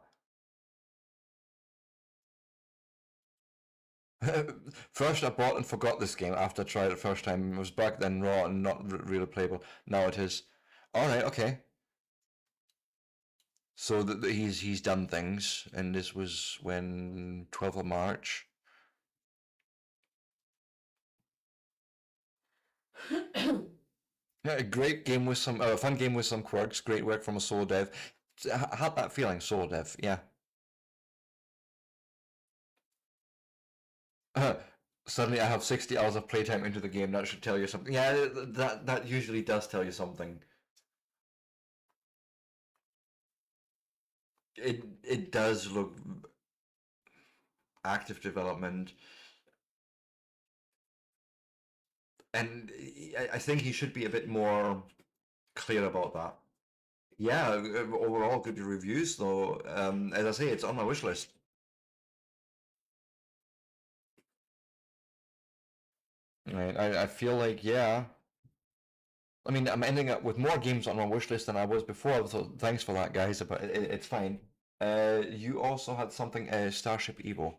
First, I bought and forgot this game after I tried it first time. It was back then raw and not really playable. Now it is. All right, okay. So he's done things, and this was when 12th of March. Yeah, a great game with some, fun game with some quirks. Great work from a solo dev. I had that feeling, solo dev. Yeah. Suddenly, I have 60 hours of playtime into the game. That should tell you something. Yeah, that usually does tell you something. It does look active development, and I think he should be a bit more clear about that. Yeah, overall good reviews though. As I say, it's on my wish list. Right, I feel like, yeah. I mean, I'm ending up with more games on my wish list than I was before, so thanks for that, guys, but it's fine. You also had something, Starship Evo.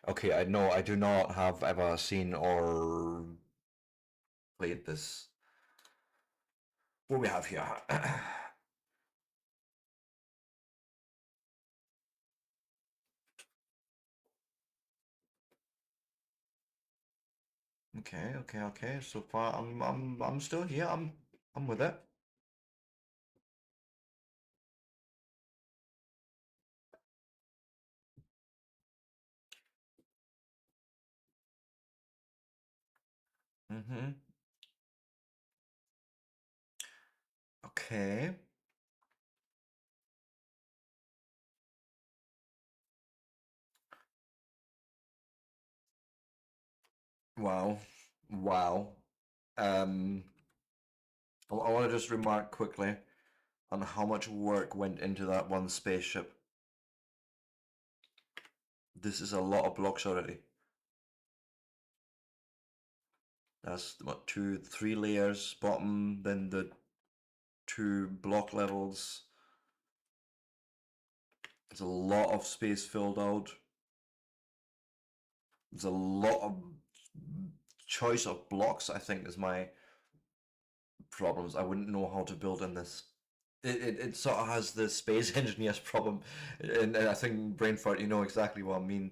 Okay, I know I do not have ever seen or played this. What do we have here? Okay, okay, okay. So far, I'm still here. I'm with it. Mm-hmm. Okay. Wow. Wow. Um, I want to just remark quickly on how much work went into that one spaceship. This is a lot of blocks already. That's what, two, three layers bottom, then the two block levels. There's a lot of space filled out. There's a lot of choice of blocks, I think, is my problems. I wouldn't know how to build in this. It sort of has the space engineers problem, and I think Brainfart, you know exactly what I mean.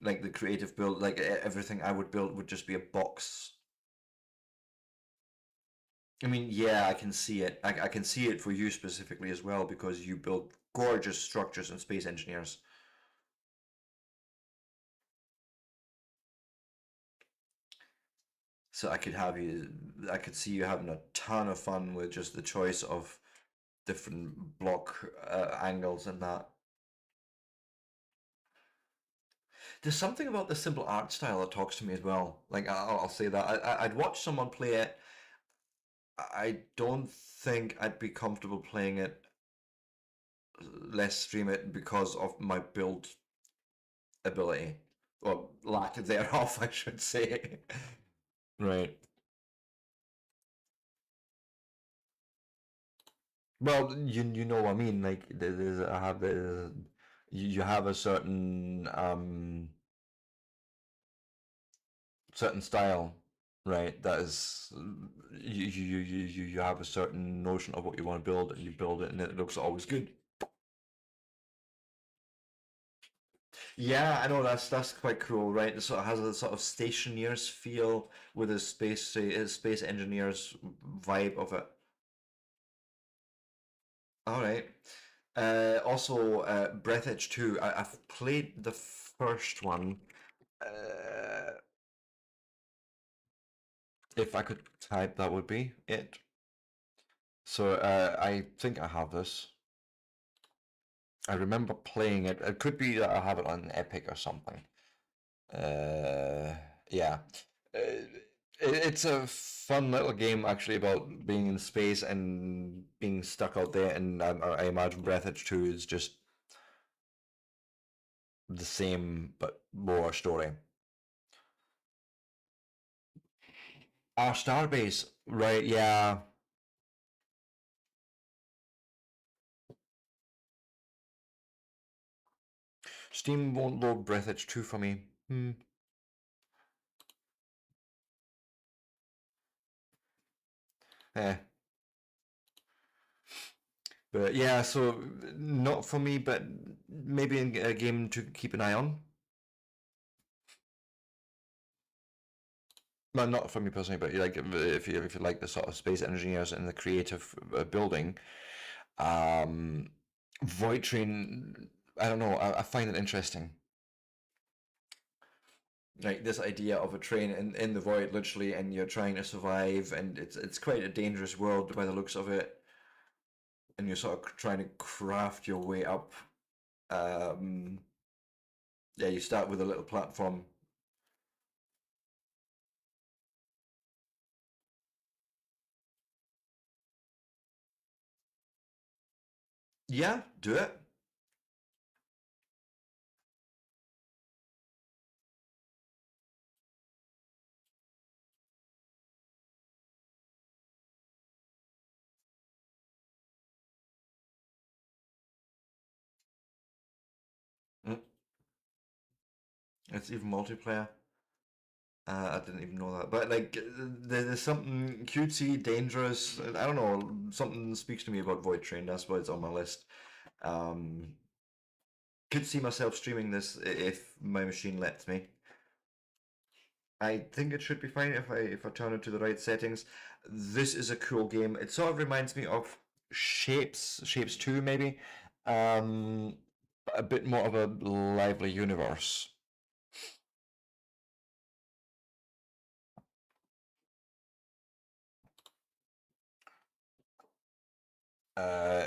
Like the creative build, like everything I would build would just be a box. I mean, yeah, I can see it. I can see it for you specifically as well because you build gorgeous structures and space engineers. So I could see you having a ton of fun with just the choice of different block angles and that. There's something about the simple art style that talks to me as well. Like I'll say that I'd watch someone play it. I don't think I'd be comfortable playing it, less stream it because of my build ability or lack thereof, I should say. Right. Well, you know what I mean. Like there's I have you have a certain style, right? That is you have a certain notion of what you want to build, and you build it, and it looks always good. Yeah, I know that's quite cool, right? It sort of has a sort of stationeers feel with a space engineers vibe of it. All right. Also, Breath Edge 2. I've played the first one. Uh, if I could type, that would be it. So I think I have this. I remember playing it. It could be that I have it on Epic or something. Uh, yeah. It's a fun little game actually about being in space and being stuck out there. And I imagine Breath Edge 2 is just the same but more story. Our Starbase, right? Yeah. Steam won't load Breath Edge 2 for me. Hmm. Eh. But yeah, so not for me, but maybe a game to keep an eye on. Well, not for me personally, but like if you like the sort of space engineers and the creative building, um, Void Train. I don't know. I find it interesting. Like this idea of a train in the void, literally, and you're trying to survive, and it's quite a dangerous world by the looks of it, and you're sort of trying to craft your way up. Um, yeah, you start with a little platform. Yeah, do it. Mm, it's even multiplayer. I didn't even know that. But like, there's something cutesy, dangerous. I don't know. Something speaks to me about Void Train. That's why it's on my list. Um, could see myself streaming this if my machine lets me. I think it should be fine if I turn it to the right settings. This is a cool game. It sort of reminds me of Shapes 2 maybe. But a bit more of a lively universe.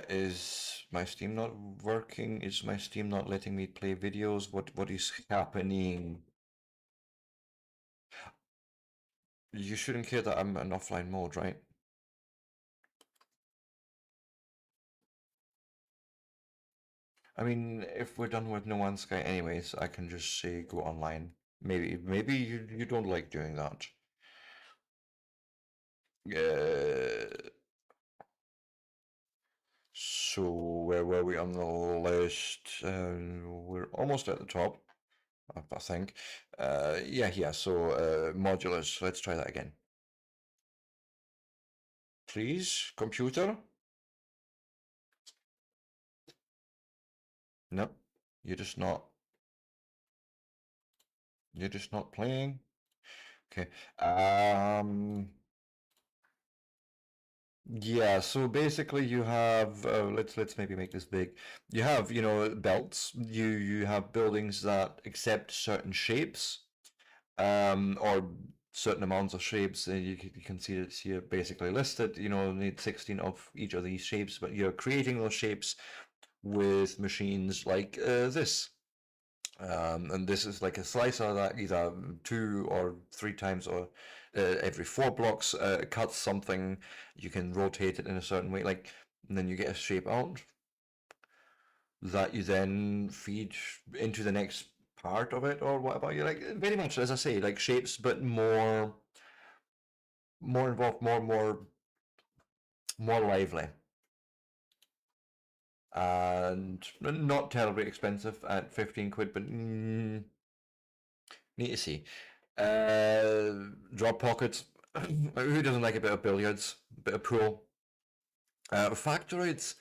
Is my Steam not working? Is my Steam not letting me play videos? What is happening? You shouldn't care that I'm in offline mode, right? I mean, if we're done with No Man's Sky anyways, I can just say go online. Maybe you don't like doing that. Uh, so where were we on the list? We're almost at the top, I think. Yeah. So modulars. Let's try that again. Please, computer. Nope. You're just not. You're just not playing. Okay. Yeah, so basically you have let's maybe make this big. You have, belts. You have buildings that accept certain shapes, or certain amounts of shapes. You can see it's here basically listed. Need 16 of each of these shapes, but you're creating those shapes with machines like this. And this is like a slicer that either 2 or 3 times or every 4 blocks cuts something. You can rotate it in a certain way, and then you get a shape out that you then feed into the next part of it or whatever. You like very much, as I say, like shapes, but more involved, more lively, and not terribly expensive at 15 quid, but need to see. Drop pockets. Who doesn't like a bit of billiards, a bit of pool? Factoids.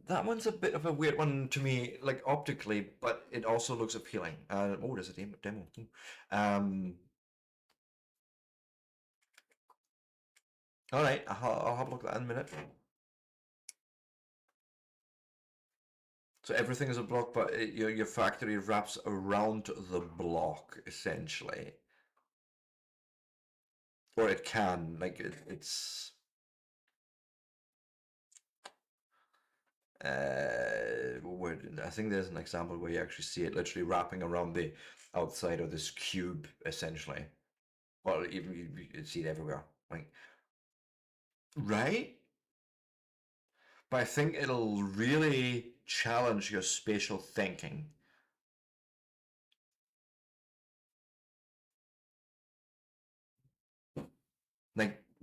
That one's a bit of a weird one to me, like optically, but it also looks appealing. Oh, there's a demo. Um, all right, I'll have a look at that in a minute. So everything is a block, but your factory wraps around the block essentially, or it can. Like it's. Where I think there's an example where you actually see it literally wrapping around the outside of this cube, essentially. Or even you see it everywhere, like right. But I think it'll really challenge your spatial thinking.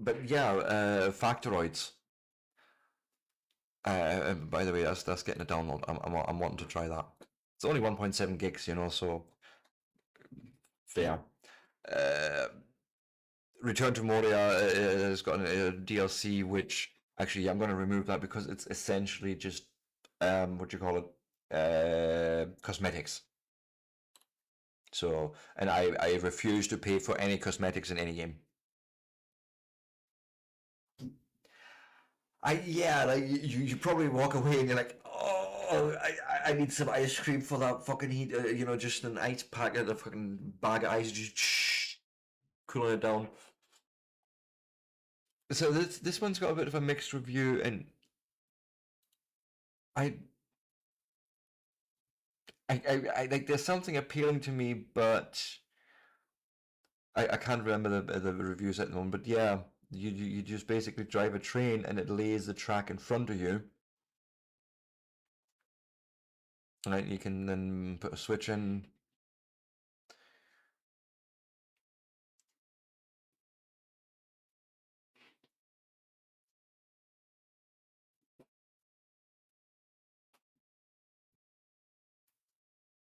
But yeah, factoroids. By the way, that's getting a download. I'm wanting to try that. It's only 1.7 gigs, so fair. Uh, Return to Moria has got a DLC, which actually I'm going to remove that because it's essentially just what do you call it, cosmetics. So, and I refuse to pay for any cosmetics in any game. Yeah, like you probably walk away and you're like, oh, I need some ice cream for that fucking heat. Just an ice packet, a fucking bag of ice, just cooling it down. So this one's got a bit of a mixed review, and I I like there's something appealing to me, but I can't remember the reviews at the moment. But yeah, you just basically drive a train and it lays the track in front of you, Right, you can then put a switch in.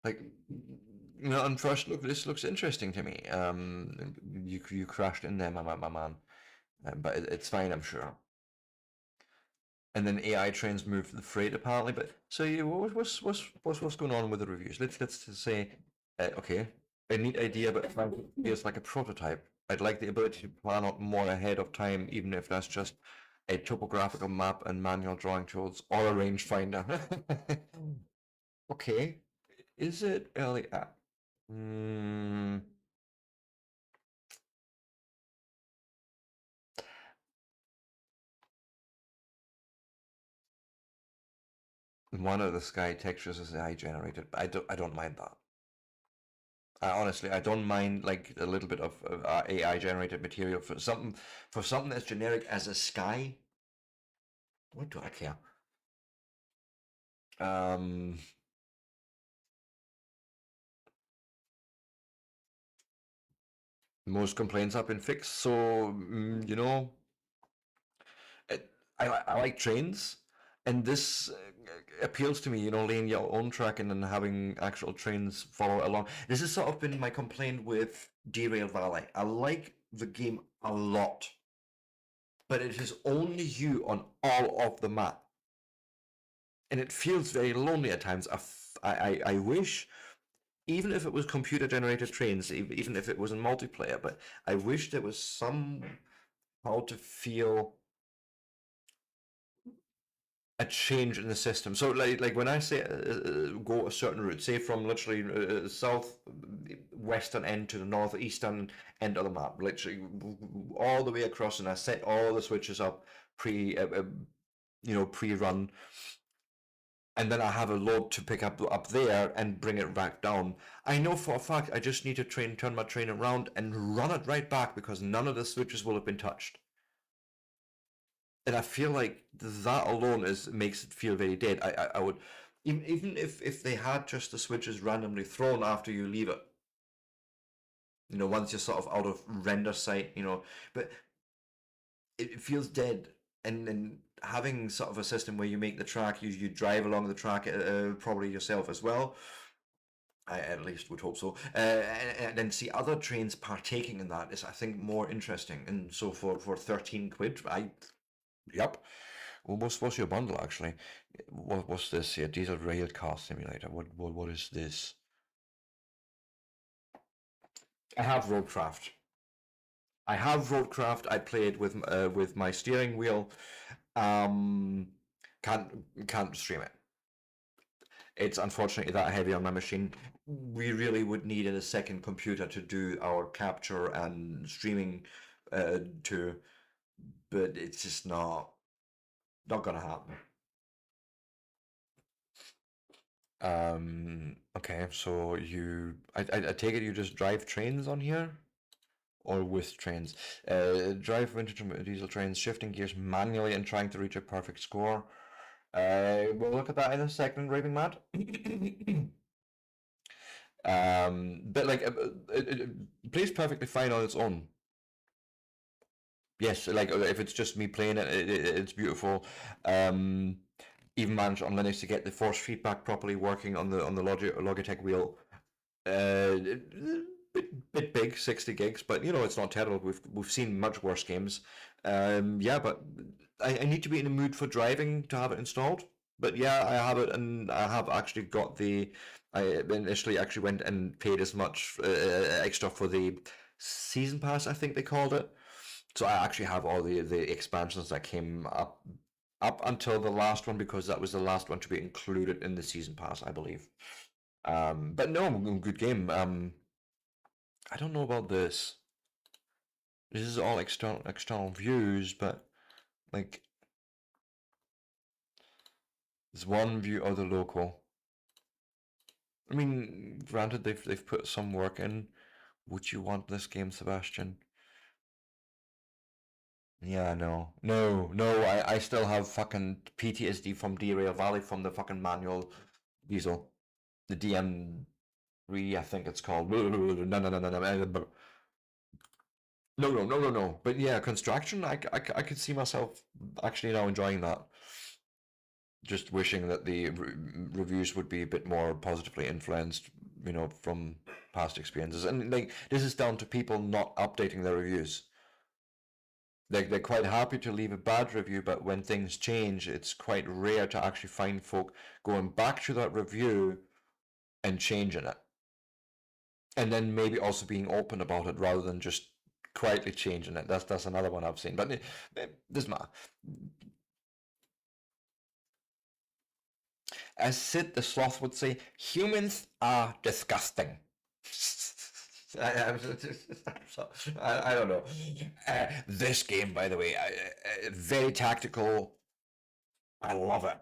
Like, on first look, this looks interesting to me. You crashed in there, my man, but it's fine, I'm sure. And then AI trains move the freight apparently. But so what's going on with the reviews? Let's just say, okay, a neat idea, but frankly, it's like a prototype. I'd like the ability to plan out more ahead of time, even if that's just a topographical map and manual drawing tools or a rangefinder. Okay, is it early? Mm, one of the sky textures is AI generated, but I don't mind that. Honestly, I don't mind like a little bit of AI generated material for something as generic as a sky. What do I care? Um, Most complaints have been fixed, so I like trains, and this appeals to me. Laying your own track and then having actual trains follow along. This has sort of been my complaint with Derail Valley. I like the game a lot, but it is only you on all of the map. And it feels very lonely at times. I wish, even if it was computer generated trains, even if it was in multiplayer, but I wish there was some how to feel a change in the system. So like when I say go a certain route, say from literally south western end to the northeastern end of the map, literally all the way across, and I set all the switches up pre-run, and then I have a load to pick up there and bring it back down. I know for a fact I just need to turn my train around and run it right back because none of the switches will have been touched. And I feel like that alone makes it feel very dead. I would even if they had just the switches randomly thrown after you leave it. Once you're sort of out of render sight, but it feels dead. And having sort of a system where you make the track, you drive along the track, probably yourself as well. I at least would hope so. And then see other trains partaking in that is, I think, more interesting. And so for 13 quid, yep. Well, what's your bundle actually? What's this here? Diesel Rail Car Simulator. What is this? I have Roadcraft. I have Roadcraft. I played with my steering wheel. Um, can't stream it. It's unfortunately that heavy on my machine. We really would need a second computer to do our capture and streaming to, but it's just not gonna happen. Okay, so I take it you just drive trains on here? Or with trains. Drive vintage diesel trains, shifting gears manually and trying to reach a perfect score. We'll look at that in a second, Raving Mad. But like, it plays perfectly fine on its own. Yes, like if it's just me playing it, it's beautiful. Um, Even managed on Linux to get the force feedback properly working on the Logitech wheel. Bit big, 60 gigs, but it's not terrible. We've seen much worse games. Yeah, but I need to be in the mood for driving to have it installed. But yeah, I have it, and I have actually got the. I initially actually went and paid as much extra for the season pass, I think they called it. So I actually have all the expansions that came up until the last one, because that was the last one to be included in the season pass, I believe. But no, good game. I don't know about this. This is all external views, but like there's one view of the local. I mean, granted they've put some work in. Would you want this game, Sebastian? Yeah, no. I still have fucking PTSD from Derail Valley from the fucking manual diesel. the DM3, I think it's called. No. No. But yeah, Construction, I could see myself actually now enjoying that. Just wishing that the reviews would be a bit more positively influenced, from past experiences. And like this is down to people not updating their reviews. They're quite happy to leave a bad review, but when things change, it's quite rare to actually find folk going back to that review and changing it. And then maybe also being open about it rather than just quietly changing it. That's another one I've seen. But this matter. As Sid the Sloth would say, humans are disgusting. I don't know. This game, by the way, very tactical. I love it.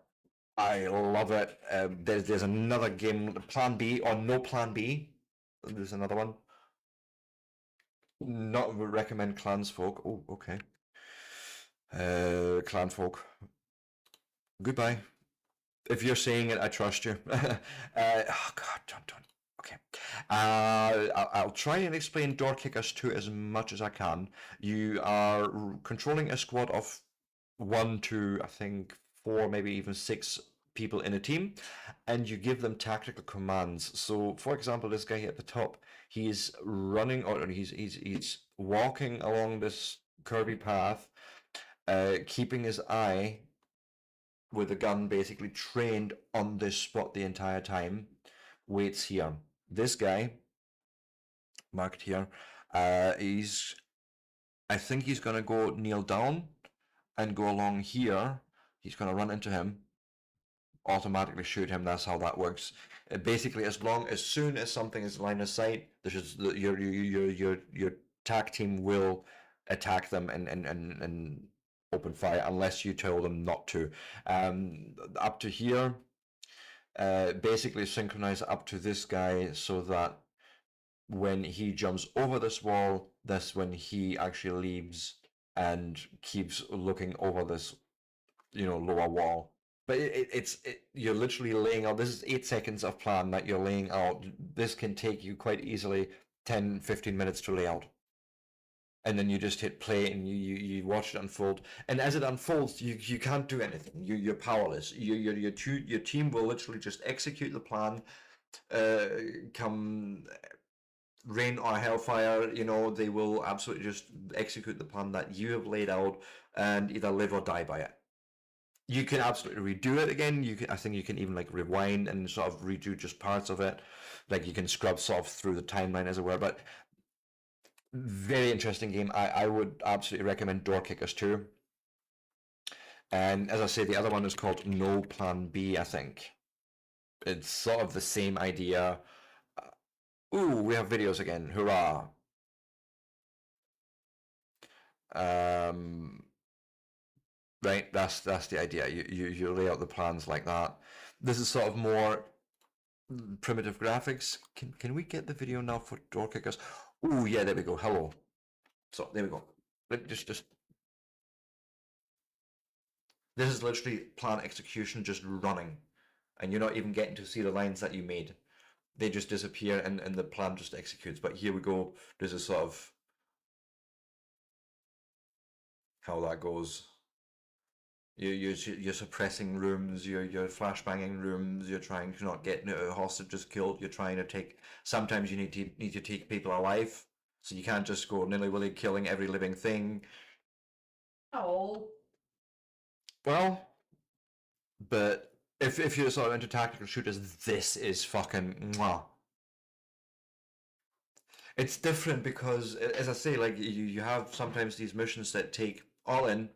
I love it. There's another game, Plan B or No Plan B. There's another one. Not recommend Clansfolk. Oh, okay. Clanfolk. Goodbye. If you're saying it, I trust you. Oh God, don't. Okay. I'll try and explain Door Kickers 2 as much as I can. You are controlling a squad of 1 to, I think, 4, maybe even 6 people in a team, and you give them tactical commands. So, for example, this guy here at the top, he's running, or he's walking along this curvy path, keeping his eye with a gun basically trained on this spot the entire time, waits here. This guy, marked here, I think he's going to go kneel down and go along here. He's going to run into him, automatically shoot him. That's how that works. Basically, as soon as something is line of sight, your tac team will attack them and open fire unless you tell them not to. Up to here, basically synchronize up to this guy so that when he jumps over this wall, that's when he actually leaves and keeps looking over this, lower wall. But you're literally laying out, this is 8 seconds of plan that you're laying out. This can take you quite easily 10, 15 minutes to lay out. And then you just hit play and you watch it unfold. And as it unfolds, you can't do anything. You're powerless. Your team will literally just execute the plan. Come rain or hellfire, they will absolutely just execute the plan that you have laid out and either live or die by it. You can absolutely redo it again. I think you can even like rewind and sort of redo just parts of it. Like you can scrub sort of through the timeline as it were, but very interesting game. I would absolutely recommend Door Kickers 2. And as I say, the other one is called No Plan B, I think. It's sort of the same idea. Ooh, we have videos again. Hurrah. Right, that's the idea. You lay out the plans like that. This is sort of more primitive graphics. Can we get the video now for Door Kickers? Oh yeah, there we go. Hello. So there we go. Just this is literally plan execution just running, and you're not even getting to see the lines that you made. They just disappear and the plan just executes. But here we go. This is sort of how that goes. You're suppressing rooms, you're flashbanging rooms, you're trying to not get hostages killed, you're trying to take, sometimes you need to take people alive, so you can't just go nilly-willy killing every living thing. Oh. Well, but if you're sort of into tactical shooters, this is fucking mwah. It's different because, as I say, like you have sometimes these missions that take all in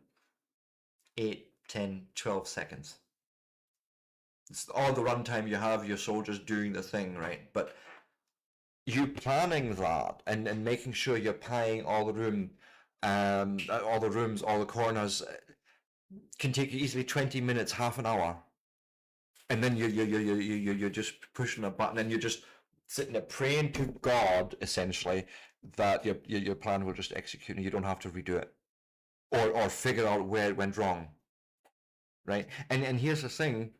8, 10, 12 seconds. It's all the runtime you have your soldiers doing the thing, right? But you planning that and making sure you're pieing all the rooms, all the corners can take you easily 20 minutes, half an hour. And then you're just pushing a button and you're just sitting there praying to God, essentially, that your plan will just execute and you don't have to redo it. Or figure out where it went wrong. Right? And here's the thing,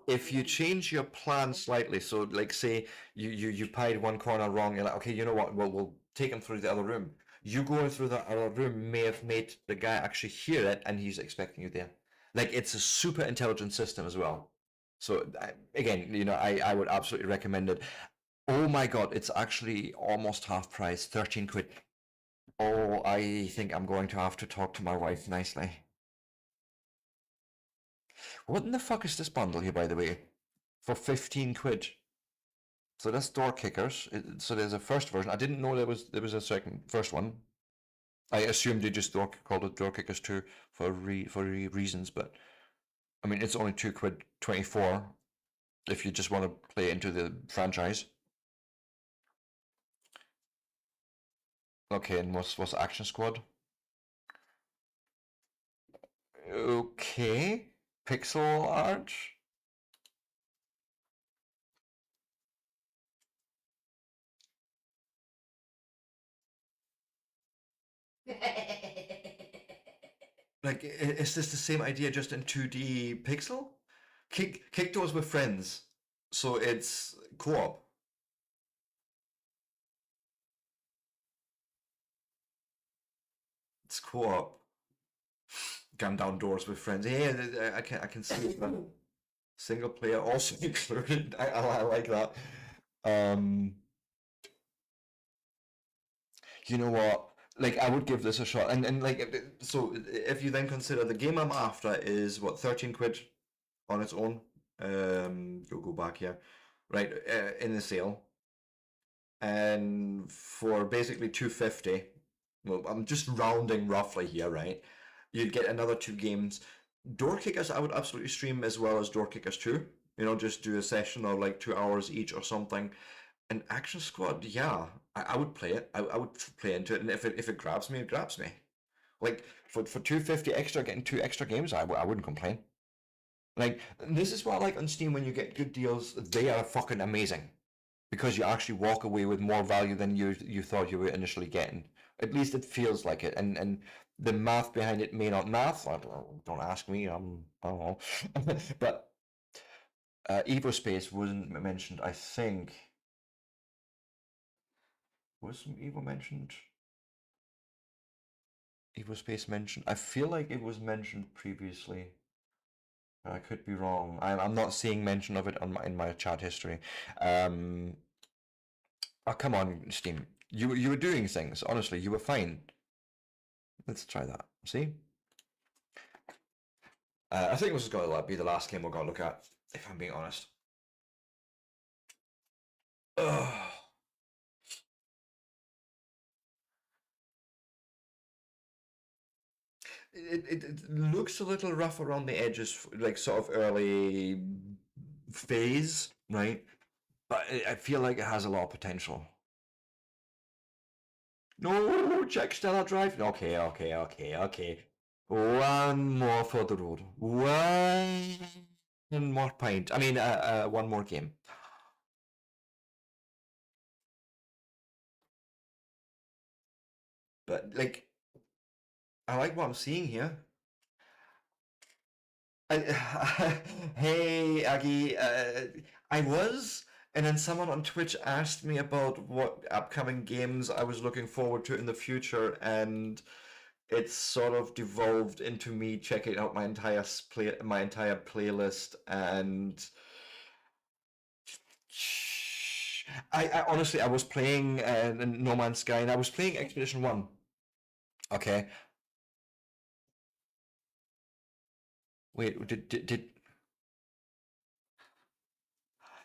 if you change your plan slightly, so like say you pied one corner wrong, you're like, okay, you know what? We'll take him through the other room. You going through that other room may have made the guy actually hear it, and he's expecting you there. Like it's a super intelligent system as well. So again, I would absolutely recommend it. Oh my god, it's actually almost half price, 13 quid. Oh, I think I'm going to have to talk to my wife nicely. What in the fuck is this bundle here, by the way? For 15 quid. So that's Door Kickers. So there's a first version. I didn't know there was a second first one. I assumed they just called it Door Kickers 2 for reasons, but I mean it's only 2 quid 24 if you just want to play into the franchise. Okay, and what's Action Squad? Okay, pixel art. Like, is this the same idea just in 2D pixel? Kick Doors with friends, so it's co-op. It's co-op. Gun down doors with friends. Yeah, I can see that. Single player also included. I like that. Um, you know what? Like I would give this a shot, and like so if you then consider the game I'm after is what 13 quid on its own. You'll go back here, right? In the sale, and for basically 250. Well, I'm just rounding roughly here, right? You'd get another two games. Door Kickers, I would absolutely stream as well as Door Kickers 2. Just do a session of like 2 hours each or something. And Action Squad, yeah, I would play it. I would play into it, and if it grabs me, it grabs me. Like for 250 extra, getting two extra games, I wouldn't complain. Like this is what I like on Steam when you get good deals. They are fucking amazing because you actually walk away with more value than you thought you were initially getting. At least it feels like it, and the math behind it may not math. Don't ask me. I don't know. But Evo Space wasn't mentioned. I think was Evo mentioned. Evo Space mentioned. I feel like it was mentioned previously. I could be wrong. I'm not seeing mention of it in my chat history. Oh come on, Steam. You were doing things. Honestly, you were fine. Let's try that. See? I think this is going to be the last game we're going to look at, if I'm being honest. Ugh. It looks a little rough around the edges, like sort of early phase, right? But I feel like it has a lot of potential. No, check Stellar Drive. Okay, okay, okay, okay. One more for the road. One more pint. I mean, one more game. But like, I like what I'm seeing here. Hey, Aggie. I was, and then someone on Twitch asked me about what upcoming games I was looking forward to in the future, and it's sort of devolved into me checking out my entire playlist, and I honestly I was playing No Man's Sky, and I was playing Expedition 1. Okay. Wait, did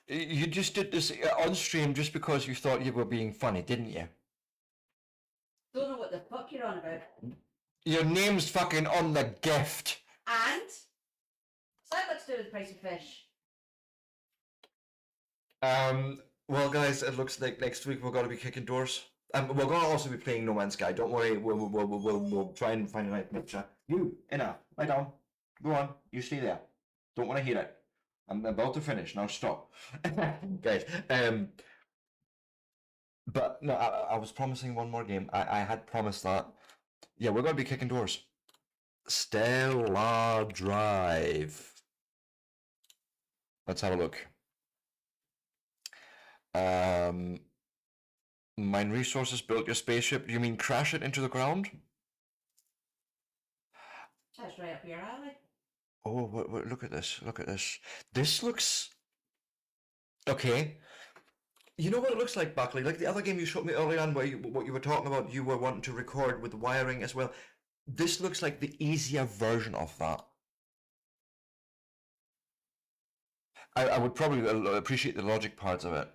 you just did this on stream just because you thought you were being funny, didn't you? Don't know what the fuck you're on about. Your name's fucking on the gift. And? What's that got to do with the price of fish? Well, guys, it looks like next week we're going to be kicking doors. We're going to also be playing No Man's Sky. Don't worry, we'll try and find a nice picture. You, enough. Lie down. Go on. You stay there. Don't want to hear it. I'm about to finish. Now stop. Guys, but no, I was promising one more game. I had promised that. Yeah, we're going to be kicking doors. Stellar Drive. Let's have a look. Mine resources built your spaceship. You mean crash it into the ground? That's right up your alley. Oh, look at this. Look at this. This looks okay. You know what it looks like, Buckley? Like the other game you showed me earlier on, where what you were talking about, you were wanting to record with wiring as well. This looks like the easier version of that. I would probably appreciate the logic parts of it.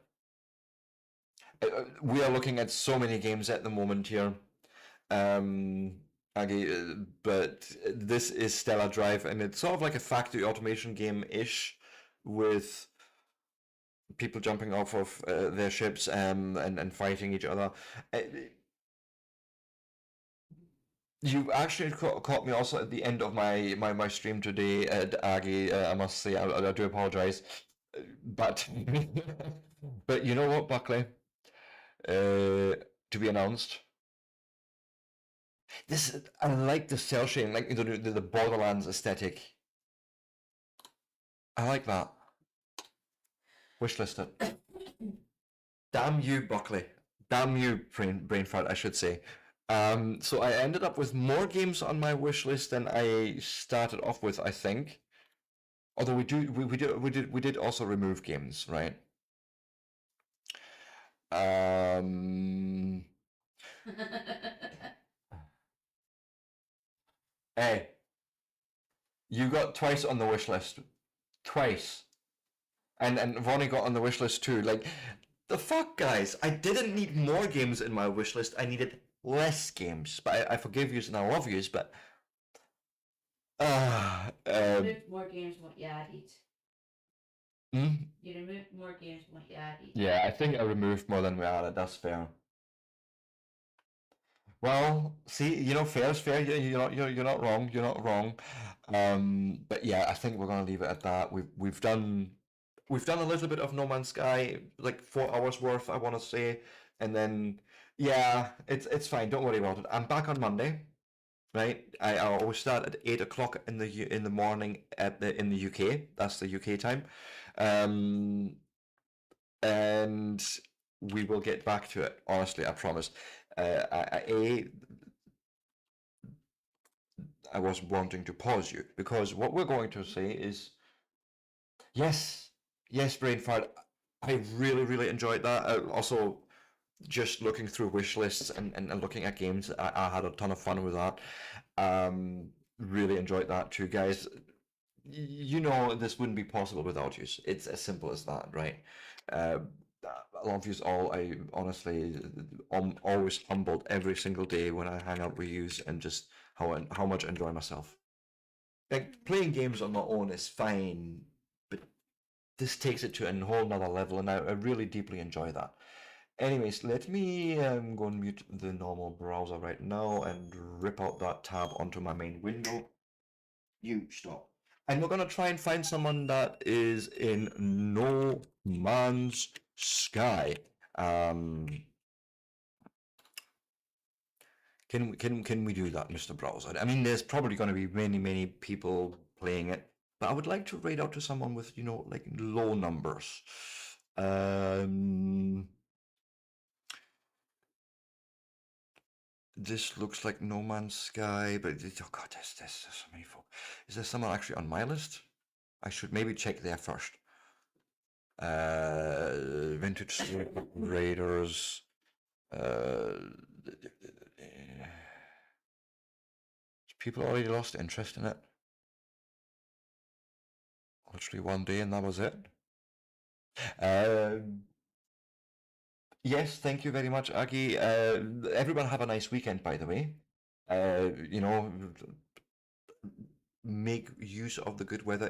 We are looking at so many games at the moment here. But this is Stellar Drive, and it's sort of like a factory automation game-ish with people jumping off of their ships and fighting each other. You actually caught me also at the end of my stream today, Aggie. I must say, I do apologize, but but you know what, Buckley? To be announced. This I like the cell shading, like the Borderlands aesthetic. I like that. Wishlisted. Damn you, Buckley. Damn you, brain fart, I should say. So I ended up with more games on my wish list than I started off with, I think. Although we did also remove games, right? Hey, you got twice on the wish list. Twice. And Vonnie got on the wish list too. Like, the fuck, guys? I didn't need more games in my wish list. I needed less games. But I forgive yous and I love yous, but removed more games than what you added. hmm? You removed more games than what you added. Yeah, I think I removed more than we added. That's fair. Well, see, you know, fair is fair. You're not wrong. You're not wrong. But yeah, I think we're gonna leave it at that. We've done a little bit of No Man's Sky, like 4 hours worth, I want to say, and then yeah, it's fine. Don't worry about it. I'm back on Monday, right? I always start at 8 o'clock in the morning in the UK. That's the UK time, and we will get back to it. Honestly, I promise. I was wanting to pause you because what we're going to say is yes, yes, brain fart. I really, really enjoyed that. Also, just looking through wish lists and looking at games, I had a ton of fun with that. Really enjoyed that too, guys. You know, this wouldn't be possible without you. It's as simple as that, right? I love you all. I honestly, I'm always humbled every single day when I hang out with you and just how much I enjoy myself. Like playing games on my own is fine, but this takes it to a whole nother level, and I really deeply enjoy that. Anyways, let me go and mute the normal browser right now and rip out that tab onto my main window. You stop. And we're gonna try and find someone that is in No Man's Sky. Can we do that, Mr. Browser? I mean, there's probably going to be many people playing it, but I would like to raid out to someone with, you know, like low numbers. This looks like No Man's Sky, but oh god, there's so many folk. Is there someone actually on my list? I should maybe check there first. Vintage Raiders. People already lost interest in it. Literally one day and that was it. Yes, thank you very much, Aggie. Everyone have a nice weekend, by the way. You know, make use of the good weather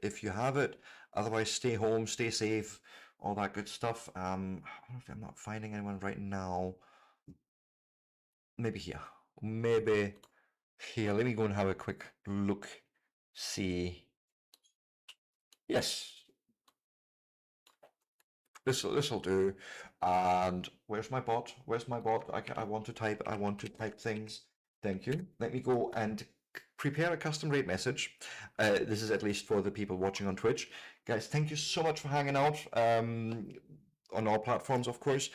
if you have it. Otherwise, stay home, stay safe, all that good stuff. I'm not finding anyone right now. Maybe here. Maybe here. Let me go and have a quick look. See. Yes. This'll do. And where's my bot? Where's my bot? I want to type things. Thank you. Let me go and prepare a custom rate message. This is at least for the people watching on Twitch. Guys, thank you so much for hanging out on all platforms, of course,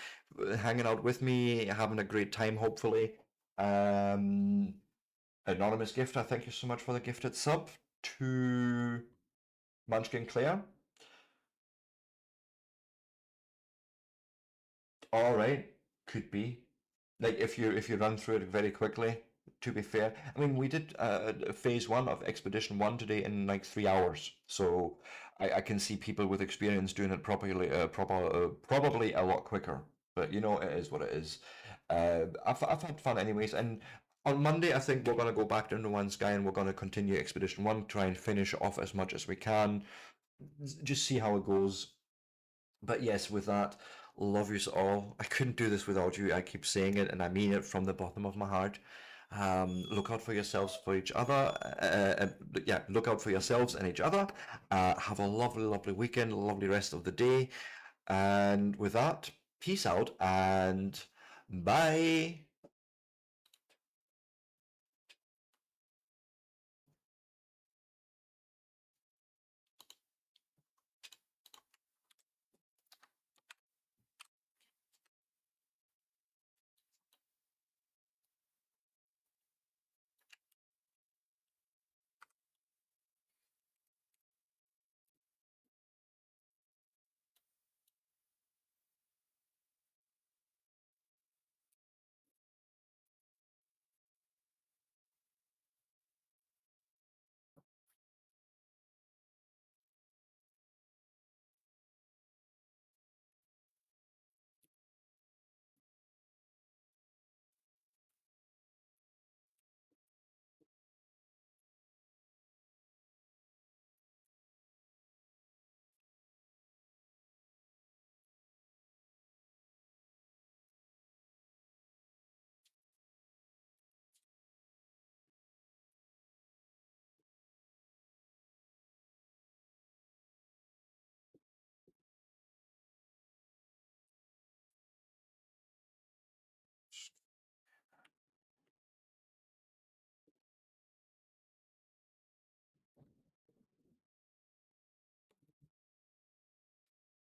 hanging out with me, having a great time, hopefully. Anonymous gifter, thank you so much for the gifted sub to Munchkin Claire. All right, could be. Like if you run through it very quickly. To be fair, I mean we did phase one of Expedition One today in like 3 hours, so I can see people with experience doing it probably a lot quicker. But you know, it is what it is. I've had fun anyways, and on Monday I think we're gonna go back to No Man's Sky and we're gonna continue Expedition One, try and finish it off as much as we can, just see how it goes. But yes, with that, love yous all. I couldn't do this without you. I keep saying it, and I mean it from the bottom of my heart. Look out for yourselves, for each other. Yeah, look out for yourselves and each other. Have a lovely, lovely weekend, lovely rest of the day. And with that, peace out and bye.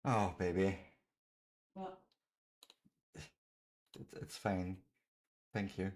Oh, baby. What? It's fine. Thank you.